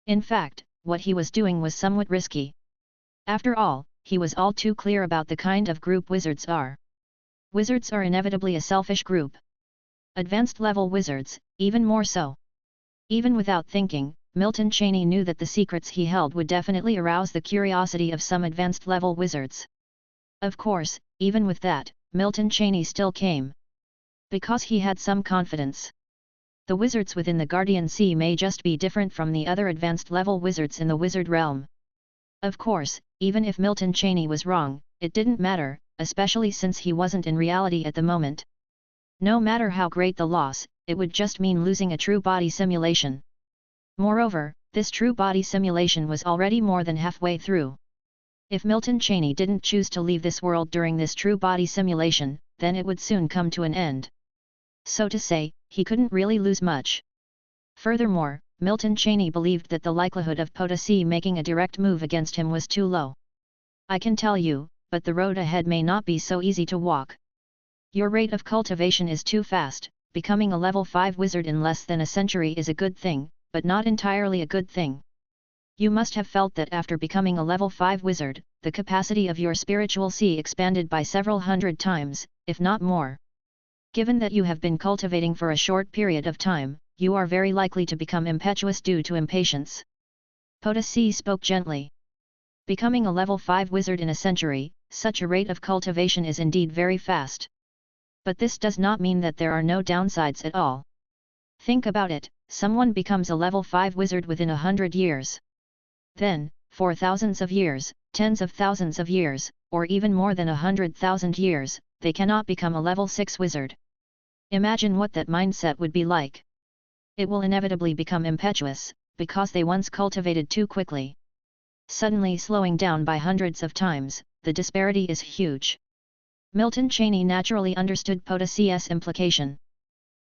In fact, what he was doing was somewhat risky. After all, he was all too clear about the kind of group wizards are. Wizards are inevitably a selfish group. Advanced level wizards, even more so. Even without thinking, Milton Cheney knew that the secrets he held would definitely arouse the curiosity of some advanced level wizards. Of course, even with that, Milton Cheney still came. Because he had some confidence. The wizards within the Guardian Sea may just be different from the other advanced level wizards in the wizard realm. Of course, even if Milton Cheney was wrong, it didn't matter, especially since he wasn't in reality at the moment. No matter how great the loss, it would just mean losing a true body simulation. Moreover, this true body simulation was already more than halfway through. If Milton Cheney didn't choose to leave this world during this true body simulation, then it would soon come to an end. So to say, he couldn't really lose much. Furthermore, Milton Cheney believed that the likelihood of Potosi making a direct move against him was too low. I can tell you, but the road ahead may not be so easy to walk. Your rate of cultivation is too fast. Becoming a level 5 wizard in less than a century is a good thing, but not entirely a good thing. You must have felt that after becoming a level 5 wizard, the capacity of your spiritual sea expanded by several hundred times, if not more. Given that you have been cultivating for a short period of time, you are very likely to become impetuous due to impatience. Potosi spoke gently. Becoming a level 5 wizard in a century, such a rate of cultivation is indeed very fast. But this does not mean that there are no downsides at all. Think about it, someone becomes a level 5 wizard within 100 years. Then, for thousands of years, tens of thousands of years, or even more than 100,000 years, they cannot become a level 6 wizard. Imagine what that mindset would be like. It will inevitably become impetuous, because they once cultivated too quickly. Suddenly slowing down by hundreds of times, the disparity is huge. Milton Cheney naturally understood Potosi's implication.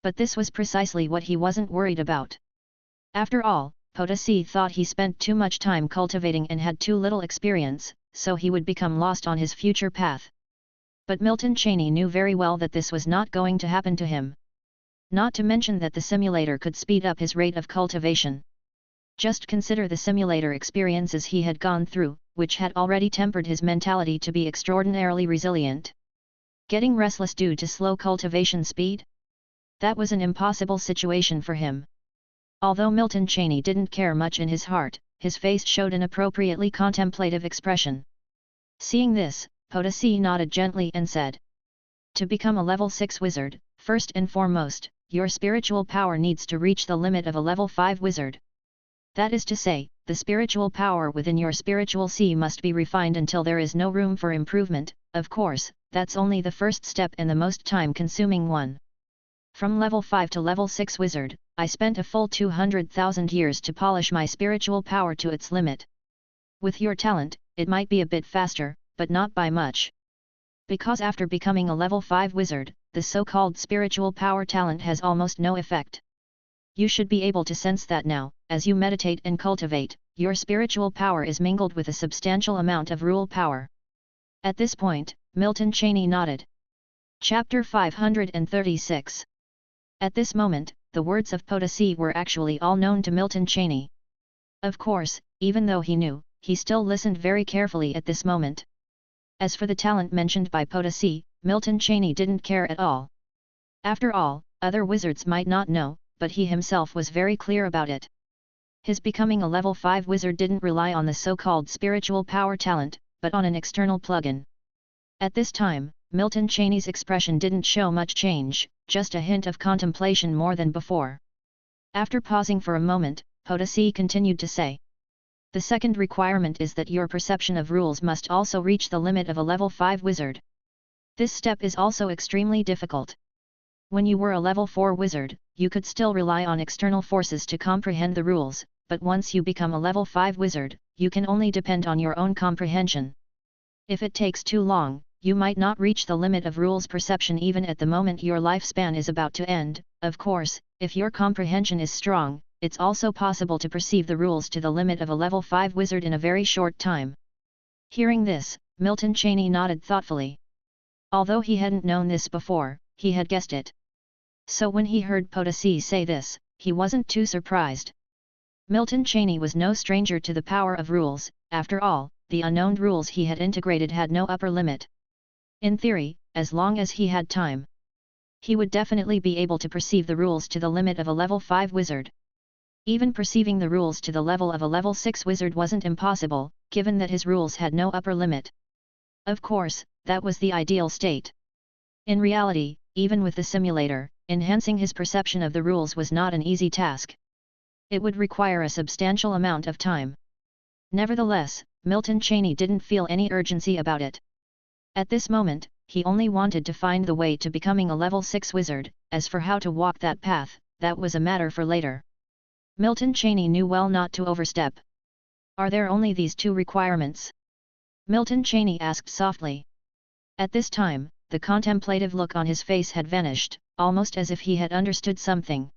But this was precisely what he wasn't worried about. After all, Potosi thought he spent too much time cultivating and had too little experience, so he would become lost on his future path. But Milton Cheney knew very well that this was not going to happen to him. Not to mention that the simulator could speed up his rate of cultivation. Just consider the simulator experiences he had gone through, which had already tempered his mentality to be extraordinarily resilient. Getting restless due to slow cultivation speed? That was an impossible situation for him. Although Milton Cheney didn't care much in his heart, his face showed an appropriately contemplative expression. Seeing this, Potosi nodded gently and said, "To become a level 6 wizard, first and foremost, your spiritual power needs to reach the limit of a level 5 wizard. That is to say, the spiritual power within your spiritual sea must be refined until there is no room for improvement. Of course, that's only the first step and the most time-consuming one. From level 5 to level 6 wizard, I spent a full 200,000 years to polish my spiritual power to its limit. With your talent, it might be a bit faster, but not by much. Because after becoming a level 5 wizard, the so-called spiritual power talent has almost no effect. You should be able to sense that now, as you meditate and cultivate, your spiritual power is mingled with a substantial amount of rule power. At this point, Milton Cheney nodded. Chapter 536. At this moment, the words of Potosi were actually all known to Milton Cheney. Of course, even though he knew, he still listened very carefully at this moment. As for the talent mentioned by Potosi, Milton Cheney didn't care at all. After all, other wizards might not know, but he himself was very clear about it. His becoming a level 5 wizard didn't rely on the so-called spiritual power talent, but on an external plugin. At this time, Milton Cheney's expression didn't show much change, just a hint of contemplation more than before. After pausing for a moment, Potosi continued to say, "The second requirement is that your perception of rules must also reach the limit of a level 5 wizard. This step is also extremely difficult. When you were a level 4 wizard, you could still rely on external forces to comprehend the rules, but once you become a level 5 wizard, you can only depend on your own comprehension. If it takes too long, you might not reach the limit of rules perception even at the moment your lifespan is about to end. Of course, if your comprehension is strong, it's also possible to perceive the rules to the limit of a level 5 wizard in a very short time." Hearing this, Milton Cheney nodded thoughtfully. Although he hadn't known this before, he had guessed it. So when he heard Potosi say this, he wasn't too surprised. Milton Cheney was no stranger to the power of rules. After all, the unknown rules he had integrated had no upper limit. In theory, as long as he had time, he would definitely be able to perceive the rules to the limit of a level 5 wizard. Even perceiving the rules to the level of a level 6 wizard wasn't impossible, given that his rules had no upper limit. Of course, that was the ideal state. In reality, even with the simulator, enhancing his perception of the rules was not an easy task. It would require a substantial amount of time. Nevertheless, Milton Cheney didn't feel any urgency about it. At this moment, he only wanted to find the way to becoming a level 6 wizard. As for how to walk that path, that was a matter for later. Milton Cheney knew well not to overstep. "Are there only these 2 requirements?" Milton Cheney asked softly. At this time, the contemplative look on his face had vanished, almost as if he had understood something.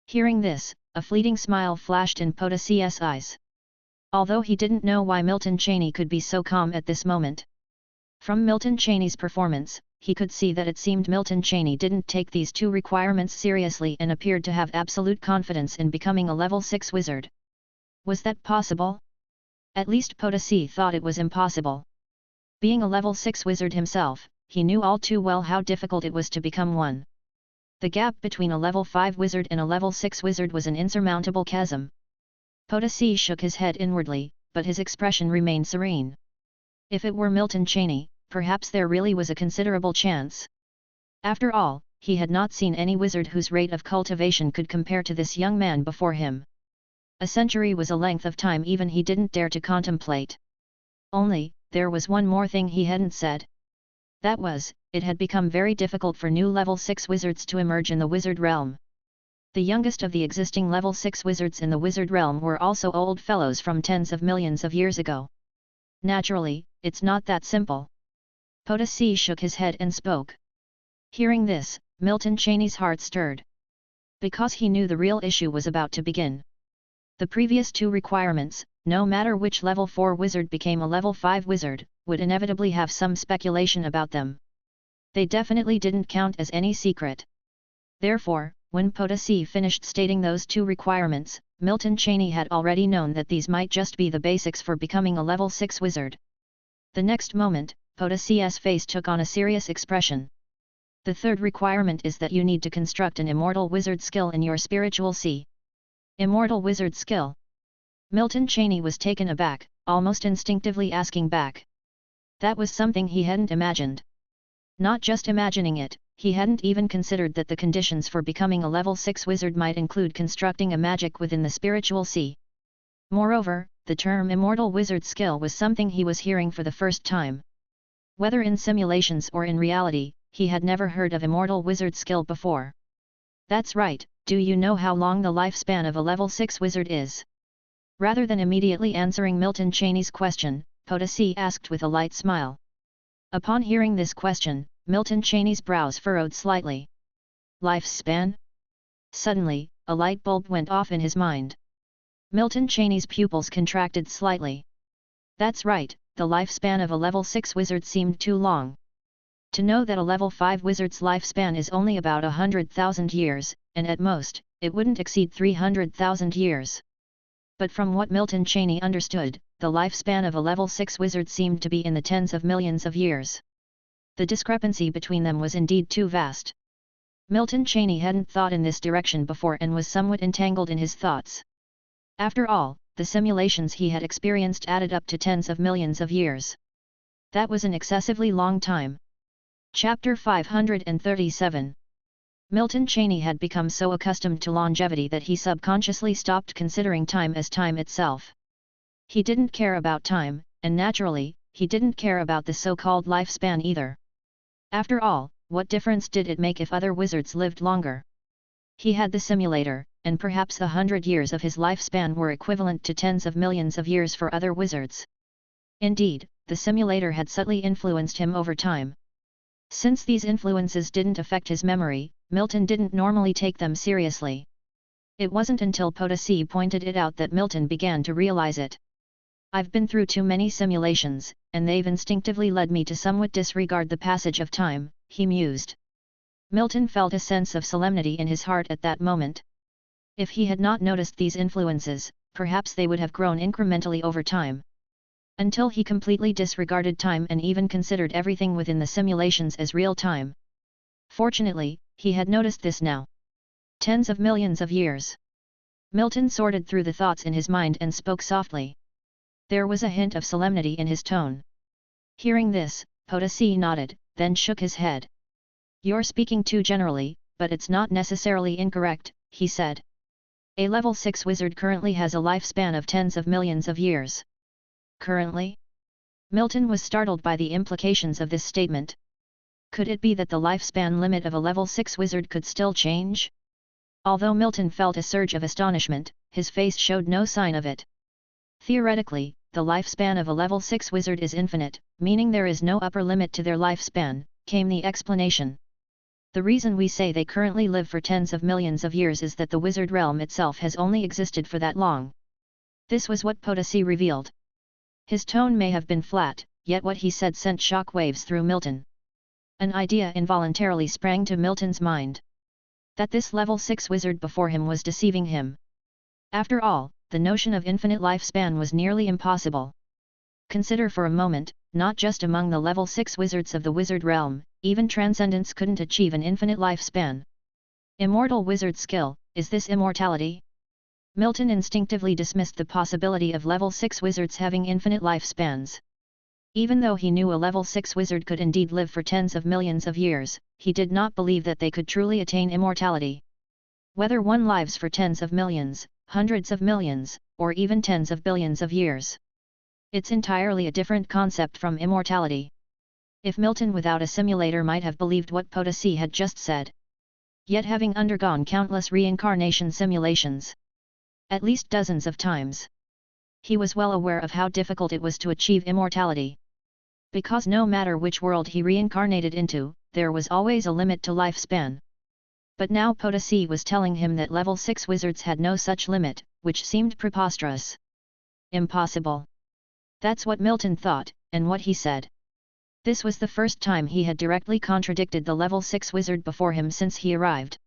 Hearing this, a fleeting smile flashed in Potosi's eyes. Although he didn't know why Milton Cheney could be so calm at this moment. From Milton Cheney's performance, he could see that it seemed Milton Cheney didn't take these 2 requirements seriously and appeared to have absolute confidence in becoming a level 6 wizard. Was that possible? At least Potosi thought it was impossible. Being a level 6 wizard himself, he knew all too well how difficult it was to become one. The gap between a level 5 wizard and a level 6 wizard was an insurmountable chasm. Potosi shook his head inwardly, but his expression remained serene. If it were Milton Cheney, perhaps there really was a considerable chance. After all, he had not seen any wizard whose rate of cultivation could compare to this young man before him. A century was a length of time even he didn't dare to contemplate. Only, there was one more thing he hadn't said. That was, it had become very difficult for new level 6 wizards to emerge in the wizard realm. The youngest of the existing level 6 wizards in the wizard realm were also old fellows from tens of millions of years ago. Naturally, it's not that simple. Potosi shook his head and spoke. Hearing this, Milton Cheney's heart stirred. Because he knew the real issue was about to begin. The previous 2 requirements, no matter which level 4 wizard became a level 5 wizard, would inevitably have some speculation about them. They definitely didn't count as any secret. Therefore, when Potosi finished stating those 2 requirements, Milton Cheney had already known that these might just be the basics for becoming a level 6 wizard. The next moment, Potosi's face took on a serious expression. "The third requirement is that you need to construct an immortal wizard skill in your spiritual sea." Immortal wizard skill? Milton Cheney was taken aback, almost instinctively asking back. That was something he hadn't imagined. Not just imagining it, he hadn't even considered that the conditions for becoming a level 6 wizard might include constructing a magic within the spiritual sea. Moreover, the term immortal wizard skill was something he was hearing for the first time. Whether in simulations or in reality, he had never heard of immortal wizard skill before. That's right, do you know how long the lifespan of a level 6 wizard is? Rather than immediately answering Milton Cheney's question, Potosi asked with a light smile. Upon hearing this question, Milton Cheney's brows furrowed slightly. Lifespan? Suddenly, a light bulb went off in his mind. Milton Cheney's pupils contracted slightly. That's right, the lifespan of a level 6 wizard seemed too long. To know that a level 5 wizard's lifespan is only about 100,000 years, and at most, it wouldn't exceed 300,000 years. But from what Milton Cheney understood, the lifespan of a level 6 wizard seemed to be in the tens of millions of years. The discrepancy between them was indeed too vast. Milton Cheney hadn't thought in this direction before and was somewhat entangled in his thoughts. After all, the simulations he had experienced added up to tens of millions of years. That was an excessively long time. Chapter 537. Milton Cheney had become so accustomed to longevity that he subconsciously stopped considering time as time itself. He didn't care about time, and naturally, he didn't care about the so-called lifespan either. After all, what difference did it make if other wizards lived longer? He had the simulator, and perhaps the 100 years of his lifespan were equivalent to tens of millions of years for other wizards. Indeed, the simulator had subtly influenced him over time. Since these influences didn't affect his memory, Milton didn't normally take them seriously. It wasn't until Potosi pointed it out that Milton began to realize it. I've been through too many simulations, and they've instinctively led me to somewhat disregard the passage of time, he mused. Milton felt a sense of solemnity in his heart at that moment. If he had not noticed these influences, perhaps they would have grown incrementally over time. Until he completely disregarded time and even considered everything within the simulations as real time. Fortunately, he had noticed this now. Tens of millions of years. Milton sorted through the thoughts in his mind and spoke softly. There was a hint of solemnity in his tone. Hearing this, Potosi nodded, then shook his head. You're speaking too generally, but it's not necessarily incorrect, he said. A level 6 wizard currently has a lifespan of tens of millions of years. Currently? Milton was startled by the implications of this statement. Could it be that the lifespan limit of a level 6 wizard could still change? Although Milton felt a surge of astonishment, his face showed no sign of it. Theoretically, the lifespan of a level 6 wizard is infinite, meaning there is no upper limit to their lifespan, came the explanation. The reason we say they currently live for tens of millions of years is that the wizard realm itself has only existed for that long. This was what Potosi revealed. His tone may have been flat, yet what he said sent shock waves through Milton. An idea involuntarily sprang to Milton's mind. That this level 6 wizard before him was deceiving him. After all, the notion of infinite lifespan was nearly impossible. Consider for a moment, not just among the level 6 wizards of the wizard realm, even transcendents couldn't achieve an infinite lifespan. Immortal wizard skill, is this immortality? Milton instinctively dismissed the possibility of level 6 wizards having infinite lifespans. Even though he knew a level 6 wizard could indeed live for tens of millions of years, he did not believe that they could truly attain immortality. Whether one lives for tens of millions, hundreds of millions, or even tens of billions of years. It's entirely a different concept from immortality. If Milton without a simulator might have believed what Potosi had just said. Yet having undergone countless reincarnation simulations, at least dozens of times, he was well aware of how difficult it was to achieve immortality. Because no matter which world he reincarnated into, there was always a limit to lifespan. But now Potosi was telling him that level 6 wizards had no such limit, which seemed preposterous. Impossible. That's what Milton thought, and what he said. This was the first time he had directly contradicted the level 6 wizard before him since he arrived.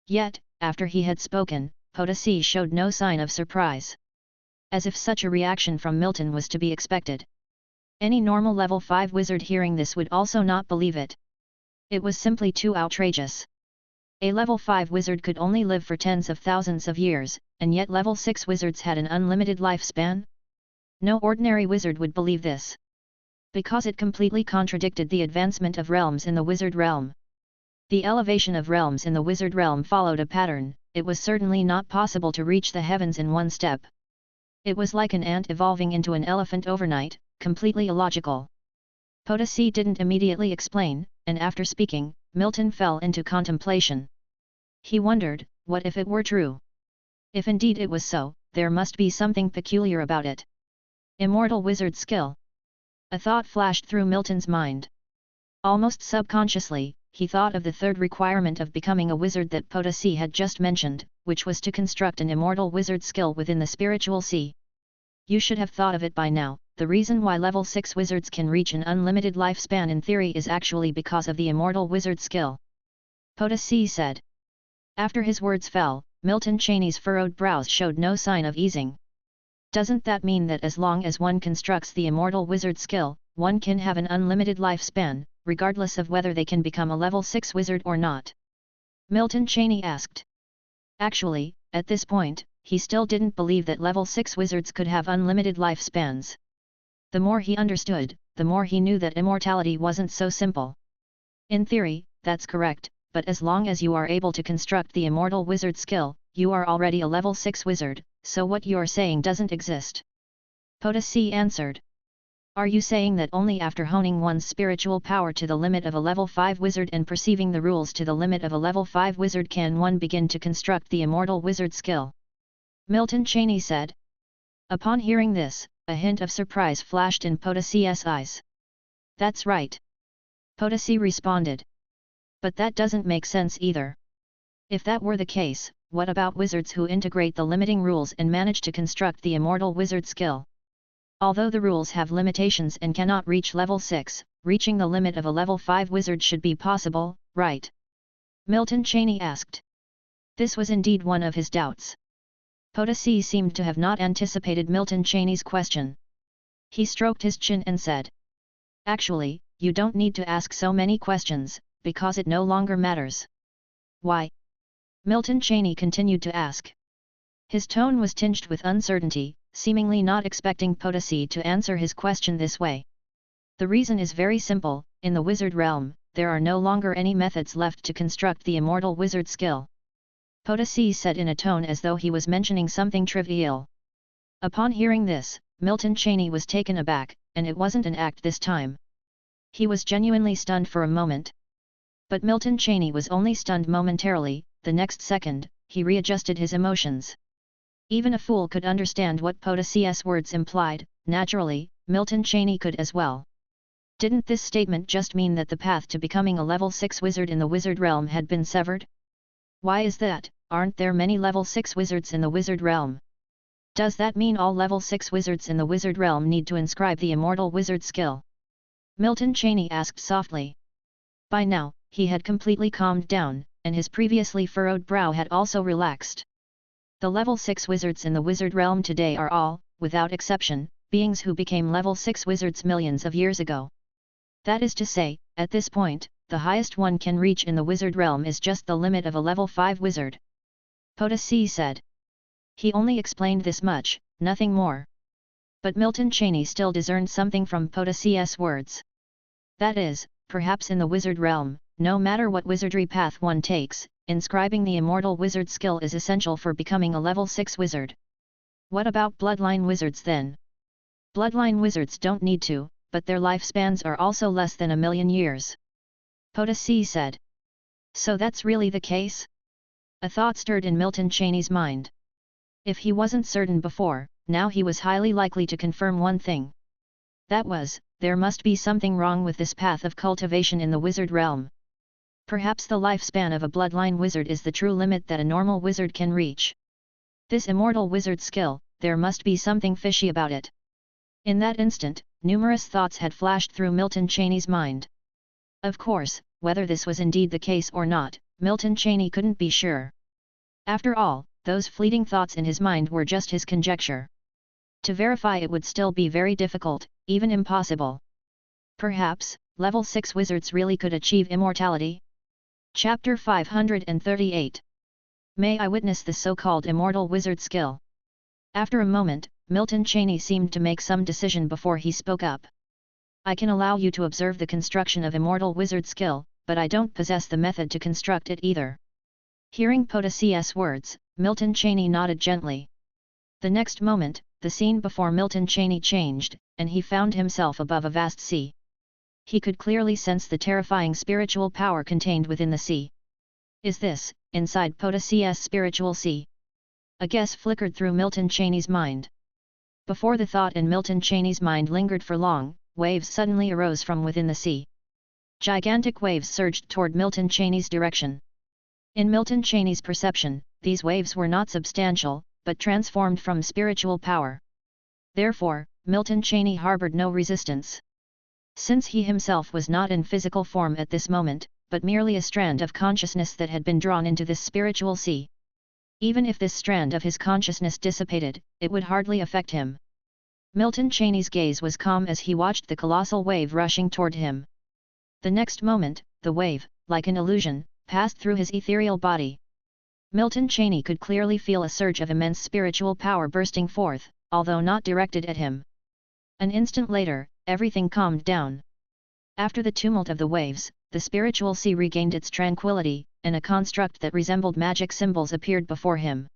Yet, after he had spoken, Potosi showed no sign of surprise. As if such a reaction from Milton was to be expected. Any normal level 5 wizard hearing this would also not believe it. It was simply too outrageous. A level 5 wizard could only live for tens of thousands of years, and yet level 6 wizards had an unlimited lifespan? No ordinary wizard would believe this. Because it completely contradicted the advancement of realms in the wizard realm. The elevation of realms in the wizard realm followed a pattern. It was certainly not possible to reach the heavens in one step. It was like an ant evolving into an elephant overnight, completely illogical. Potosi didn't immediately explain, and after speaking, Milton fell into contemplation. He wondered, what if it were true? If indeed it was so, there must be something peculiar about it. Immortal wizard skill. A thought flashed through Milton's mind. Almost subconsciously, he thought of the third requirement of becoming a wizard that Potosi had just mentioned, which was to construct an immortal wizard skill within the spiritual sea. You should have thought of it by now. The reason why level 6 wizards can reach an unlimited lifespan in theory is actually because of the immortal wizard skill. Potosi said. After his words fell, Milton Cheney's furrowed brows showed no sign of easing. Doesn't that mean that as long as one constructs the immortal wizard skill, one can have an unlimited lifespan, regardless of whether they can become a level 6 wizard or not? Milton Cheney asked. Actually, at this point, he still didn't believe that level 6 wizards could have unlimited lifespans. The more he understood, the more he knew that immortality wasn't so simple. In theory, that's correct, but as long as you are able to construct the immortal wizard skill, you are already a level 6 wizard, so what you're saying doesn't exist. Potosi answered. Are you saying that only after honing one's spiritual power to the limit of a level 5 wizard and perceiving the rules to the limit of a level 5 wizard can one begin to construct the immortal wizard skill? Milton Cheney said. Upon hearing this, a hint of surprise flashed in Potosi's eyes. That's right. Potosi responded. But that doesn't make sense either. If that were the case, what about wizards who integrate the limiting rules and manage to construct the immortal wizard skill? Although the rules have limitations and cannot reach level 6, reaching the limit of a level 5 wizard should be possible, right? Milton Cheney asked. This was indeed one of his doubts. Potosi seemed to have not anticipated Milton Cheney's question. He stroked his chin and said. Actually, you don't need to ask so many questions, because it no longer matters. Why? Milton Cheney continued to ask. His tone was tinged with uncertainty, seemingly not expecting Potosi to answer his question this way. The reason is very simple. In the wizard realm, there are no longer any methods left to construct the immortal wizard skill. Potosi said in a tone as though he was mentioning something trivial. Upon hearing this, Milton Cheney was taken aback, and it wasn't an act this time. He was genuinely stunned for a moment. But Milton Cheney was only stunned momentarily. The next second, he readjusted his emotions. Even a fool could understand what Potosi's words implied. Naturally, Milton Cheney could as well. Didn't this statement just mean that the path to becoming a level 6 wizard in the wizard realm had been severed? Why is that? Aren't there many level 6 wizards in the wizard realm? Does that mean all level 6 wizards in the wizard realm need to inscribe the immortal wizard skill? Milton Cheney asked softly. By now, he had completely calmed down, and his previously furrowed brow had also relaxed. The level 6 wizards in the wizard realm today are all, without exception, beings who became level 6 wizards millions of years ago. That is to say, at this point, the highest one can reach in the wizard realm is just the limit of a level 5 wizard. Potosi said. He only explained this much, nothing more. But Milton Cheney still discerned something from Potosi's words. That is, perhaps in the wizard realm, no matter what wizardry path one takes, inscribing the immortal wizard skill is essential for becoming a level 6 wizard. What about bloodline wizards then? Bloodline wizards don't need to, but their lifespans are also less than 1,000,000 years. Potosi said. So that's really the case? A thought stirred in Milton Cheney's mind. If he wasn't certain before, now he was highly likely to confirm one thing. That was, there must be something wrong with this path of cultivation in the wizard realm. Perhaps the lifespan of a bloodline wizard is the true limit that a normal wizard can reach. This immortal wizard skill, there must be something fishy about it. In that instant, numerous thoughts had flashed through Milton Cheney's mind. Of course, whether this was indeed the case or not, Milton Cheney couldn't be sure. After all, those fleeting thoughts in his mind were just his conjecture. To verify it would still be very difficult, even impossible. Perhaps, level 6 wizards really could achieve immortality? Chapter 538. May I witness the so-called immortal wizard skill? After a moment, Milton Cheney seemed to make some decision before he spoke up. I can allow you to observe the construction of immortal wizard skill, but I don't possess the method to construct it either. Hearing Potosi's words, Milton Cheney nodded gently. The next moment, the scene before Milton Cheney changed, and he found himself above a vast sea. He could clearly sense the terrifying spiritual power contained within the sea. Is inside Potassi's spiritual sea. A guess flickered through Milton Cheney's mind. Before the thought in Milton Cheney's mind lingered for long, waves suddenly arose from within the sea. Gigantic waves surged toward Milton Cheney's direction. In Milton Cheney's perception, these waves were not substantial, but transformed from spiritual power. Therefore, Milton Cheney harbored no resistance. Since he himself was not in physical form at this moment, but merely a strand of consciousness that had been drawn into this spiritual sea. Even if this strand of his consciousness dissipated, it would hardly affect him. Milton Cheney's gaze was calm as he watched the colossal wave rushing toward him. The next moment, the wave, like an illusion, passed through his ethereal body. Milton Cheney could clearly feel a surge of immense spiritual power bursting forth, although not directed at him. An instant later, everything calmed down. After the tumult of the waves, the spiritual sea regained its tranquility, and a construct that resembled magic symbols appeared before him.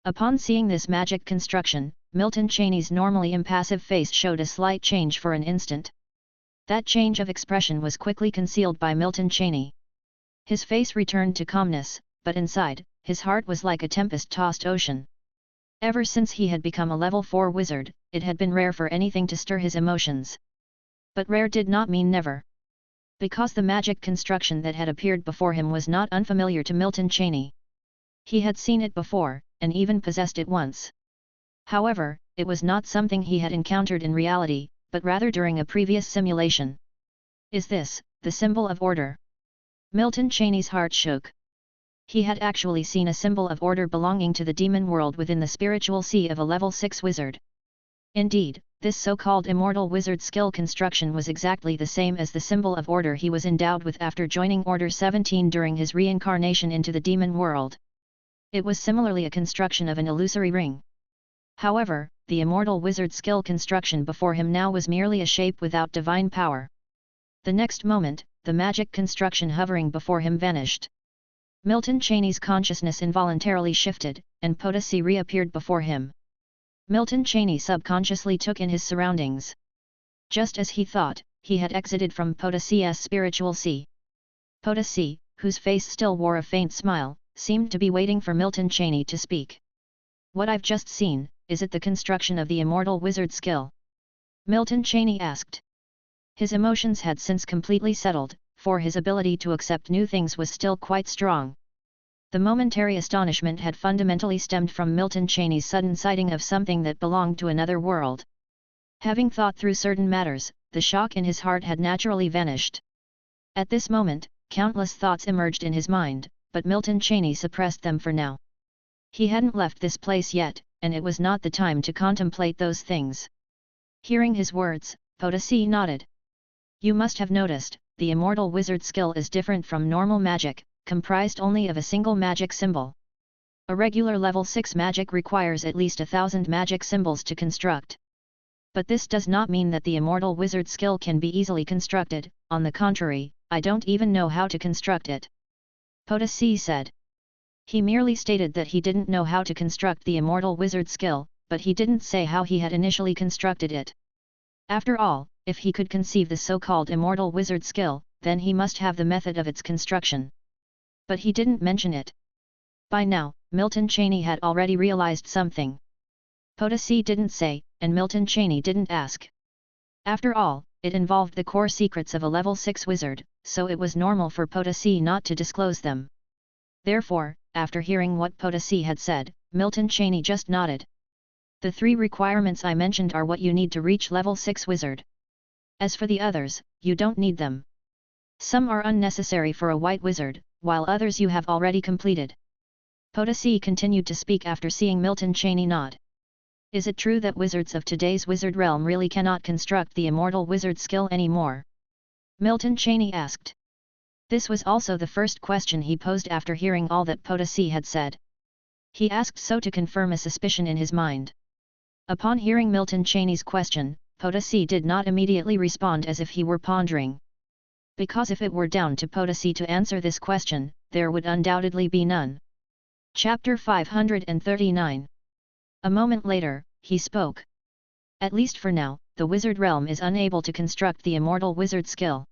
Upon seeing this magic construction, Milton Cheney's normally impassive face showed a slight change for an instant. That change of expression was quickly concealed by Milton Cheney. His face returned to calmness, but inside, his heart was like a tempest-tossed ocean. Ever since he had become a level 4 wizard, it had been rare for anything to stir his emotions. But rare did not mean never. Because the magic construction that had appeared before him was not unfamiliar to Milton Cheney. He had seen it before, and even possessed it once. However, it was not something he had encountered in reality, but rather during a previous simulation. Is this, the symbol of order? Milton Cheney's heart shook. He had actually seen a symbol of order belonging to the demon world within the spiritual sea of a level 6 wizard. Indeed, this so-called immortal wizard skill construction was exactly the same as the symbol of order he was endowed with after joining Order 17 during his reincarnation into the demon world. It was similarly a construction of an illusory ring. However, the immortal wizard skill construction before him now was merely a shape without divine power. The next moment, the magic construction hovering before him vanished. Milton Cheney's consciousness involuntarily shifted, and Potassi reappeared before him. Milton Cheney subconsciously took in his surroundings. Just as he thought, he had exited from Potassi's spiritual sea. Potassi, whose face still wore a faint smile, seemed to be waiting for Milton Cheney to speak. "What I've just seen, is it the construction of the immortal wizard skill?" Milton Cheney asked. His emotions had since completely settled, for his ability to accept new things was still quite strong. The momentary astonishment had fundamentally stemmed from Milton Cheney's sudden sighting of something that belonged to another world. Having thought through certain matters, the shock in his heart had naturally vanished. At this moment, countless thoughts emerged in his mind, but Milton Cheney suppressed them for now. He hadn't left this place yet, and it was not the time to contemplate those things. Hearing his words, Potassi nodded. "You must have noticed, the immortal wizard skill is different from normal magic, comprised only of a single magic symbol. A regular level 6 magic requires at least 1,000 magic symbols to construct. But this does not mean that the immortal wizard skill can be easily constructed, on the contrary, I don't even know how to construct it," Potassi said. He merely stated that he didn't know how to construct the immortal wizard skill, but he didn't say how he had initially constructed it. After all, if he could conceive the so-called immortal wizard skill, then he must have the method of its construction. But he didn't mention it. By now, Milton Cheney had already realized something. Potassi didn't say, and Milton Cheney didn't ask. After all, it involved the core secrets of a level 6 wizard, so it was normal for Potassi not to disclose them. Therefore, after hearing what Potassi had said, Milton Cheney just nodded. "The 3 requirements I mentioned are what you need to reach level 6 wizard. As for the others, you don't need them. Some are unnecessary for a white wizard, while others you have already completed." Potassi continued to speak after seeing Milton Cheney nod. "Is it true that wizards of today's wizard realm really cannot construct the immortal wizard skill anymore?" Milton Cheney asked. This was also the first question he posed after hearing all that Potassi had said. He asked so to confirm a suspicion in his mind. Upon hearing Milton Cheney's question, Potassi did not immediately respond as if he were pondering. Because if it were down to Potassi to answer this question, there would undoubtedly be none. Chapter 539. A moment later, he spoke. "At least for now, the wizard realm is unable to construct the immortal wizard skill."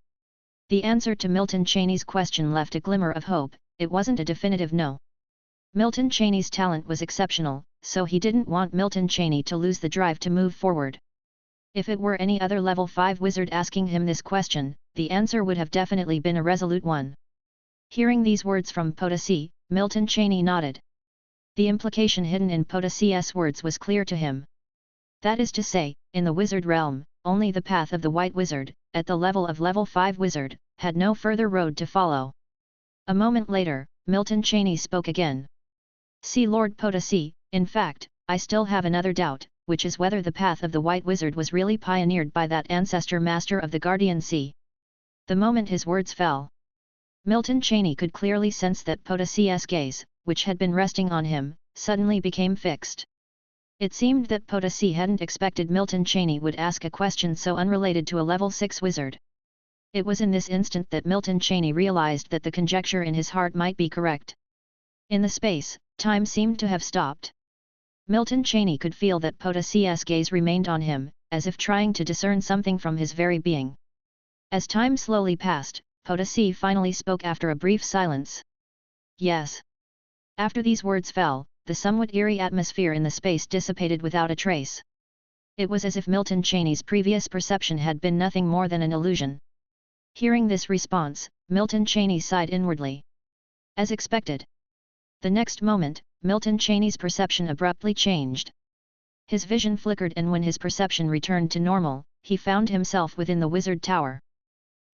The answer to Milton Cheney's question left a glimmer of hope, it wasn't a definitive no. Milton Cheney's talent was exceptional, so he didn't want Milton Cheney to lose the drive to move forward. If it were any other level 5 wizard asking him this question, the answer would have definitely been a resolute one. Hearing these words from Potosi, Milton Cheney nodded. The implication hidden in Potosi's words was clear to him. That is to say, in the wizard realm, only the path of the white wizard, at the level of level 5 wizard, had no further road to follow. A moment later, Milton Cheney spoke again. See Lord Potosi, in fact, I still have another doubt, which is whether the path of the white wizard was really pioneered by that ancestor master of the Guardian Sea. The moment his words fell, Milton Cheney could clearly sense that Potosi's gaze, which had been resting on him, suddenly became fixed. It seemed that Potosi hadn't expected Milton Cheney would ask a question so unrelated to a level 6 wizard. It was in this instant that Milton Cheney realized that the conjecture in his heart might be correct. In the space, time seemed to have stopped. Milton Cheney could feel that Potosi's gaze remained on him, as if trying to discern something from his very being. As time slowly passed, Potosi finally spoke after a brief silence. Yes. After these words fell, the somewhat eerie atmosphere in the space dissipated without a trace. It was as if Milton Cheney's previous perception had been nothing more than an illusion. Hearing this response, Milton Cheney sighed inwardly. As expected. The next moment, Milton Cheney's perception abruptly changed. His vision flickered, and when his perception returned to normal, he found himself within the wizard tower.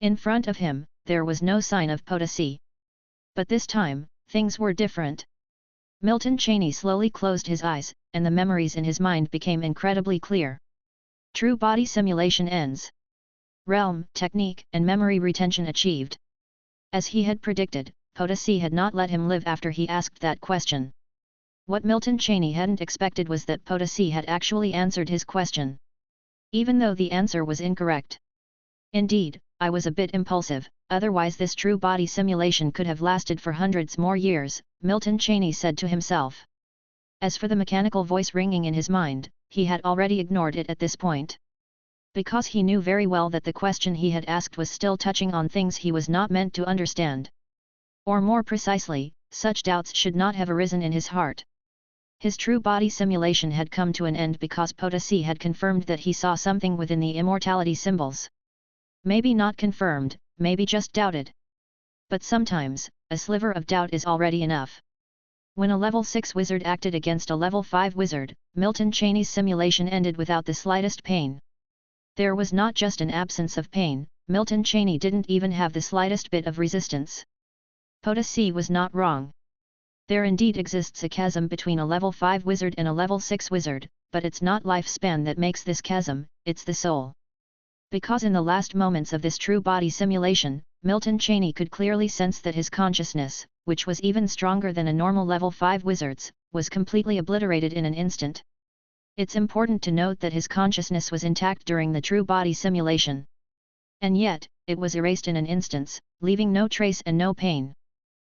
In front of him, there was no sign of Potosi. But this time, things were different. Milton Cheney slowly closed his eyes, and the memories in his mind became incredibly clear. True body simulation ends. Realm, technique, and memory retention achieved. As he had predicted, Potosi had not let him live after he asked that question. What Milton Cheney hadn't expected was that Potosi had actually answered his question. Even though the answer was incorrect. Indeed, I was a bit impulsive, otherwise this true body simulation could have lasted for hundreds more years, Milton Cheney said to himself. As for the mechanical voice ringing in his mind, he had already ignored it at this point. Because he knew very well that the question he had asked was still touching on things he was not meant to understand. Or more precisely, such doubts should not have arisen in his heart. His true body simulation had come to an end because Potosi had confirmed that he saw something within the immortality symbols. Maybe not confirmed, maybe just doubted. But sometimes, a sliver of doubt is already enough. When a level 6 wizard acted against a level 5 wizard, Milton Cheney's simulation ended without the slightest pain. There was not just an absence of pain, Milton Cheney didn't even have the slightest bit of resistance. Potosi was not wrong. There indeed exists a chasm between a level 5 wizard and a level 6 wizard, but it's not lifespan that makes this chasm, it's the soul. Because in the last moments of this true body simulation, Milton Cheney could clearly sense that his consciousness, which was even stronger than a normal level 5 wizard's, was completely obliterated in an instant. It's important to note that his consciousness was intact during the true body simulation. And yet, it was erased in an instant, leaving no trace and no pain.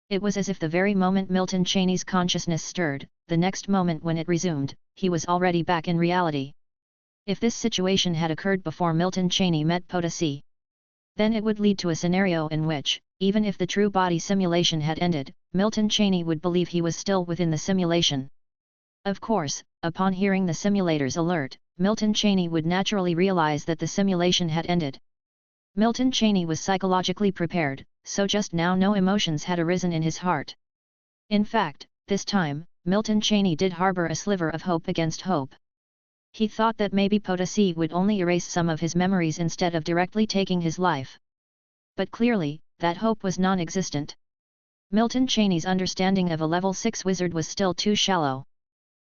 It was as if the very moment Milton Cheney's consciousness stirred, the next moment when it resumed, he was already back in reality. If this situation had occurred before Milton Cheney met Potosi, then it would lead to a scenario in which, even if the true body simulation had ended, Milton Cheney would believe he was still within the simulation. Of course, upon hearing the simulator's alert, Milton Cheney would naturally realize that the simulation had ended. Milton Cheney was psychologically prepared, so just now no emotions had arisen in his heart. In fact, this time, Milton Cheney did harbor a sliver of hope against hope. He thought that maybe Potosi would only erase some of his memories instead of directly taking his life. But clearly, that hope was non-existent. Milton Cheney's understanding of a level 6 wizard was still too shallow.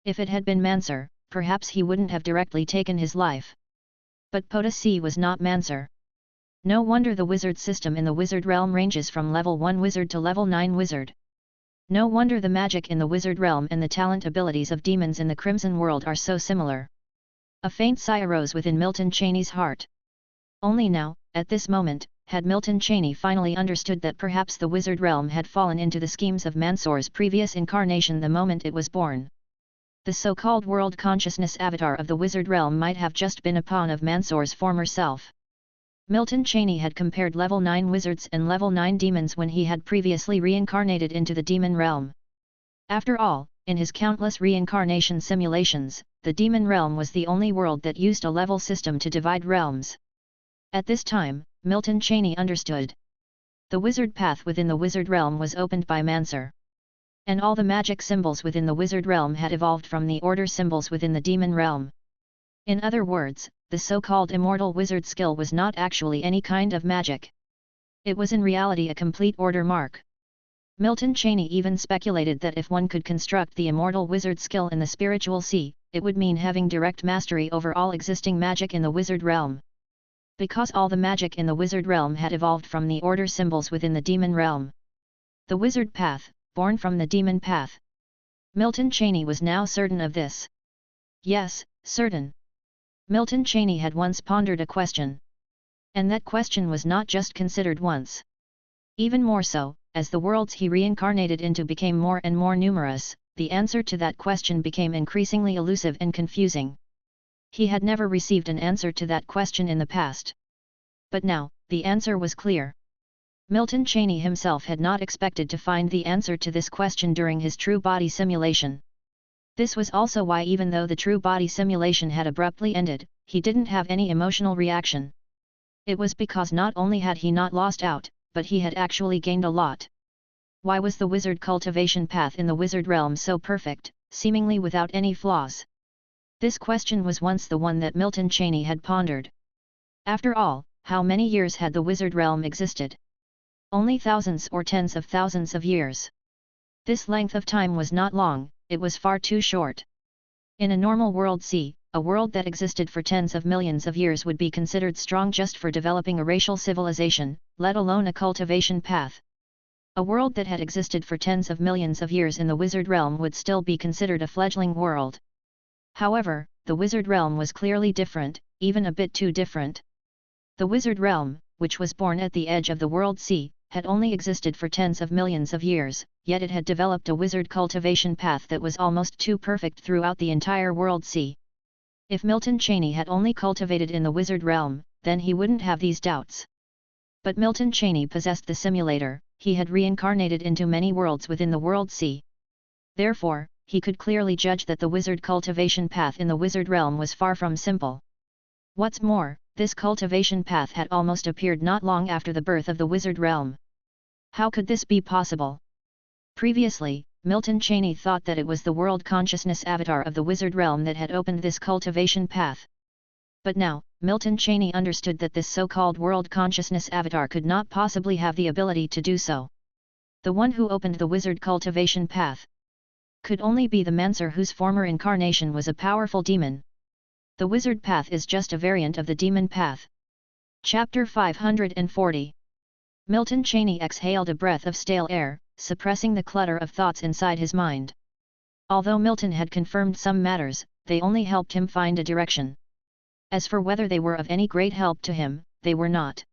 If it had been Manser, perhaps he wouldn't have directly taken his life. But Potosi was not Manser. No wonder the wizard system in the wizard realm ranges from level 1 wizard to level 9 wizard. No wonder the magic in the wizard realm and the talent abilities of demons in the Crimson World are so similar. A faint sigh arose within Milton Cheney's heart. Only now, at this moment, had Milton Cheney finally understood that perhaps the wizard realm had fallen into the schemes of Mansor's previous incarnation the moment it was born. The so-called world consciousness avatar of the wizard realm might have just been a pawn of Mansor's former self. Milton Cheney had compared level 9 wizards and level 9 demons when he had previously reincarnated into the demon realm. After all, in his countless reincarnation simulations, the demon realm was the only world that used a level system to divide realms. At this time, Milton Cheney understood. The wizard path within the wizard realm was opened by Mancer. And all the magic symbols within the wizard realm had evolved from the order symbols within the demon realm. In other words, the so-called immortal wizard skill was not actually any kind of magic. It was in reality a complete order mark. Milton Cheney even speculated that if one could construct the immortal wizard skill in the spiritual sea, it would mean having direct mastery over all existing magic in the wizard realm. Because all the magic in the wizard realm had evolved from the order symbols within the demon realm. The wizard path, born from the demon path. Milton Cheney was now certain of this. Yes, certain. Milton Cheney had once pondered a question. And that question was not just considered once. Even more so, as the worlds he reincarnated into became more and more numerous, the answer to that question became increasingly elusive and confusing. He had never received an answer to that question in the past. But now, the answer was clear. Milton Cheney himself had not expected to find the answer to this question during his true body simulation. This was also why, even though the true body simulation had abruptly ended, he didn't have any emotional reaction. It was because not only had he not lost out, but he had actually gained a lot. Why was the wizard cultivation path in the wizard realm so perfect, seemingly without any flaws? This question was once the one that Milton Cheney had pondered. After all, how many years had the wizard realm existed? Only thousands or tens of thousands of years. This length of time was not long, it was far too short. In a normal world C, a world that existed for tens of millions of years would be considered strong just for developing a racial civilization, let alone a cultivation path. A world that had existed for tens of millions of years in the wizard realm would still be considered a fledgling world. However, the wizard realm was clearly different, even a bit too different. The wizard realm, which was born at the edge of the world sea, had only existed for tens of millions of years, yet it had developed a wizard cultivation path that was almost too perfect throughout the entire world sea. If Milton Cheney had only cultivated in the wizard realm, then he wouldn't have these doubts. But Milton Cheney possessed the simulator, he had reincarnated into many worlds within the world sea. Therefore, he could clearly judge that the wizard cultivation path in the wizard realm was far from simple. What's more, this cultivation path had almost appeared not long after the birth of the wizard realm. How could this be possible? Previously, Milton Cheney thought that it was the world consciousness avatar of the wizard realm that had opened this cultivation path. But now, Milton Cheney understood that this so-called world consciousness avatar could not possibly have the ability to do so. The one who opened the wizard cultivation path could only be the Mancer whose former incarnation was a powerful demon. The wizard path is just a variant of the demon path. Chapter 540. Milton Cheney exhaled a breath of stale air, suppressing the clutter of thoughts inside his mind. Although Milton had confirmed some matters, they only helped him find a direction. As for whether they were of any great help to him, they were not.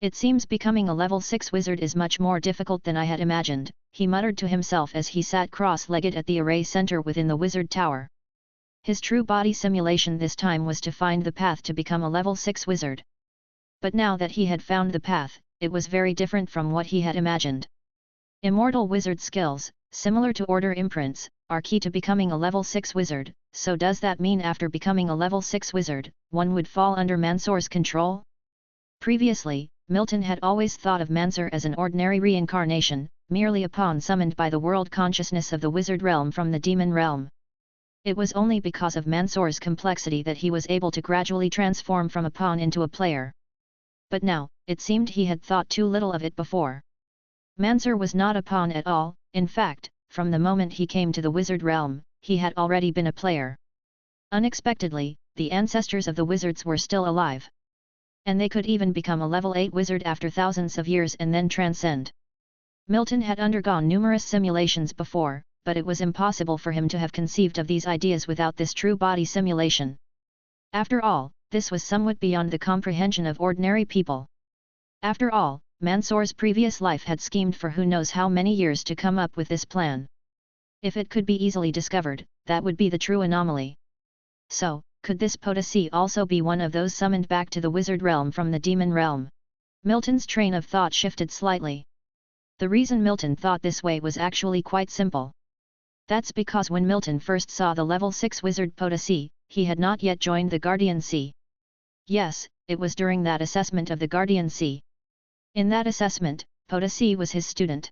It seems becoming a level 6 wizard is much more difficult than I had imagined, he muttered to himself as he sat cross-legged at the array center within the wizard tower. His true body simulation this time was to find the path to become a level 6 wizard. But now that he had found the path, it was very different from what he had imagined. Immortal wizard skills, similar to order imprints, are key to becoming a level 6 wizard, so does that mean after becoming a level 6 wizard, one would fall under Mancer's control? Previously, Milton had always thought of Mancer as an ordinary reincarnation, merely a pawn summoned by the world consciousness of the wizard realm from the demon realm. It was only because of Mancer's complexity that he was able to gradually transform from a pawn into a player. But now, it seemed he had thought too little of it before. Mancer was not a pawn at all, in fact, from the moment he came to the wizard realm, he had already been a player. Unexpectedly, the ancestors of the wizards were still alive. And they could even become a level 8 wizard after thousands of years and then transcend. Milton had undergone numerous simulations before, but it was impossible for him to have conceived of these ideas without this true body simulation. After all, this was somewhat beyond the comprehension of ordinary people. After all, Mancer's previous life had schemed for who knows how many years to come up with this plan. If it could be easily discovered, that would be the true anomaly. So, could this Potosi also be one of those summoned back to the wizard realm from the demon realm? Milton's train of thought shifted slightly. The reason Milton thought this way was actually quite simple. That's because when Milton first saw the level 6 wizard Potosi, he had not yet joined the Guardian Sea. Yes, it was during that assessment of the Guardian Sea. In that assessment, Potosi was his student.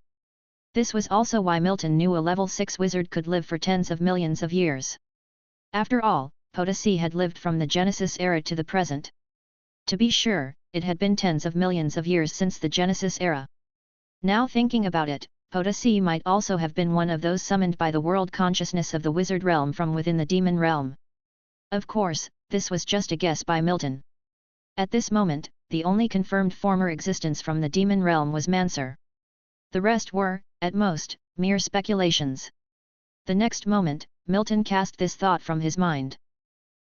This was also why Milton knew a level 6 wizard could live for tens of millions of years. After all, Potosi had lived from the Genesis era to the present. To be sure, it had been tens of millions of years since the Genesis era. Now thinking about it, Potosi might also have been one of those summoned by the world consciousness of the wizard realm from within the demon realm. Of course, this was just a guess by Milton. At this moment, the only confirmed former existence from the demon realm was Mansur. The rest were, at most, mere speculations. The next moment, Milton cast this thought from his mind.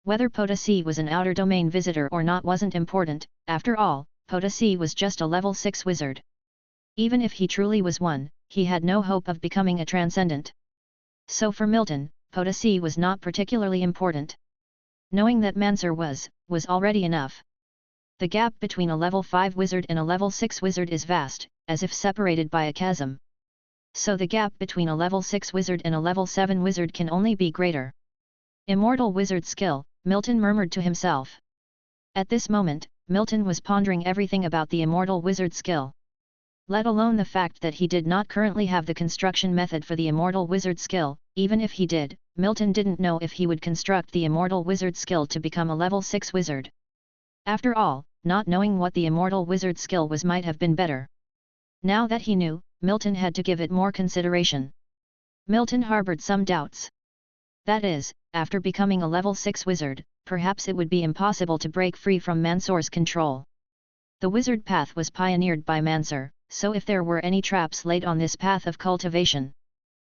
Whether Potosi was an outer domain visitor or not wasn't important. After all, Potosi was just a level 6 wizard. Even if he truly was one, he had no hope of becoming a transcendent. So for Milton, Potosi was not particularly important. Knowing that Mansur was already enough. The gap between a level 5 wizard and a level 6 wizard is vast, as if separated by a chasm. So the gap between a level 6 wizard and a level 7 wizard can only be greater. Immortal wizard skill, Milton murmured to himself. At this moment, Milton was pondering everything about the immortal wizard skill. Let alone the fact that he did not currently have the construction method for the immortal wizard skill. Even if he did, Milton didn't know if he would construct the immortal wizard skill to become a level 6 wizard. After all, not knowing what the immortal wizard skill was might have been better. Now that he knew, Milton had to give it more consideration. Milton harbored some doubts. That is, after becoming a level 6 wizard, perhaps it would be impossible to break free from Mansur's control. The wizard path was pioneered by Mansur, so if there were any traps laid on this path of cultivation,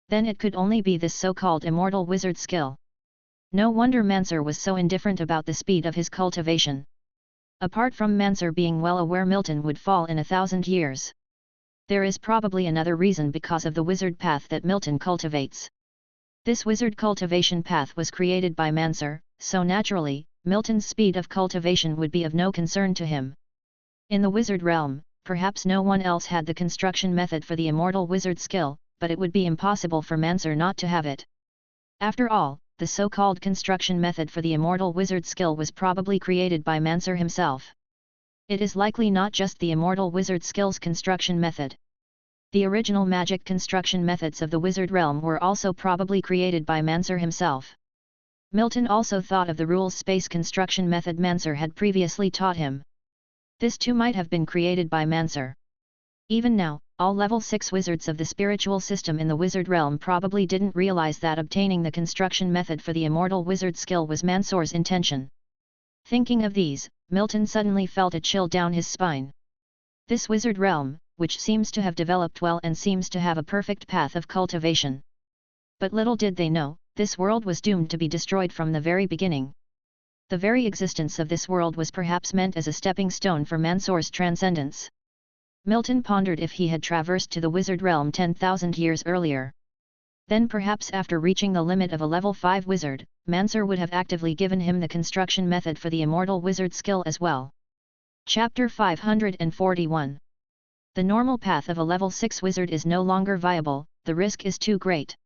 then it could only be this so-called immortal wizard skill. No wonder Mansur was so indifferent about the speed of his cultivation. Apart from Mansur being well aware Milton would fall in 1,000 years. There is probably another reason because of the wizard path that Milton cultivates. This wizard cultivation path was created by Mansur, so naturally, Milton's speed of cultivation would be of no concern to him. In the wizard realm, perhaps no one else had the construction method for the immortal wizard skill, but it would be impossible for Mansur not to have it. After all, the so-called construction method for the immortal wizard skill was probably created by Mansur himself. It is likely not just the immortal wizard skill's construction method. The original magic construction methods of the wizard realm were also probably created by Mansur himself. Milton also thought of the rules space construction method Mansur had previously taught him. This too might have been created by Mansur. Even now, all level 6 wizards of the spiritual system in the wizard realm probably didn't realize that obtaining the construction method for the immortal wizard skill was Mansur's intention. Thinking of these, Milton suddenly felt a chill down his spine. This wizard realm, which seems to have developed well and seems to have a perfect path of cultivation. But little did they know, this world was doomed to be destroyed from the very beginning. The very existence of this world was perhaps meant as a stepping stone for Mansur's transcendence. Milton pondered if he had traversed to the wizard realm 10,000 years earlier. Then perhaps after reaching the limit of a level 5 wizard, Mansur would have actively given him the construction method for the immortal wizard skill as well. Chapter 541. The normal path of a level 6 wizard is no longer viable, the risk is too great.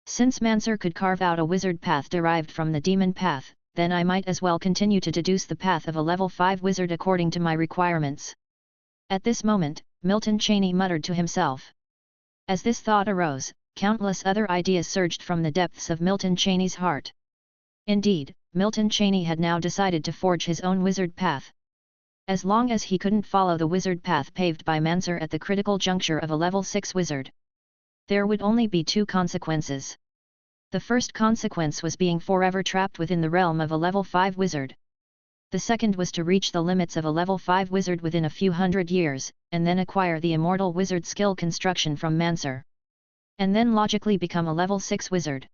Since Mansur could carve out a wizard path derived from the demon path, then I might as well continue to deduce the path of a level 5 wizard according to my requirements. At this moment, Milton Cheney muttered to himself. As this thought arose, countless other ideas surged from the depths of Milton Cheney's heart. Indeed, Milton Cheney had now decided to forge his own wizard path. As long as he couldn't follow the wizard path paved by Mansur at the critical juncture of a level 6 wizard, there would only be two consequences. The first consequence was being forever trapped within the realm of a level 5 wizard. The second was to reach the limits of a level 5 wizard within a few hundred years, and then acquire the immortal wizard skill construction from Mansur. And then logically become a level 6 wizard.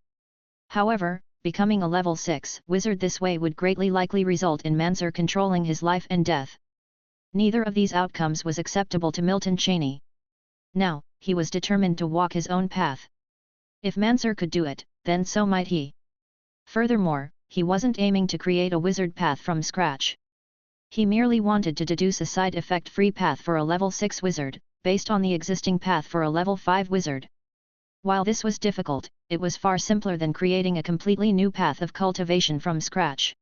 However, becoming a level 6 wizard this way would greatly likely result in Mansur controlling his life and death. Neither of these outcomes was acceptable to Milton Cheney. Now, he was determined to walk his own path. If Mansur could do it, then so might he. Furthermore, he wasn't aiming to create a wizard path from scratch. He merely wanted to deduce a side effect-free path for a level 6 wizard, based on the existing path for a level 5 wizard. While this was difficult, it was far simpler than creating a completely new path of cultivation from scratch.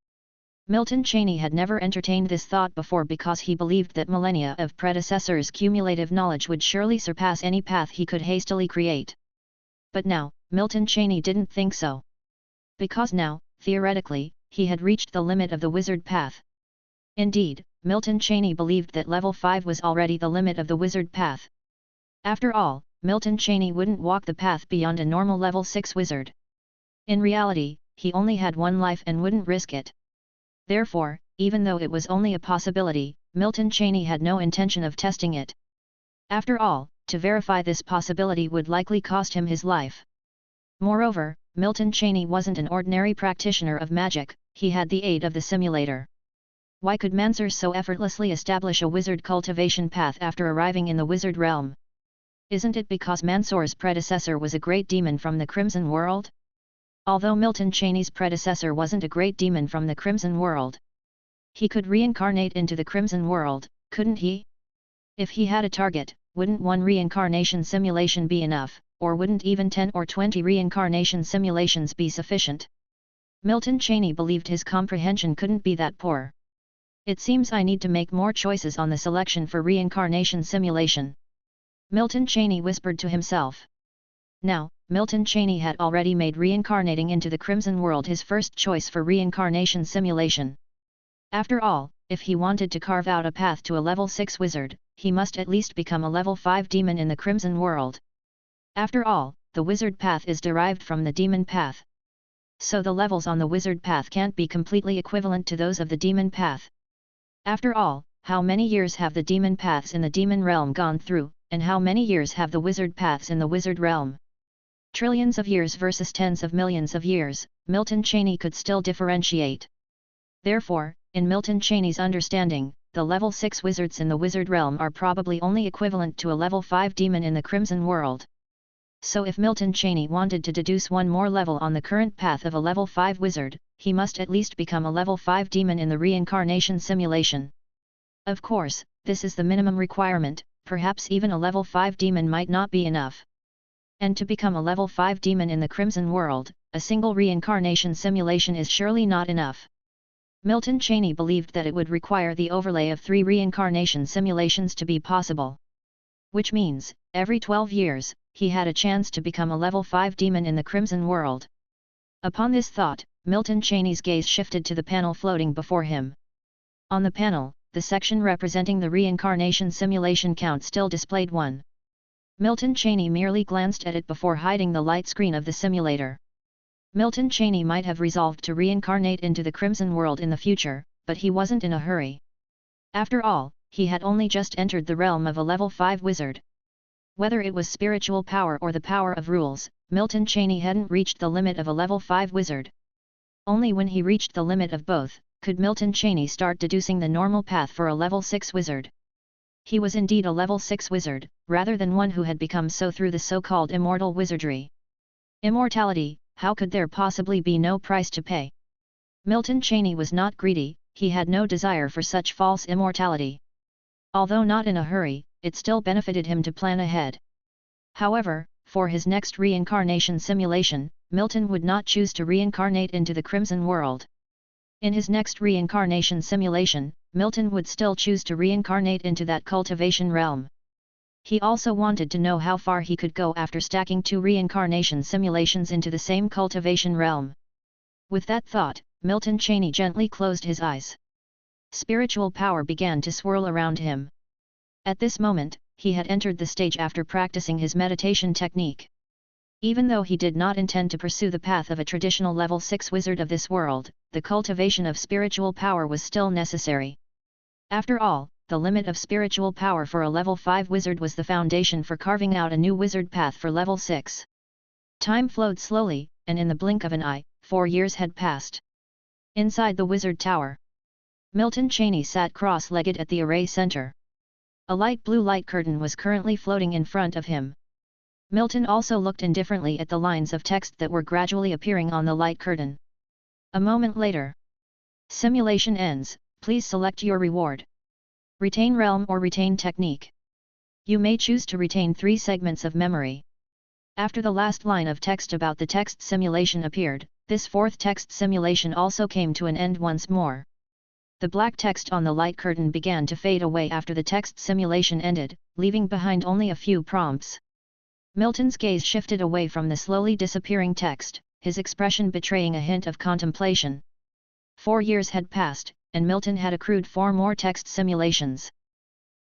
Milton Cheney had never entertained this thought before because he believed that millennia of predecessors' cumulative knowledge would surely surpass any path he could hastily create. But now, Milton Cheney didn't think so. Because now, theoretically, he had reached the limit of the wizard path. Indeed, Milton Cheney believed that level 5 was already the limit of the wizard path. After all, Milton Cheney wouldn't walk the path beyond a normal level 6 wizard. In reality, he only had one life and wouldn't risk it. Therefore, even though it was only a possibility, Milton Cheney had no intention of testing it. After all, to verify this possibility would likely cost him his life. Moreover, Milton Cheney wasn't an ordinary practitioner of magic, he had the aid of the simulator. Why could Mansur so effortlessly establish a wizard cultivation path after arriving in the wizard realm? Isn't it because Mansur's predecessor was a great demon from the Crimson World? Although Milton Cheney's predecessor wasn't a great demon from the Crimson World, he could reincarnate into the Crimson World, couldn't he? If he had a target, wouldn't one reincarnation simulation be enough, or wouldn't even 10 or 20 reincarnation simulations be sufficient? Milton Cheney believed his comprehension couldn't be that poor. It seems I need to make more choices on the selection for reincarnation simulation. Milton Cheney whispered to himself. Now, Milton Cheney had already made reincarnating into the Crimson World his first choice for reincarnation simulation. After all, if he wanted to carve out a path to a level 6 wizard, he must at least become a level 5 demon in the Crimson World. After all, the wizard path is derived from the demon path. So the levels on the wizard path can't be completely equivalent to those of the demon path. After all, how many years have the demon paths in the demon realm gone through, and how many years have the wizard paths in the wizard realm? Trillions of years versus tens of millions of years, Milton Cheney could still differentiate. Therefore, in Milton Cheney's understanding, the level 6 wizards in the wizard realm are probably only equivalent to a level 5 demon in the Crimson World. So if Milton Cheney wanted to deduce one more level on the current path of a level 5 wizard, he must at least become a level 5 demon in the reincarnation simulation. Of course, this is the minimum requirement, perhaps even a level 5 demon might not be enough. And to become a level 5 demon in the Crimson World, a single reincarnation simulation is surely not enough. Milton Cheney believed that it would require the overlay of 3 reincarnation simulations to be possible. Which means, every 12 years, he had a chance to become a level 5 demon in the Crimson World. Upon this thought, Milton Cheney's gaze shifted to the panel floating before him. On the panel, the section representing the reincarnation simulation count still displayed 1. Milton Cheney merely glanced at it before hiding the light screen of the simulator. Milton Cheney might have resolved to reincarnate into the Crimson World in the future, but he wasn't in a hurry. After all, he had only just entered the realm of a level 5 wizard. Whether it was spiritual power or the power of rules, Milton Cheney hadn't reached the limit of a level 5 wizard. Only when he reached the limit of both, could Milton Cheney start deducing the normal path for a level 6 wizard. He was indeed a level 6 wizard, rather than one who had become so through the so-called immortal wizardry. Immortality, how could there possibly be no price to pay? Milton Cheney was not greedy, he had no desire for such false immortality. Although not in a hurry, it still benefited him to plan ahead. However, for his next reincarnation simulation, Milton would not choose to reincarnate into the Crimson World. In his next reincarnation simulation, Milton would still choose to reincarnate into that cultivation realm. He also wanted to know how far he could go after stacking 2 reincarnation simulations into the same cultivation realm. With that thought, Milton Cheney gently closed his eyes. Spiritual power began to swirl around him. At this moment, he had entered the stage after practicing his meditation technique. Even though he did not intend to pursue the path of a traditional level 6 wizard of this world, the cultivation of spiritual power was still necessary. After all, the limit of spiritual power for a level 5 wizard was the foundation for carving out a new wizard path for level 6. Time flowed slowly, and in the blink of an eye, 4 years had passed. Inside the wizard tower, Milton Cheney sat cross-legged at the array center. A light blue light curtain was currently floating in front of him. Milton also looked indifferently at the lines of text that were gradually appearing on the light curtain. A moment later. Simulation ends, please select your reward. Retain realm or retain technique. You may choose to retain 3 segments of memory. After the last line of text about the text simulation appeared, this 4th text simulation also came to an end once more. The black text on the light curtain began to fade away after the text simulation ended, leaving behind only a few prompts. Milton's gaze shifted away from the slowly disappearing text, his expression betraying a hint of contemplation. 4 years had passed, and Milton had accrued 4 more text simulations.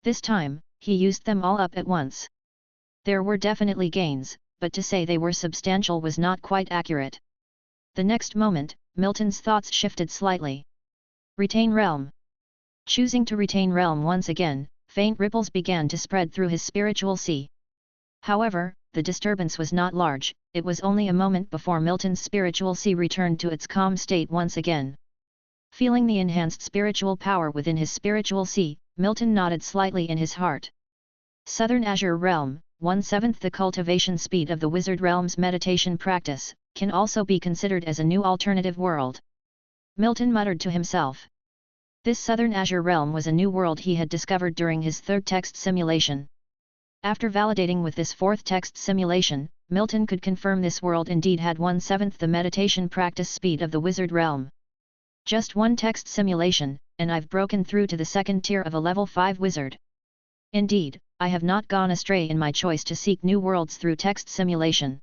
This time, he used them all up at once. There were definitely gains, but to say they were substantial was not quite accurate. The next moment, Milton's thoughts shifted slightly. Retain realm. Choosing to retain realm once again, faint ripples began to spread through his spiritual sea. However, the disturbance was not large, it was only a moment before Milton's spiritual sea returned to its calm state once again. Feeling the enhanced spiritual power within his spiritual sea, Milton nodded slightly in his heart. Southern Azure Realm, 1/7 the cultivation speed of the Wizard Realm's meditation practice, can also be considered as a new alternative world. Milton muttered to himself. This Southern Azure Realm was a new world he had discovered during his 3rd text simulation. After validating with this 4th text simulation, Milton could confirm this world indeed had 1/7 the meditation practice speed of the Wizard Realm. Just 1 text simulation, and I've broken through to the 2nd tier of a level 5 wizard. Indeed, I have not gone astray in my choice to seek new worlds through text simulation.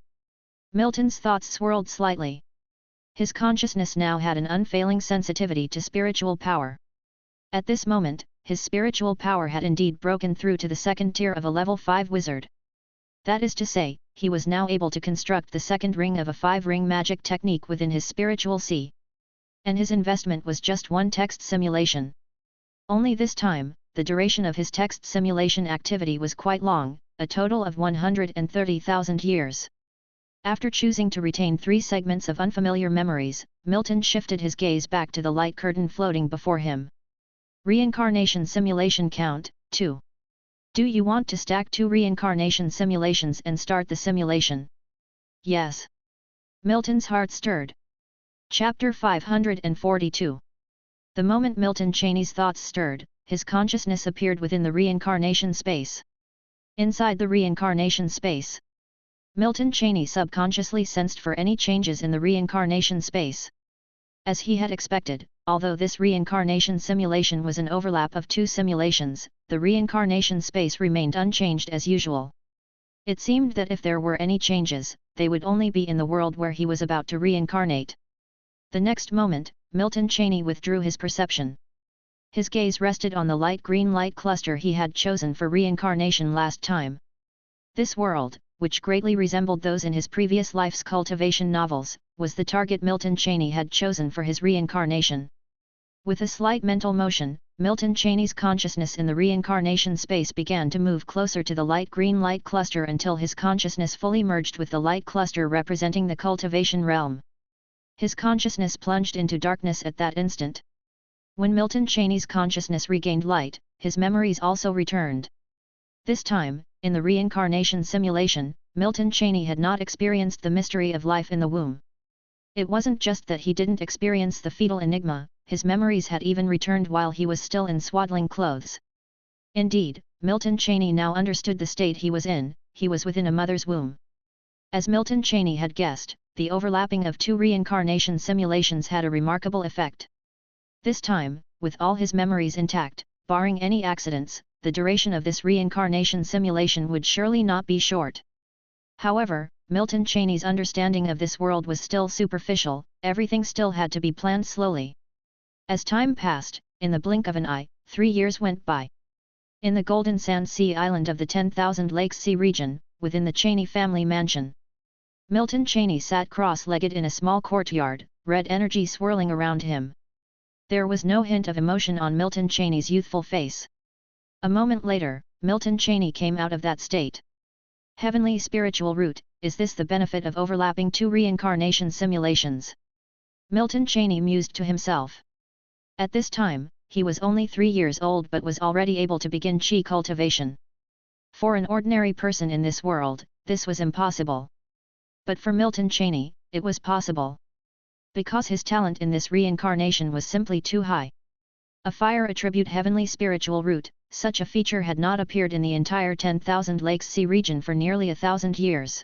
Milton's thoughts swirled slightly. His consciousness now had an unfailing sensitivity to spiritual power. At this moment, his spiritual power had indeed broken through to the 2nd tier of a level 5 wizard. That is to say, he was now able to construct the 2nd ring of a 5-ring magic technique within his spiritual sea. And his investment was just 1 text simulation. Only this time, the duration of his text simulation activity was quite long, a total of 130,000 years. After choosing to retain 3 segments of unfamiliar memories, Milton shifted his gaze back to the light curtain floating before him. Reincarnation simulation count, 2. Do you want to stack 2 reincarnation simulations and start the simulation? Yes. Milton's heart stirred. Chapter 542. The moment Milton Cheney's thoughts stirred, his consciousness appeared within the reincarnation space. Inside the reincarnation space, Milton Cheney subconsciously sensed for any changes in the reincarnation space. As he had expected, although this reincarnation simulation was an overlap of 2 simulations, the reincarnation space remained unchanged as usual. It seemed that if there were any changes, they would only be in the world where he was about to reincarnate. The next moment, Milton Cheney withdrew his perception. His gaze rested on the light green light cluster he had chosen for reincarnation last time. This world, which greatly resembled those in his previous life's cultivation novels, was the target Milton Cheney had chosen for his reincarnation. With a slight mental motion, Milton Cheney's consciousness in the reincarnation space began to move closer to the light green light cluster until his consciousness fully merged with the light cluster representing the cultivation realm. His consciousness plunged into darkness at that instant. When Milton Cheney's consciousness regained light, his memories also returned. This time, in the reincarnation simulation, Milton Cheney had not experienced the mystery of life in the womb. It wasn't just that he didn't experience the fetal enigma, his memories had even returned while he was still in swaddling clothes. Indeed, Milton Cheney now understood the state he was in, he was within a mother's womb. As Milton Cheney had guessed, the overlapping of 2 reincarnation simulations had a remarkable effect. This time, with all his memories intact, barring any accidents, the duration of this reincarnation simulation would surely not be short. However, Milton Cheney's understanding of this world was still superficial, everything still had to be planned slowly. As time passed, in the blink of an eye, 3 years went by. In the Golden Sand Sea Island of the 10,000 Lakes Sea region, within the Cheney family mansion, Milton Cheney sat cross-legged in a small courtyard, red energy swirling around him. There was no hint of emotion on Milton Cheney's youthful face. A moment later, Milton Cheney came out of that state. Heavenly spiritual root, is this the benefit of overlapping 2 reincarnation simulations? Milton Cheney mused to himself. At this time, he was only 3 years old but was already able to begin chi cultivation. For an ordinary person in this world, this was impossible. But for Milton Cheney, it was possible. because his talent in this reincarnation was simply too high. A fire attribute heavenly spiritual root, such a feature had not appeared in the entire 10,000 Lakes Sea region for nearly 1,000 years.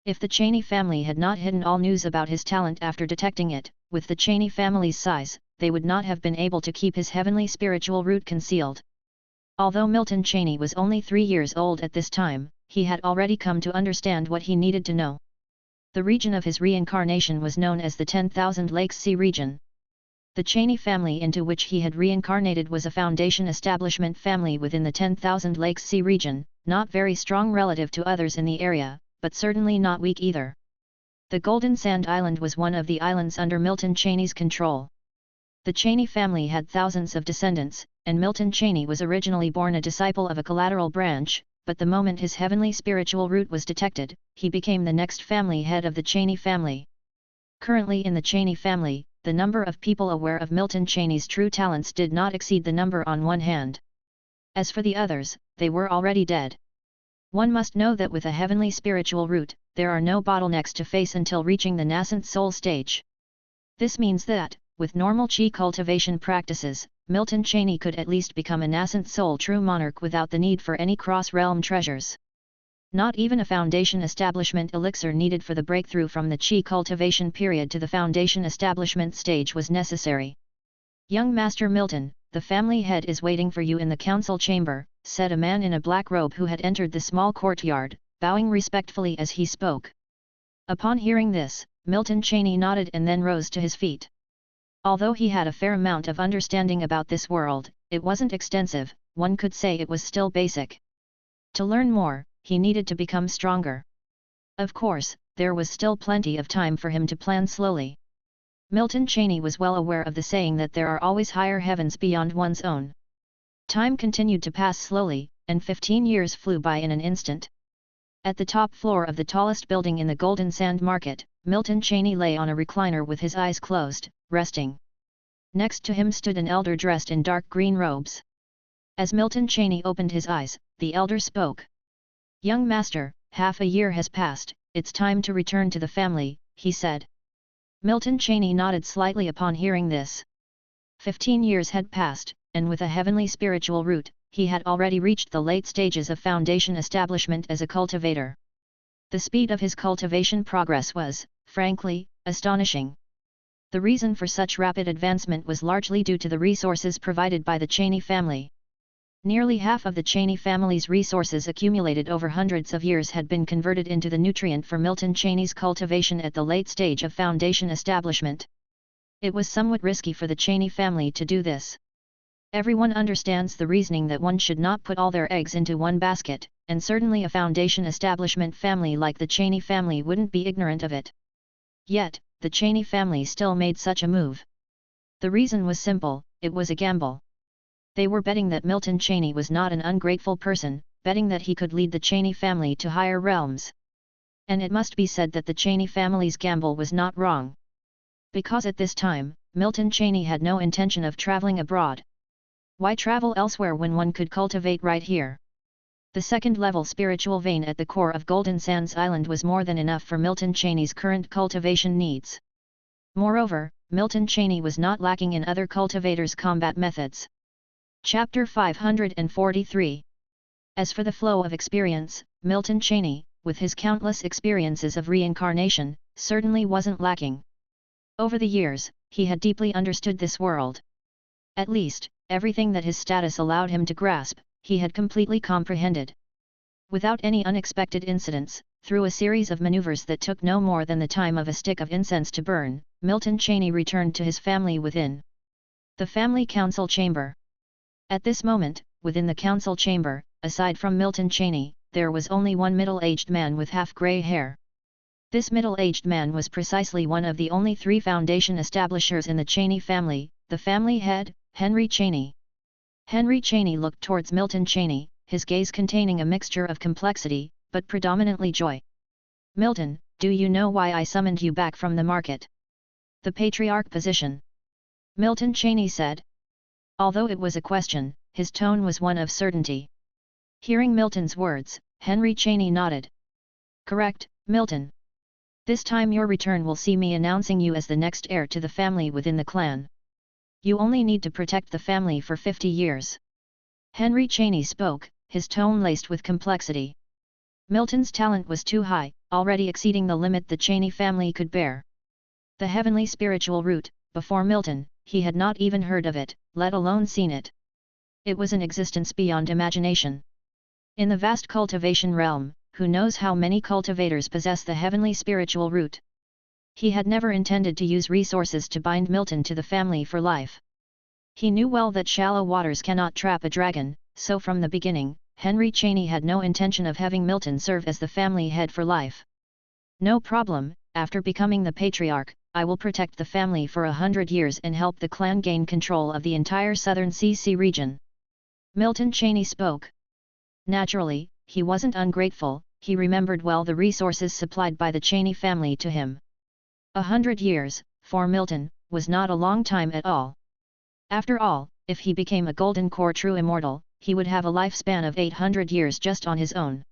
If the Cheney family had not hidden all news about his talent after detecting it, with the Cheney family's size, they would not have been able to keep his heavenly spiritual root concealed. Although Milton Cheney was only 3 years old at this time, he had already come to understand what he needed to know. The region of his reincarnation was known as the 10,000 Lakes Sea region. The Cheney family into which he had reincarnated was a foundation establishment family within the 10,000 Lakes Sea region, not very strong relative to others in the area, but certainly not weak either. The Golden Sand Island was one of the islands under Milton Cheney's control. The Cheney family had thousands of descendants, and Milton Cheney was originally born a disciple of a collateral branch, but the moment his heavenly spiritual root was detected, he became the next family head of the Cheney family. Currently in the Cheney family, the number of people aware of Milton Cheney's true talents did not exceed the number on one hand. As for the others, they were already dead. One must know that with a heavenly spiritual root, there are no bottlenecks to face until reaching the nascent soul stage. This means that, with normal chi cultivation practices, Milton Cheney could at least become a nascent soul true monarch without the need for any cross-realm treasures. Not even a foundation establishment elixir needed for the breakthrough from the chi cultivation period to the foundation establishment stage was necessary. "Young Master Milton, the family head is waiting for you in the council chamber," said a man in a black robe who had entered the small courtyard, bowing respectfully as he spoke. Upon hearing this, Milton Cheney nodded and then rose to his feet. Although he had a fair amount of understanding about this world, it wasn't extensive, one could say it was still basic. To learn more, he needed to become stronger. Of course, there was still plenty of time for him to plan slowly. Milton Cheney was well aware of the saying that there are always higher heavens beyond one's own. Time continued to pass slowly, and 15 years flew by in an instant. At the top floor of the tallest building in the Golden Sand Market, Milton Cheney lay on a recliner with his eyes closed, resting. Next to him stood an elder dressed in dark green robes. As Milton Cheney opened his eyes, the elder spoke. "Young master, half a year has passed, it's time to return to the family," he said. Milton Cheney nodded slightly upon hearing this. 15 years had passed, and with a heavenly spiritual root, he had already reached the late stages of foundation establishment as a cultivator. The speed of his cultivation progress was, frankly, astonishing. The reason for such rapid advancement was largely due to the resources provided by the Cheney family. Nearly half of the Cheney family's resources accumulated over hundreds of years had been converted into the nutrient for Milton Cheney's cultivation at the late stage of foundation establishment. It was somewhat risky for the Cheney family to do this. Everyone understands the reasoning that one should not put all their eggs into one basket, and certainly a foundation establishment family like the Cheney family wouldn't be ignorant of it. Yet, the Cheney family still made such a move. The reason was simple, it was a gamble. They were betting that Milton Cheney was not an ungrateful person, betting that he could lead the Cheney family to higher realms. And it must be said that the Cheney family's gamble was not wrong. Because at this time, Milton Cheney had no intention of traveling abroad. Why travel elsewhere when one could cultivate right here? The second-level spiritual vein at the core of Golden Sands Island was more than enough for Milton Cheney's current cultivation needs. Moreover, Milton Cheney was not lacking in other cultivators' combat methods. Chapter 543. As for the flow of experience, Milton Cheney, with his countless experiences of reincarnation, certainly wasn't lacking. Over the years, he had deeply understood this world. At least, everything that his status allowed him to grasp, he had completely comprehended. Without any unexpected incidents, through a series of maneuvers that took no more than the time of a stick of incense to burn, Milton Cheney returned to his family within the family council chamber. At this moment, within the council chamber, aside from Milton Cheney, there was only one middle-aged man with half-gray hair. This middle-aged man was precisely one of the only 3 foundation establishers in the Cheney family, the family head, Henry Cheney. Henry Cheney looked towards Milton Cheney, his gaze containing a mixture of complexity, but predominantly joy. "Milton, do you know why I summoned you back from the market?" "The patriarch position," Milton Cheney said. Although it was a question, his tone was one of certainty. Hearing Milton's words, Henry Cheney nodded. "Correct, Milton. This time your return will see me announcing you as the next heir to the family within the clan. You only need to protect the family for 50 years. Henry Cheney spoke, his tone laced with complexity. Milton's talent was too high, already exceeding the limit the Cheney family could bear. The heavenly spiritual root, before Milton, he had not even heard of it, let alone seen it. It was an existence beyond imagination. In the vast cultivation realm, who knows how many cultivators possess the heavenly spiritual root? He had never intended to use resources to bind Milton to the family for life. He knew well that shallow waters cannot trap a dragon, so from the beginning, Henry Cheney had no intention of having Milton serve as the family head for life. No problem, after becoming the patriarch, I will protect the family for 100 years and help the clan gain control of the entire southern sea region. Milton Cheney spoke. Naturally, he wasn't ungrateful, he remembered well the resources supplied by the Cheney family to him. 100 years, for Milton, was not a long time at all. After all, if he became a golden core true immortal, he would have a lifespan of 800 years just on his own.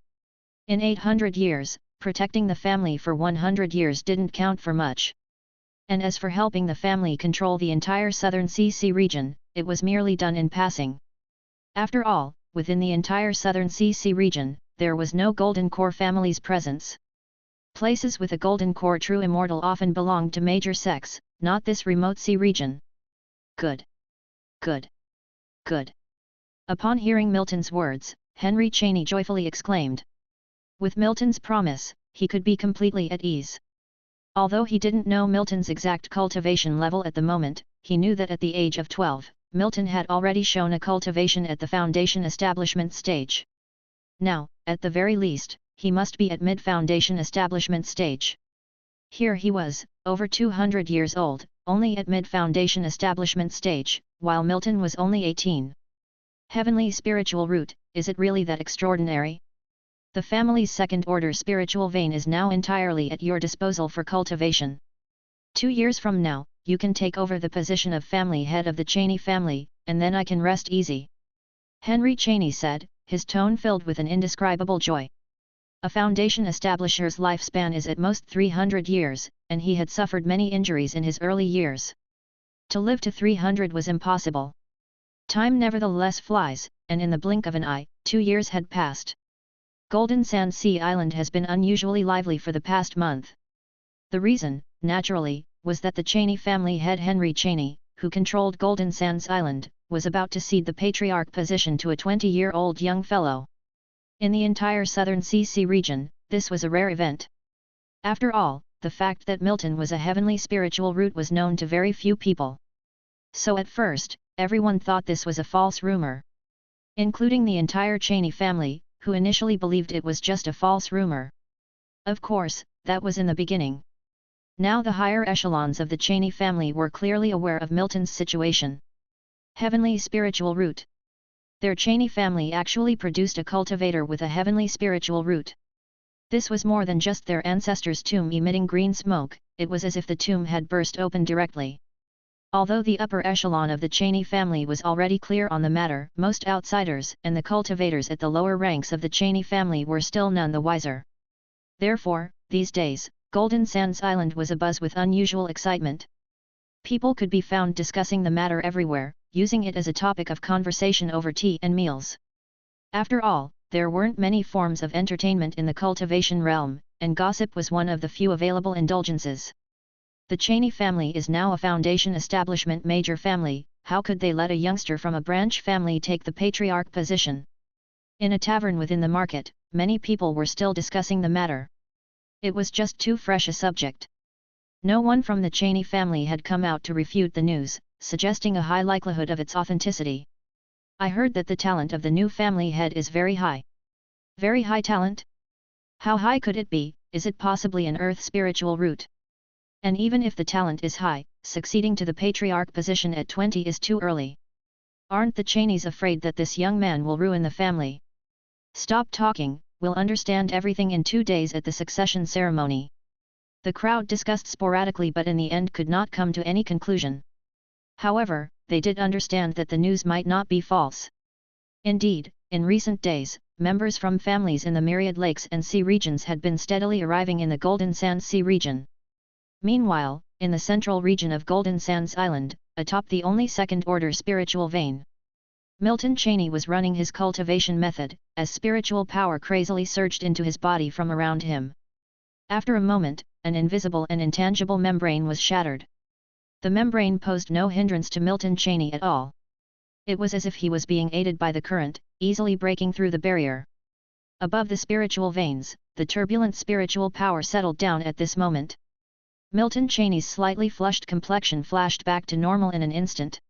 In 800 years, protecting the family for 100 years didn't count for much. And as for helping the family control the entire southern sea region, it was merely done in passing. After all, within the entire southern sea region, there was no golden core family's presence. Places with a golden core true immortal often belonged to major sects, not this remote sea region. Good. Good. Good. Upon hearing Milton's words, Henry Cheney joyfully exclaimed. With Milton's promise, he could be completely at ease. Although he didn't know Milton's exact cultivation level at the moment, he knew that at the age of 12, Milton had already shown a cultivation at the foundation establishment stage. Now, at the very least, he must be at mid-foundation establishment stage. Here he was, over 200 years old, only at mid-foundation establishment stage, while Milton was only 18. Heavenly spiritual root, is it really that extraordinary? The family's second-order spiritual vein is now entirely at your disposal for cultivation. 2 years from now, you can take over the position of family head of the Cheney family, and then I can rest easy. Henry Cheney said, his tone filled with an indescribable joy. A foundation establisher's lifespan is at most 300 years, and he had suffered many injuries in his early years. To live to 300 was impossible. Time nevertheless flies, and in the blink of an eye, 2 years had passed. Golden Sands Sea Island has been unusually lively for the past month. The reason, naturally, was that the Cheney family head Henry Cheney, who controlled Golden Sands Island, was about to cede the patriarch position to a 20-year-old young fellow. In the entire southern sea region, this was a rare event. After all, the fact that Milton was a heavenly spiritual root was known to very few people. So at first, everyone thought this was a false rumor. Including the entire Cheney family, who initially believed it was just a false rumor. Of course, that was in the beginning. Now the higher echelons of the Cheney family were clearly aware of Milton's situation. Heavenly spiritual root. Their Cheney family actually produced a cultivator with a heavenly spiritual root. This was more than just their ancestor's tomb emitting green smoke, it was as if the tomb had burst open directly. Although the upper echelon of the Cheney family was already clear on the matter, most outsiders and the cultivators at the lower ranks of the Cheney family were still none the wiser. Therefore, these days, Golden Sands Island was abuzz with unusual excitement. People could be found discussing the matter everywhere, using it as a topic of conversation over tea and meals. After all, there weren't many forms of entertainment in the cultivation realm, and gossip was one of the few available indulgences. The Cheney family is now a foundation establishment major family, how could they let a youngster from a branch family take the patriarch position? In a tavern within the market, many people were still discussing the matter. It was just too fresh a subject. No one from the Cheney family had come out to refute the news, suggesting a high likelihood of its authenticity. I heard that the talent of the new family head is very high. Very high talent? How high could it be? Is it possibly an earth spiritual root? And even if the talent is high, succeeding to the patriarch position at 20 is too early. Aren't the Cheneys afraid that this young man will ruin the family? Stop talking, we'll understand everything in 2 days at the succession ceremony. The crowd discussed sporadically but in the end could not come to any conclusion. However, they did understand that the news might not be false. Indeed, in recent days, members from families in the myriad lakes and sea regions had been steadily arriving in the Golden Sands Sea region. Meanwhile, in the central region of Golden Sands Island, atop the only second-order spiritual vein, Milton Cheney was running his cultivation method, as spiritual power crazily surged into his body from around him. After a moment, an invisible and intangible membrane was shattered. The membrane posed no hindrance to Milton Cheney at all. It was as if he was being aided by the current, easily breaking through the barrier. Above the spiritual veins, the turbulent spiritual power settled down at this moment. Milton Cheney's slightly flushed complexion flashed back to normal in an instant.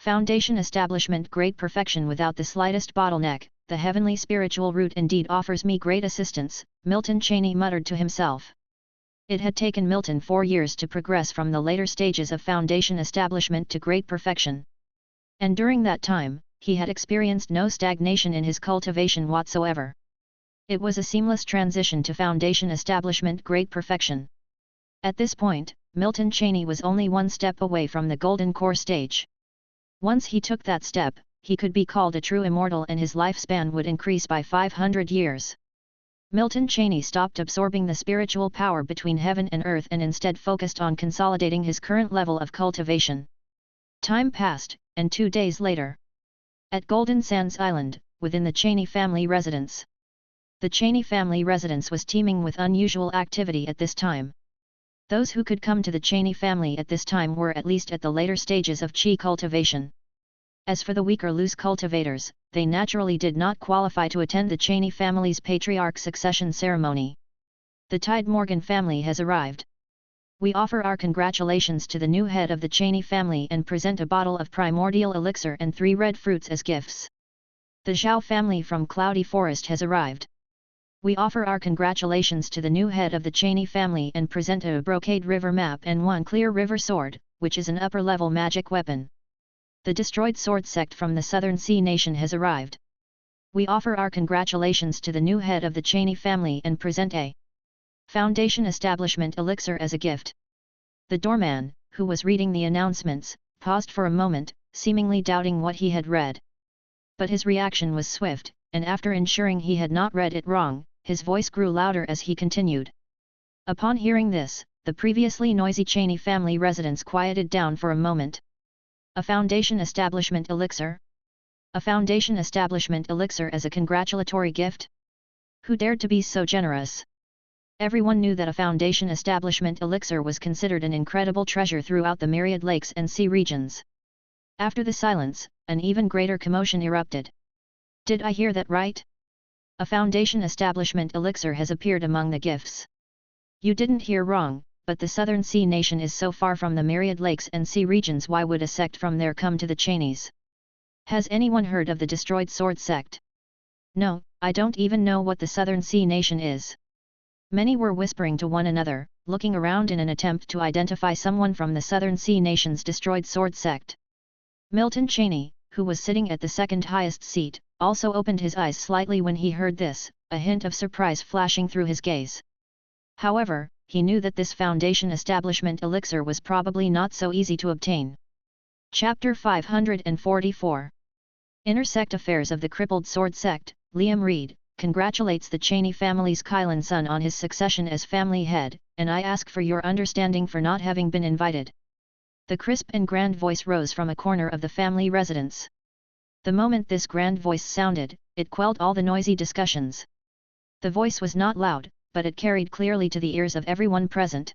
Foundation establishment, great perfection without the slightest bottleneck. The heavenly spiritual route indeed offers me great assistance, Milton Cheney muttered to himself. It had taken Milton 4 years to progress from the later stages of foundation establishment to great perfection. And during that time, he had experienced no stagnation in his cultivation whatsoever. It was a seamless transition to foundation establishment, great perfection. At this point, Milton Cheney was only one step away from the golden core stage. Once he took that step, he could be called a true immortal and his lifespan would increase by 500 years. Milton Cheney stopped absorbing the spiritual power between heaven and earth and instead focused on consolidating his current level of cultivation. Time passed, and 2 days later, at Golden Sands Island, within the Cheney family residence. The Cheney family residence was teeming with unusual activity at this time. Those who could come to the Cheney family at this time were at least at the later stages of chi cultivation. As for the weak or loose cultivators, they naturally did not qualify to attend the Cheney family's patriarch succession ceremony. The Tide Morgan family has arrived. We offer our congratulations to the new head of the Cheney family and present a bottle of primordial elixir and 3 red fruits as gifts. The Zhao family from Cloudy Forest has arrived. We offer our congratulations to the new head of the Cheney family and present a brocade river map and 1 clear river sword, which is an upper-level magic weapon. The destroyed sword sect from the Southern Sea Nation has arrived. We offer our congratulations to the new head of the Cheney family and present a foundation establishment elixir as a gift. The doorman, who was reading the announcements, paused for a moment, seemingly doubting what he had read. But his reaction was swift, and after ensuring he had not read it wrong, his voice grew louder as he continued. Upon hearing this, the previously noisy Cheney family residents quieted down for a moment. A foundation establishment elixir? A foundation establishment elixir as a congratulatory gift? Who dared to be so generous? Everyone knew that a foundation establishment elixir was considered an incredible treasure throughout the myriad lakes and sea regions. After the silence, an even greater commotion erupted. Did I hear that right? A foundation establishment elixir has appeared among the gifts. You didn't hear wrong, but the Southern Sea Nation is so far from the myriad lakes and sea regions, why would a sect from there come to the Cheneys? Has anyone heard of the destroyed sword sect? No, I don't even know what the Southern Sea Nation is. Many were whispering to one another, looking around in an attempt to identify someone from the Southern Sea Nation's destroyed sword sect. Milton Cheney, who was sitting at the second highest seat, also opened his eyes slightly when he heard this, a hint of surprise flashing through his gaze. However, he knew that this foundation establishment elixir was probably not so easy to obtain. Chapter 544. Inner Sect Affairs of the Crippled Sword Sect. Liam Reed congratulates the Cheney family's Kylan son on his succession as family head, and I ask for your understanding for not having been invited. The crisp and grand voice rose from a corner of the family residence. The moment this grand voice sounded, it quelled all the noisy discussions. The voice was not loud, but it carried clearly to the ears of everyone present.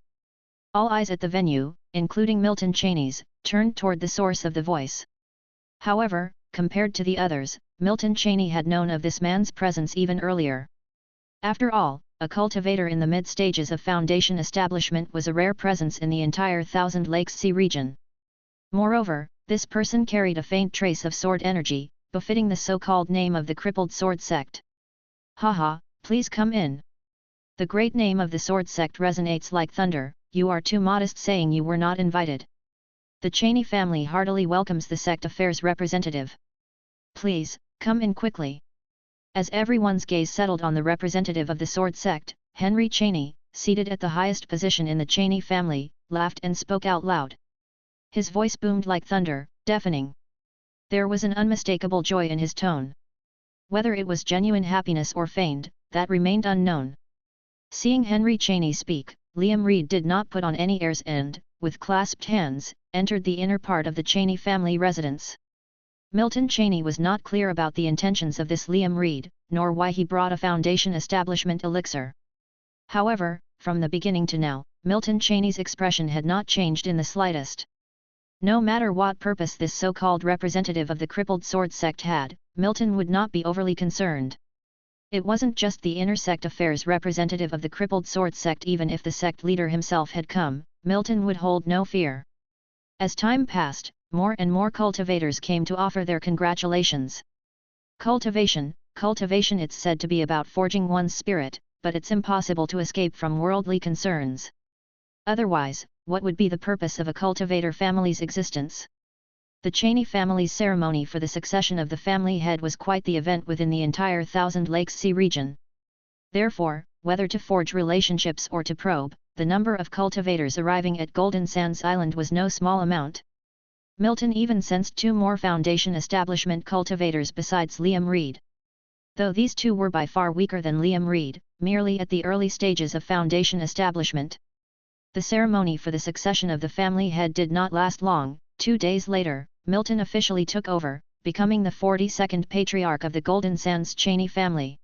All eyes at the venue, including Milton Cheney's, turned toward the source of the voice. However, compared to the others, Milton Cheney had known of this man's presence even earlier. After all, a cultivator in the mid-stages of foundation establishment was a rare presence in the entire Thousand Lakes Sea region. Moreover, this person carried a faint trace of sword energy, befitting the so-called name of the crippled sword sect. Haha, please come in. The great name of the sword sect resonates like thunder, you are too modest saying you were not invited. The Cheney family heartily welcomes the sect affairs representative. Please, come in quickly. As everyone's gaze settled on the representative of the sword sect, Henry Cheney, seated at the highest position in the Cheney family, laughed and spoke out loud. His voice boomed like thunder, deafening. There was an unmistakable joy in his tone. Whether it was genuine happiness or feigned, that remained unknown. Seeing Henry Chaney speak, Liam Reed did not put on any airs and, with clasped hands, entered the inner part of the Chaney family residence. Milton Chaney was not clear about the intentions of this Liam Reed, nor why he brought a foundation establishment elixir. However, from the beginning to now, Milton Chaney's expression had not changed in the slightest. No matter what purpose this so-called representative of the crippled sword sect had, Milton would not be overly concerned. It wasn't just the inner sect affairs representative of the crippled sword sect. Even if the sect leader himself had come, Milton would hold no fear. As time passed, more and more cultivators came to offer their congratulations. Cultivation, it's said to be about forging one's spirit, but it's impossible to escape from worldly concerns. Otherwise, what would be the purpose of a cultivator family's existence? The Chaney family's ceremony for the succession of the family head was quite the event within the entire Thousand Lakes Sea region. Therefore, whether to forge relationships or to probe, the number of cultivators arriving at Golden Sands Island was no small amount. Milton even sensed 2 more foundation establishment cultivators besides Liam Reed. Though these 2 were by far weaker than Liam Reed, merely at the early stages of foundation establishment. The ceremony for the succession of the family head did not last long. 2 days later, Milton officially took over, becoming the 42nd patriarch of the Golden Sands Chaney family.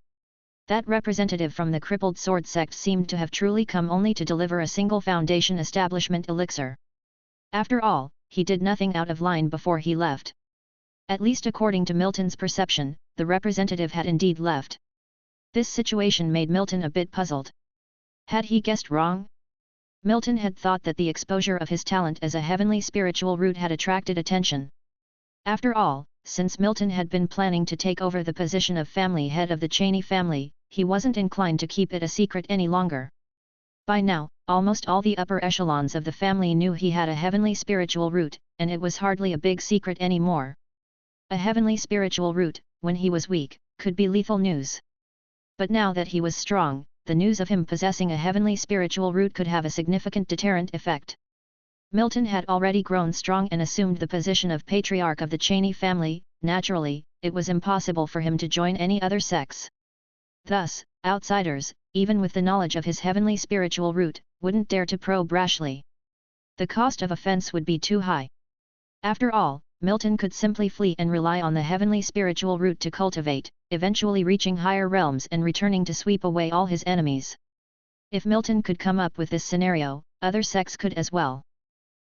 That representative from the crippled sword sect seemed to have truly come only to deliver a single foundation establishment elixir. After all, he did nothing out of line before he left. At least according to Milton's perception, the representative had indeed left. This situation made Milton a bit puzzled. Had he guessed wrong? Milton had thought that the exposure of his talent as a heavenly spiritual root had attracted attention. After all, since Milton had been planning to take over the position of family head of the Chaney family, he wasn't inclined to keep it a secret any longer. By now, almost all the upper echelons of the family knew he had a heavenly spiritual root, and it was hardly a big secret anymore. A heavenly spiritual root, when he was weak, could be lethal news. But now that he was strong, the news of him possessing a heavenly spiritual root could have a significant deterrent effect. Milton had already grown strong and assumed the position of patriarch of the Chaney family. Naturally, it was impossible for him to join any other sects. Thus, outsiders, even with the knowledge of his heavenly spiritual root, wouldn't dare to probe rashly. The cost of offense would be too high. After all, Milton could simply flee and rely on the heavenly spiritual root to cultivate, eventually reaching higher realms and returning to sweep away all his enemies. If Milton could come up with this scenario, other sects could as well.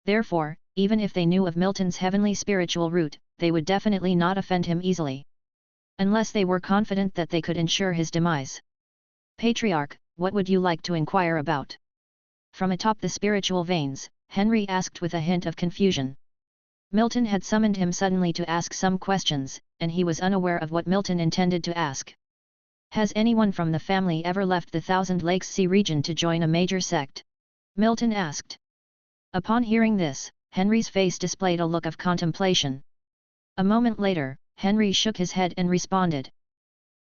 Therefore, even if they knew of Milton's heavenly spiritual root, they would definitely not offend him easily. Unless they were confident that they could ensure his demise. Patriarch, what would you like to inquire about? From atop the spiritual veins, Henry asked with a hint of confusion. Milton had summoned him suddenly to ask some questions, and he was unaware of what Milton intended to ask. Has anyone from the family ever left the Thousand Lakes Sea region to join a major sect? Milton asked. Upon hearing this, Henry's face displayed a look of contemplation. A moment later, Henry shook his head and responded.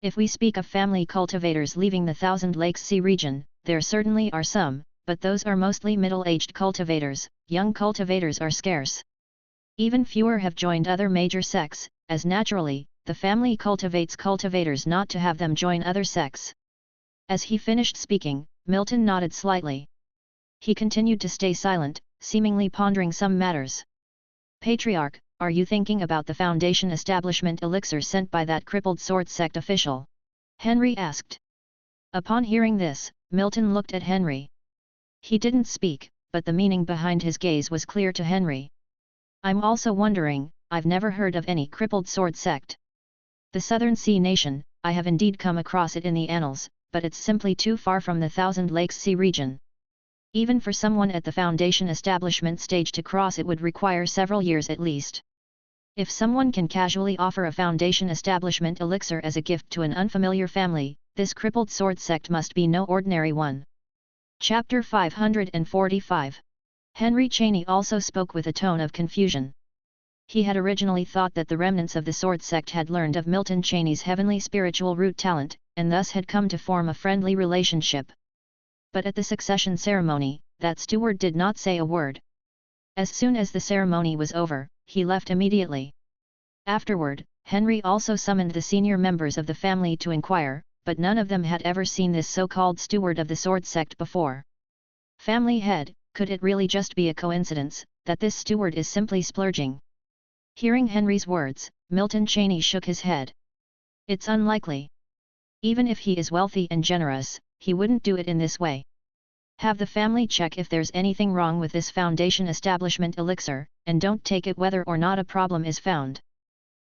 If we speak of family cultivators leaving the Thousand Lakes Sea region, there certainly are some, but those are mostly middle-aged cultivators. Young cultivators are scarce. Even fewer have joined other major sects, as naturally, the family cultivates cultivators not to have them join other sects. As he finished speaking, Milton nodded slightly. He continued to stay silent, seemingly pondering some matters. Patriarch, are you thinking about the foundation establishment elixir sent by that crippled sword sect official? Henry asked. Upon hearing this, Milton looked at Henry. He didn't speak, but the meaning behind his gaze was clear to Henry. I'm also wondering, I've never heard of any crippled sword sect. The Southern Sea Nation, I have indeed come across it in the annals, but it's simply too far from the Thousand Lakes Sea region. Even for someone at the foundation establishment stage to cross it would require several years at least. If someone can casually offer a foundation establishment elixir as a gift to an unfamiliar family, this crippled sword sect must be no ordinary one. Chapter 545. Henry Chaney also spoke with a tone of confusion. He had originally thought that the remnants of the sword sect had learned of Milton Chaney's heavenly spiritual root talent, and thus had come to form a friendly relationship. But at the succession ceremony, that steward did not say a word. As soon as the ceremony was over, he left immediately. Afterward, Henry also summoned the senior members of the family to inquire, but none of them had ever seen this so-called steward of the sword sect before. Family head, could it really just be a coincidence, that this steward is simply splurging? Hearing Henry's words, Milton Cheney shook his head. It's unlikely. Even if he is wealthy and generous, he wouldn't do it in this way. Have the family check if there's anything wrong with this Foundation establishment elixir, and don't take it whether or not a problem is found.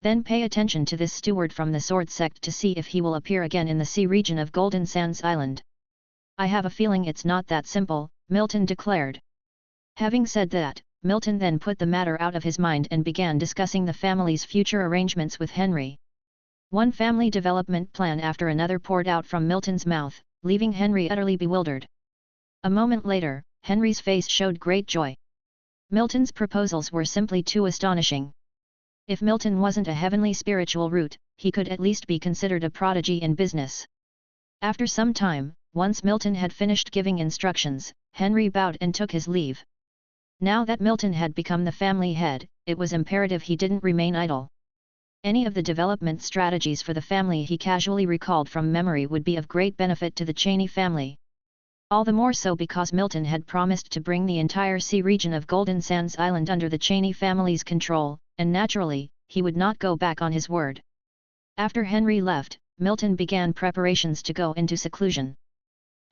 Then pay attention to this steward from the sword sect to see if he will appear again in the sea region of Golden Sands Island. I have a feeling it's not that simple, Milton declared. Having said that, Milton then put the matter out of his mind and began discussing the family's future arrangements with Henry. One family development plan after another poured out from Milton's mouth, leaving Henry utterly bewildered. A moment later, Henry's face showed great joy. Milton's proposals were simply too astonishing. If Milton wasn't a heavenly spiritual root, he could at least be considered a prodigy in business. After some time, once Milton had finished giving instructions, Henry bowed and took his leave. Now that Milton had become the family head, it was imperative he didn't remain idle. Any of the development strategies for the family he casually recalled from memory would be of great benefit to the Cheney family. All the more so because Milton had promised to bring the entire sea region of Golden Sands Island under the Cheney family's control, and naturally, he would not go back on his word. After Henry left, Milton began preparations to go into seclusion.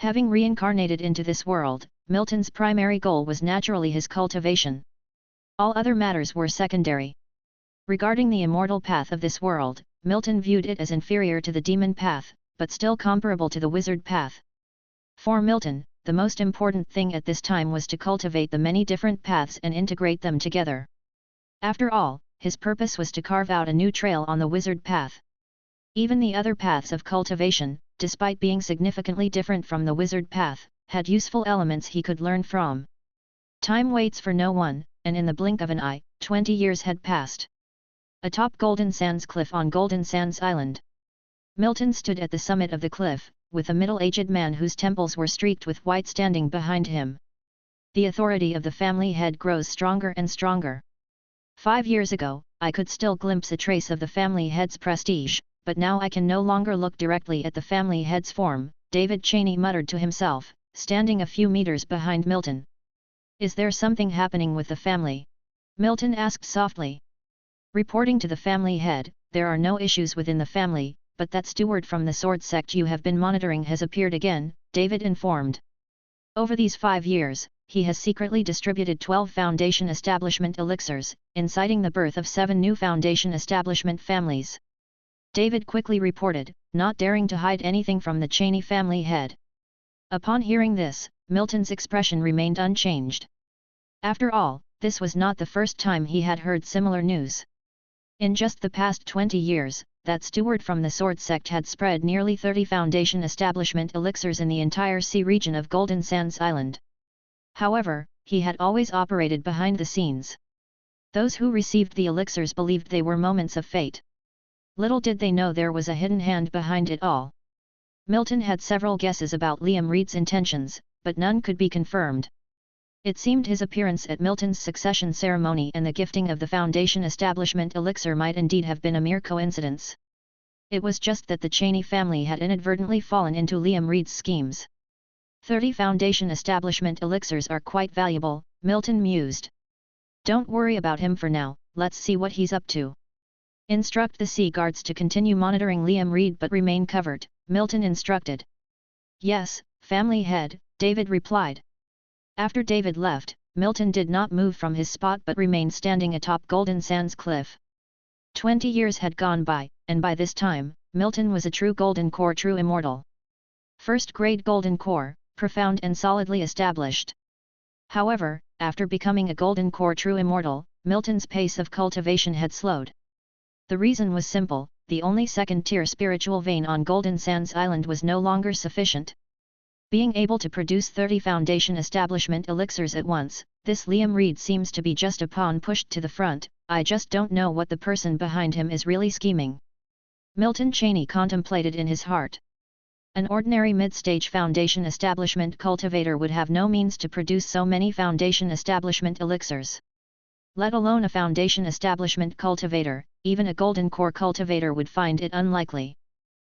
Having reincarnated into this world, Milton's primary goal was naturally his cultivation. All other matters were secondary. Regarding the immortal path of this world, Milton viewed it as inferior to the demon path, but still comparable to the wizard path. For Milton, the most important thing at this time was to cultivate the many different paths and integrate them together. After all, his purpose was to carve out a new trail on the wizard path. Even the other paths of cultivation, despite being significantly different from the wizard path, had useful elements he could learn from. Time waits for no one, and in the blink of an eye, 20 years had passed. Atop Golden Sands Cliff on Golden Sands Island, Milton stood at the summit of the cliff, with a middle-aged man whose temples were streaked with white standing behind him. The authority of the family head grows stronger and stronger. 5 years ago, I could still glimpse a trace of the family head's prestige, but now I can no longer look directly at the family head's form, David Cheney muttered to himself, standing a few meters behind Milton. Is there something happening with the family? Milton asked softly. Reporting to the family head, there are no issues within the family, but that steward from the sword sect you have been monitoring has appeared again, David informed. Over these 5 years, he has secretly distributed 12 Foundation establishment elixirs, inciting the birth of 7 new Foundation establishment families. David quickly reported, not daring to hide anything from the Cheney family head. Upon hearing this, Milton's expression remained unchanged. After all, this was not the first time he had heard similar news. In just the past 20 years, that steward from the sword sect had spread nearly 30 Foundation establishment elixirs in the entire sea region of Golden Sands Island. However, he had always operated behind the scenes. Those who received the elixirs believed they were moments of fate. Little did they know there was a hidden hand behind it all. Milton had several guesses about Liam Reed's intentions, but none could be confirmed. It seemed his appearance at Milton's succession ceremony and the gifting of the Foundation establishment elixir might indeed have been a mere coincidence. It was just that the Cheney family had inadvertently fallen into Liam Reed's schemes. 30 Foundation establishment elixirs are quite valuable, Milton mused. Don't worry about him for now, let's see what he's up to. Instruct the sea guards to continue monitoring Liam Reed but remain covered, Milton instructed. Yes, family head, David replied. After David left, Milton did not move from his spot but remained standing atop Golden Sands Cliff. 20 years had gone by, and by this time, Milton was a true Golden Core true immortal. First-grade Golden Core, profound and solidly established. However, after becoming a Golden Core true immortal, Milton's pace of cultivation had slowed. The reason was simple, the only second-tier spiritual vein on Golden Sands Island was no longer sufficient. Being able to produce 30 Foundation establishment elixirs at once, this Liam Reed seems to be just a pawn pushed to the front, I just don't know what the person behind him is really scheming. Milton Cheney contemplated in his heart. An ordinary mid-stage Foundation establishment cultivator would have no means to produce so many Foundation establishment elixirs. Let alone a foundation establishment cultivator, even a golden core cultivator would find it unlikely.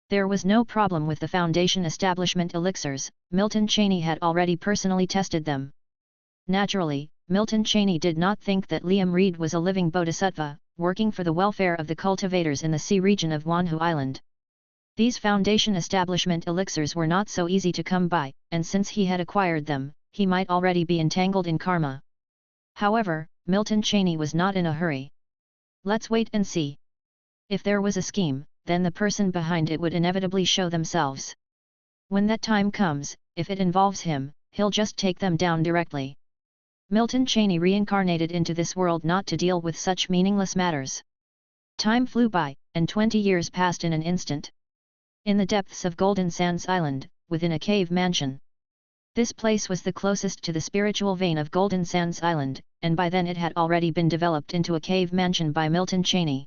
There was no problem with the foundation establishment elixirs, Milton Cheney had already personally tested them. Naturally, Milton Cheney did not think that Liam Reed was a living bodhisattva, working for the welfare of the cultivators in the sea region of Wanhu Island. These foundation establishment elixirs were not so easy to come by, and since he had acquired them, he might already be entangled in karma. However, Milton Cheney was not in a hurry. Let's wait and see. If there was a scheme, then the person behind it would inevitably show themselves. When that time comes, if it involves him, he'll just take them down directly. Milton Cheney reincarnated into this world not to deal with such meaningless matters. Time flew by, and 20 years passed in an instant. In the depths of Golden Sands Island, within a cave mansion. This place was the closest to the spiritual vein of Golden Sands Island, and by then it had already been developed into a cave mansion by Milton Cheney.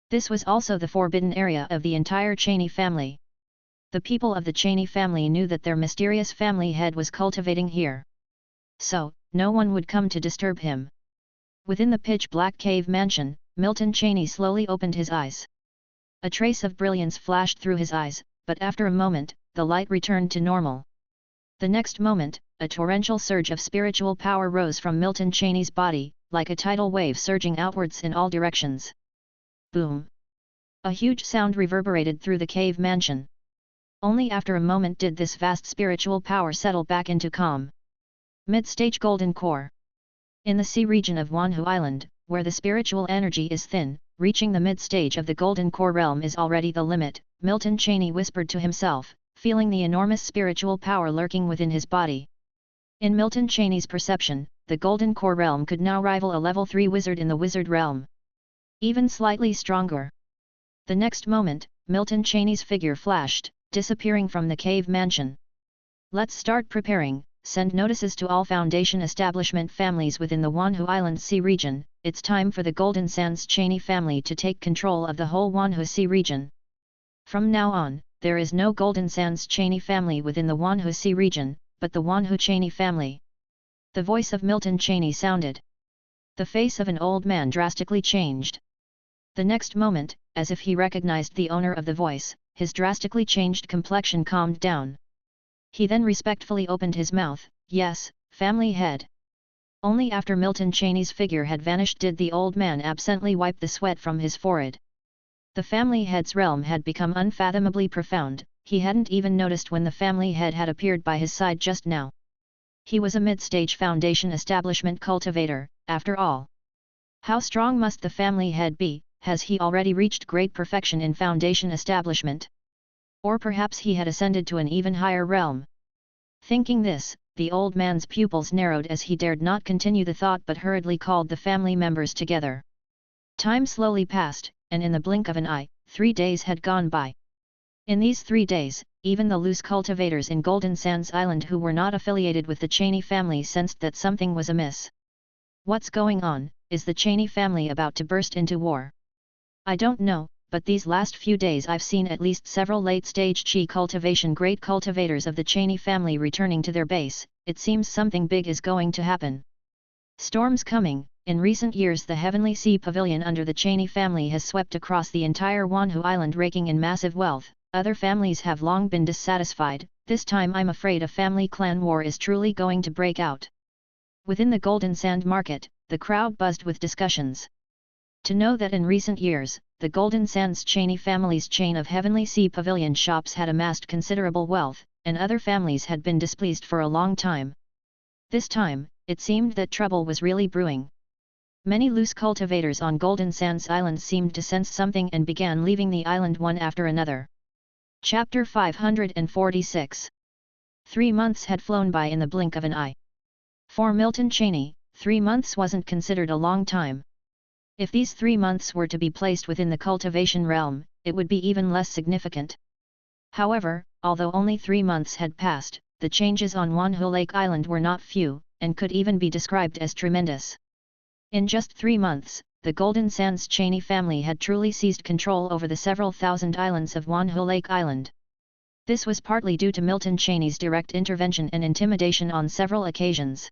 This was also the forbidden area of the entire Cheney family. The people of the Cheney family knew that their mysterious family head was cultivating here. So, no one would come to disturb him. Within the pitch-black cave mansion, Milton Cheney slowly opened his eyes. A trace of brilliance flashed through his eyes, but after a moment, the light returned to normal. The next moment, a torrential surge of spiritual power rose from Milton Cheney's body, like a tidal wave surging outwards in all directions. Boom! A huge sound reverberated through the cave mansion. Only after a moment did this vast spiritual power settle back into calm. Mid-stage golden core. In the sea region of Wanhu Island, where the spiritual energy is thin, reaching the mid-stage of the golden core realm is already the limit, Milton Cheney whispered to himself, feeling the enormous spiritual power lurking within his body. In Milton Cheney's perception, the golden core realm could now rival a level 3 wizard in the wizard realm. Even slightly stronger. The next moment, Milton Cheney's figure flashed, disappearing from the cave mansion. Let's start preparing. Send notices to all foundation establishment families within the Wanhu Island Sea region. It's time for the Golden Sands Cheney family to take control of the whole Wanhu Sea region. From now on, there is no Golden Sands Cheney family within the Wanhu Sea region, but the Wanhu Cheney family. The voice of Milton Cheney sounded. The face of an old man drastically changed. The next moment, as if he recognized the owner of the voice, his drastically changed complexion calmed down. He then respectfully opened his mouth. Yes, family head. Only after Milton Cheney's figure had vanished did the old man absently wipe the sweat from his forehead. The family head's realm had become unfathomably profound. He hadn't even noticed when the family head had appeared by his side just now. He was a mid-stage foundation establishment cultivator, after all. How strong must the family head be? Has he already reached great perfection in foundation establishment? Or perhaps he had ascended to an even higher realm. Thinking this, the old man's pupils narrowed as he dared not continue the thought but hurriedly called the family members together. Time slowly passed, and in the blink of an eye, 3 days had gone by. In these 3 days, even the loose cultivators in Golden Sands Island who were not affiliated with the Cheney family sensed that something was amiss. What's going on? Is the Cheney family about to burst into war? I don't know, but these last few days I've seen at least several late-stage chi cultivation great cultivators of the Cheney family returning to their base. It seems something big is going to happen. Storms coming. In recent years the Heavenly Sea Pavilion under the Cheney family has swept across the entire Wanhu Island raking in massive wealth. Other families have long been dissatisfied. This time I'm afraid a family clan war is truly going to break out. Within the Golden Sand Market, the crowd buzzed with discussions. To know that in recent years, the Golden Sands Cheney family's chain of Heavenly Sea Pavilion shops had amassed considerable wealth, and other families had been displeased for a long time. This time, it seemed that trouble was really brewing. Many loose cultivators on Golden Sands Island seemed to sense something and began leaving the island one after another. Chapter 546. 3 months had flown by in the blink of an eye. For Milton Cheney, 3 months wasn't considered a long time. If these 3 months were to be placed within the cultivation realm, it would be even less significant. However, although only 3 months had passed, the changes on Wanhu Lake Island were not few, and could even be described as tremendous. In just 3 months, the Golden Sands Cheney family had truly seized control over the several thousand islands of Wanhu Lake Island. This was partly due to Milton Cheney's direct intervention and intimidation on several occasions.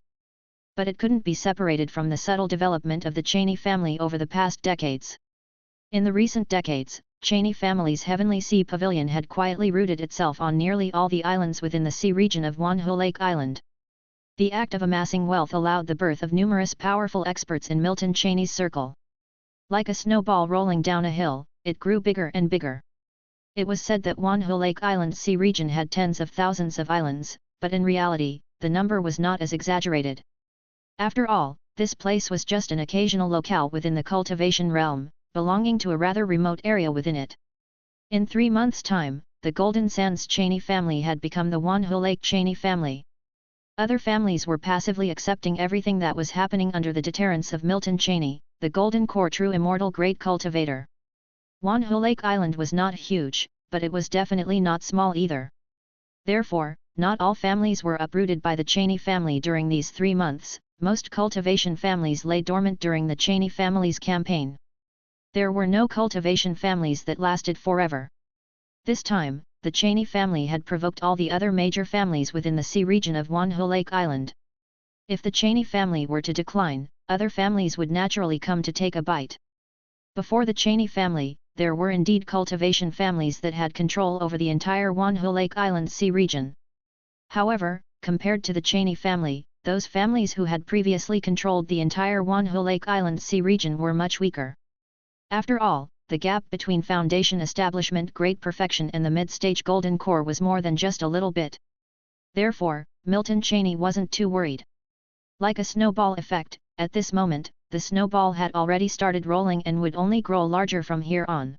but it couldn't be separated from the subtle development of the Cheney family over the past decades. In the recent decades, Cheney family's Heavenly Sea Pavilion had quietly rooted itself on nearly all the islands within the sea region of Wanho Lake Island. The act of amassing wealth allowed the birth of numerous powerful experts in Milton Cheney's circle. Like a snowball rolling down a hill, it grew bigger and bigger. It was said that Wanho Lake Island's sea region had tens of thousands of islands, but in reality, the number was not as exaggerated. After all, this place was just an occasional locale within the cultivation realm, belonging to a rather remote area within it. In 3 months' time, the Golden Sands Cheney family had become the Wanho Lake Cheney family. Other families were passively accepting everything that was happening under the deterrence of Milton Cheney, the Golden Core true immortal great cultivator. Wanho Lake Island was not huge, but it was definitely not small either. Therefore, not all families were uprooted by the Cheney family during these 3 months. Most cultivation families lay dormant during the Cheney family's campaign. There were no cultivation families that lasted forever. This time, the Cheney family had provoked all the other major families within the sea region of Wanho Lake Island. If the Cheney family were to decline, other families would naturally come to take a bite. Before the Cheney family, there were indeed cultivation families that had control over the entire Wanho Lake Island sea region. However, compared to the Cheney family, those families who had previously controlled the entire Wanho Lake Island sea region were much weaker. After all, the gap between Foundation Establishment Great Perfection and the mid-stage Golden Core was more than just a little bit. Therefore, Milton Cheney wasn't too worried. Like a snowball effect, at this moment, the snowball had already started rolling and would only grow larger from here on.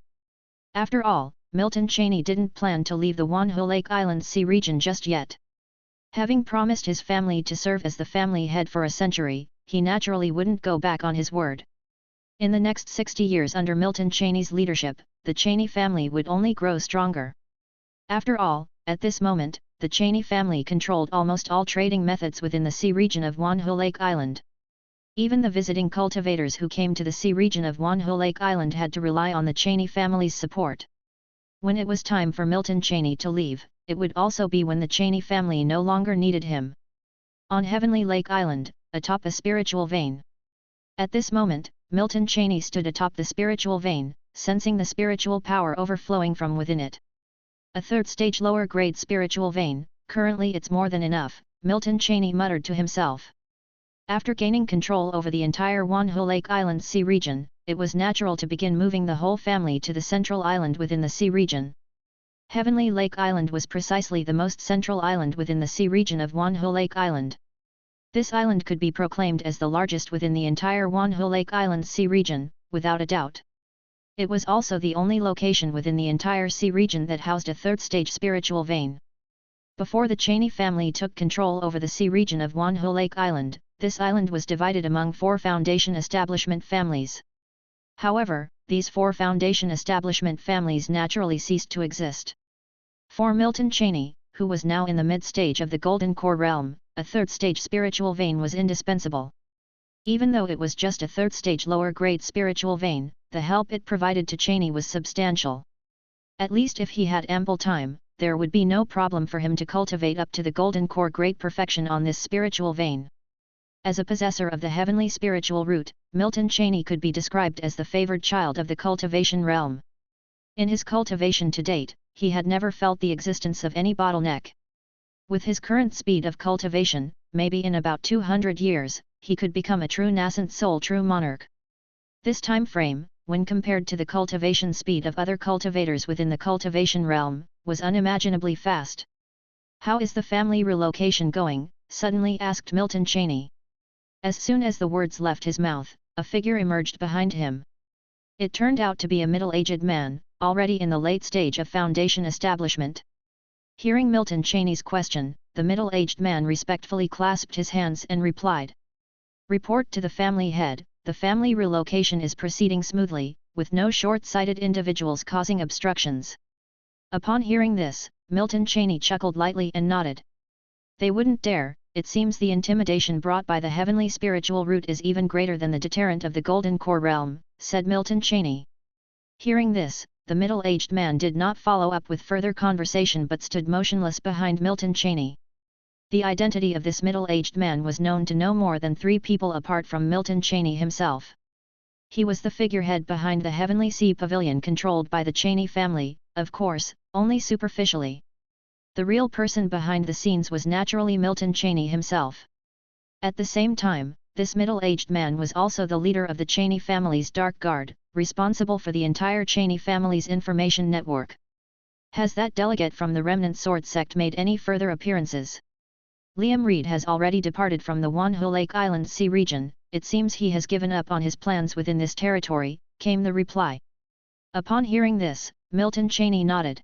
After all, Milton Cheney didn't plan to leave the Wanho Lake Island sea region just yet. Having promised his family to serve as the family head for a century, he naturally wouldn't go back on his word. In the next 60 years under Milton Cheney's leadership, the Cheney family would only grow stronger. After all, at this moment, the Cheney family controlled almost all trading methods within the sea region of Wanho Lake Island. Even the visiting cultivators who came to the sea region of Wanho Lake Island had to rely on the Cheney family's support. When it was time for Milton Cheney to leave, it would also be when the Cheney family no longer needed him. On Heavenly Lake Island, atop a spiritual vein. At this moment, Milton Cheney stood atop the spiritual vein, sensing the spiritual power overflowing from within it. A third-stage lower-grade spiritual vein, currently it's more than enough, Milton Cheney muttered to himself. After gaining control over the entire Wanho Lake Island sea region, it was natural to begin moving the whole family to the central island within the sea region. Heavenly Lake Island was precisely the most central island within the sea region of Wanho Lake Island. This island could be proclaimed as the largest within the entire Wanho Lake Island sea region, without a doubt. It was also the only location within the entire sea region that housed a third-stage spiritual vein. Before the Cheney family took control over the sea region of Wanho Lake Island, this island was divided among 4 foundation establishment families. However, these 4 foundation establishment families naturally ceased to exist. For Milton Cheney, who was now in the mid-stage of the Golden Core realm, a third-stage spiritual vein was indispensable. Even though it was just a third-stage lower-grade spiritual vein, the help it provided to Cheney was substantial. At least if he had ample time, there would be no problem for him to cultivate up to the Golden Core great perfection on this spiritual vein. As a possessor of the heavenly spiritual root, Milton Cheney could be described as the favored child of the cultivation realm. In his cultivation to date, he had never felt the existence of any bottleneck. With his current speed of cultivation, maybe in about 200 years, he could become a true nascent soul true monarch. This time frame, when compared to the cultivation speed of other cultivators within the cultivation realm, was unimaginably fast. "How is the family relocation going?" suddenly asked Milton Cheney. As soon as the words left his mouth, a figure emerged behind him. It turned out to be a middle-aged man, already in the late stage of foundation establishment. Hearing Milton Cheney's question, the middle-aged man respectfully clasped his hands and replied. "Report to the family head, the family relocation is proceeding smoothly, with no short-sighted individuals causing obstructions." Upon hearing this, Milton Cheney chuckled lightly and nodded. "They wouldn't dare. It seems the intimidation brought by the heavenly spiritual root is even greater than the deterrent of the Golden Core realm," said Milton Cheney. Hearing this, the middle-aged man did not follow up with further conversation but stood motionless behind Milton Cheney. The identity of this middle-aged man was known to no more than 3 people apart from Milton Cheney himself. He was the figurehead behind the Heavenly Sea Pavilion controlled by the Cheney family, of course, only superficially. The real person behind the scenes was naturally Milton Cheney himself. At the same time, this middle-aged man was also the leader of the Cheney family's Dark Guard, responsible for the entire Cheney family's information network. Has that delegate from the remnant sword sect made any further appearances? Liam Reed has already departed from the Wanho Lake Island Sea region. It seems he has given up on his plans within this territory, came the reply. Upon hearing this, Milton Cheney nodded.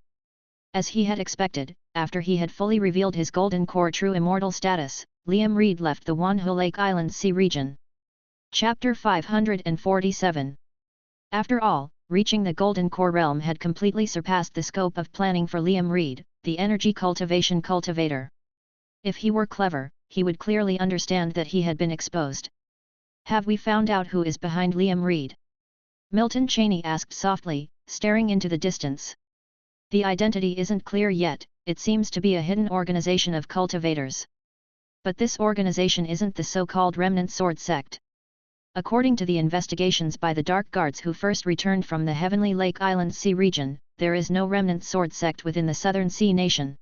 As he had expected, after he had fully revealed his Golden Core true immortal status, Liam Reed left the Wanho Lake Island Sea region. Chapter 547. After all, reaching the Golden Core realm had completely surpassed the scope of planning for Liam Reed, the energy cultivation cultivator. If he were clever, he would clearly understand that he had been exposed. Have we found out who is behind Liam Reed? Milton Cheney asked softly, staring into the distance. The identity isn't clear yet, it seems to be a hidden organization of cultivators. But this organization isn't the so-called Remnant Sword Sect. According to the investigations by the Dark Guards who first returned from the Heavenly Lake Island Sea region, there is no Remnant Sword Sect within the Southern Sea Nation.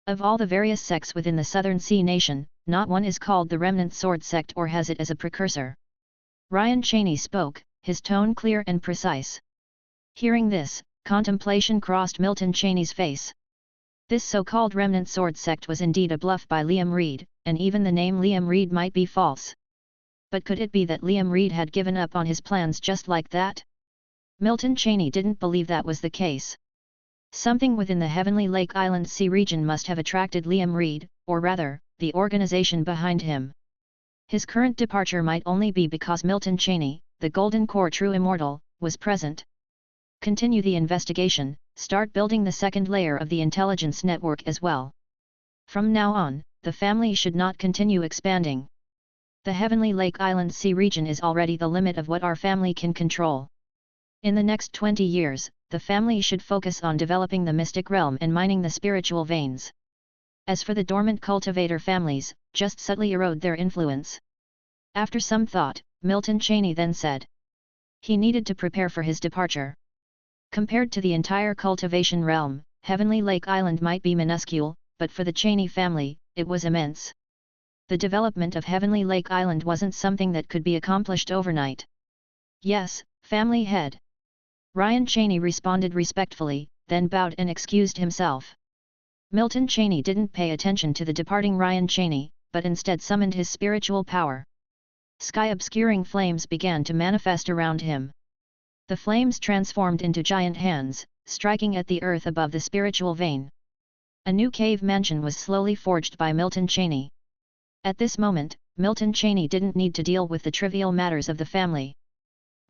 Of all the various sects within the Southern Sea Nation, not one is called the Remnant Sword Sect or has it as a precursor. Ryan Cheney spoke, his tone clear and precise. Hearing this, contemplation crossed Milton Cheney's face. This so-called Remnant Sword Sect was indeed a bluff by Liam Reed, and even the name Liam Reed might be false. But could it be that Liam Reed had given up on his plans just like that? Milton Cheney didn't believe that was the case. Something within the Heavenly Lake Island Sea region must have attracted Liam Reed, or rather, the organization behind him. His current departure might only be because Milton Cheney, the Golden Core True Immortal, was present. Continue the investigation, start building the second layer of the intelligence network as well. From now on, the family should not continue expanding. The Heavenly Lake Island Sea region is already the limit of what our family can control. In the next 20 years, the family should focus on developing the mystic realm and mining the spiritual veins. As for the dormant cultivator families, just subtly erode their influence. After some thought, Milton Cheney then said. He needed to prepare for his departure. Compared to the entire cultivation realm, Heavenly Lake Island might be minuscule, but for the Cheney family, it was immense. The development of Heavenly Lake Island wasn't something that could be accomplished overnight. Yes, family head. Ryan Cheney responded respectfully, then bowed and excused himself. Milton Cheney didn't pay attention to the departing Ryan Cheney, but instead summoned his spiritual power. Sky-obscuring flames began to manifest around him. The flames transformed into giant hands, striking at the earth above the spiritual vein. A new cave mansion was slowly forged by Milton Cheney. At this moment, Milton Cheney didn't need to deal with the trivial matters of the family.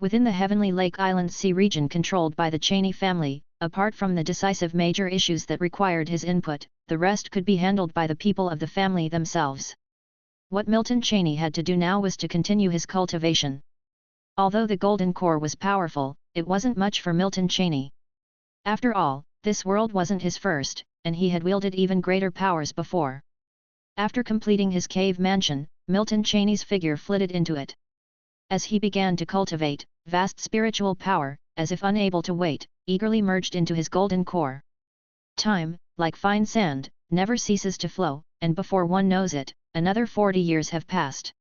Within the Heavenly Lake Island Sea region controlled by the Cheney family, apart from the decisive major issues that required his input, the rest could be handled by the people of the family themselves. What Milton Cheney had to do now was to continue his cultivation. Although the Golden Core was powerful, it wasn't much for Milton Cheney. After all, this world wasn't his first, and he had wielded even greater powers before. After completing his cave mansion, Milton Cheney's figure flitted into it. As he began to cultivate, vast spiritual power, as if unable to wait, eagerly merged into his Golden Core. Time, like fine sand, never ceases to flow, and before one knows it, another 40 years have passed.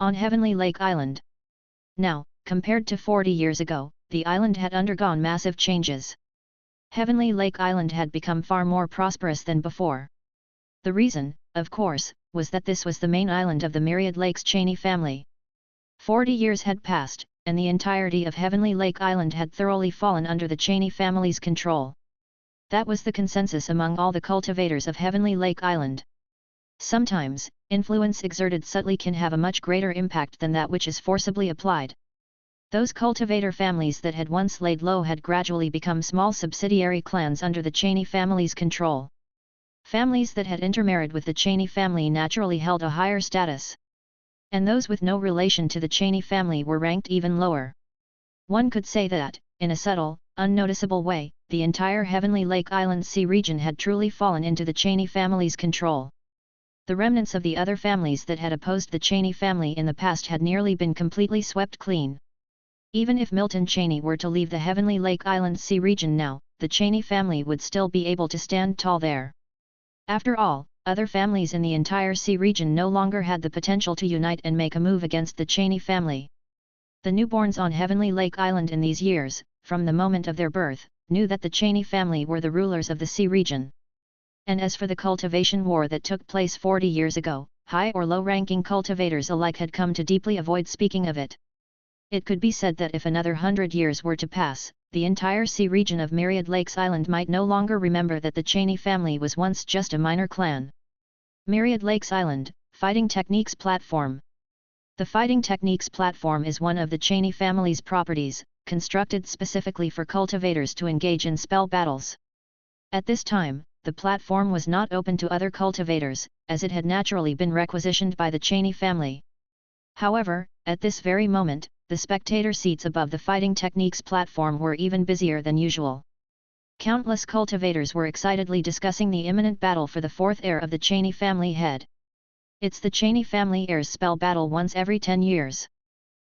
On Heavenly Lake Island. Now, compared to 40 years ago, the island had undergone massive changes. Heavenly Lake Island had become far more prosperous than before. The reason, of course, was that this was the main island of the Myriad Lakes Cheney family. 40 years had passed, and the entirety of Heavenly Lake Island had thoroughly fallen under the Cheney family's control. That was the consensus among all the cultivators of Heavenly Lake Island. Sometimes, influence exerted subtly can have a much greater impact than that which is forcibly applied. Those cultivator families that had once laid low had gradually become small subsidiary clans under the Cheney family's control. Families that had intermarried with the Cheney family naturally held a higher status. And those with no relation to the Cheney family were ranked even lower. One could say that, in a subtle, unnoticeable way, the entire Heavenly Lake Island Sea region had truly fallen into the Cheney family's control. The remnants of the other families that had opposed the Cheney family in the past had nearly been completely swept clean. Even if Milton Cheney were to leave the Heavenly Lake Island Sea region now, the Cheney family would still be able to stand tall there. After all, other families in the entire sea region no longer had the potential to unite and make a move against the Cheney family. The newborns on Heavenly Lake Island in these years, from the moment of their birth, knew that the Cheney family were the rulers of the sea region. And as for the cultivation war that took place 40 years ago, high or low-ranking cultivators alike had come to deeply avoid speaking of it. It could be said that if another 100 years were to pass, the entire sea region of Myriad Lakes Island might no longer remember that the Cheney family was once just a minor clan. Myriad Lakes Island, Fighting Techniques Platform. The Fighting Techniques Platform is one of the Cheney family's properties, constructed specifically for cultivators to engage in spell battles. At this time, the platform was not open to other cultivators, as it had naturally been requisitioned by the Cheney family. However, at this very moment, the spectator seats above the Fighting Techniques platform were even busier than usual. Countless cultivators were excitedly discussing the imminent battle for the fourth heir of the Cheney family head. It's the Cheney family heir's spell battle once every 10 years.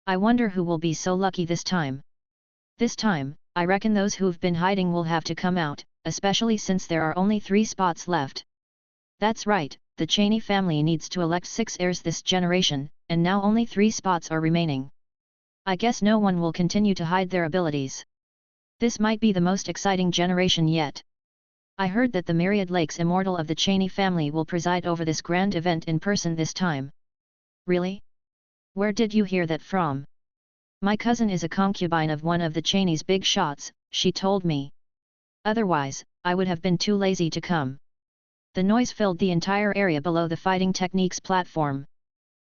I wonder who will be so lucky this time. This time, I reckon those who've been hiding will have to come out, especially since there are only 3 spots left. That's right, the Cheney family needs to elect 6 heirs this generation, and now only 3 spots are remaining. I guess no one will continue to hide their abilities. This might be the most exciting generation yet. I heard that the Myriad Lakes Immortal of the Cheney family will preside over this grand event in person this time. Really? Where did you hear that from? My cousin is a concubine of one of the Cheney's big shots, she told me. Otherwise, I would have been too lazy to come. The noise filled the entire area below the Fighting Techniques platform.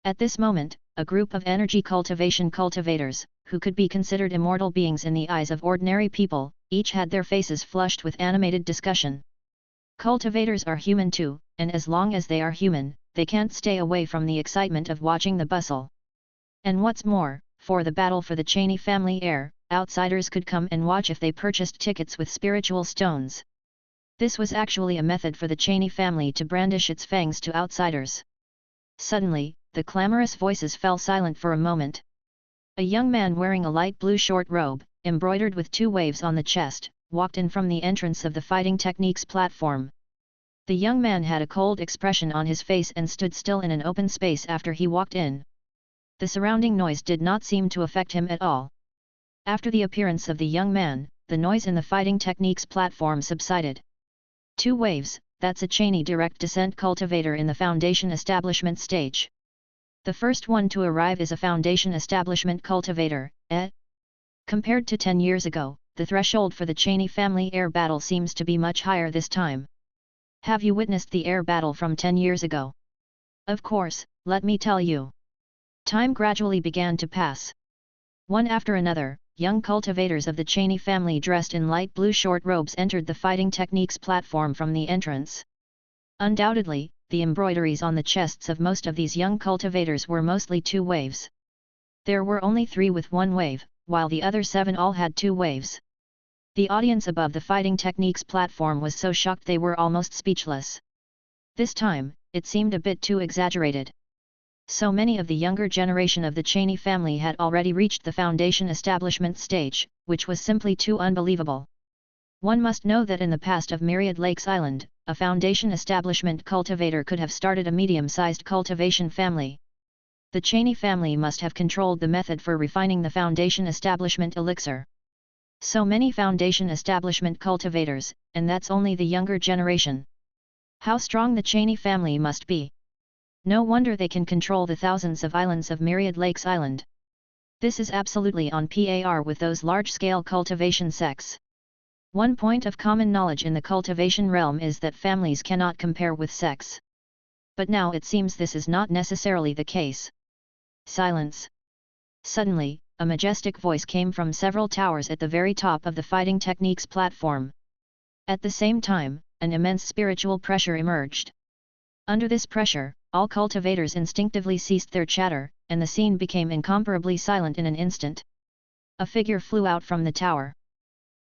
At this moment, a group of energy cultivation cultivators, who could be considered immortal beings in the eyes of ordinary people, each had their faces flushed with animated discussion. Cultivators are human too, and as long as they are human, they can't stay away from the excitement of watching the bustle. And what's more, for the battle for the Cheney family heir, outsiders could come and watch if they purchased tickets with spiritual stones. This was actually a method for the Cheney family to brandish its fangs to outsiders. Suddenly, the clamorous voices fell silent for a moment. A young man wearing a light blue short robe, embroidered with 2 waves on the chest, walked in from the entrance of the Fighting Techniques platform. The young man had a cold expression on his face and stood still in an open space after he walked in. The surrounding noise did not seem to affect him at all. After the appearance of the young man, the noise in the Fighting Techniques platform subsided. 2 waves, that's a Cheney direct descent cultivator in the foundation establishment stage. The first one to arrive is a foundation establishment cultivator, Compared to 10 years ago, the threshold for the Cheney family heir battle seems to be much higher this time. Have you witnessed the heir battle from 10 years ago? Of course, let me tell you. Time gradually began to pass. One after another, young cultivators of the Cheney family dressed in light blue short robes entered the Fighting Techniques platform from the entrance. Undoubtedly, the embroideries on the chests of most of these young cultivators were mostly 2 waves. There were only 3 with 1 wave, while the other 7 all had 2 waves. The audience above the Fighting Techniques platform was so shocked they were almost speechless. This time, it seemed a bit too exaggerated. So many of the younger generation of the Cheney family had already reached the foundation establishment stage, which was simply too unbelievable. One must know that in the past of Myriad Lakes Island, a foundation establishment cultivator could have started a medium-sized cultivation family. The Cheney family must have controlled the method for refining the foundation establishment elixir. So many foundation establishment cultivators, and that's only the younger generation. How strong the Cheney family must be! No wonder they can control the thousands of islands of Myriad Lakes Island. This is absolutely on par with those large-scale cultivation sects. One point of common knowledge in the cultivation realm is that families cannot compare with sects. But now it seems this is not necessarily the case. Silence. Suddenly, a majestic voice came from several towers at the very top of the Fighting Techniques platform. At the same time, an immense spiritual pressure emerged. Under this pressure, all cultivators instinctively ceased their chatter, and the scene became incomparably silent in an instant. A figure flew out from the tower.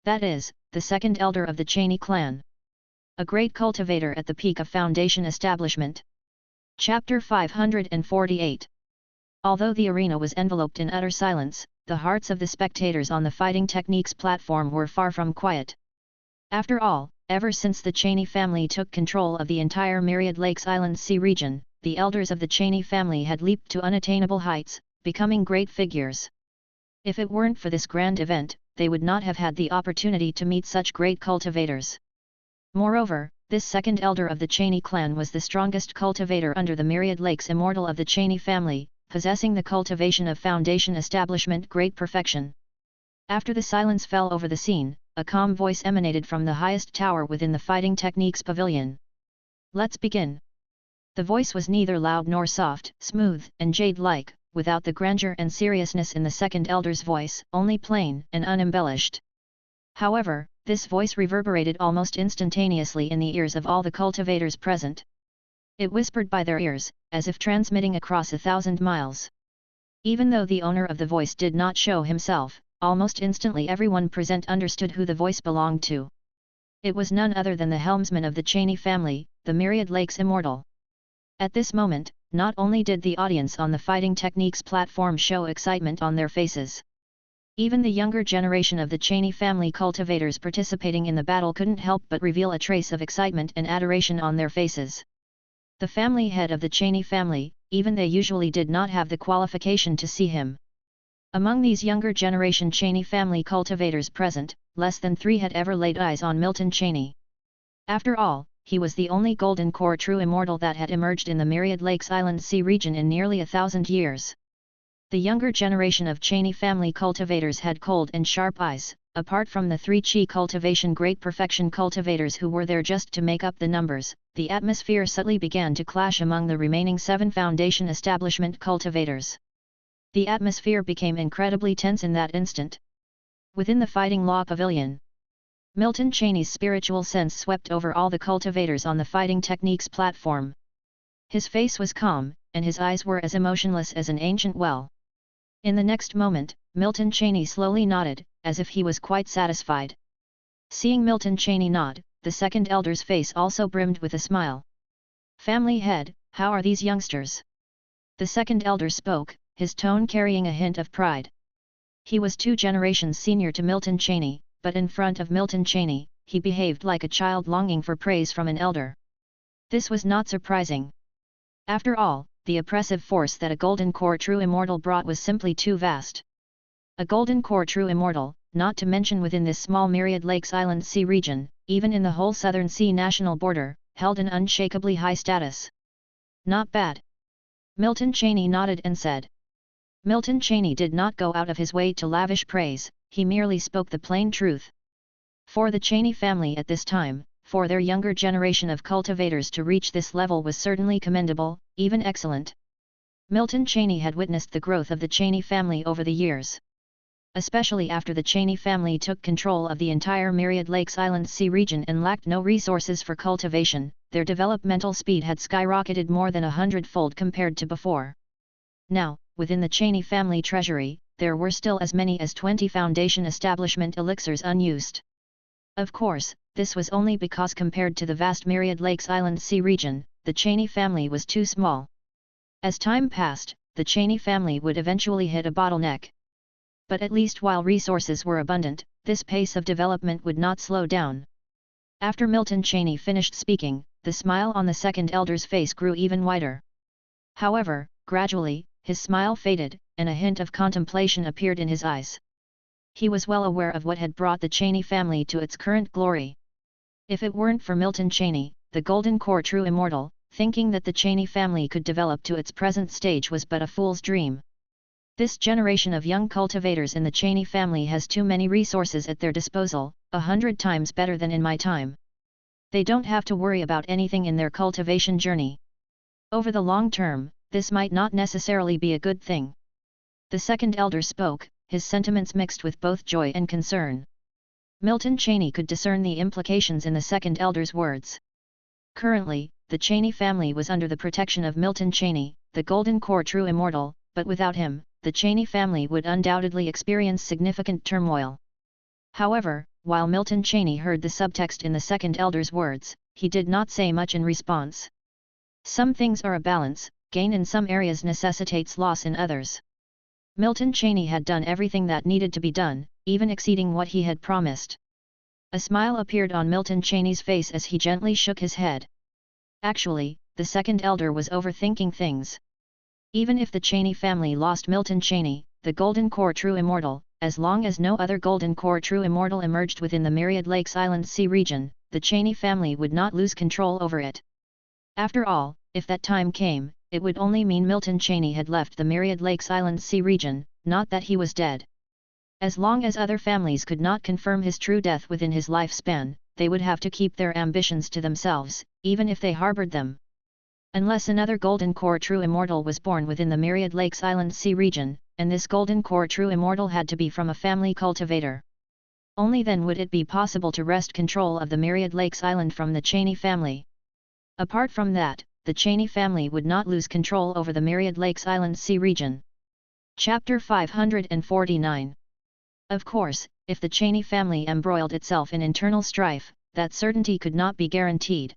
That is, the second elder of the Cheney clan. A great cultivator at the peak of foundation establishment. Chapter 548. Although the arena was enveloped in utter silence, the hearts of the spectators on the Fighting Techniques platform were far from quiet. After all, ever since the Cheney family took control of the entire Myriad Lakes Island Sea region, the elders of the Cheney family had leaped to unattainable heights, becoming great figures. If it weren't for this grand event, they would not have had the opportunity to meet such great cultivators. Moreover, this second elder of the Cheney clan was the strongest cultivator under the Myriad Lakes Immortal of the Cheney family, possessing the cultivation of foundation establishment great perfection. After the silence fell over the scene, a calm voice emanated from the highest tower within the Fighting Techniques pavilion. Let's begin. The voice was neither loud nor soft, smooth and jade-like, without the grandeur and seriousness in the second elder's voice, only plain and unembellished. However, this voice reverberated almost instantaneously in the ears of all the cultivators present. It whispered by their ears, as if transmitting across 1,000 miles. Even though the owner of the voice did not show himself, almost instantly everyone present understood who the voice belonged to. It was none other than the helmsman of the Cheney family, the Myriad Lakes Immortal. At this moment, not only did the audience on the Fighting Techniques platform show excitement on their faces. Even the younger generation of the Cheney family cultivators participating in the battle couldn't help but reveal a trace of excitement and adoration on their faces. The family head of the Cheney family, even they usually did not have the qualification to see him. Among these younger generation Cheney family cultivators present, less than 3 had ever laid eyes on Milton Cheney. After all, he was the only Golden Core true immortal that had emerged in the Myriad Lakes Island Sea region in nearly 1,000 years. The younger generation of Cheney family cultivators had cold and sharp eyes, apart from the 3 Chi cultivation great perfection cultivators who were there just to make up the numbers. The atmosphere subtly began to clash among the remaining 7 foundation establishment cultivators. The atmosphere became incredibly tense in that instant. Within the Fighting Law Pavilion, Milton Cheney's spiritual sense swept over all the cultivators on the Fighting Techniques platform. His face was calm, and his eyes were as emotionless as an ancient well. In the next moment, Milton Cheney slowly nodded, as if he was quite satisfied. Seeing Milton Cheney nod, the second elder's face also brimmed with a smile. "Family head, how are these youngsters?" The second elder spoke, his tone carrying a hint of pride. He was 2 generations senior to Milton Cheney, but in front of Milton Cheney, he behaved like a child longing for praise from an elder. This was not surprising. After all, the oppressive force that a Golden Core true immortal brought was simply too vast. A Golden Core true immortal, not to mention within this small Myriad Lakes Island Sea region, even in the whole Southern Sea national border, held an unshakably high status. Not bad. Milton Cheney nodded and said. Milton Cheney did not go out of his way to lavish praise, he merely spoke the plain truth. For the Cheney family at this time, for their younger generation of cultivators to reach this level was certainly commendable, even excellent. Milton Cheney had witnessed the growth of the Cheney family over the years. Especially after the Cheney family took control of the entire Myriad Lakes Island Sea region and lacked no resources for cultivation, their developmental speed had skyrocketed more than 100-fold compared to before. Now, within the Cheney family treasury, there were still as many as 20 foundation establishment elixirs unused. Of course, this was only because compared to the vast Myriad Lakes Island Sea region, the Cheney family was too small. As time passed, the Cheney family would eventually hit a bottleneck. But at least while resources were abundant, this pace of development would not slow down. After Milton Cheney finished speaking, the smile on the second elder's face grew even wider. However, gradually, his smile faded, and a hint of contemplation appeared in his eyes. He was well aware of what had brought the Cheney family to its current glory. If it weren't for Milton Cheney, the Golden Core true immortal, thinking that the Cheney family could develop to its present stage was but a fool's dream. This generation of young cultivators in the Cheney family has too many resources at their disposal, 100 times better than in my time. They don't have to worry about anything in their cultivation journey. Over the long term, this might not necessarily be a good thing. The second elder spoke, his sentiments mixed with both joy and concern. Milton Cheney could discern the implications in the second elder's words. Currently, the Cheney family was under the protection of Milton Cheney, the Golden Core true immortal, but without him, the Cheney family would undoubtedly experience significant turmoil. However, while Milton Cheney heard the subtext in the second elder's words, he did not say much in response. Some things are a balance, gain in some areas necessitates loss in others. Milton Cheney had done everything that needed to be done, even exceeding what he had promised. A smile appeared on Milton Cheney's face as he gently shook his head. Actually, the second elder was overthinking things. Even if the Cheney family lost Milton Cheney, the Golden Core True Immortal, as long as no other Golden Core True Immortal emerged within the Myriad Lakes Island Sea region, the Cheney family would not lose control over it. After all, if that time came, it would only mean Milton Cheney had left the Myriad Lakes Island Sea region, not that he was dead. As long as other families could not confirm his true death within his lifespan, they would have to keep their ambitions to themselves, even if they harbored them. Unless another Golden Core True Immortal was born within the Myriad Lakes Island Sea region, and this Golden Core True Immortal had to be from a family cultivator. Only then would it be possible to wrest control of the Myriad Lakes Island from the Cheney family. Apart from that, the Cheney family would not lose control over the Myriad Lakes Island Sea region. Chapter 549. Of course, if the Cheney family embroiled itself in internal strife, that certainty could not be guaranteed.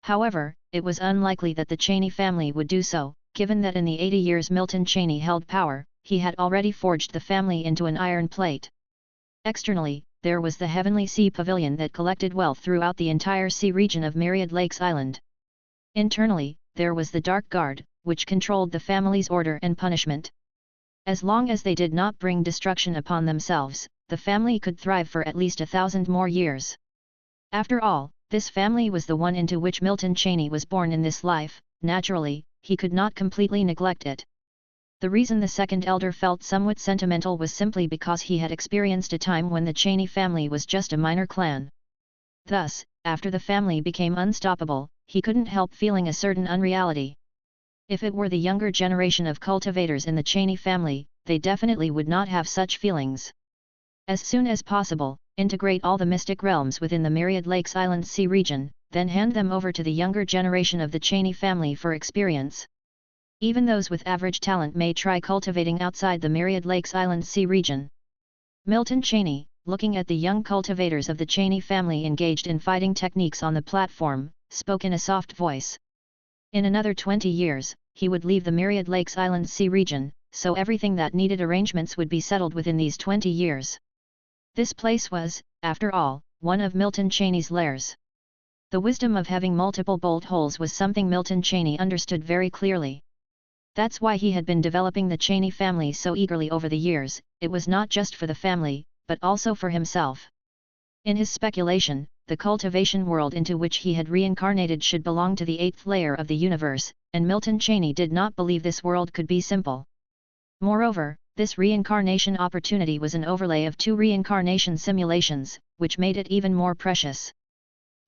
However, it was unlikely that the Cheney family would do so, given that in the 80 years Milton Cheney held power, he had already forged the family into an iron plate. Externally, there was the Heavenly Sea Pavilion that collected wealth throughout the entire sea region of Myriad Lakes Island. Internally, there was the Dark Guard, which controlled the family's order and punishment. As long as they did not bring destruction upon themselves, the family could thrive for at least 1,000 more years. After all, this family was the one into which Milton Cheney was born in this life. Naturally, he could not completely neglect it. The reason the second elder felt somewhat sentimental was simply because he had experienced a time when the Cheney family was just a minor clan. Thus, after the family became unstoppable, he couldn't help feeling a certain unreality. If it were the younger generation of cultivators in the Cheney family, they definitely would not have such feelings. As soon as possible, integrate all the mystic realms within the Myriad Lakes Island Sea region, then hand them over to the younger generation of the Cheney family for experience. Even those with average talent may try cultivating outside the Myriad Lakes Island Sea region. Milton Cheney, looking at the young cultivators of the Cheney family engaged in fighting techniques on the platform, spoke in a soft voice. In another 20 years, he would leave the Myriad Lakes Island Sea region, so everything that needed arrangements would be settled within these 20 years. This place was, after all, one of Milton Cheney's lairs. The wisdom of having multiple bolt holes was something Milton Cheney understood very clearly. That's why he had been developing the Cheney family so eagerly over the years. It was not just for the family, but also for himself. In his speculation, the cultivation world into which he had reincarnated should belong to the 8th layer of the universe, and Milton Cheney did not believe this world could be simple. Moreover, this reincarnation opportunity was an overlay of 2 reincarnation simulations, which made it even more precious.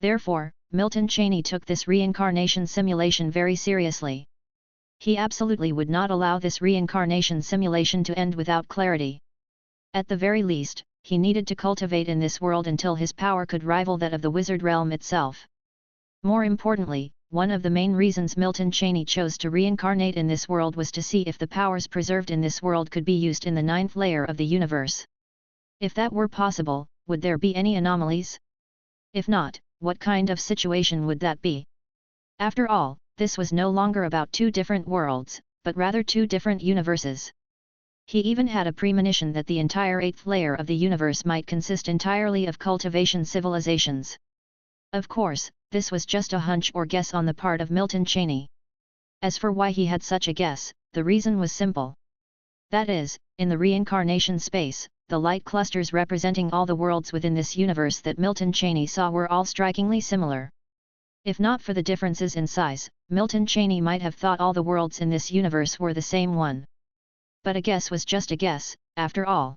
Therefore, Milton Cheney took this reincarnation simulation very seriously. He absolutely would not allow this reincarnation simulation to end without clarity. At the very least, he needed to cultivate in this world until his power could rival that of the wizard realm itself. More importantly, one of the main reasons Milton Cheney chose to reincarnate in this world was to see if the powers preserved in this world could be used in the 9th layer of the universe. If that were possible, would there be any anomalies? If not, what kind of situation would that be? After all, this was no longer about 2 different worlds, but rather 2 different universes. He even had a premonition that the entire 8th layer of the universe might consist entirely of cultivation civilizations. Of course, this was just a hunch or guess on the part of Milton Cheney. As for why he had such a guess, the reason was simple. That is, in the reincarnation space, the light clusters representing all the worlds within this universe that Milton Cheney saw were all strikingly similar. If not for the differences in size, Milton Cheney might have thought all the worlds in this universe were the same one. But a guess was just a guess, after all.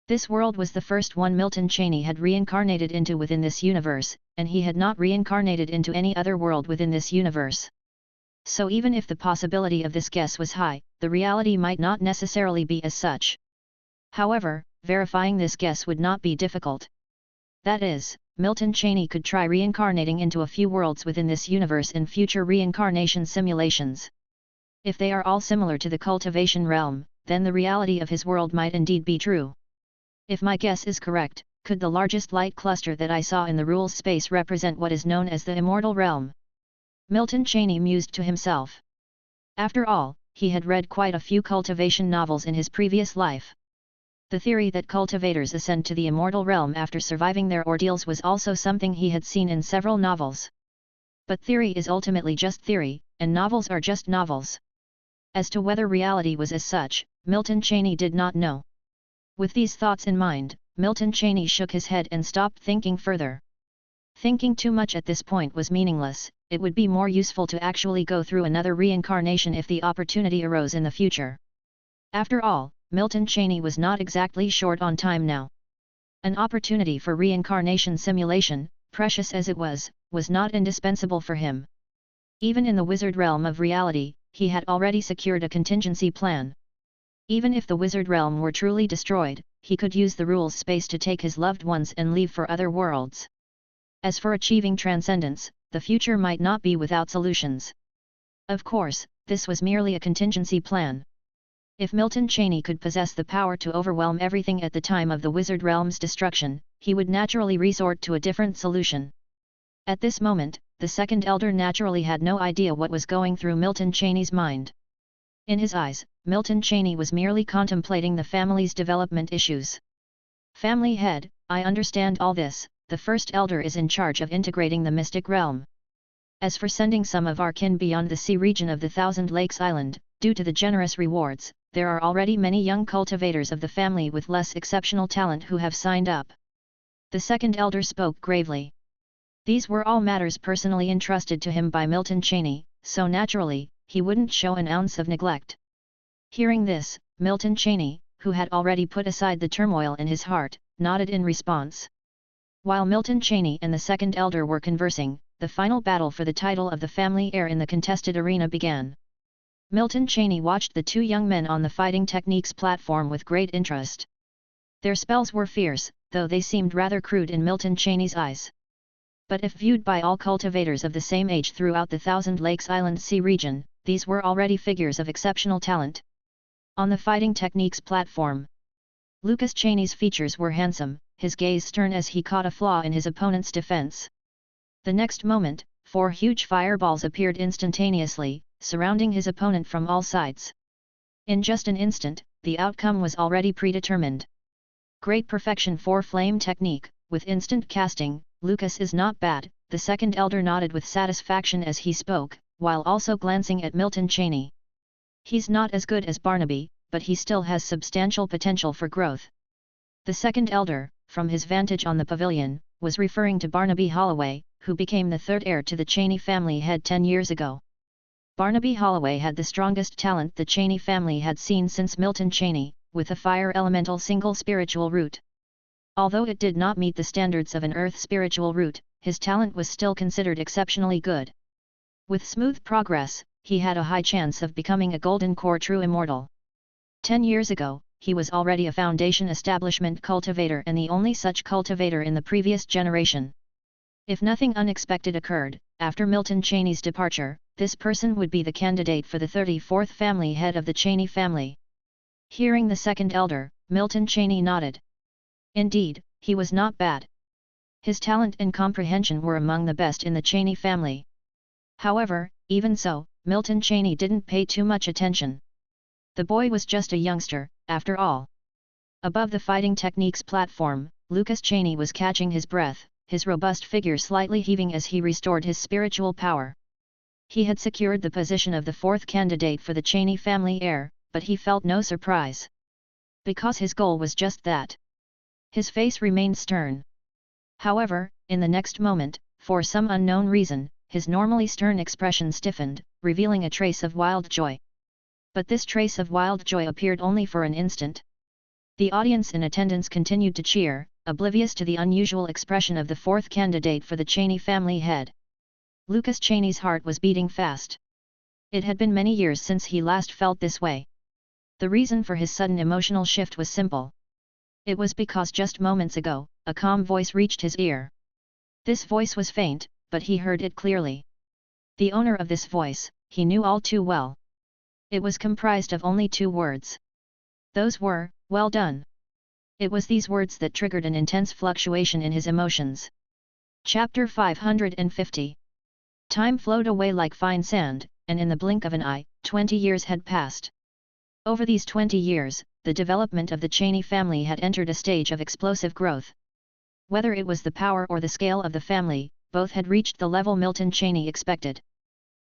This world was the first one Milton Cheney had reincarnated into within this universe, and he had not reincarnated into any other world within this universe. So even if the possibility of this guess was high, the reality might not necessarily be as such. However, verifying this guess would not be difficult. That is, Milton Cheney could try reincarnating into a few worlds within this universe in future reincarnation simulations. If they are all similar to the cultivation realm, then the reality of his world might indeed be true. If my guess is correct, could the largest light cluster that I saw in the rules space represent what is known as the immortal realm? Milton Cheney mused to himself. After all, he had read quite a few cultivation novels in his previous life. The theory that cultivators ascend to the immortal realm after surviving their ordeals was also something he had seen in several novels. But theory is ultimately just theory, and novels are just novels. As to whether reality was as such, Milton Cheney did not know. With these thoughts in mind, Milton Cheney shook his head and stopped thinking further. Thinking too much at this point was meaningless. It would be more useful to actually go through another reincarnation if the opportunity arose in the future. After all, Milton Cheney was not exactly short on time now. An opportunity for reincarnation simulation, precious as it was not indispensable for him. Even in the wizard realm of reality, he had already secured a contingency plan. Even if the wizard realm were truly destroyed, he could use the rules space to take his loved ones and leave for other worlds. As for achieving transcendence, the future might not be without solutions. Of course, this was merely a contingency plan. If Milton Cheney could possess the power to overwhelm everything at the time of the wizard realm's destruction, he would naturally resort to a different solution. At this moment, the second elder naturally had no idea what was going through Milton Cheney's mind. In his eyes, Milton Cheney was merely contemplating the family's development issues. Family head, I understand all this. The first elder is in charge of integrating the mystic realm. As for sending some of our kin beyond the sea region of the Thousand Lakes Island, due to the generous rewards, there are already many young cultivators of the family with less exceptional talent who have signed up. The second elder spoke gravely. These were all matters personally entrusted to him by Milton Cheney, so naturally, he wouldn't show an ounce of neglect. Hearing this, Milton Cheney, who had already put aside the turmoil in his heart, nodded in response. While Milton Cheney and the second elder were conversing, the final battle for the title of the family heir in the contested arena began. Milton Cheney watched the two young men on the fighting techniques platform with great interest. Their spells were fierce, though they seemed rather crude in Milton Cheney's eyes. But if viewed by all cultivators of the same age throughout the Thousand Lakes Island Sea region, these were already figures of exceptional talent. On the fighting techniques platform, Lucas Cheney's features were handsome, his gaze stern as he caught a flaw in his opponent's defense. The next moment, 4 huge fireballs appeared instantaneously, surrounding his opponent from all sides. In just an instant, the outcome was already predetermined. Great perfection for flame technique, with instant casting. Lucas is not bad, the second elder nodded with satisfaction as he spoke, while also glancing at Milton Cheney. He's not as good as Barnaby, but he still has substantial potential for growth. The second elder, from his vantage on the pavilion, was referring to Barnaby Holloway, who became the third heir to the Cheney family head 10 years ago. Barnaby Holloway had the strongest talent the Cheney family had seen since Milton Cheney, with a fire elemental single spiritual root. Although it did not meet the standards of an earth spiritual root, his talent was still considered exceptionally good. With smooth progress, he had a high chance of becoming a golden core true immortal. 10 years ago, he was already a foundation establishment cultivator and the only such cultivator in the previous generation. If nothing unexpected occurred, after Milton Cheney's departure, this person would be the candidate for the 34th family head of the Cheney family. Hearing the second elder, Milton Cheney nodded. Indeed, he was not bad. His talent and comprehension were among the best in the Cheney family. However, even so, Milton Cheney didn't pay too much attention. The boy was just a youngster, after all. Above the fighting techniques platform, Lucas Cheney was catching his breath, his robust figure slightly heaving as he restored his spiritual power. He had secured the position of the 4th candidate for the Cheney family heir, but he felt no surprise. Because his goal was just that. His face remained stern. However, in the next moment, for some unknown reason, his normally stern expression stiffened, revealing a trace of wild joy. But this trace of wild joy appeared only for an instant. The audience in attendance continued to cheer, oblivious to the unusual expression of the 4th candidate for the Cheney family head. Lucas Cheney's heart was beating fast. It had been many years since he last felt this way. The reason for his sudden emotional shift was simple. It was because just moments ago, a calm voice reached his ear. This voice was faint, but he heard it clearly. The owner of this voice, he knew all too well. It was comprised of only 2 words. Those were, "Well done." It was these words that triggered an intense fluctuation in his emotions. Chapter 550 Time flowed away like fine sand, and in the blink of an eye, 20 years had passed. Over these 20 years, the development of the Cheney family had entered a stage of explosive growth. Whether it was the power or the scale of the family, both had reached the level Milton Cheney expected.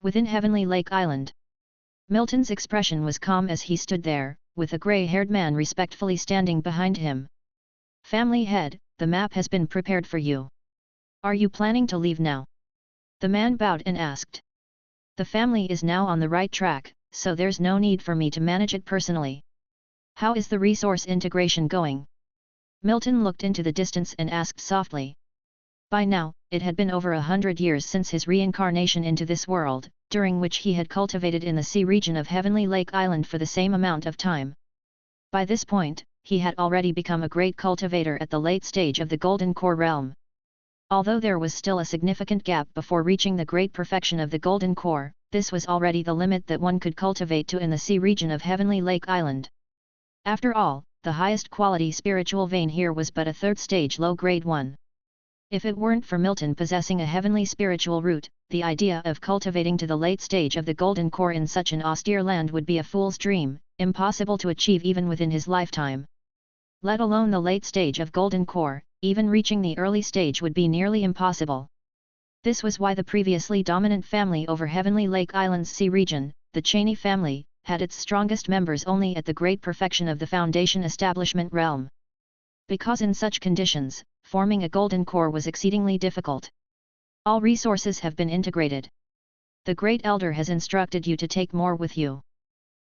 Within Heavenly Lake Island, Milton's expression was calm as he stood there, with a grey-haired man respectfully standing behind him. "Family head, the map has been prepared for you. Are you planning to leave now?" The man bowed and asked. "The family is now on the right track, so there's no need for me to manage it personally. How is the resource integration going?" Milton looked into the distance and asked softly. By now, it had been over 100 years since his reincarnation into this world, during which he had cultivated in the sea region of Heavenly Lake Island for the same amount of time. By this point, he had already become a great cultivator at the late stage of the Golden Core realm. Although there was still a significant gap before reaching the great perfection of the Golden Core, this was already the limit that one could cultivate to in the sea region of Heavenly Lake Island. After all, the highest quality spiritual vein here was but a third stage low-grade one. If it weren't for Milton possessing a heavenly spiritual root, the idea of cultivating to the late stage of the Golden Core in such an austere land would be a fool's dream, impossible to achieve even within his lifetime. Let alone the late stage of Golden Core, even reaching the early stage would be nearly impossible. This was why the previously dominant family over Heavenly Lake Island's sea region, the Cheney family, had its strongest members only at the great perfection of the Foundation establishment realm. Because in such conditions, forming a Golden Core was exceedingly difficult. All resources have been integrated. The Great Elder has instructed you to take more with you.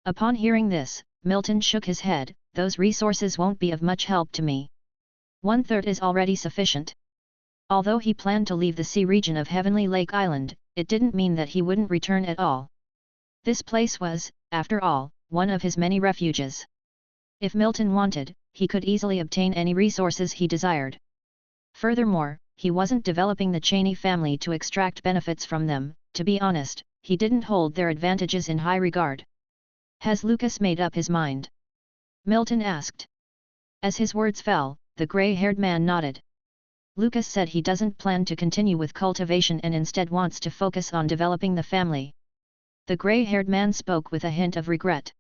Upon hearing this, Milton shook his head. "Those resources won't be of much help to me. 1/3 is already sufficient." Although he planned to leave the sea region of Heavenly Lake Island, it didn't mean that he wouldn't return at all. This place was, after all, one of his many refuges. If Milton wanted, he could easily obtain any resources he desired. Furthermore, he wasn't developing the Cheney family to extract benefits from them. To be honest, he didn't hold their advantages in high regard. "Has Lucas made up his mind?" Milton asked. As his words fell, the grey-haired man nodded. "Lucas said he doesn't plan to continue with cultivation and instead wants to focus on developing the family." The grey-haired man spoke with a hint of regret.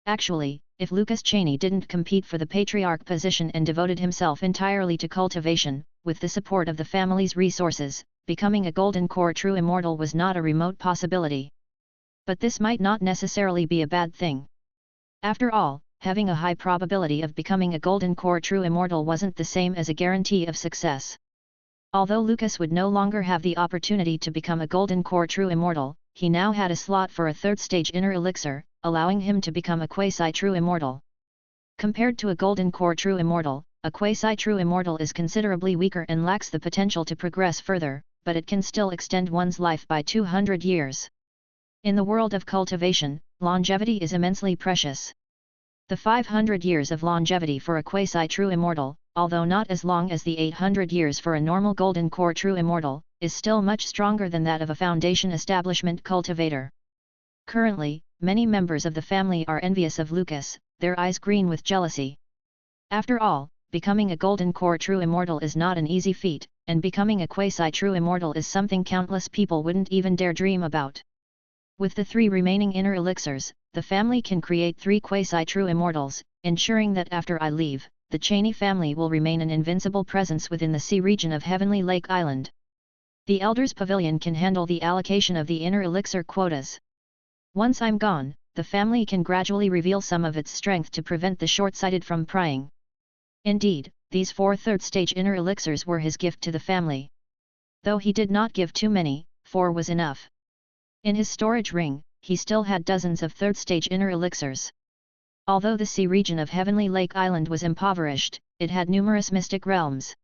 Actually, if Lucas Cheney didn't compete for the patriarch position and devoted himself entirely to cultivation, with the support of the family's resources, becoming a Golden Core true immortal was not a remote possibility. But this might not necessarily be a bad thing. After all, having a high probability of becoming a Golden Core true immortal wasn't the same as a guarantee of success. Although Lucas would no longer have the opportunity to become a Golden Core true immortal, he now had a slot for a third stage inner elixir, allowing him to become a quasi-true immortal. Compared to a Golden Core true immortal, a quasi-true immortal is considerably weaker and lacks the potential to progress further, but it can still extend one's life by 200 years. In the world of cultivation, longevity is immensely precious. The 500 years of longevity for a quasi-true immortal, although not as long as the 800 years for a normal Golden Core true immortal, is still much stronger than that of a Foundation establishment cultivator. Currently, many members of the family are envious of Lucas, their eyes green with jealousy. After all, becoming a Golden Core true immortal is not an easy feat, and becoming a quasi-true immortal is something countless people wouldn't even dare dream about. With the 3 remaining inner elixirs, the family can create 3 quasi-true immortals, ensuring that after I leave, the Cheney family will remain an invincible presence within the sea region of Heavenly Lake Island. The Elder's Pavilion can handle the allocation of the inner elixir quotas. Once I'm gone, the family can gradually reveal some of its strength to prevent the short-sighted from prying. Indeed, these 4 third-stage inner elixirs were his gift to the family. Though he did not give too many, 4 was enough. In his storage ring, he still had dozens of third-stage inner elixirs. Although the sea region of Heavenly Lake Island was impoverished, it had numerous mystic realms.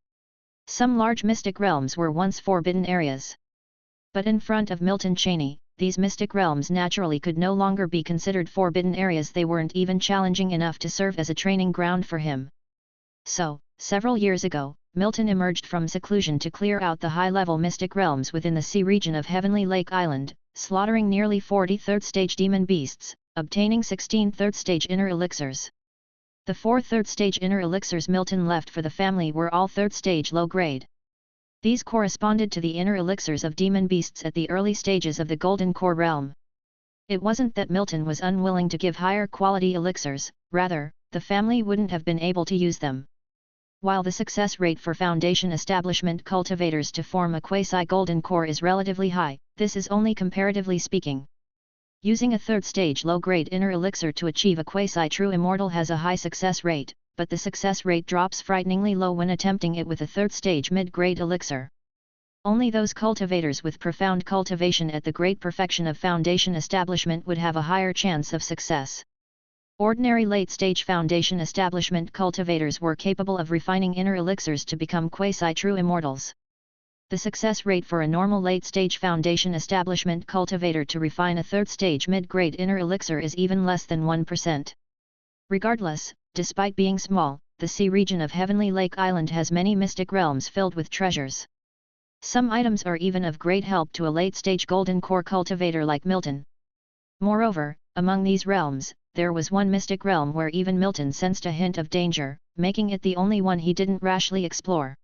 Some large mystic realms were once forbidden areas. But in front of Milton Cheney, these mystic realms naturally could no longer be considered forbidden areas. They weren't even challenging enough to serve as a training ground for him. So, several years ago, Milton emerged from seclusion to clear out the high-level mystic realms within the sea region of Heavenly Lake Island, slaughtering nearly 40 third-stage demon beasts, obtaining 16 third-stage inner elixirs. The 4 third-stage inner elixirs Milton left for the family were all third-stage low-grade. These corresponded to the inner elixirs of demon beasts at the early stages of the Golden Core realm. It wasn't that Milton was unwilling to give higher quality elixirs, rather, the family wouldn't have been able to use them. While the success rate for Foundation establishment cultivators to form a quasi-golden core is relatively high, this is only comparatively speaking. Using a third-stage low-grade inner elixir to achieve a quasi-true immortal has a high success rate, but the success rate drops frighteningly low when attempting it with a third-stage mid-grade elixir. Only those cultivators with profound cultivation at the great perfection of Foundation establishment would have a higher chance of success. Ordinary late-stage Foundation establishment cultivators were capable of refining inner elixirs to become quasi-true immortals. The success rate for a normal late-stage Foundation establishment cultivator to refine a third-stage mid-grade inner elixir is even less than 1%. Regardless, despite being small, the sea region of Heavenly Lake Island has many mystic realms filled with treasures. Some items are even of great help to a late-stage golden core cultivator like Milton. Moreover, among these realms, there was one mystic realm where even Milton sensed a hint of danger, making it the only one he didn't rashly explore.